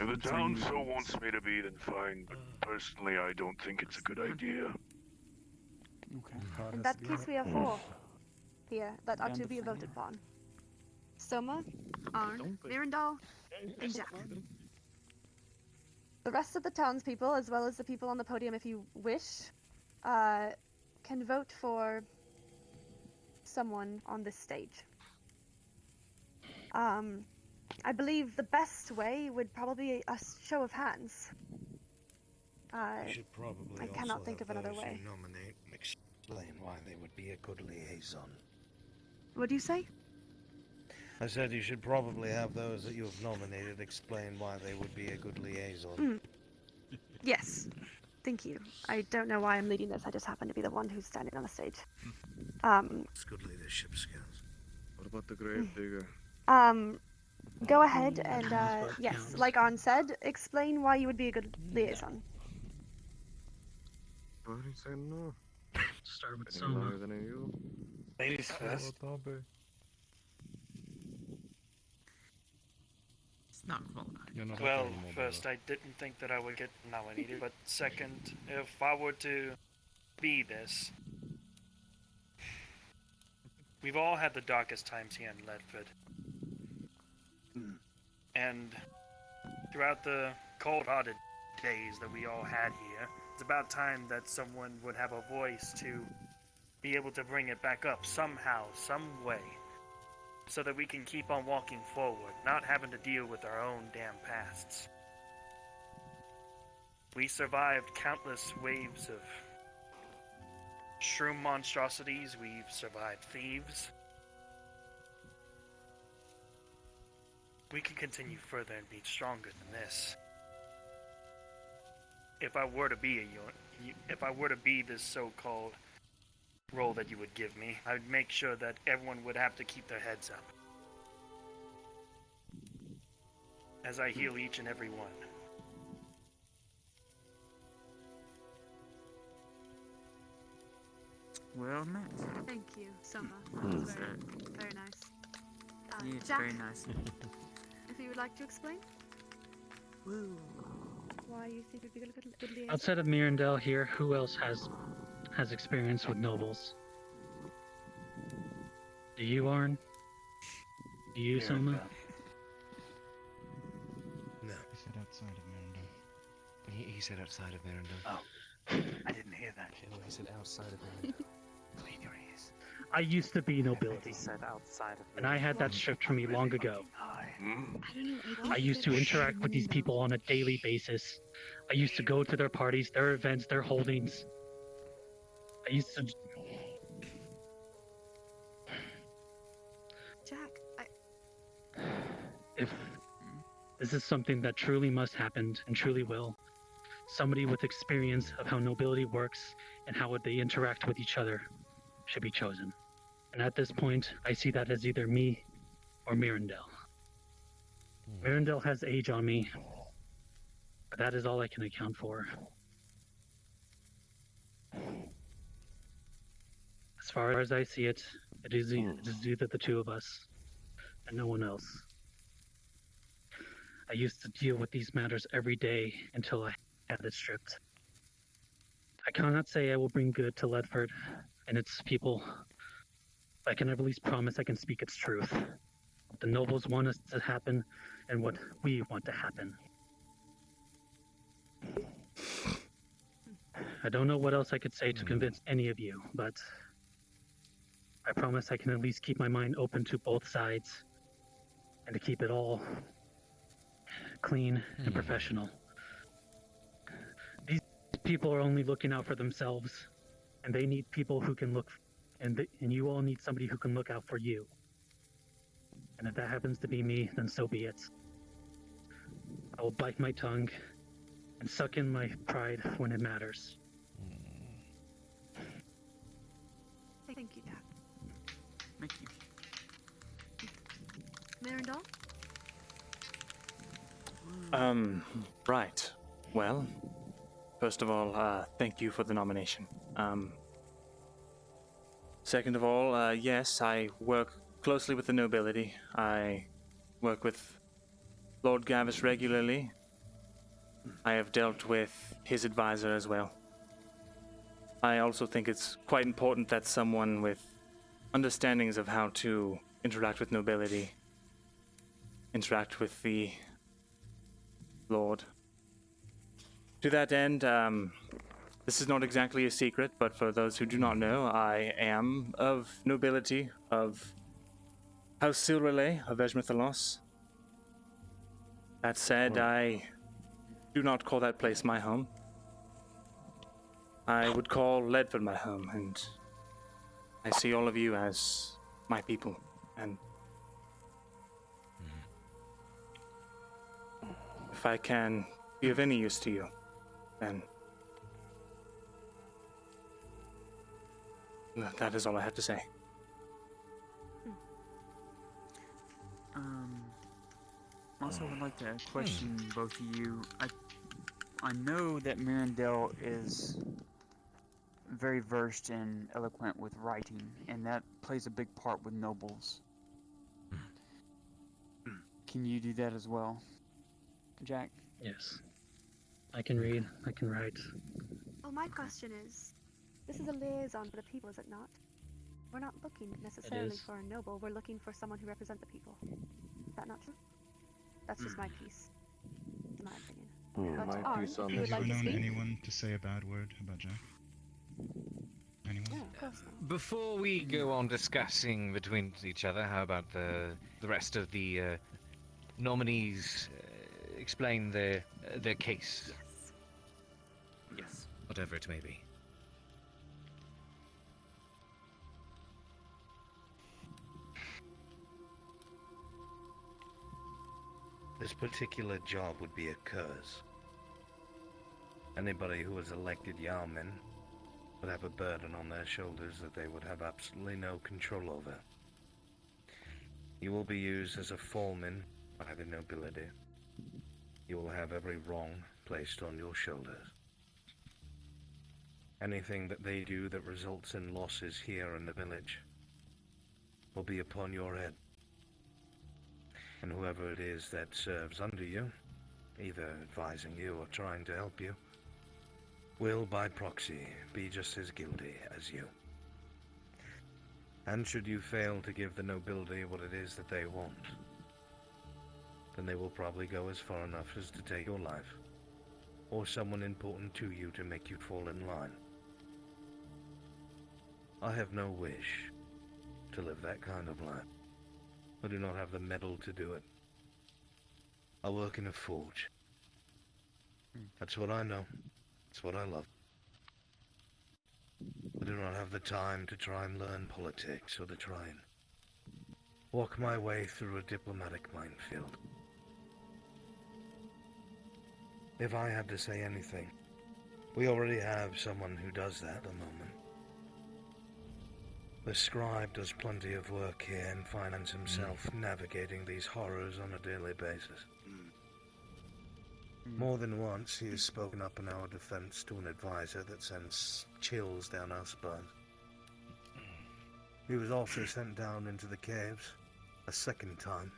If the town so wants me to be, then fine. But personally, I don't think it's a good idea. In that case, we have 4 here that are to be voted upon. Soma, Arn, Myrindal, and Jack. The rest of the townspeople, as well as the people on the podium if you wish, can vote for someone on this stage. I believe the best way would probably be a show of hands. You should probably I cannot also think have of another those way. you nominate explain why they would be a good liaison. What do you say? I said you should probably have those that you have nominated explain why they would be a good liaison. Yes. Thank you. I don't know why I'm leading this. I just happen to be the one who's standing on the stage. It's good leadership skills. What about the grave digger? Go ahead and, yes, like Arn said, explain why you would be a good liaison. Why did he say no? Start with Any Soma. longer than you? Ladies first. It's not qualified. Well, First, I didn't think that I would get nominated, but second, if I were to be this, we've all had the darkest times here in Ledford. And throughout the cold-hearted days that we all had here, it's about time that someone would have a voice to be able to bring it back up somehow, some way, so that we can keep on walking forward, not having to deal with our own damn pasts. We survived countless waves of shroom monstrosities, we've survived thieves. We can continue further and be stronger than this. If I were to be if I were to be this so-called role that you would give me, I would make sure that everyone would have to keep their heads up as I heal each and every one. Well met. Thank you, Soma. Mm. That's very, very nice. Yeah, it's Jack, very nice. if you would like to explain why you think would be a good liaison. Outside of Myrindal here, who else has experience with nobles? Do you, Arn? Do you, Soma? No. He said outside of Myrindal. He said outside of Myrindal. Oh, I didn't hear that. No, he said outside of Myrindal. Clean your ears. I used to be nobility, He said outside of and I had that stripped from me long ago. I I used to interact with these people on a daily basis. I used to go to their parties, their events, their holdings. I used to... Jack, If this is something that truly must happen and truly will, somebody with experience of how nobility works and how they interact with each other should be chosen. And at this point, I see that as either me or Myrindal. Myrindal has age on me, but that is all I can account for. As far as I see it, it is either the two of us and no one else. I used to deal with these matters every day until I had it stripped. I cannot say I will bring good to Ledford and its people, but I can at least promise I can speak its truth. what the nobles want us to happen, and what we want to happen. I don't know what else I could say to convince any of you, but I promise I can at least keep my mind open to both sides and to keep it all clean and professional. These people are only looking out for themselves, and they need people who can look, and you all need somebody who can look out for you. And if that happens to be me, then so be it. I will bite my tongue and suck in my pride when it matters. Thank you, Dad. Thank you. Myrindal? Right. Well, first of all, thank you for the nomination. Second of all, yes, I work closely with the nobility. I work with Lord Gavis regularly. I have dealt with his advisor as well. I also think it's quite important that someone with understandings of how to interact with nobility, interact with the Lord. To that end, this is not exactly a secret, but for those who do not know, I am of nobility, of House Silrelay, of Eshma Thalas. That said, I do not call that place my home. I would call Ledford my home, and I see all of you as my people, and if I can be of any use to you, then that is all I have to say. Also, would like to question both of you. I know that Myrindal is very versed and eloquent with writing, and that plays a big part with nobles. Can you do that as well, Jack? Yes. I can read, I can write. Oh, my question is, this is a liaison for the people, is it not? We're not looking necessarily is. for a noble, we're looking for someone who represents the people. Is that not true? That's just my piece, in my opinion. But Arn, if you would Have you like ever to known speak? anyone to say a bad word about Jack? Anyone? No, of course not. Before we go on discussing between each other, how about the rest of the nominees explain their case? Yes. Whatever it may be. This particular job would be a curse. Anybody who was elected Yarman would have a burden on their shoulders that they would have absolutely no control over. You will be used as a foreman by the nobility. You will have every wrong placed on your shoulders. Anything that they do that results in losses here in the village will be upon your head. And whoever it is that serves under you, either advising you or trying to help you, will by proxy be just as guilty as you. And should you fail to give the nobility what it is that they want, then they will probably go as far enough as to take your life, or someone important to you to make you fall in line. I have no wish to live that kind of life. I do not have the mettle to do it. I work in a forge. That's what I know. It's what I love. I do not have the time to try and learn politics or to try and walk my way through a diplomatic minefield. If I had to say anything, we already have someone who does that at the moment. The scribe does plenty of work here and finds himself navigating these horrors on a daily basis. More than once, he has spoken up in our defense to an advisor that sends chills down our spines. He was also sent down into the caves a second time,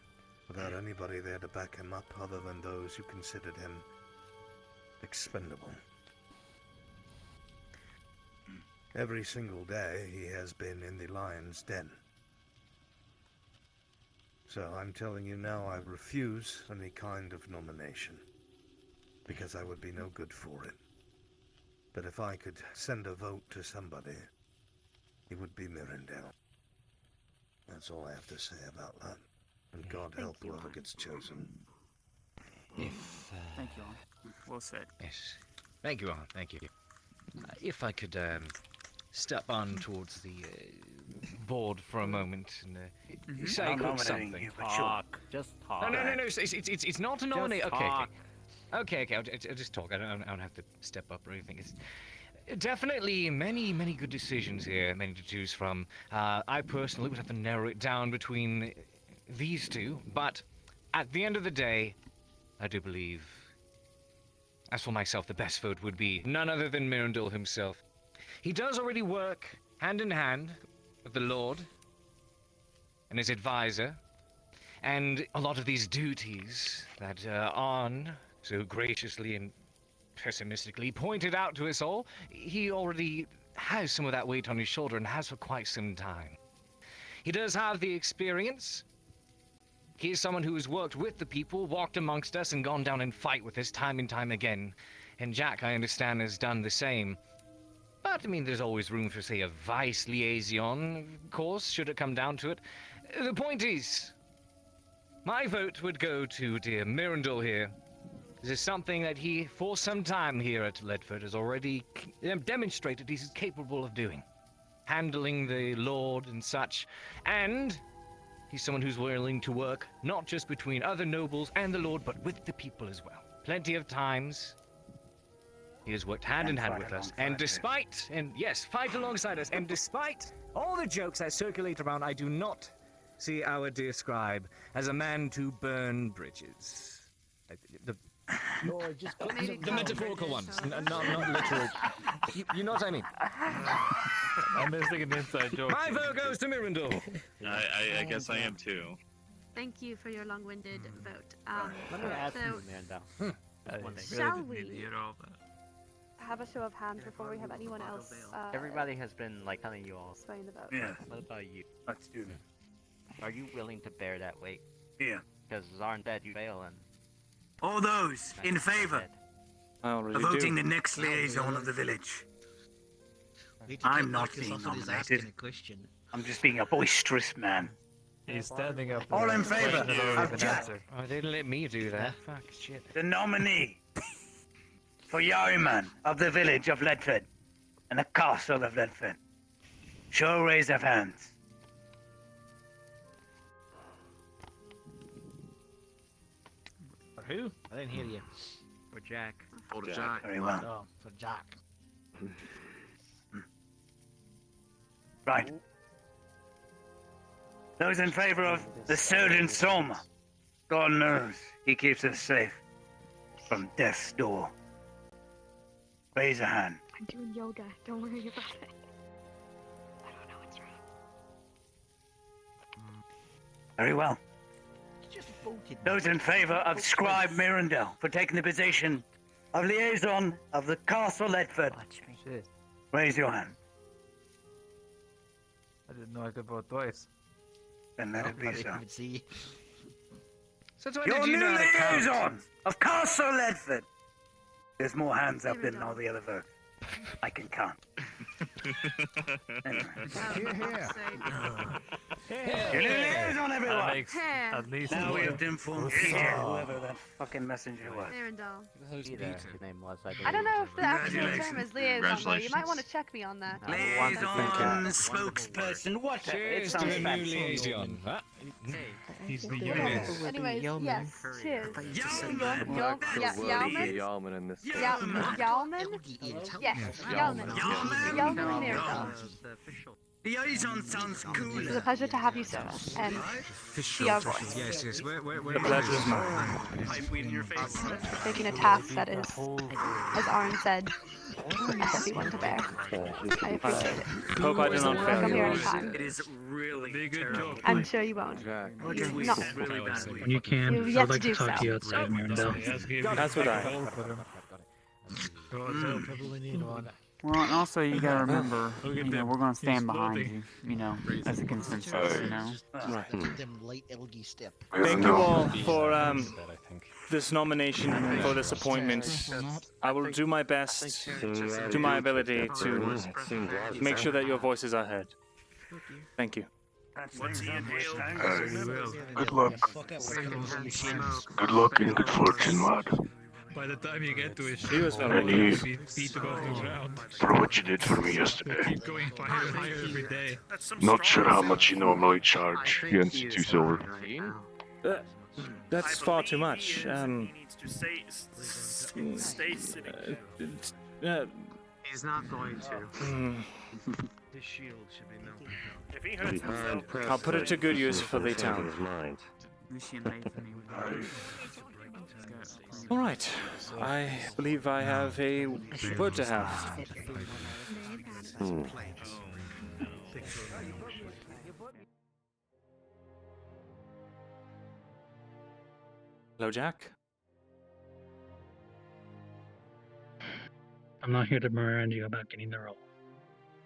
without anybody there to back him up other than those who considered him expendable. Every single day he has been in the lion's den. So I'm telling you now, I refuse any kind of nomination, because I would be no good for it. But if I could send a vote to somebody, it would be Myrindal. That's all I have to say about that. And God help whoever gets chosen. If, Thank you, all. Well said. Yes. Thank you, Arn. Thank you. If I could step on towards the board for a moment and say a quick something. Just talk. No. It's not a nominate. Okay. I'll just talk. I don't have to step up or anything. It's definitely many good decisions here, many to choose from. I personally would have to narrow it down between these two, but at the end of the day, I do believe, as for myself, the best vote would be none other than Myrindal himself. He does already work hand in hand with the Lord and his advisor, and a lot of these duties that Arn so graciously and pessimistically pointed out to us all, he already has some of that weight on his shoulder and has for quite some time. He does have the experience. He is someone who has worked with the people, walked amongst us, and gone down and fight with us time and time again. And Jack, I understand, has done the same. But, I mean, there's always room for, say, a vice liaison, of course, should it come down to it. The point is, my vote would go to dear Myrindal here. This is something that he, for some time here at Ledford, has already demonstrated he's capable of doing. Handling the Lord and such. And he's someone who's willing to work not just between other nobles and the Lord, but with the people as well. Plenty of times he has worked hand in hand with us, and fight alongside us. And despite all the jokes that circulate around, I do not see our dear scribe as a man to burn bridges. The metaphorical ones, not literal. You know what I mean? I'm missing an inside joke. My vote goes to Myrindal. I guess I am too. Thank you for your long-winded vote. Let me ask so, you, Amanda. shall we have a show of hands before we have anyone else? Everybody has been like telling you all. Explain the vote. Yeah. What about you? Let's do that. Are you willing to bear that weight? Yeah. Because Zarn said you fail and. All those in favor of voting the next liaison of the village. I'm not being nominated. I'm just being a boisterous man. He's standing up. All in favor of Jack, Oh, they didn't let me do that. Fuck, shit. the nominee for yeoman of the village of Ledford and the castle of Ledford. Show raise of hands. For who? I didn't hear you. For Jack. For Jack. Very well. Oh, for Jack. Right. Those in favor of the surgeon Soma. God knows he keeps us safe from death's door. Raise a hand. I'm doing yoga. Don't worry about it. I don't know what's wrong. Very well. Those in favor of Scribe Myrindal for taking the position of liaison of the Castle Ledford. Raise your hand. I didn't know I could vote twice. Then let it be so. So why Your did you new know how to count? liaison of Castle Ledford. There's more hands up than all the other votes. I can count. Anyway. Your new liaison, everyone. That makes at least Now we one. have to inform Peter, whoever that fucking messenger was. Myrindal. His name was. I don't know if the actual term is Congratulations. liaison, though. You might want to check me on that. Liaison, spokesperson, whatever. It Cheers to sounds a new fancy. liaison. Huh? He's the Yes. Anyways, yes. Cheers. Yeoman. Yeoman in this. Yalman? Yes. Yalman. Yalman Myrindal. Liaison sounds cool. It was a pleasure to have you, sir, and be our voice. Yes. Where The pleasure is mine. Pipeweed in your face. Taking a task that is, as Arn said, a heavy one to bear. I appreciate it. Hope I did not fail Come here you. anytime. It is really terrible. I'm sure you won't. No. Really bad. When you can, You've yet I'd like to to do talk so. to you outside, Myrindal. That's what I. Well, and also you gotta remember, you know, we're gonna stand behind you, you know, as a consensus, you know. Right. Them late Elgy step. Thank you all for this nomination and for this appointment. I will do my best, to my ability, to make sure that your voices are heard. Thank you. Good luck. Good luck and good fortune, lad. By the time you get to his He was ship, very you'll nice. be feet above the ground. For what you did for me yesterday. Keep going higher and higher every day. Not sure how much you normally charge against 2 silver. That's far too much. He's not going to. His shield should be melted. If he hurts himself, I'll put it to good use for the town. All right. I believe I have a word to have. Hello, Jack. I'm not here to remind you about getting the role.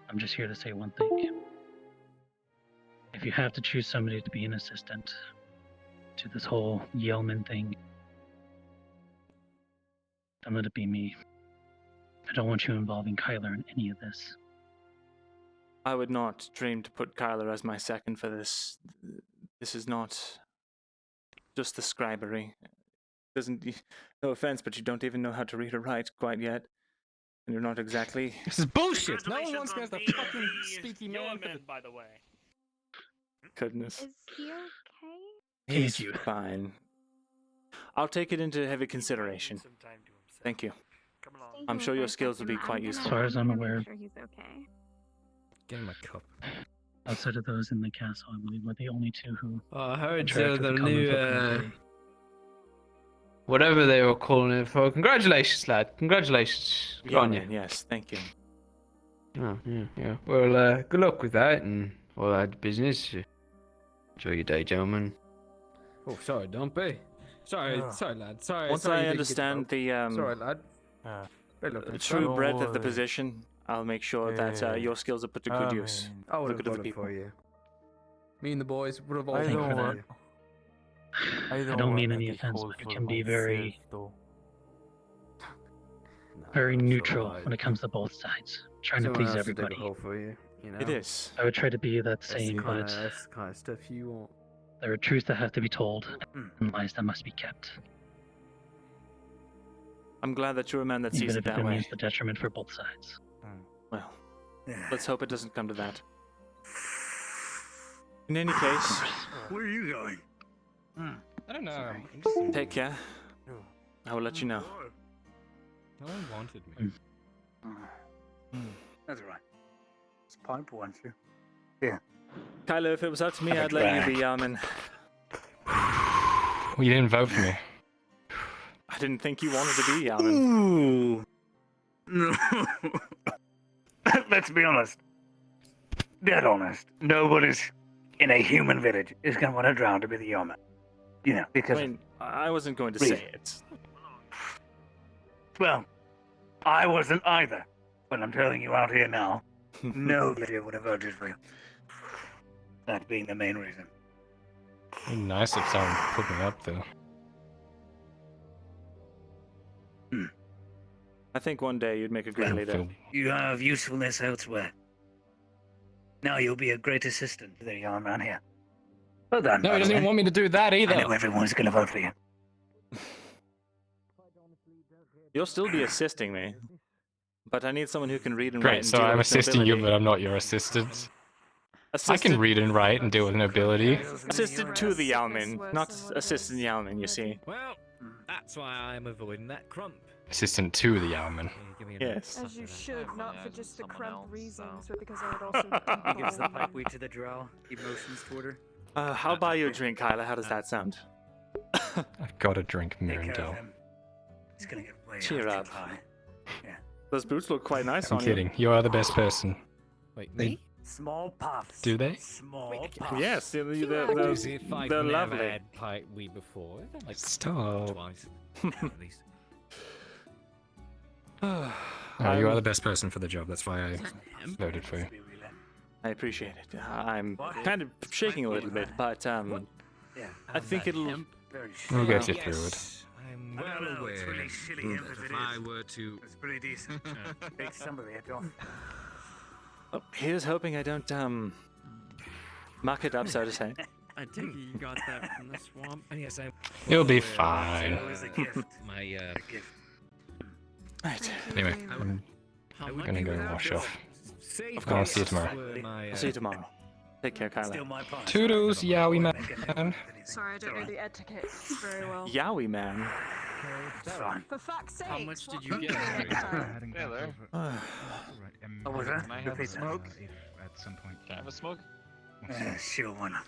I'm just here to say one thing. If you have to choose somebody to be an assistant to this whole Yeoman thing, don't let it be me. I don't want you involving Kyler in any of this. I would not dream to put Kyler as my second for this. This is not just the scribery. Doesn't, no offense, but you don't even know how to read or write quite yet. And you're not exactly... This is bullshit! No one wants to the fucking speaky man, by the way. Goodness. Is he okay? He's fine. I'll take it into heavy consideration. Thank you. I'm sure your skills will be quite As useful. far as I'm aware, Sure he's okay. Give him a cup. outside of those in the castle, I believe we're the only two who. I heard interact with the common new, folk in the day. whatever they were calling it for. Congratulations, lad. Congratulations. Good on you. Yes, thank you. Oh, yeah. Well, good luck with that and all that business. Enjoy your day, gentlemen. Oh, sorry, Dumpy. Sorry, lad. Sorry. Once sorry I you didn't get understand the Sorry, lad. Good luck. true breadth of the position, I'll make sure that your skills are put to good use. I would for have good of done the it for people. you. Me and the boys would have all I done don't it for want- you. I don't mean any offense, but it can be very, very neutral when it comes to both sides. Trying to Someone please else to dig a everybody. hole for you, you know? It is. I would try to be that That's the same, kinda- but that's the kind of stuff you want. there are truths that have to be told and lies that must be kept, I'm glad that you're a man that sees even it if that it way. means the detriment for both sides. Well, let's hope it doesn't come to that. In any case, Where are you going? I don't know. take care. I will let you know. No one wanted me. That's all right. It's pipe wants you. Yeah. Kylo, if it was up to me, Have a I'd let you drag. be Yaman. Well, you didn't vote for me. I didn't think you wanted to be Yaman. Ooh. Let's be honest. Dead honest. Nobody's in a human village is going to want to drown to be the yeoman. You know, because... I mean, I wasn't going to Reason. say it. Well, I wasn't either. But I'm telling you out here now, no villager would have voted for you. That being the main reason. It'd be nice if someone put me up, though. I think one day you'd make a great leader. You have usefulness elsewhere. Now you'll be a great assistant to the young man here. Well done. No, by he the doesn't even way. want me to do that either. I know everyone's going to vote for you. You'll still be assisting me. But I need someone who can read and write Great, and so deal I'm with assisting you, nobility. but I'm not your assistant. I can Assistant- read and write and deal with nobility. Assistant to the Yalmin, not assistant Yalmin, you see. Well, that's why I'm avoiding that crump. Assistant to the Yalman. Yes. As you should, not for just the crump reasons, but because I would also. He gives the pipeweed to the drow. He motions toward her. I'll buy you a drink, Kyla. How does that sound? I've got to drink Myrindal. It's going to get way Cheer out up. too high. Yeah. Those boots look quite nice I'm on kidding. You are the best person. Wait, me? Small puffs. Do they? Small you. Yes, they're As if I've they're never lovely. had pipeweed before. Like Stop. twice, at least. You are the best person for the job. That's why I voted for you. I appreciate it. I'm kind of shaking a little bit, but I think it'll. We'll get you through it. I'm well aware that if I were to... It's pretty decent. Take somebody, I don't. Oh, here's hoping I don't muck it up, so to say. I take it you got that from the swamp. And yes, You'll be fine. My Right. Anyway, I'm gonna go and wash off. I'll see you tomorrow. I'll see you tomorrow. Take care, Kyla. Toodles, yowie man. Sorry, I don't know the etiquette very well. Yowie man. For fuck's sake! How much did you get? Yeah, there. Oh, was that? Can I have a smoke? At some point. Can I have a smoke? Sure, why not?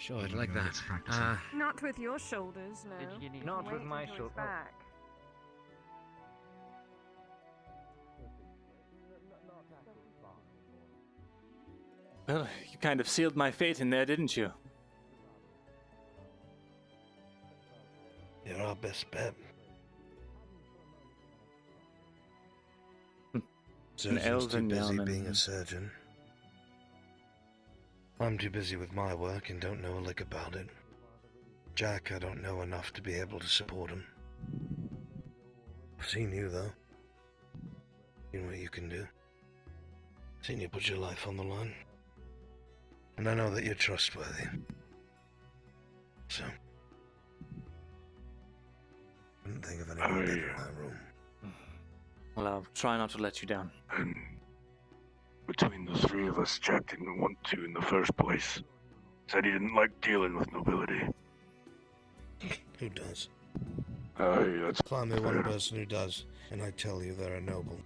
Sure, I'd like that. Not with your shoulders, no. Not with my shoulders. Back. Well, you kind of sealed my fate in there, didn't you? You're our best bet. Surgeon's Elven too busy yeoman. being a surgeon. I'm too busy with my work and don't know a lick about it. Jack, I don't know enough to be able to support him. I've seen you, though. Seen what you can do. Seen you put your life on the line. And I know that you're trustworthy. So, couldn't think of anyone better in that room. Well, I'll try not to let you down. And between the three of us, Jack didn't want to in the first place. Said he didn't like dealing with nobility. Who does? Aye, that's Find me one person who does, and I tell you they're a noble.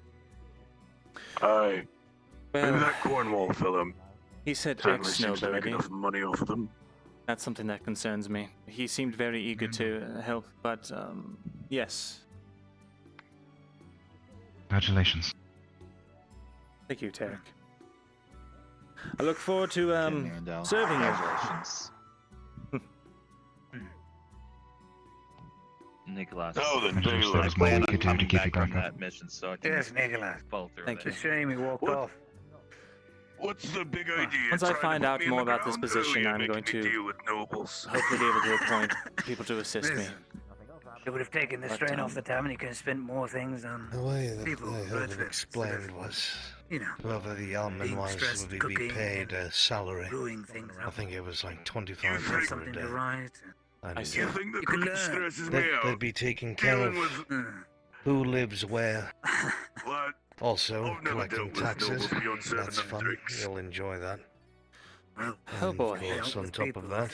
Aye. Well, and that Cornwall fella. He said Certainly seems to make ex-nobility. enough money off of them. That's something that concerns me. He seemed very eager to help, but yes. Congratulations. Thank you, Tarek. I look forward to serving you. Nicholas. Oh, the Nicholas. Taylor. I'm back on that mission, so I can Yes, Nicholas. fall through Thank that. you. Shame he walked What? off. What's the big idea? Once I Trying to find put out me in more the about this ground position, earlier, I'm making going me to deal with nobles. hopefully be able to appoint people to assist me. It would have taken the But, strain off the time, and you could have spent more things on The way that people. I but heard it instead explained of, was you know, whoever the yeoman being was stressed, would be cooking, paid a salary. brewing things I up. think it was like Have 25 a something day. to write. I see. You think the You can cooking learn. stresses me out? They'd be taking care of Dealing with who lives where. what? Also, I've never collecting dealt with taxes. nobles beyond serving That's them fun. drinks. You'll enjoy that. Well, Oh And boy. Of course, on top of that,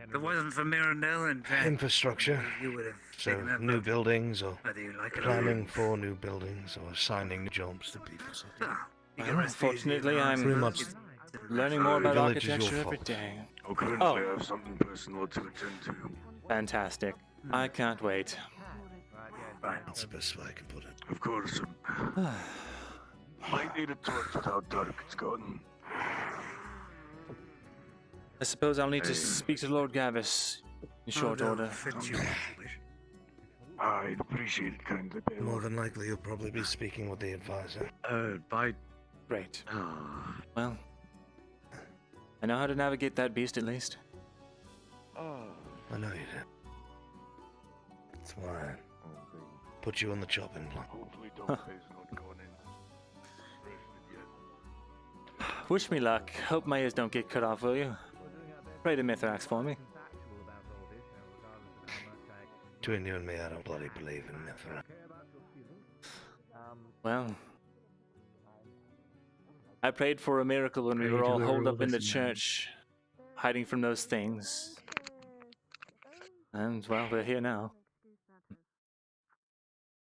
if it wasn't for Myrindal and Jack, infrastructure. you would have So, taken that new vote, buildings or whether you like it or planning not. for new buildings or assigning new jobs to people. So, Ah, you Well, can rest easy unfortunately, now, I'm pretty much learning more The about village is your architecture every fault. day. Oh, currently Oh. I have something personal to attend to. Fantastic. I can't wait. that's the best way I can put it. Of course, might need a torch with how dark it's gotten. I suppose I'll need to speak to Lord Gavis in short order. I'd appreciate it kindly, More Baylor. than likely, you'll probably be speaking with the advisor. Great. Well, I know how to navigate that beast at least. I know you do. That's why I put you on the chopping block. Hopefully Huh. Dogface not going in. Wish me luck. Hope my ears don't get cut off, will you? Pray to Mithrax for me. Between you and me, I don't bloody believe in Mithra. Well, I prayed for a miracle when we were all holed up in the church, hiding from those things. And, well, we're here now.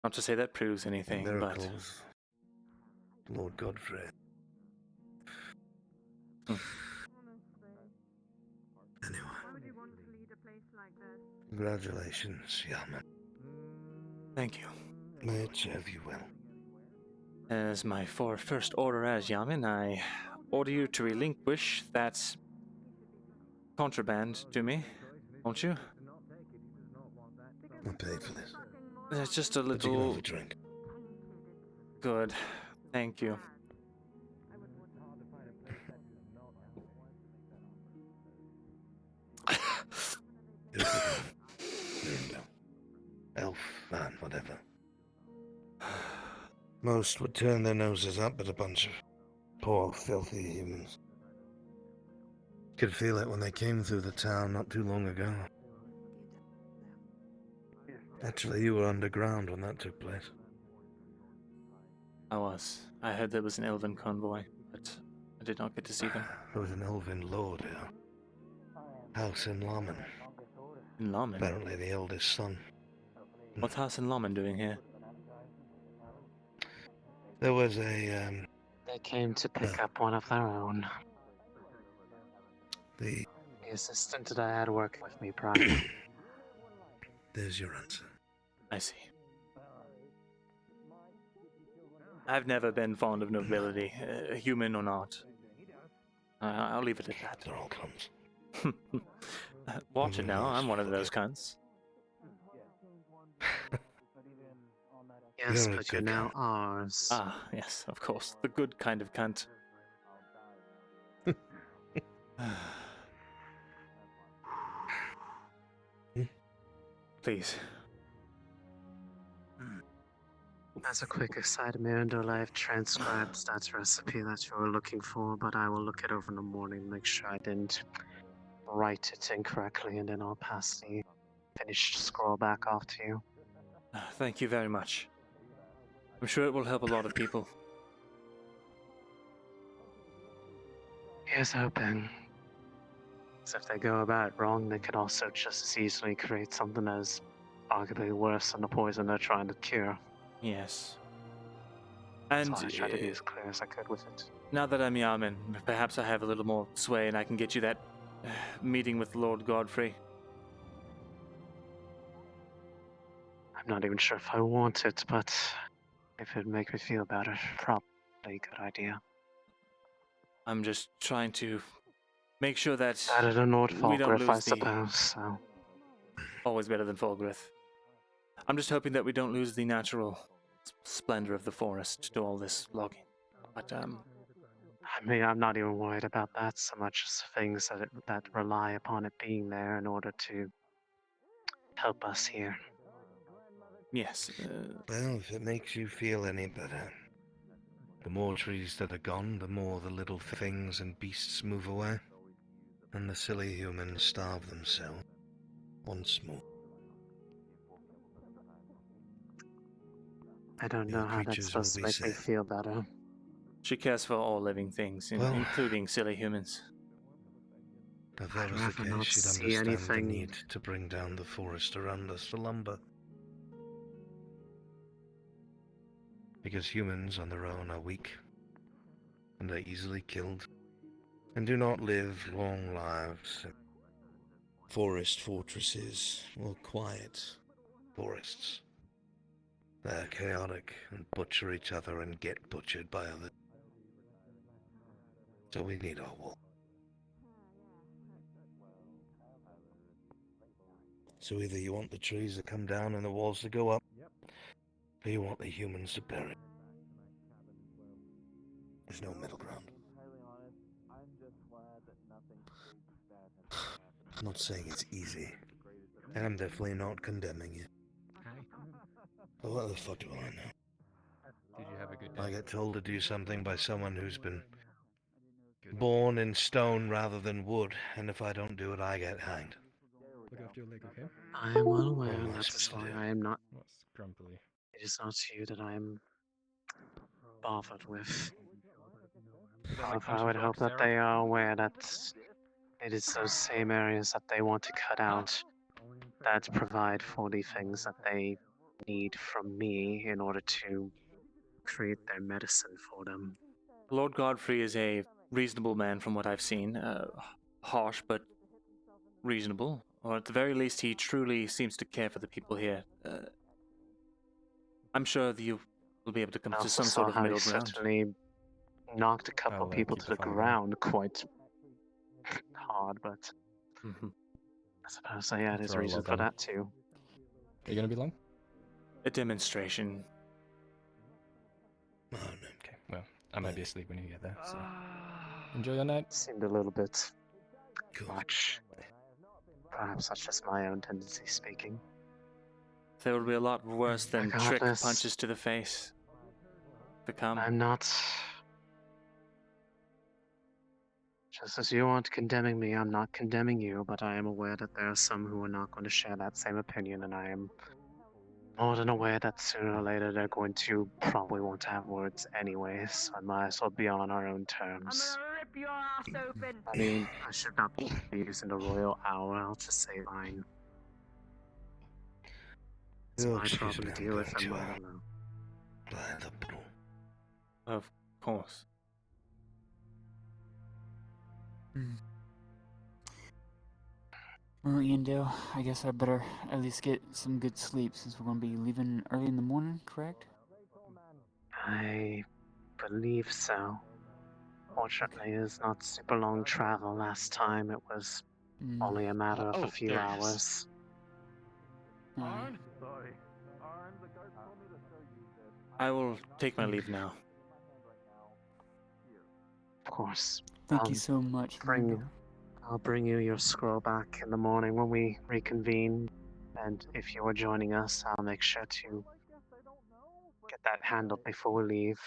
Not to say that proves anything, but... Miracles. Lord Godfrey. Anyway. Congratulations, Yaman. Thank you. May it serve you well. As my first order as Yamin, I order you to relinquish that contraband to me, won't you? I paid for this. It's just a But you can have little... a drink. good. Thank you. Elf, man, whatever. Most would turn their noses up at a bunch of poor, filthy humans. Could feel it when they came through the town not too long ago. Actually, you were underground when that took place. I was. I heard there was an Elven convoy, but I did not get to see them. There was an Elven lord here. House in Laman. In Laman? Apparently the eldest son. What's House in Laman doing here? There was a, They came to pick up one of their own. The assistant that I had working with me prior. There's your answer. I see. I've never been fond of nobility, human or not. I'll leave it at that. They're all cunts. Watch it now, I'm one of those cunts. Yes, but you're now ours. Ah, yes, of course. The good kind of cunt. Please. As a quick aside, Myrindal, I have transcribed that recipe that you were looking for, but I will look it over in the morning, make sure I didn't write it incorrectly, and then I'll pass the finished scroll back off to you. Thank you very much. I'm sure it will help a lot of people. Here's hoping. Because if they go about it wrong, they could also just as easily create something as arguably worse than the poison they're trying to cure. Yes. And That's why I tried to be as clear as I could with it. now that I'm Yaman, perhaps I have a little more sway and I can get you that meeting with Lord Godfrey. I'm not even sure if I want it, but if it'd make me feel better, probably a good idea. I'm just trying to make sure that Better than Lord we don't Falkirth, lose I suppose, so... Always better than Falkirth. I'm just hoping that we don't lose the natural splendor of the forest to all this logging. But, I mean, I'm not even worried about that so much as things that rely upon it being there in order to help us here. Yes. Well, if it makes you feel any better. The more trees that are gone, the more the little things and beasts move away. And the silly humans starve themselves. Once more. I don't know how that's supposed to make me feel better. She cares for all living things, including silly humans. If that was the case, she'd understand the need to bring down the forest around us for lumber. Because humans on their own are weak, and are easily killed, and do not live long lives. Forest fortresses, or quiet forests. They're chaotic and butcher each other and get butchered by others. So we need our wall. So either you want the trees to come down and the walls to go up, or you want the humans to bury. There's no middle ground. I'm not saying it's easy, and I'm definitely not condemning you. But what the fuck do I know? Did you have a good day? I get told to do something by someone who's been born in stone rather than wood, and if I don't do it, I get hanged. Look after your leg, okay? I am well aware, What am and I that's supposed to why do? I am not... What's grumpily? It is not you that I am bothered with. However, I would hope that they are aware that it is those same areas that they want to cut out that provide for the things that they need from me in order to create their medicine for them. Lord Godfrey is a reasonable man from what I've seen. Harsh, but reasonable. Or at the very least, he truly seems to care for the people here. I'm sure that you will be able to come to some sort of middle ground. Certainly knocked a couple people to the ground quite hard, but I suppose yeah, there's a reason for that too. Are you gonna be long? A demonstration. I might be asleep when you get there, so enjoy your night. Seemed a little bit much. Perhaps that's just my own tendency speaking. There will be a lot worse than trick Regardless, punches to the face to come. I'm not. Just as you aren't condemning me, I'm not condemning you, but I am aware that there are some who are not going to share that same opinion, and I am more than aware that sooner or later they're going to probably want to have words anyways, so I might as well be on our own terms. Rip your ass open. I mean, I should not be using the royal hour, I'll just say mine. It's You'll my excuse problem me, to I'm deal with, going and to, I don't know. lie the pool. Of course. Well, Yandel, I guess I better at least get some good sleep since we're going to be leaving early in the morning, correct? I believe so. Fortunately, it's not super long travel. Last time it was only a matter of a few there it is. hours. Alright. I will take my leave now. Of course. Thank you so much, Yandel. I'll bring you your scroll back in the morning when we reconvene. And if you are joining us, I'll make sure to get that handled before we leave.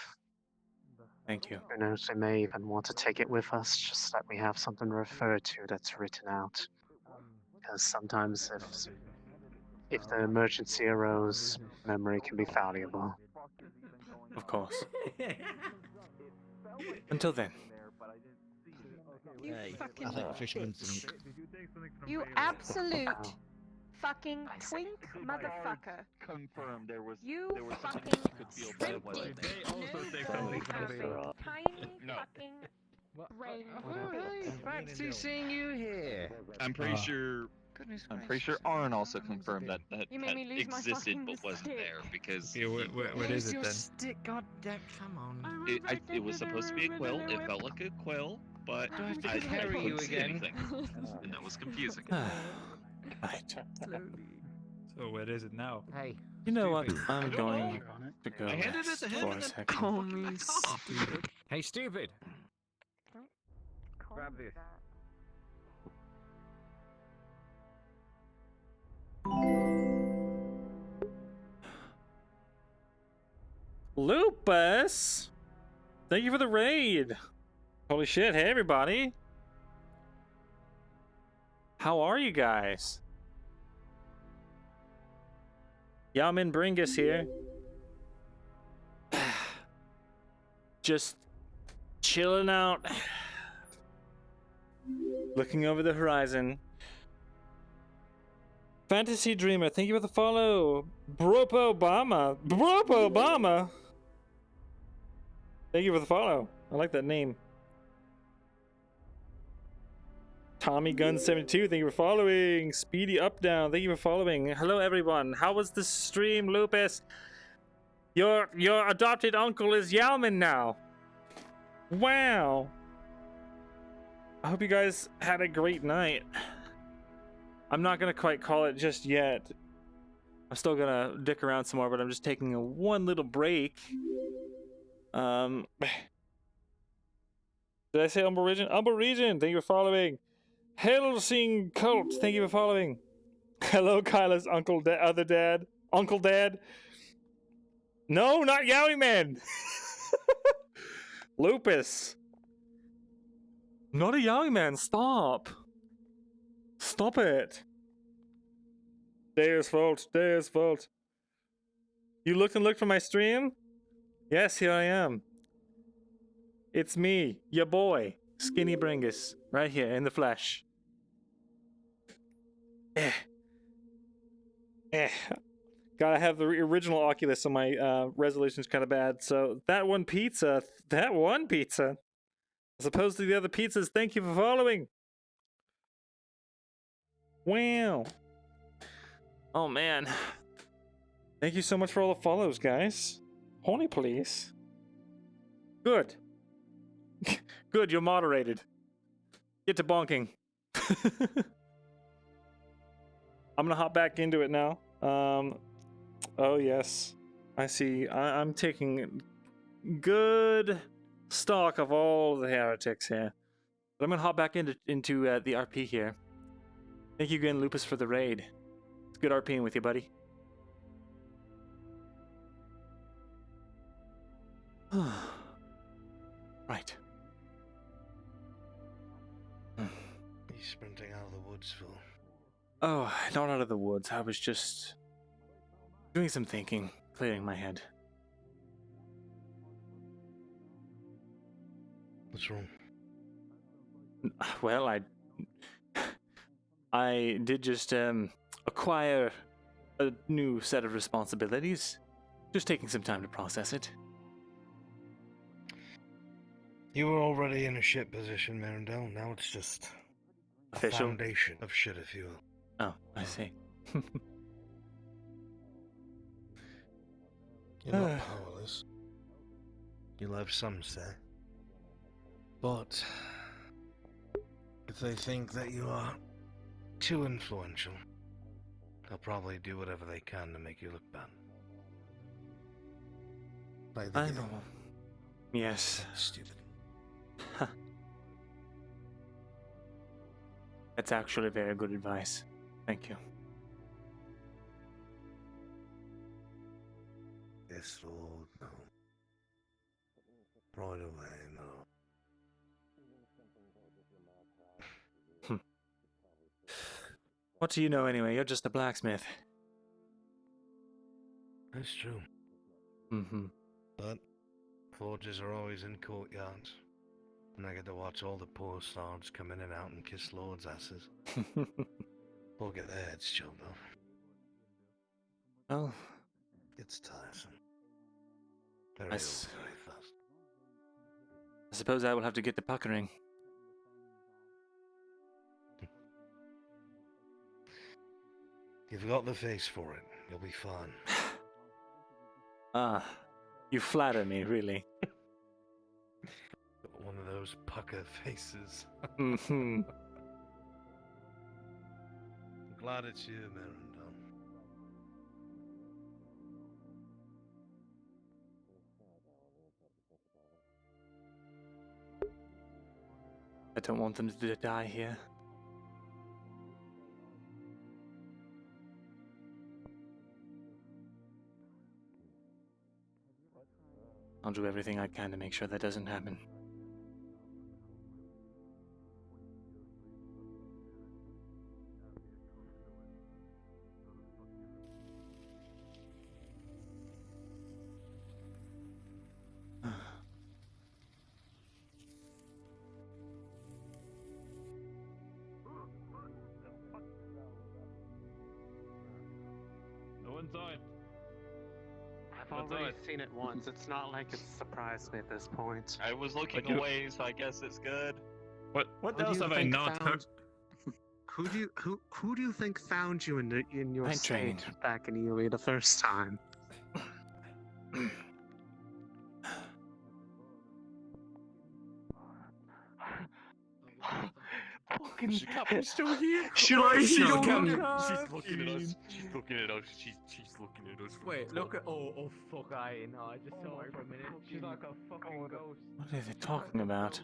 Thank you. Who knows, we may even want to take it with us, just that we have something to refer to that's written out. Because sometimes if the emergency arose, memory can be valuable. Of course. Until then. You fucking I think fisherman's bitch. drunk. You absolute fucking twink motherfucker. Confirmed. There was You something fucking you could feel bad about it. They also take so something from have the a tiny No. fucking brain. Hey, Fancy seeing you here. I'm pretty sure. I'm pretty sure Arn also confirmed that You made me lose my existed fucking but wasn't stick. there because Yeah, what is it your then? stick? God damn, come on. it was supposed to be a quill. It felt like a quill, but Do I have to I carry you couldn't see again? anything, and that was confusing. Right. So where is it now? Hey. You know what? Stupid. I'm going to go I handed it rest to him for a and then- second. Call me stupid. Hey, stupid. Grab this. Lupus! Thank you for the raid! Holy shit, hey everybody! How are you guys? Yamin Bringus here. Just chilling out. Looking over the horizon. Fantasy Dreamer, thank you for the follow. Bropo Obama. Thank you for the follow. I like that name. Tommy Gun 72, thank you for following. Speedy Up Down, thank you for following. Hello everyone. How was the stream, Lupus? Your adopted uncle is Yalman now. Wow. I hope you guys had a great night. I'm not gonna quite call it just yet. I'm still gonna dick around some more, but I'm just taking a one little break. Did I say Umber Region? Umber Region, thank you for following. Helsing Cult, thank you for following. Hello, Kyla's uncle, other dad, Uncle Dad. No, not Yowie Man. Lupus. Not a Yowie Man. Stop. Stop it. Dare's fault. Dare's fault. You looked and looked for my stream? Yes, here I am. It's me, your boy, Skinny Bringus, right here in the flesh. Gotta have the original Oculus, so my resolution's kind of bad. So that one pizza, as opposed to the other pizzas, thank you for following. Wow. Oh man. Thank you so much for all the follows, guys. Horny, please. Good. Good, you're moderated. Get to bonking. I'm gonna hop back into it now. Oh yes, I see. I'm taking good stock of all the heretics here. But I'm gonna hop back into the RP here. Thank you again, Lupus, for the raid. It's good RPing with you, buddy. Right. He's sprinting out of the woods, Phil. Oh, not out of the woods. I was just doing some thinking, clearing my head. What's wrong? Well, I did just acquire a new set of responsibilities. Just taking some time to process it. You were already in a shit position, Myrindal. Now it's just a Official? foundation of shit, if you will. Oh, I see. You're not powerless. You'll have some say. But if they think that you are too influential, they'll probably do whatever they can to make you look bad. Like the I game. know. Yes. That's stupid. That's actually very good advice. Thank you. Yes, Lord, no. Right away, no. What do you know anyway? You're just a blacksmith. That's true. Mm-hmm. But forges are always in courtyards. And I get to watch all the poor swords come in and out and kiss lords' asses. Or get their heads chopped off. Oh. It's tiresome. Very I old, very fast. I suppose I will have to get to puckering. You've got the face for it. You'll be fine. Ah, you flatter me, really. Got one of those pucker faces. Mm-hmm. I'm glad it's you, Myrindal. I don't want them to die here. I'll do everything I can to make sure that doesn't happen. No inside. I've already seen it once. It's not like it's surprised me at this point. I was looking But you- away, so I guess it's good. What Who do else you have I think not found- heard? Who do you think found you in your Night state training. back in Ely the first time? Fucking Captain's still here. Should I She's show looking you? at us. She's looking at us. She's looking at us. She's looking at us. Wait, look at. Oh, fuck, I just saw her for a minute. She's like a fucking ghost. What are they talking about?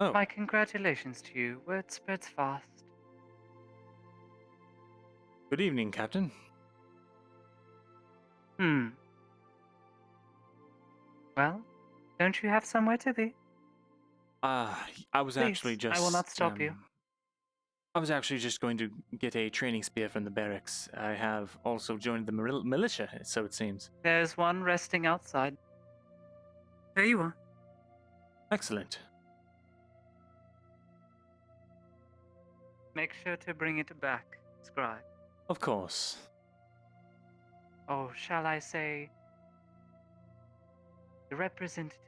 Oh. My congratulations to you. Word spreads fast. Good evening, Captain. Well, don't you have somewhere to be? I was Please, actually just. I will not stop you. I was actually just going to get a training spear from the barracks. I have also joined the militia, so it seems. There's one resting outside. There you are. Excellent. Make sure to bring it back, scribe. Of course. Oh, shall I say, the representative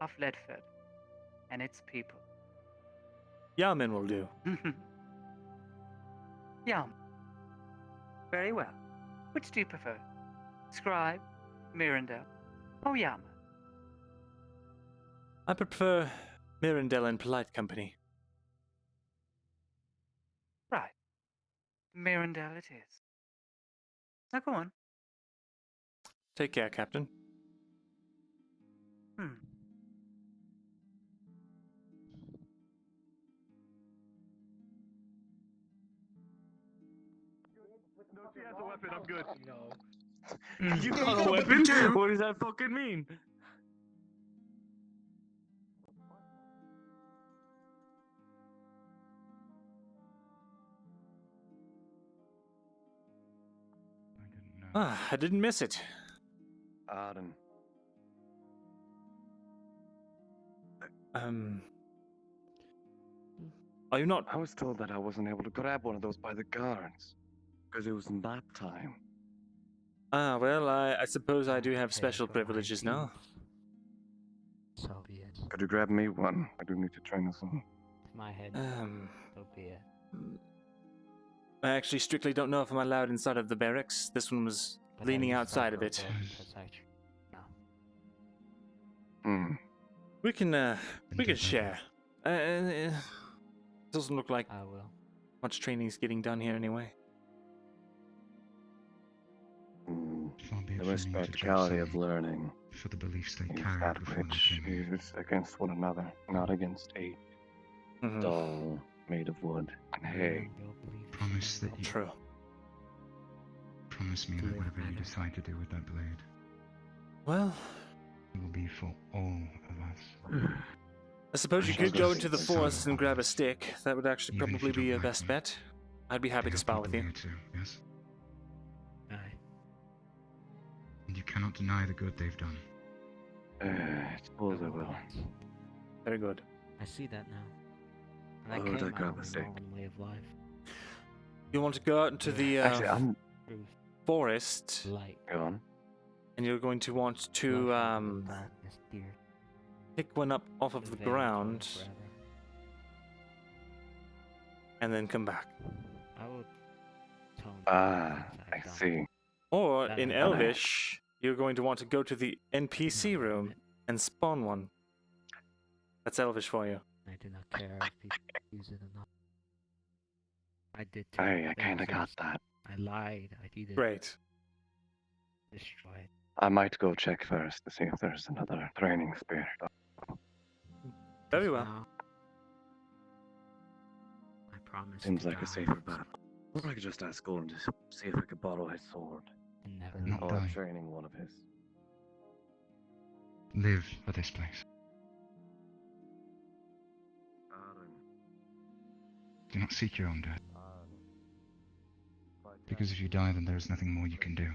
of Ledford and its people. Yaman will do. Yum. Very well. Which do you prefer? Scribe, Myrindal, or Yama? I prefer Myrindal in polite company. Right. Myrindal it is. Now go on. Take care, Captain. No, she has a weapon. I'm good. No. You got a weapon too? What does that fucking mean? Ah, I didn't miss it. Arden. Are you not? I was told that I wasn't able to grab one of those by the guards because it was nap time. Ah, well, I suppose I do have special privileges now. So be it. Could you grab me one? I do need to train us all. My head. So be it. I actually strictly don't know if I'm allowed inside of the barracks. This one was leaning outside of it. We can share. Doesn't look like much training's getting done here anyway. The respectability of learning for the beliefs they is carry that before which they came. is against one another, not against a doll made of wood and hay. Promise that you True. Promise me that whatever you decide to do with that blade, well, it will be for all of us. I suppose you could go into the forest and grab a stick. That would actually Even if probably you be don't your like best bet. I'd be happy to spar with you. Here too, yes? Aye. And you cannot deny the good they've done. I suppose I will. Very good. I see that now. And Why I would came I grab out a of stick? normal way of life. You want to go out into the Actually, forest, Go on. and you're going to want to pick one up off of the ground, and then come back. I would I see. Or That in I- Elvish, you're going to want to go to the NPC room and spawn one. That's Elvish for you. I do not care if people use it or not. I did too. I kind of got that. I lied. I did Great. destroy it. I might go check first to see if there's another training spear. Very well. I promise. Seems to like a die. safer bet. Or I could just ask Golem to see if I could borrow his sword. Never Not Or die. training one of his. Live for this place. Do not seek your own death. Because if you die, then there is nothing more you can do.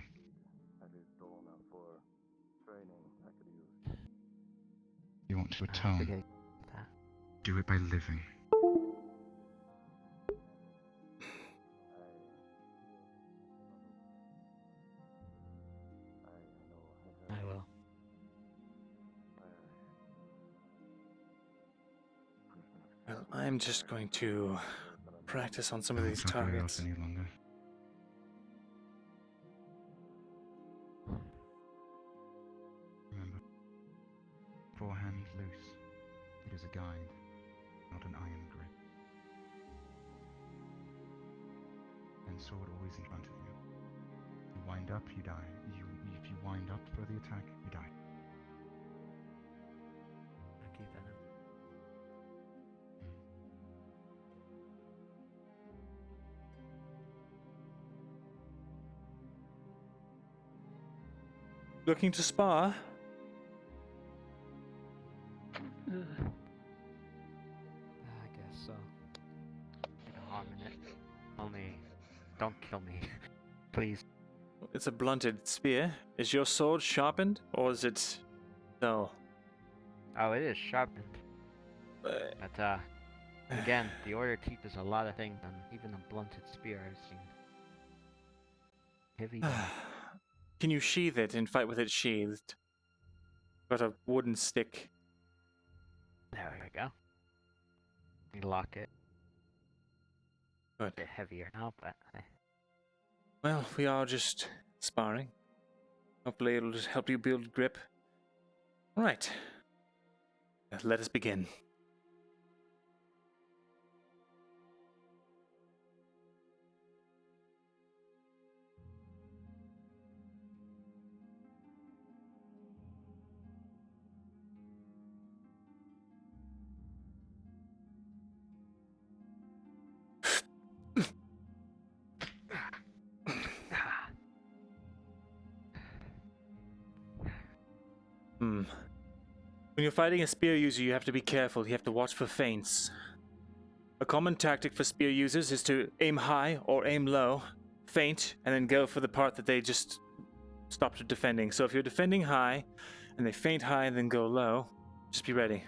You want to atone. Do it by living. I will. Well, I'm just going to practice on some of these Don't worry else targets. any longer. Remember, forehand loose. It is a guide, not an iron grip. And sword always in front of you. You wind up, you die. If you wind up for the attack, you die. I keep that in. Looking to spar? I guess so. No harm in it. Only, don't kill me, please. It's a blunted spear. Is your sword sharpened, or is it dull? Oh, it is sharpened. But again, the order teaches a lot of things, and even a blunted spear I've seen. Heavy. Can you sheathe it and fight with it sheathed? Got a wooden stick. There we go. You lock it. Good. A bit heavier now, but Well, we are just sparring. Hopefully it'll just help you build grip. Right. Let us begin. When you're fighting a spear user, you have to be careful. You have to watch for feints. A common tactic for spear users is to aim high or aim low, feint, and then go for the part that they just stopped defending. So if you're defending high, and they feint high and then go low, just be ready.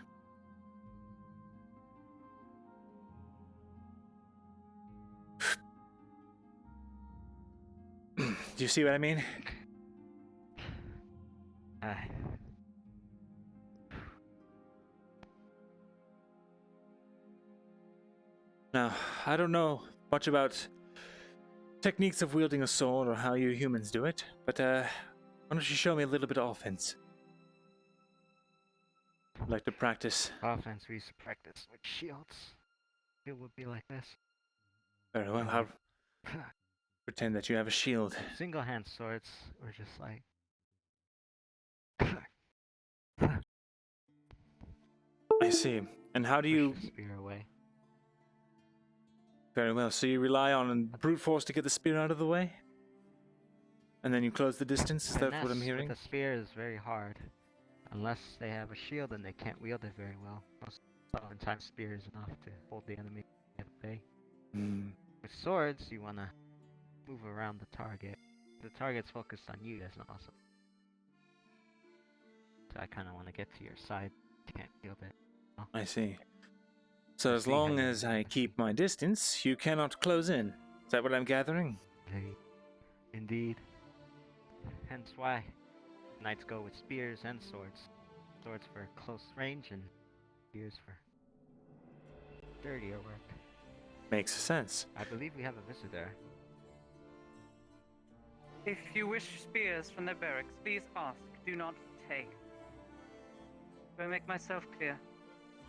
Do you see what I mean? Now, I don't know much about techniques of wielding a sword or how you humans do it, but why don't you show me a little bit of offense? I'd like to practice. Offense, we used to practice with shields. It would be like this. Very well, I'll pretend that you have a shield. Single hand swords were just like. I see. And how do you... Push the spear away. Very well, so you rely on brute force to get the spear out of the way? And then you close the distance? Is that what I'm hearing? The spear is very hard. Unless they have a shield and they can't wield it very well. Most of the time spear is enough to hold the enemy at bay. With swords, you want to move around the target. The target's focused on you, that's not awesome. So I kind of want to get to your side. You can't wield it. Oh. I see. So as long as I keep my distance, you cannot close in. Is that what I'm gathering? Indeed. Hence why knights go with spears and swords. Swords for close range and spears for dirtier work. Makes sense. I believe we have a visitor. If you wish spears from the barracks, please ask, do not take. Do I make myself clear?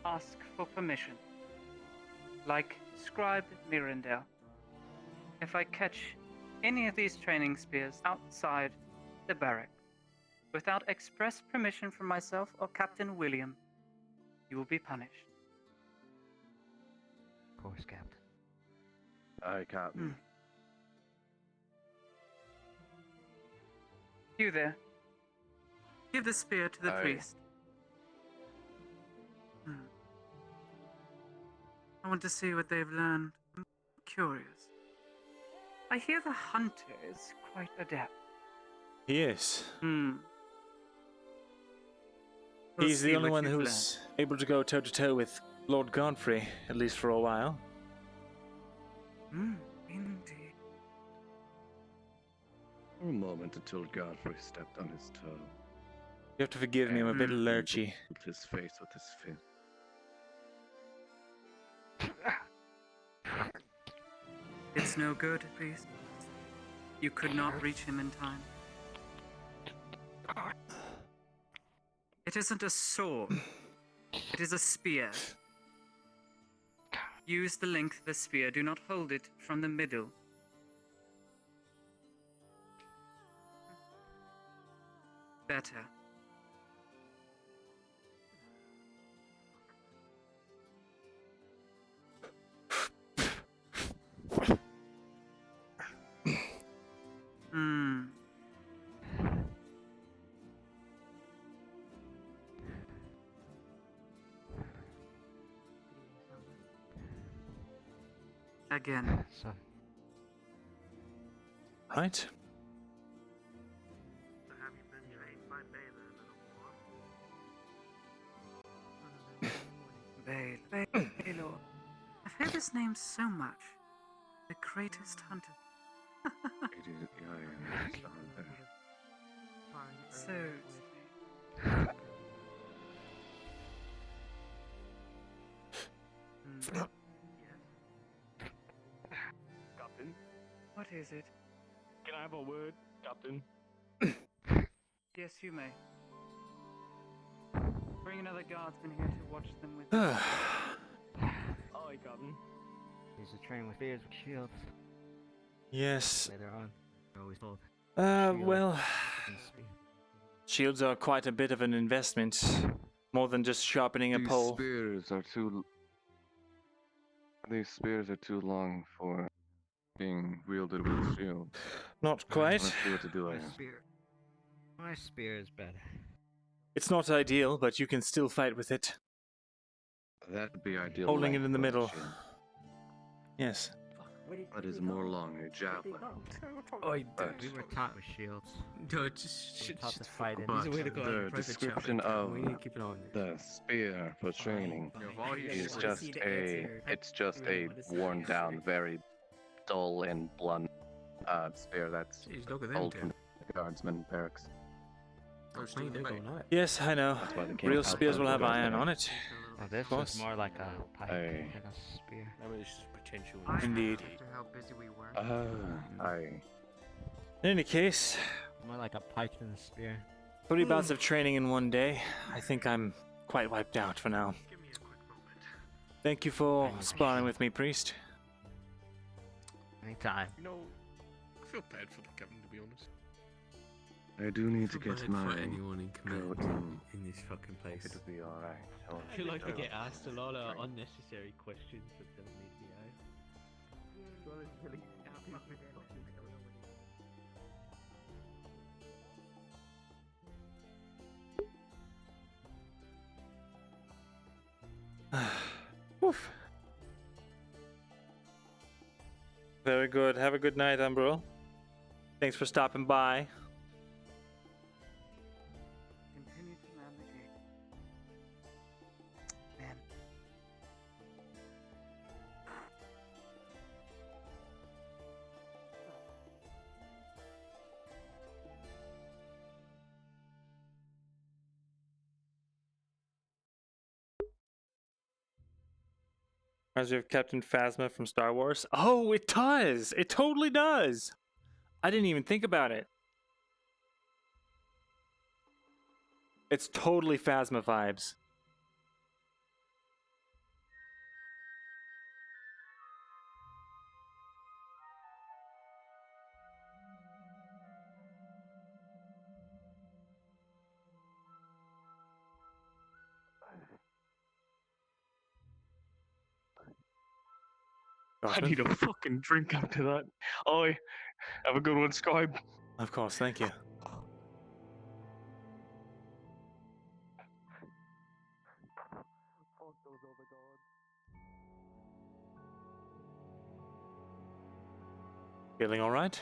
Ask for permission. Like Scribe Myrindal. If I catch any of these training spears outside the barrack, without express permission from myself or Captain William, you will be punished. Of course, Captain. Aye, Captain. You there. Give the spear to the Aye. priest. I want to see what they've learned. I'm curious. I hear the hunter is quite adept. He is. We'll He's the see only what one you've who's able to go toe-to-toe with Lord Godfrey, at least for a while. Indeed. For a moment until Godfrey stepped on his toe. You have to forgive me, I'm a bit lurchy. Pulled his face with his fin. It's no good, priest. You could not reach him in time. It isn't a sword. It is a spear. Use the length of the spear. Do not hold it from the middle. Better. Again. So. Right. Baylor. I've heard this name so much. The greatest hunter. So. Captain? What is it? Can I have a word, Captain? Yes, you may. Bring another guardsman here to watch them with. Aye, Captain. Used to train with spears with shields. Yes. Later on, we're always told. Well, shields are quite a bit of an investment. More than just sharpening a pole. These spears are too long for being wielded with shield. Not quite. Let's see what to do. My spear is better. It's not ideal, but you can still fight with it. That would be ideal. Holding it length in the of middle. shield. Yes. That is more along a javelin. Oi, We were taught with shields. No, We just were taught to fight in. But He's a way to go on the private chat description with them. of We need to keep it on. the spear for training fine. is Wanna just see the a answer. it's just Really a wanna see the worn answer. down, very dull and blunt spear that's Jeez, look at them old two. from the guardsman barracks. Oh, fine, they're going at it. Yes, I know. That's why they can't Real help spears out will the have iron guardsman. on it. Oh, this Of course. is more like a pike Aye. than a spear. That was potential. Indeed. After how busy we were. Aye. In any case, More like a pike than a spear. 3 bouts of training in one day. I think I'm quite wiped out for now. Thank you for sparring with me, priest. Anytime. You know, I feel bad for the captain, to be honest. I do need to I feel get bad my for anyone in command coat and in this fucking place. it'll be alright. I feel like we get asked a lot of unnecessary questions that don't need to be asked. Oof. Very good. Have a good night, Umbro. Thanks for stopping by. Continue to man the gate. Man. Reminds me of Captain Phasma from Star Wars. Oh, it does! It totally does! I didn't even think about it. It's totally Phasma vibes. I need a fucking drink after that. Oi, have a good one, Scribe. Of course, thank you. Feeling alright?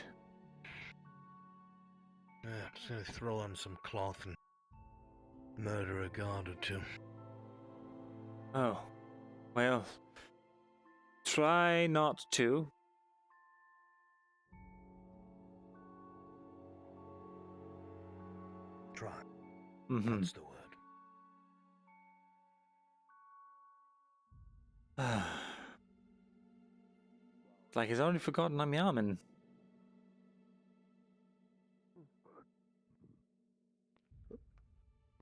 Yeah, just gonna throw on some cloth and murder a guard or two. Oh. Well. Try not to. Try. Mm-hmm. That's the word. It's like he's already forgotten I'm Yaman.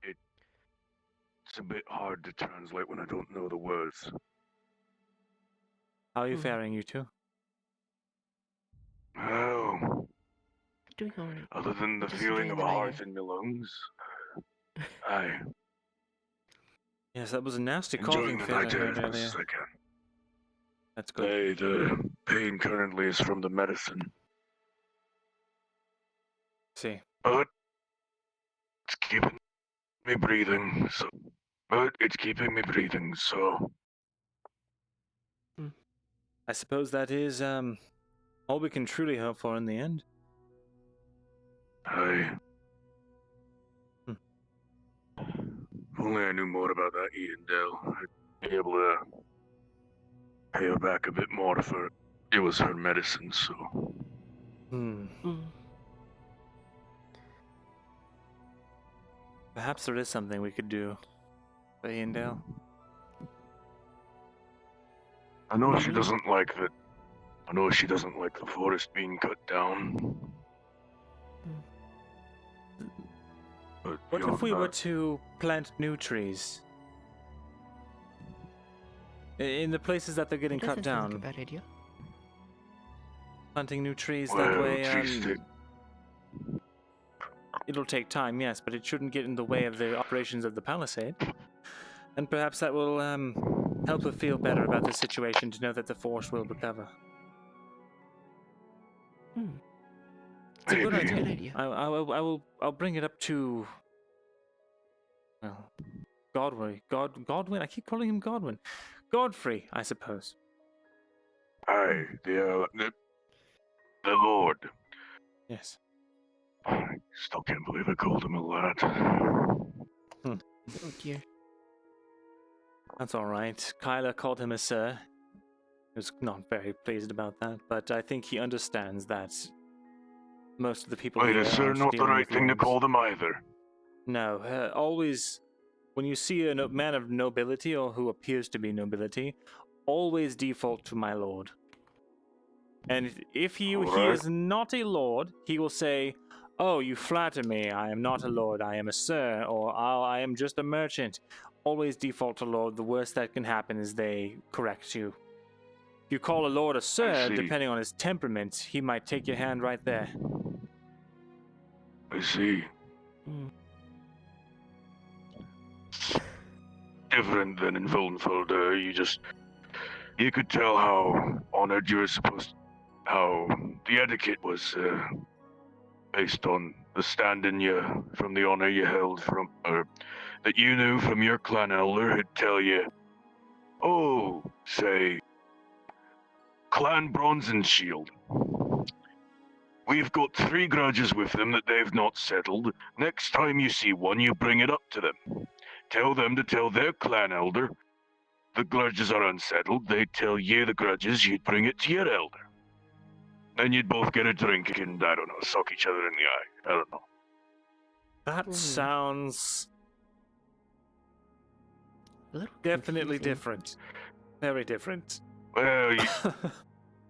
It's a bit hard to translate when I don't know the words. How are you faring, you two? Oh. Doing alright. Other than the Just feeling of a enjoying the heart in my lungs. Aye. Yes, that was a nasty Enjoying coughing the fit I night air heard as much earlier. as I can. That's good. Aye, the pain currently is from the medicine. See. But it's keeping me breathing, so I suppose that is all we can truly hope for in the end. aye. If only I knew more about that E11, I'd be able to pay her back a bit more for it was her medicine, so. Perhaps there is something we could do for Iandale. I know she doesn't like that. I know she doesn't like the forest being cut down. But What beyond if we that, were to plant new trees? In the places that they're getting cut down. Like a bad idea. Planting new trees, that Well, way, trees it'll take time, yes, but it shouldn't get in the way of the operations of the palisade. And perhaps that will help her feel better about the situation to know that the force will recover. It's a good Maybe. idea. I'll bring it up to Well, Godwin. I keep calling him Godwin. Godfrey, I suppose. Aye, the Lord. Yes. I still can't believe I called him a lad. Oh dear. That's all right. Kyla called him a sir. He was not very pleased about that, but I think he understands that most of the people Wait, here is sir aren't not the dealing right with thing to lords. call them either? No, always, when you see a man of nobility or who appears to be nobility, always default to my lord. And if he Alright. is not a lord, he will say, "Oh, you flatter me. I am not a lord. I am a sir," or "Oh, I am just a merchant." Always default to lord. The worst that can happen is they correct you. If you call a lord a sir, see. depending on his temperament, he might take your hand right there. I see. Different than in Villenfelder, you could tell how honored you were how the etiquette was based on the standing from the honor you held from, or that you knew from your clan elder who'd tell you, oh, say, Clan Bronzenshield. We've got 3 grudges with them that they've not settled. Next time you see one, you bring it up to them. Tell them to tell their clan elder the grudges are unsettled. They tell you the grudges, you'd bring it to your elder. Then you'd both get a drink and, I don't know, suck each other in the eye. I don't know. That sounds definitely different. Very different. Well,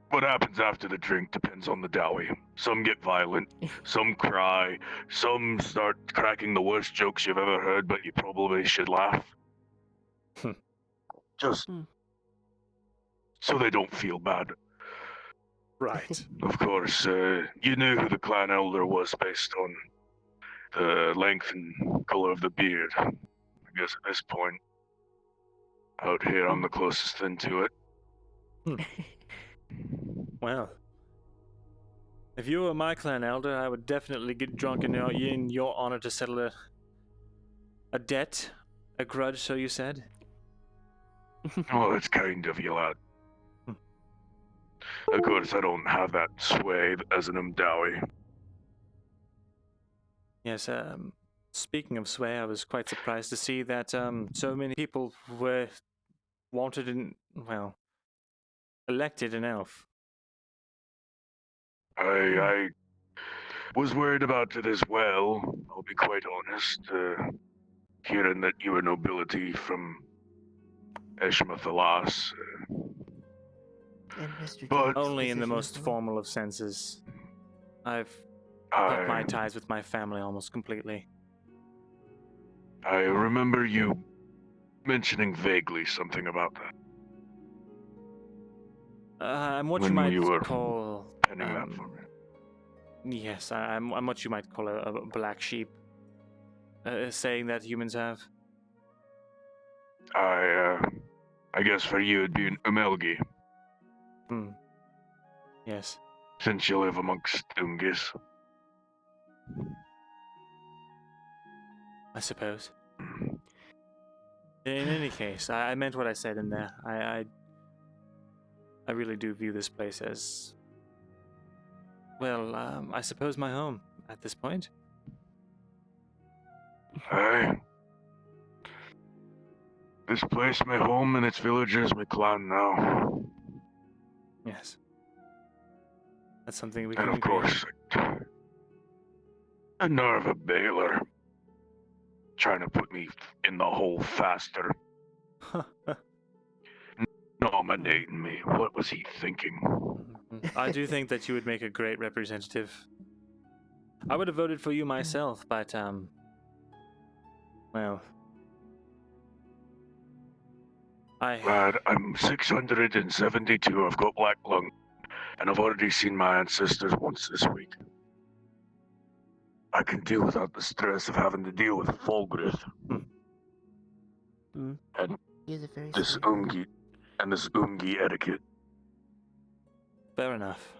what happens after the drink depends on the dowie. Some get violent, some cry, some start cracking the worst jokes you've ever heard, but you probably should laugh. Just so they don't feel bad. Right. Of course, you knew who the clan elder was based on the length and color of the beard. I guess at this point, out here, I'm the closest thing to it. Well, if you were my clan elder, I would definitely get drunk in your honor to settle a debt, a grudge, so you said. Oh, that's kind of you, lad. Of course, I don't have that sway as an Umdawi. Yes, speaking of sway, I was quite surprised to see that so many people were elected an elf. I was worried about it as well, I'll be quite honest, hearing that you were nobility from Eshma Thalas. But only in the most formal of senses. I've cut my ties with my family almost completely. I remember you mentioning vaguely something about that. I'm what When you might you were call. penning that for me. Yes, I'm what you might call a black sheep. Saying that humans have. I guess for you it'd be an Umelgi. Yes. Since you live amongst Ungis. I suppose. In any case, I meant what I said in there. I really do view this place as, well, I suppose my home at this point. Aye. This place my home and its villagers my clan now. Yes. That's something we And can of course, a nerve of Baylor. Trying to put me in the hole faster. Nominating me. What was he thinking? I do think that you would make a great representative. I would have voted for you myself, but, well... Lad, I'm 672, I've got black lung, and I've already seen my ancestors once this week. I can deal without the stress of having to deal with Fulgrith. And this Ungi etiquette. Fair enough.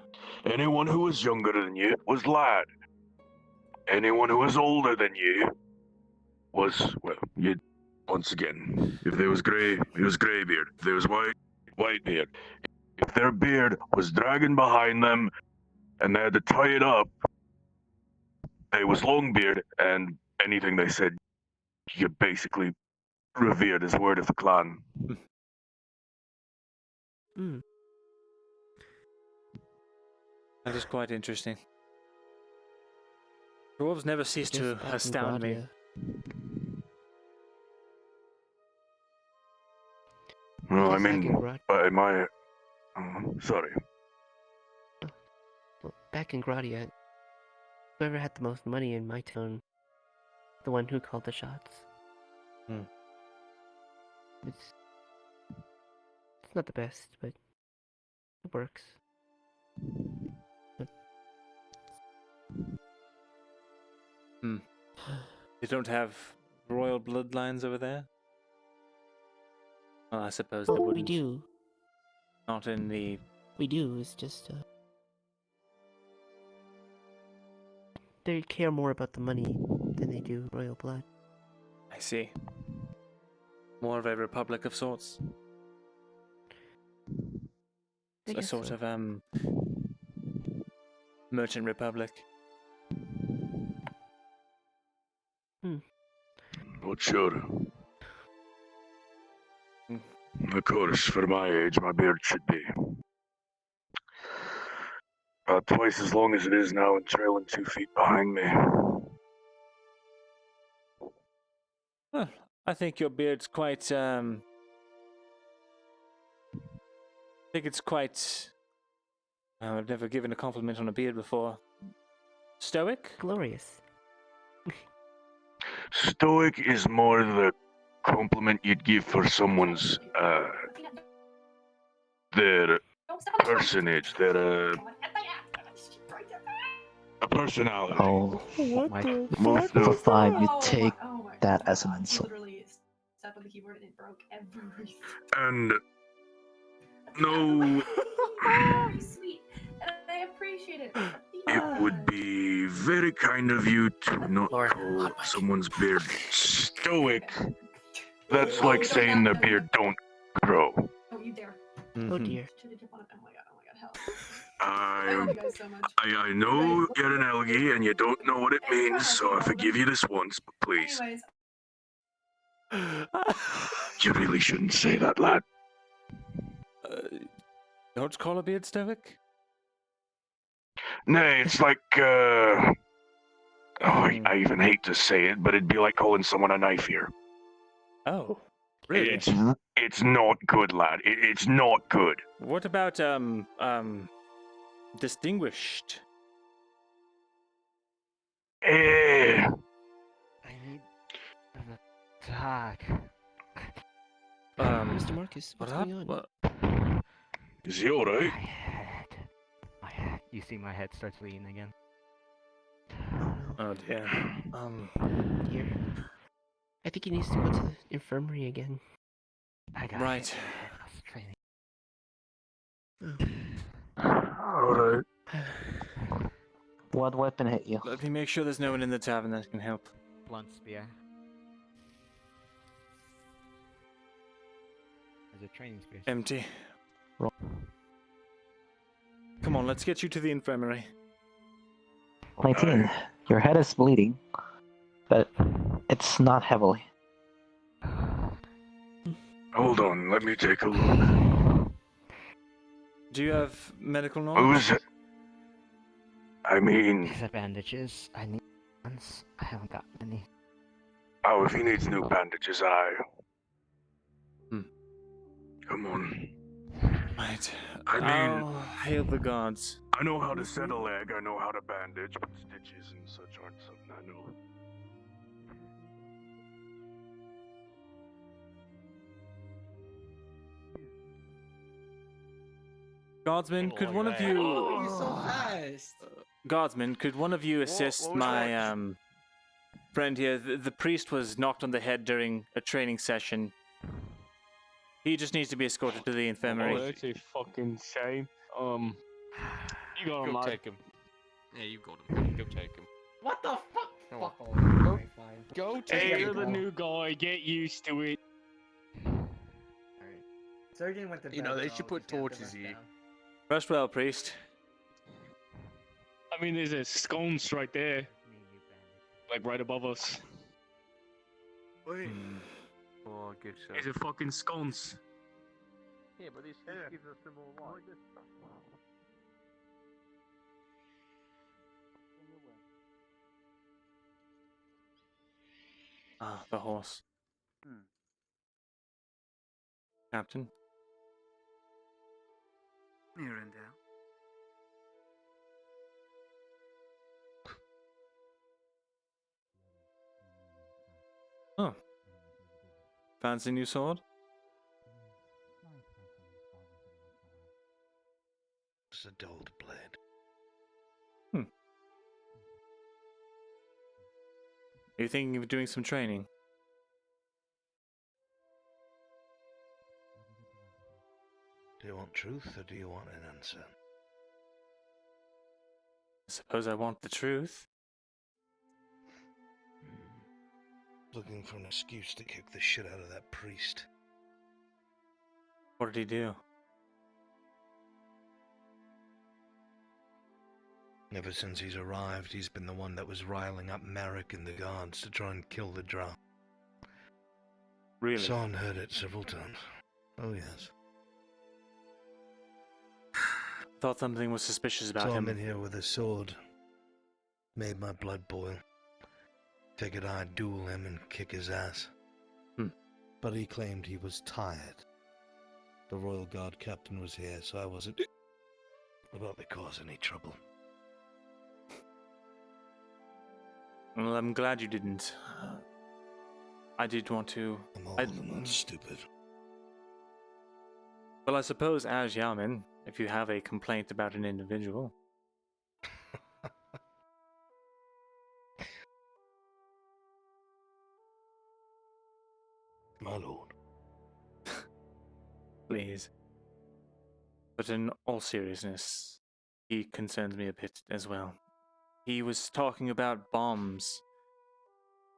Anyone who was younger than you was lad. Anyone who was older than you was, well, you once again, if there was grey, it was grey beard. If there was white beard. If their beard was dragging behind them and they had to tie it up, they was long beard, and anything they said, you basically revered as word of the clan. Hmm. That is quite interesting. Dwarves never cease to Just back in astound me. Gradia. No, I Just back in mean, Grad- by my... sorry. Well, back in Gradia, whoever had the most money in my town, the one who called the shots. Hmm. It's not the best, but it works. They don't have royal bloodlines over there? Well, I suppose they Well, wouldn't. we do. Not in the... We do, it's just, they care more about the money than they do royal blood. I see. More of a republic of sorts. I A guess sort so. of, merchant republic. Not sure. Of course, for my age, my beard should be about twice as long as it is now and trailing 2 feet behind me. Well, I think your beard's quite, I think it's quite... I've never given a compliment on a beard before. Stoic? Glorious. Stoic is more the compliment you'd give for someone's, their personage, their, a personality. Oh, Most for of 5, you take that as an insult. Stepped on the keyboard and it broke everything. And no, Oh, sweet. And I appreciate it. it would be very kind of you to not call someone's beard stoic. That's like saying their beard don't grow. Oh, you dare. Oh dear. Oh my god, help. I love you guys so much. I know you're an Elgie and you don't know what it means, so I forgive you this once, but please. Anyways. You really shouldn't say that, lad. Don't call a beard stoic? Nay, it's like, I even hate to say it, but it'd be like calling someone a knife here. Oh, really? It's not good, lad. It's not good. What about, distinguished? I need talk. Mr. Marcus, what's going on? What? Is he alright? My head. You see my head starts bleeding again. Oh dear. Dear. I think he needs to go to the infirmary again. I got Right. training. Alright. What weapon hit you? Let me make sure there's no one in the tavern that can help. Blunt spear. There's a training spear. Empty. Roll. Come on, let's get you to the infirmary. 19. Your head is bleeding, but it's not heavily. Hold on, let me take a look. Do you have medical knowledge? Who's it? I mean... These are bandages. I need ones. I haven't got any. Oh, if he needs new bandages, Come on. Right. I mean... I'll hail the gods. I know how to set a leg, I know how to bandage, but stitches and such aren't something I know. Guardsman, could one of you... Oh, you're so fast. Guardsman, could one of you assist my friend here? The priest was knocked on the head during a training session. He just needs to be escorted to the infirmary. Oh, that's a fucking shame. You got him, Go lad. take him. Yeah, you got him. Go take him. What the fuck? Fuck Oh. all. Alright, fine. Go to Hey, the you're the table. new guy. Get used to it. Alright. Surgeon went to bed. You know, they so should I'll put just have to torches rest here. down. Rest well, priest. I mean, there's a sconce right there. Like right above us. Wait. Oh, good shot. There's a fucking sconce. Yeah, but this gives us some more light. Ah, the horse. Hmm. Captain. Myrindal. Oh. Fancy new sword? It's a dulled blade. Are you thinking of doing some training? Do you want truth or do you want an answer? I suppose I want the truth. Looking for an excuse to kick the shit out of that priest. What did he do? Ever since he's arrived, he's been the one that was riling up Merrick and the guards to try and kill the drow. Really? Son heard it several times. Oh yes. Thought something was suspicious about Saw him. him in here with a sword. Made my blood boil. Figured I'd duel him and kick his ass. But he claimed he was tired. The Royal Guard captain was here, so I wasn't about to cause any trouble. Well, I'm glad you didn't. I did want to. I'm old, I'm not stupid. Well, I suppose, as Yaomin, if you have a complaint about an individual. My lord. Please. But in all seriousness, he concerns me a bit as well. He was talking about bombs.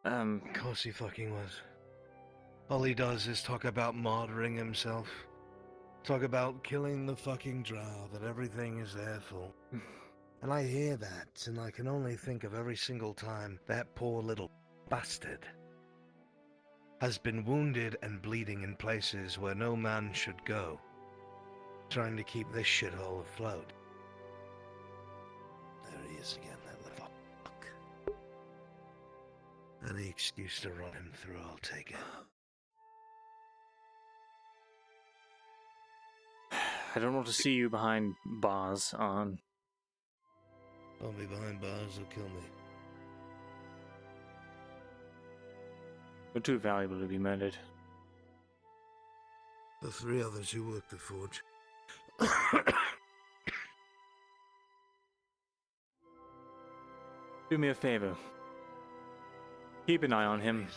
Of course he fucking was. All he does is talk about martyring himself. Talk about killing the fucking drow that everything is there for. And I hear that, and I can only think of every single time that poor little bastard has been wounded and bleeding in places where no man should go, trying to keep this shithole afloat. There he is again, that little fuck. Any excuse to run him through, I'll take it. I don't want to see you behind bars on. Don't be behind bars, he'll kill me. You're too valuable to be murdered. The three others who work the forge. Do me a favor. Keep an eye on him.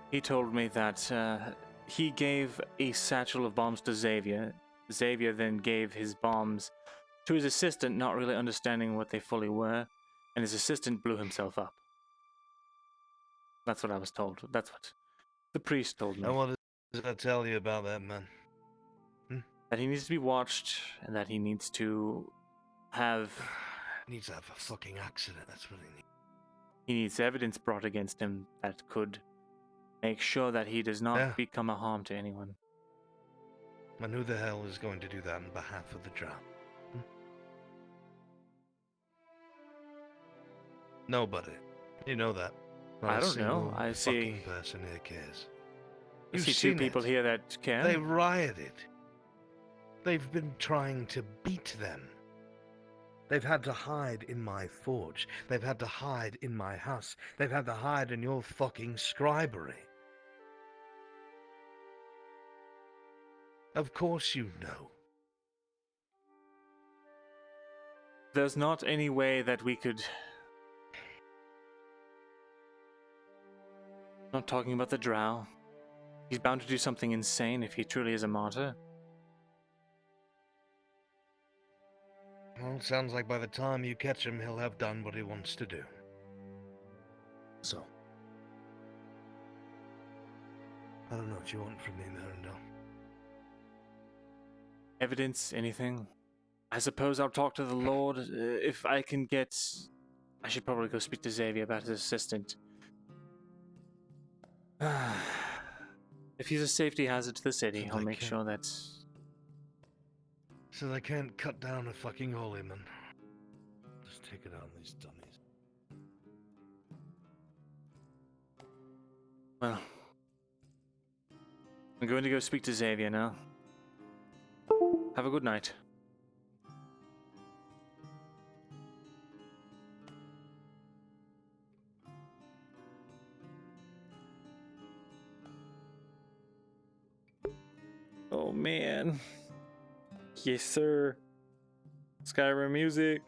He told me that he gave a satchel of bombs to Xavier. Xavier then gave his bombs to his assistant, not really understanding what they fully were, and his assistant blew himself up. That's what I was told. That's what the priest told me. And what does that tell you about that man? That he needs to be watched, and that he needs to have... Needs to have a fucking accident, that's what he needs. He needs evidence brought against him that could make sure that he does not become a harm to anyone. And who the hell is going to do that on behalf of the drow? Nobody. You know that. Not I a don't know. single I see. fucking person here cares. I You've see two seen people it. here that care. They rioted. They've been trying to beat them. They've had to hide in my forge. They've had to hide in my house. They've had to hide in your fucking scribery. Of course you know. There's not any way that we could... Not talking about the drow. He's bound to do something insane if he truly is a martyr. Well, it sounds like by the time you catch him, he'll have done what he wants to do. So, I don't know what you want from me, Myrindal. Evidence? Anything? I suppose I'll talk to the Lord if I can get. I should probably go speak to Xavier about his assistant. If he's a safety hazard to the city, So I'll they make can't- sure that. So they can't cut down a fucking holy man. Just take it on these dummies. Well, I'm going to go speak to Xavier now. Have a good night. Oh man. Yes, sir. Skyrim music.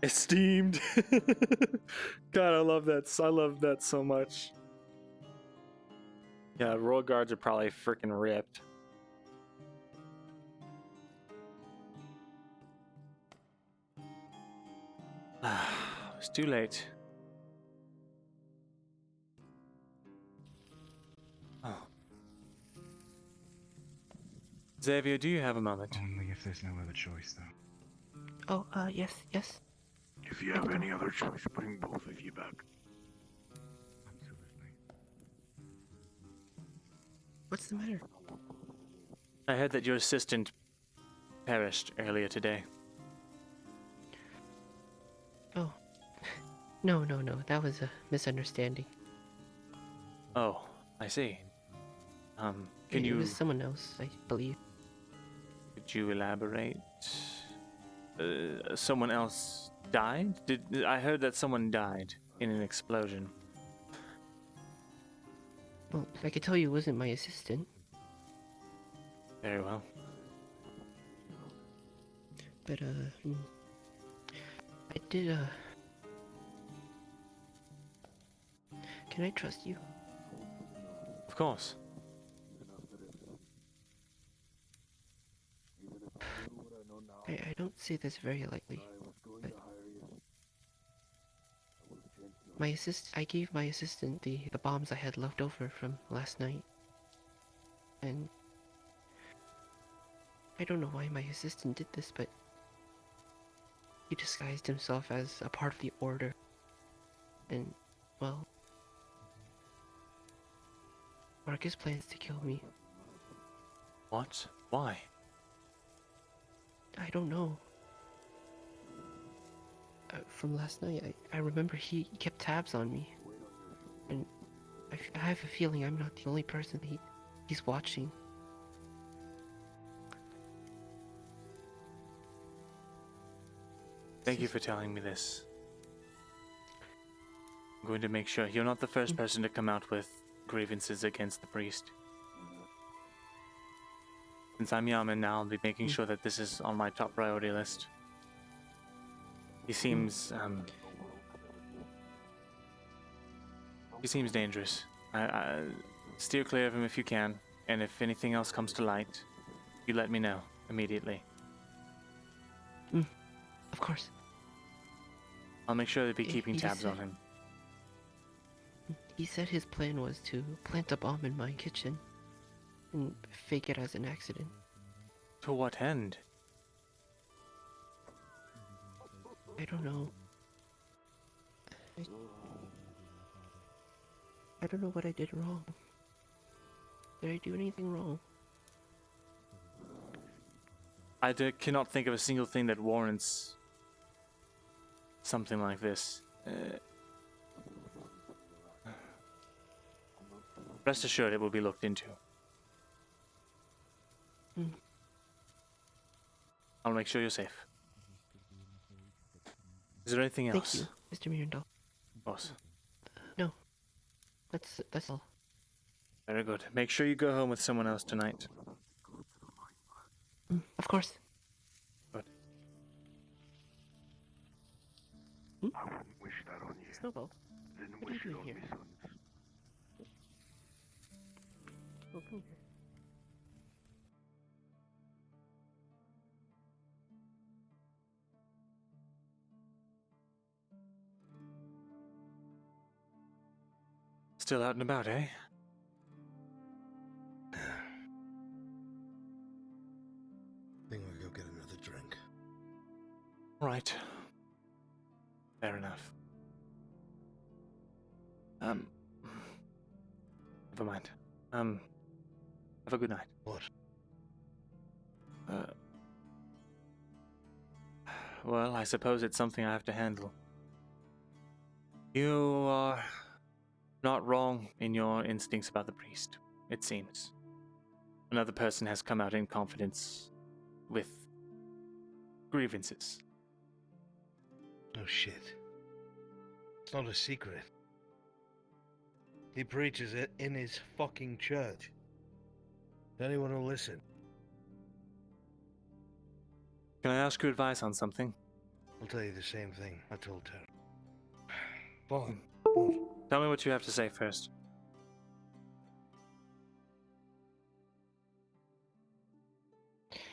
Esteemed. God, I love that. I love that so much. Yeah, royal guards are probably freaking ripped. It's too late. Oh. Xavier, do you have a moment? Only if there's no other choice, though. Oh, yes, yes. If you have any other choice, bring both of you back. What's the matter? I heard that your assistant perished earlier today. Oh. No. That was a misunderstanding. Oh, I see. Can It you... was someone else, I believe. Could you elaborate? Someone else died? I heard that someone died in an explosion. Well, I could tell you it wasn't my assistant. Very well. But, I did, Can I trust you? Of course. I don't say this very lightly, but I gave my assistant the bombs I had left over from last night. And I don't know why my assistant did this, but he disguised himself as a part of the order. And, well, Marcus plans to kill me. What? Why? I don't know. From last night, I remember he kept tabs on me. And I have a feeling I'm not the only person he's watching. Thank you for telling me this. I'm going to make sure you're not the first person to come out with grievances against the priest. Since I'm Yaman now, I'll be making sure that this is on my top priority list. He seems dangerous. I steer clear of him if you can, and if anything else comes to light, you let me know immediately. Of course. I'll make sure to be He keeping just tabs on said- him. He said his plan was to plant a bomb in my kitchen and fake it as an accident. To what end? I don't know. I don't know what I did wrong. Did I do anything wrong? I cannot think of a single thing that warrants something like this. Rest assured it will be looked into. I'll make sure you're safe. Is there anything else? Thank you, Mr. Myrindal. Boss. No. That's all. Very good. Make sure you go home with someone else tonight. Of course. Good. I wouldn't wish that on you. Snowball. Didn't What are you wish it doing on here? me, son. Oh, come here. still out and about, eh? I think we'll go get another drink. Right. Fair enough. Never mind. Have a good night. What? Well, I suppose it's something I have to handle. You are not wrong in your instincts about the priest, it seems. Another person has come out in confidence with grievances. No shit. It's not a secret. He preaches it in his fucking church. Anyone will listen. Can I ask your advice on something? I'll tell you the same thing I told her. Fine. Tell me what you have to say first.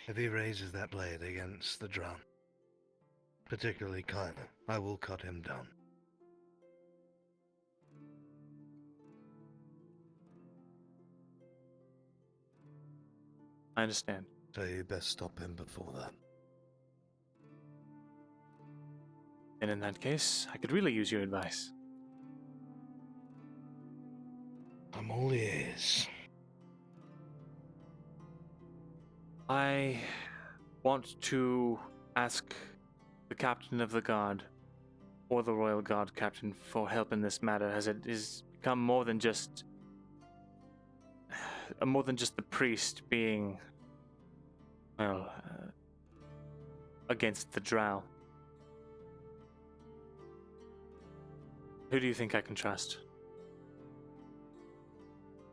If he raises that blade against the drown, particularly Kyler, I will cut him down. I understand. So you best stop him before that. And in that case, I could really use your advice. I'm all ears. I want to ask the captain of the guard, or the royal guard captain, for help in this matter, as it has become more than just the priest being, well, against the drow. Who do you think I can trust?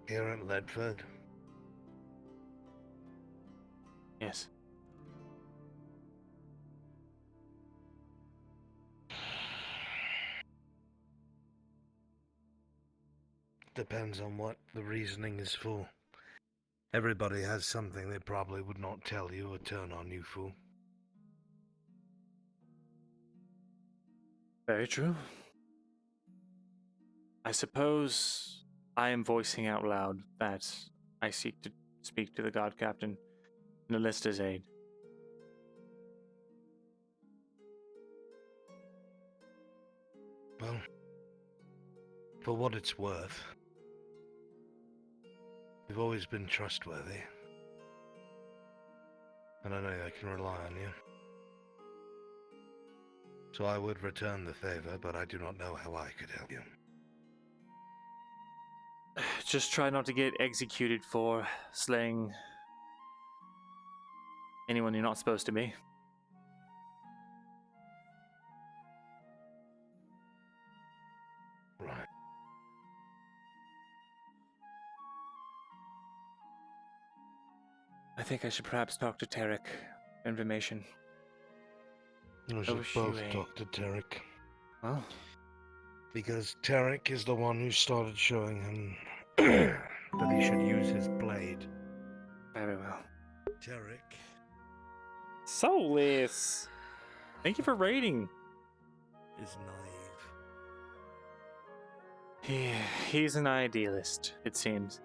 Here at Ledford? Yes. Depends on what the reasoning is for. Everybody has something they probably would not tell you or turn on you for. Very true. I suppose I am voicing out loud that I seek to speak to the guard captain and enlist his aid. Well, for what it's worth, you've always been trustworthy. And I know I can rely on you. So I would return the favor, but I do not know how I could help you. Just try not to get executed for slaying anyone you're not supposed to be. Right. I think I should perhaps talk to Tarek. Information. We should both talk to Tarek. Oh. Because Tarek is the one who started showing him that he should use his blade. Very well. Tarek. Soulless! Thank you for raiding. Is naive. He's an idealist, it seems.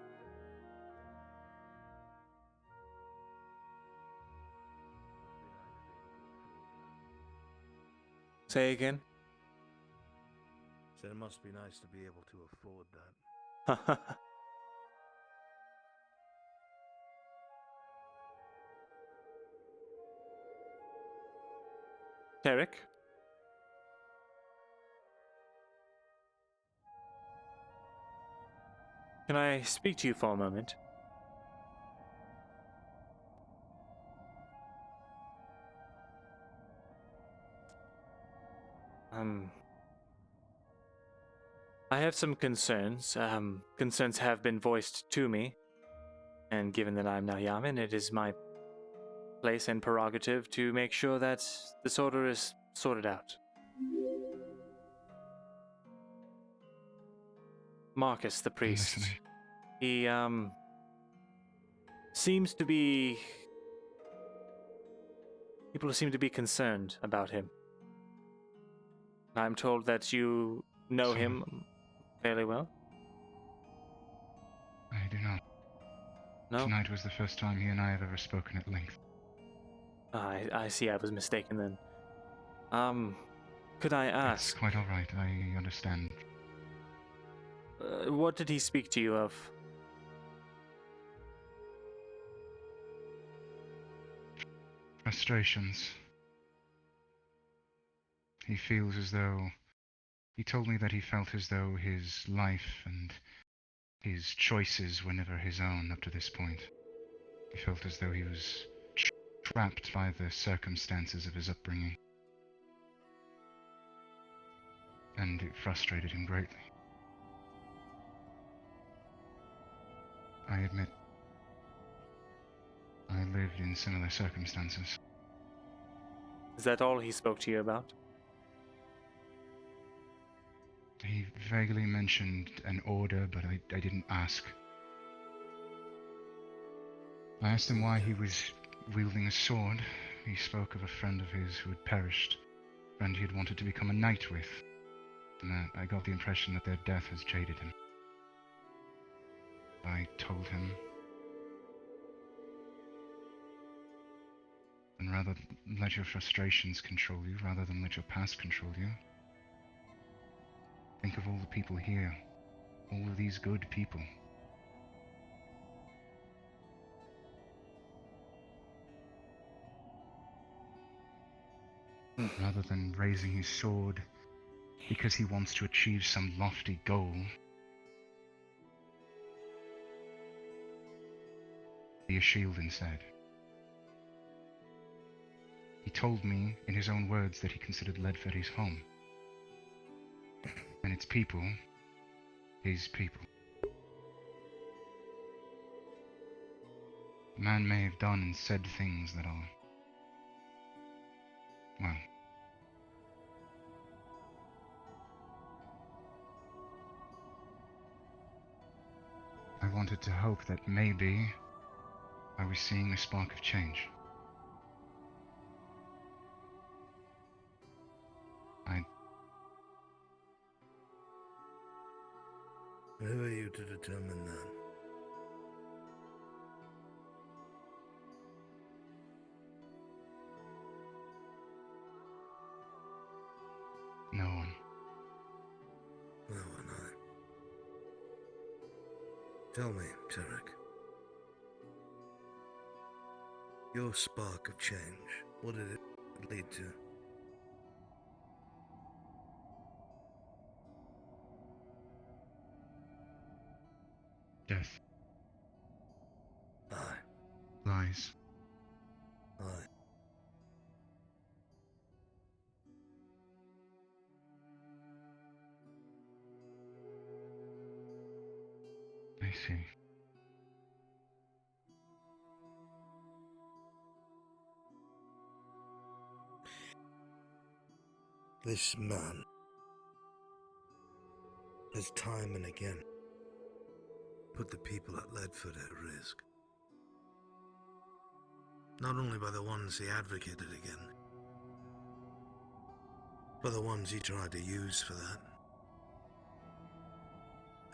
Say again? So it must be nice to be able to afford that. Tarek? Can I speak to you for a moment? I have some concerns. Concerns have been voiced to me, and given that I'm now Yaman, it is my place and prerogative to make sure that this order is sorted out. Marcus, the priest, he seems to be... People seem to be concerned about him. I'm told that you know him fairly well. I do not. No? Tonight was the first time he and I have ever spoken at length. I see, I was mistaken then. Could I It's ask, quite alright, I understand. what did he speak to you of? Frustrations. He feels as though... He told me that he felt as though his life and his choices were never his own up to this point. He felt as though he was trapped by the circumstances of his upbringing. And it frustrated him greatly. I admit, I lived in similar circumstances. Is that all he spoke to you about? He vaguely mentioned an order, but I didn't ask. I asked him why he was wielding a sword. He spoke of a friend of his who had perished, a friend he had wanted to become a knight with, and I got the impression that their death has jaded him. I told him, and rather let your frustrations control you, rather than let your past control you. Think of all the people here, all of these good people. Rather than raising his sword because he wants to achieve some lofty goal, be a shield instead. He told me, in his own words, that he considered Ledford his home. And its people, his people. Man may have done and said things that are, well, I wanted to hope that maybe I was seeing a spark of change. Who are you to determine that? No one. No one, Tell me, Tarek. Your spark of change, what did it lead to? Death. Aye. Lies. Aye. I see. This man has time and again put the people at Ledford at risk. Not only by the ones he advocated again, but the ones he tried to use for that.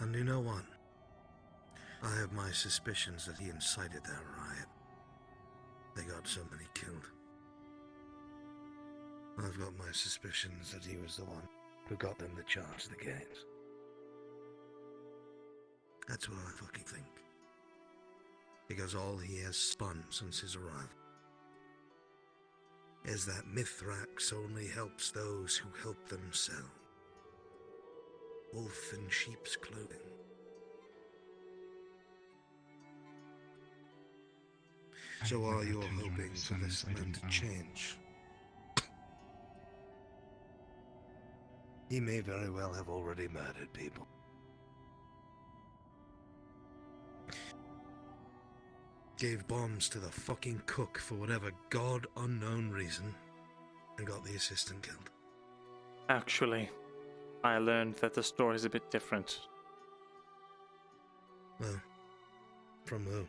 And you know what? I have my suspicions that he incited that riot. They got so many killed. I've got my suspicions that he was the one who got them to charge the gates. That's what I fucking think. Because all he has spun since his arrival is that Mithrax only helps those who help themselves. Wolf in sheep's clothing. So while you're hoping for this man to change, he may very well have already murdered people. Gave bombs to the fucking cook for whatever god-unknown reason, and got the assistant killed. Actually, I learned that the story is a bit different. Well, from who?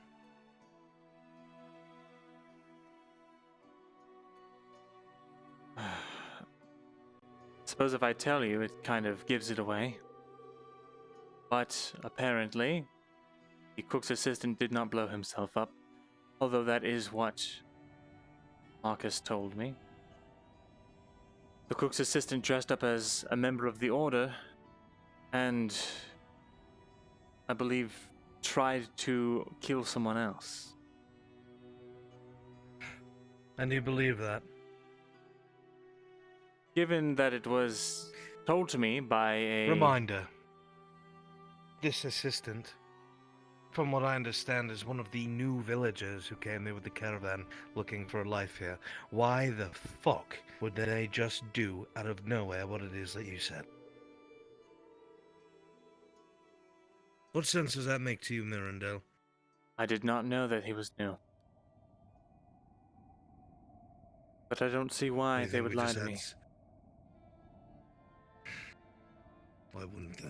Suppose if I tell you, it kind of gives it away. But apparently, the cook's assistant did not blow himself up, although that is what Marcus told me. The cook's assistant dressed up as a member of the Order and, I believe, tried to kill someone else. And you believe that? Given that it was told to me by a... Reminder. This assistant, from what I understand, is one of the new villagers who came here with the caravan looking for a life here. Why the fuck would they just do out of nowhere what it is that you said? What sense does that make to you, Myrindal? I did not know that he was new. But I don't see why they would lie to me. Why wouldn't they?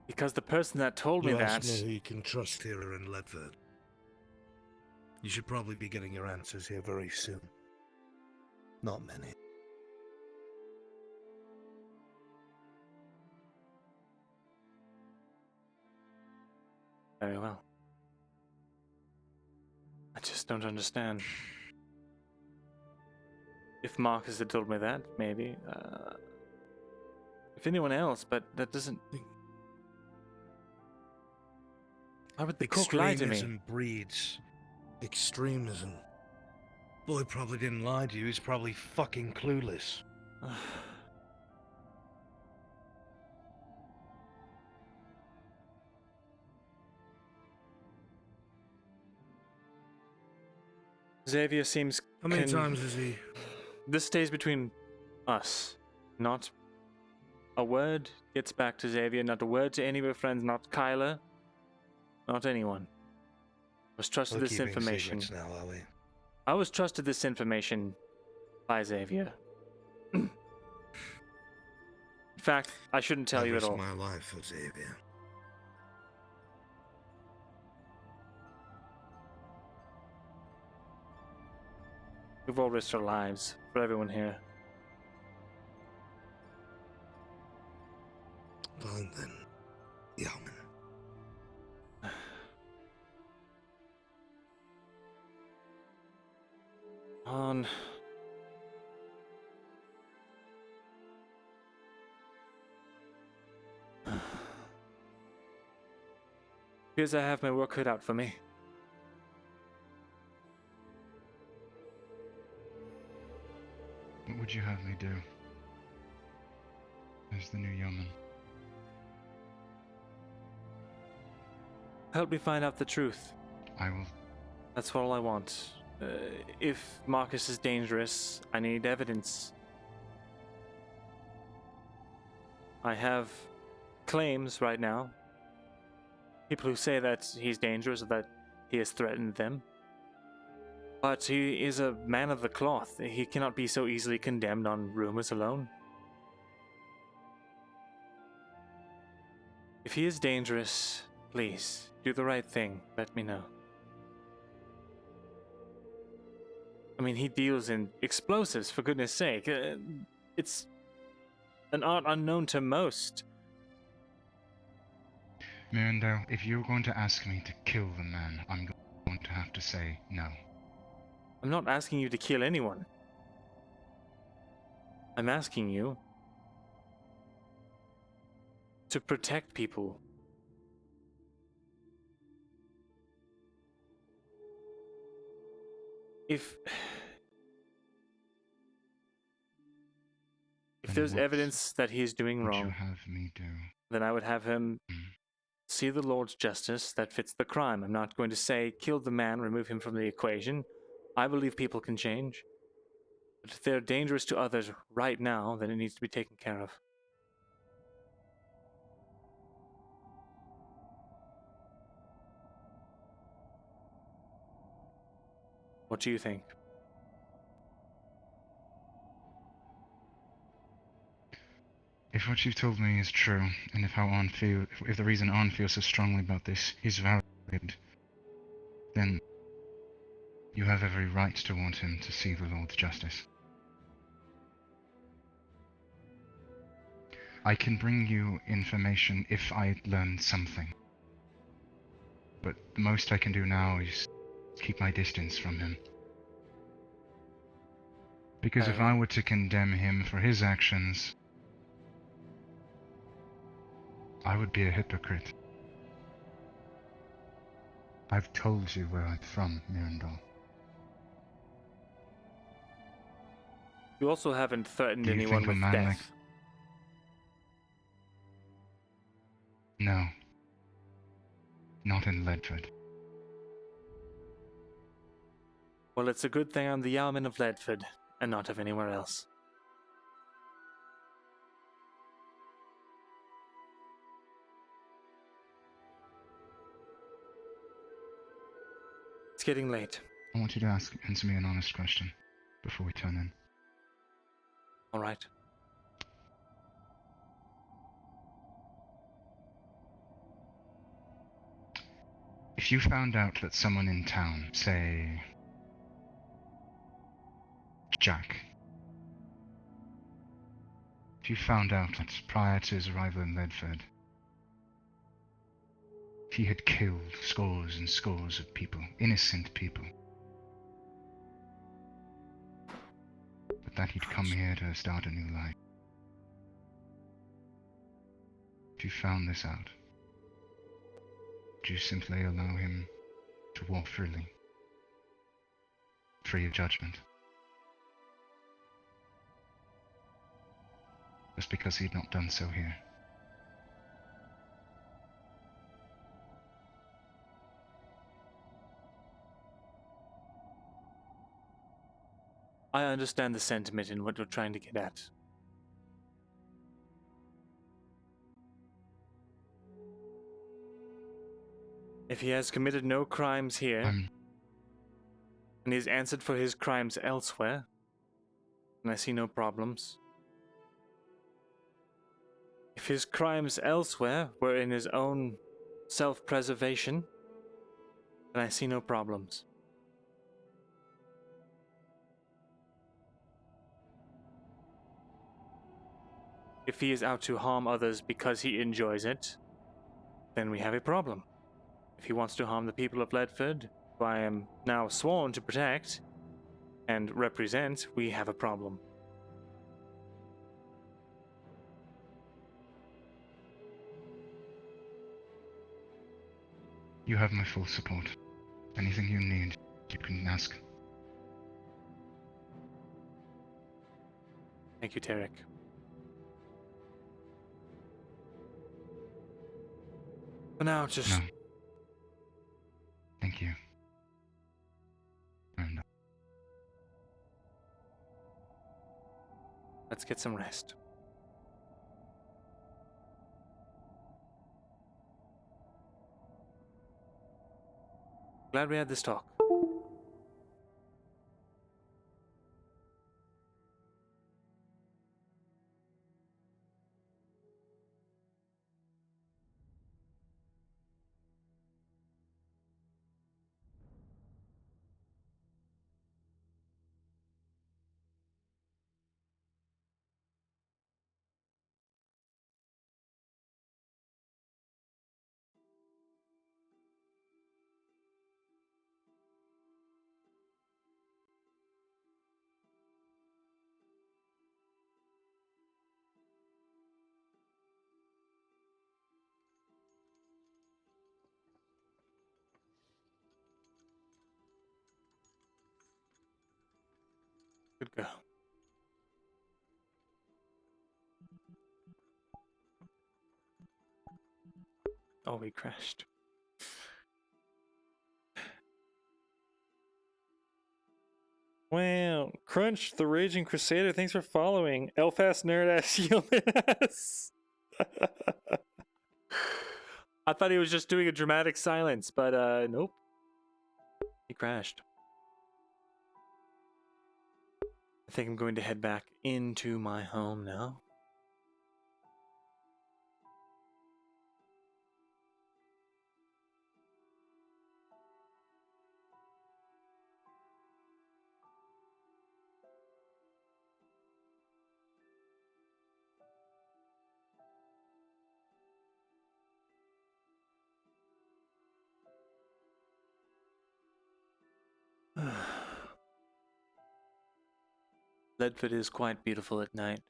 Because the person that told me You that... ask me who you can trust here in Ledford. You should probably be getting your answers here very soon. Not many. Very well. I just don't understand. If Marcus had told me that, maybe. If anyone else, but that doesn't... Why would the cook lie to me? Extremism breeds extremism. Boy probably didn't lie to you, he's probably fucking clueless. Xavier seems... How many times has he... This stays between us. Not a word gets back to Xavier, not a word to any of her friends, not Kyla, not anyone. I was trusted this information. Now, are we? I was trusted this information by Xavier. In fact, I shouldn't tell you at all. I risked my life for Xavier. We've all risked our lives for everyone here. Fine then, Yeoman. On. Appears I have my work cut out for me. What would you have me do? As the new yeoman. Help me find out the truth. I will. That's all I want. If Marcus is dangerous, I need evidence. I have claims right now. People who say that he's dangerous or that he has threatened them. But he is a man of the cloth. He cannot be so easily condemned on rumors alone. If he is dangerous, please, do the right thing. Let me know. I mean, he deals in explosives, for goodness sake. It's an art unknown to most. Myrindal, if you're going to ask me to kill the man, I'm going to have to say no. I'm not asking you to kill anyone. I'm asking you to protect people. If there's evidence that he is doing wrong, you have me do? Then I would have him see the Lord's justice that fits the crime. I'm not going to say kill the man, remove him from the equation. I believe people can change. But if they're dangerous to others right now, then it needs to be taken care of. What do you think? If what you've told me is true, and if the reason Arn feels so strongly about this is valid, then you have every right to want him to see the Lord's justice. I can bring you information if I learn something. but the most I can do now is keep my distance from him. Because if I were to condemn him for his actions, I would be a hypocrite. I've told you where I'm from, Myrindal. You also haven't threatened Do you anyone think a with man death. like... No. Not in Ledford. Well, it's a good thing I'm the Yeoman of Ledford, and not of anywhere else. It's getting late. I want you to answer me an honest question before we turn in. All right. If you found out that someone in town, say Jack, if you found out that prior to his arrival in Ledford, he had killed scores and scores of people, innocent people, but that he'd come here to start a new life. If you found this out, would you simply allow him to walk freely, free of judgment? Just because he'd not done so here. I understand the sentiment in what you're trying to get at. If he has committed no crimes here, and he's answered for his crimes elsewhere, then I see no problems. If his crimes elsewhere were in his own self-preservation, then I see no problems. If he is out to harm others because he enjoys it, then we have a problem. If he wants to harm the people of Ledford, who I am now sworn to protect and represent, we have a problem. You have my full support. Anything you need, you can ask. Thank you, Tarek. For now, just... No. Thank you. Let's get some rest. Glad we had this talk. Good girl. Oh, we crashed. Wow. Crunch, the Raging Crusader, thanks for following. Elfast Nerdass Yielding. I thought he was just doing a dramatic silence, but nope. He crashed. I think I'm going to head back into my home now. Ledford is quite beautiful at night.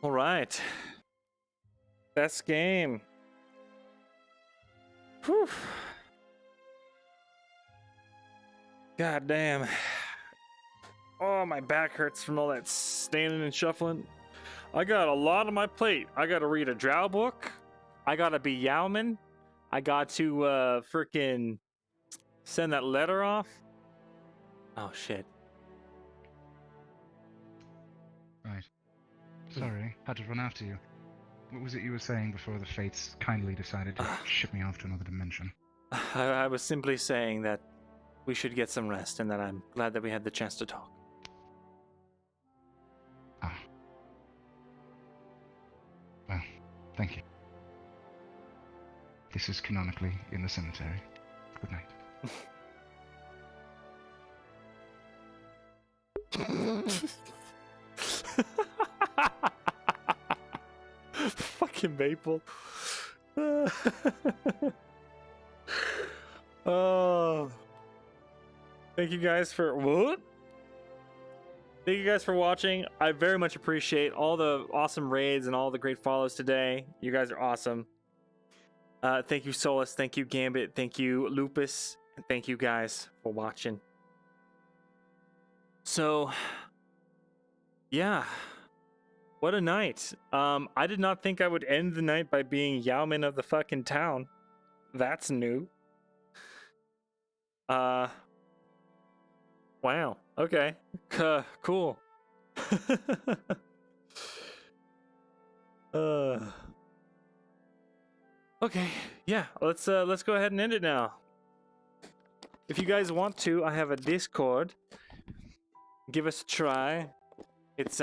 All right. Best game. Whew. God damn. Oh, my back hurts from all that standing and shuffling. I got a lot on my plate. I gotta read a drow book. I gotta be Yowman. I got to freaking send that letter off. Oh shit. Right. Sorry, had to run after you. What was it you were saying before the fates kindly decided to ship me off to another dimension? I was simply saying that we should get some rest and that I'm glad that we had the chance to talk. Ah. Well, thank you. This is canonically in the cemetery. Good night. Fucking Maple. Oh. Thank you guys for what? Thank you guys for watching. I very much appreciate all the awesome raids and all the great follows today. You guys are awesome. Thank you, Solus. Thank you, Gambit. Thank you, Lupus. And thank you guys for watching. So, yeah. What a night. I did not think I would end the night by being Yowman of the fucking town. That's new. Wow. Okay. Cool. Okay. Yeah. Let's go ahead and end it now. If you guys want to, I have a Discord. Give us a try. It's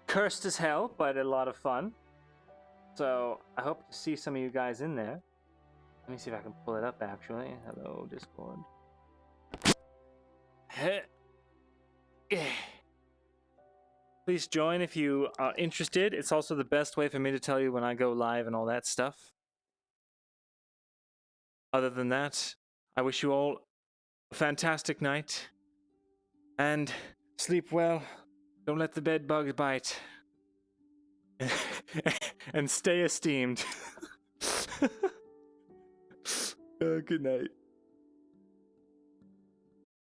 cursed as hell, but a lot of fun. So I hope to see some of you guys in there. Let me see if I can pull it up actually. Hello, Discord. Please join if you are interested. It's also the best way for me to tell you when I go live and all that stuff. Other than that, I wish you all a fantastic night. And sleep well. Don't let the bed bugs bite. And stay esteemed. Good night.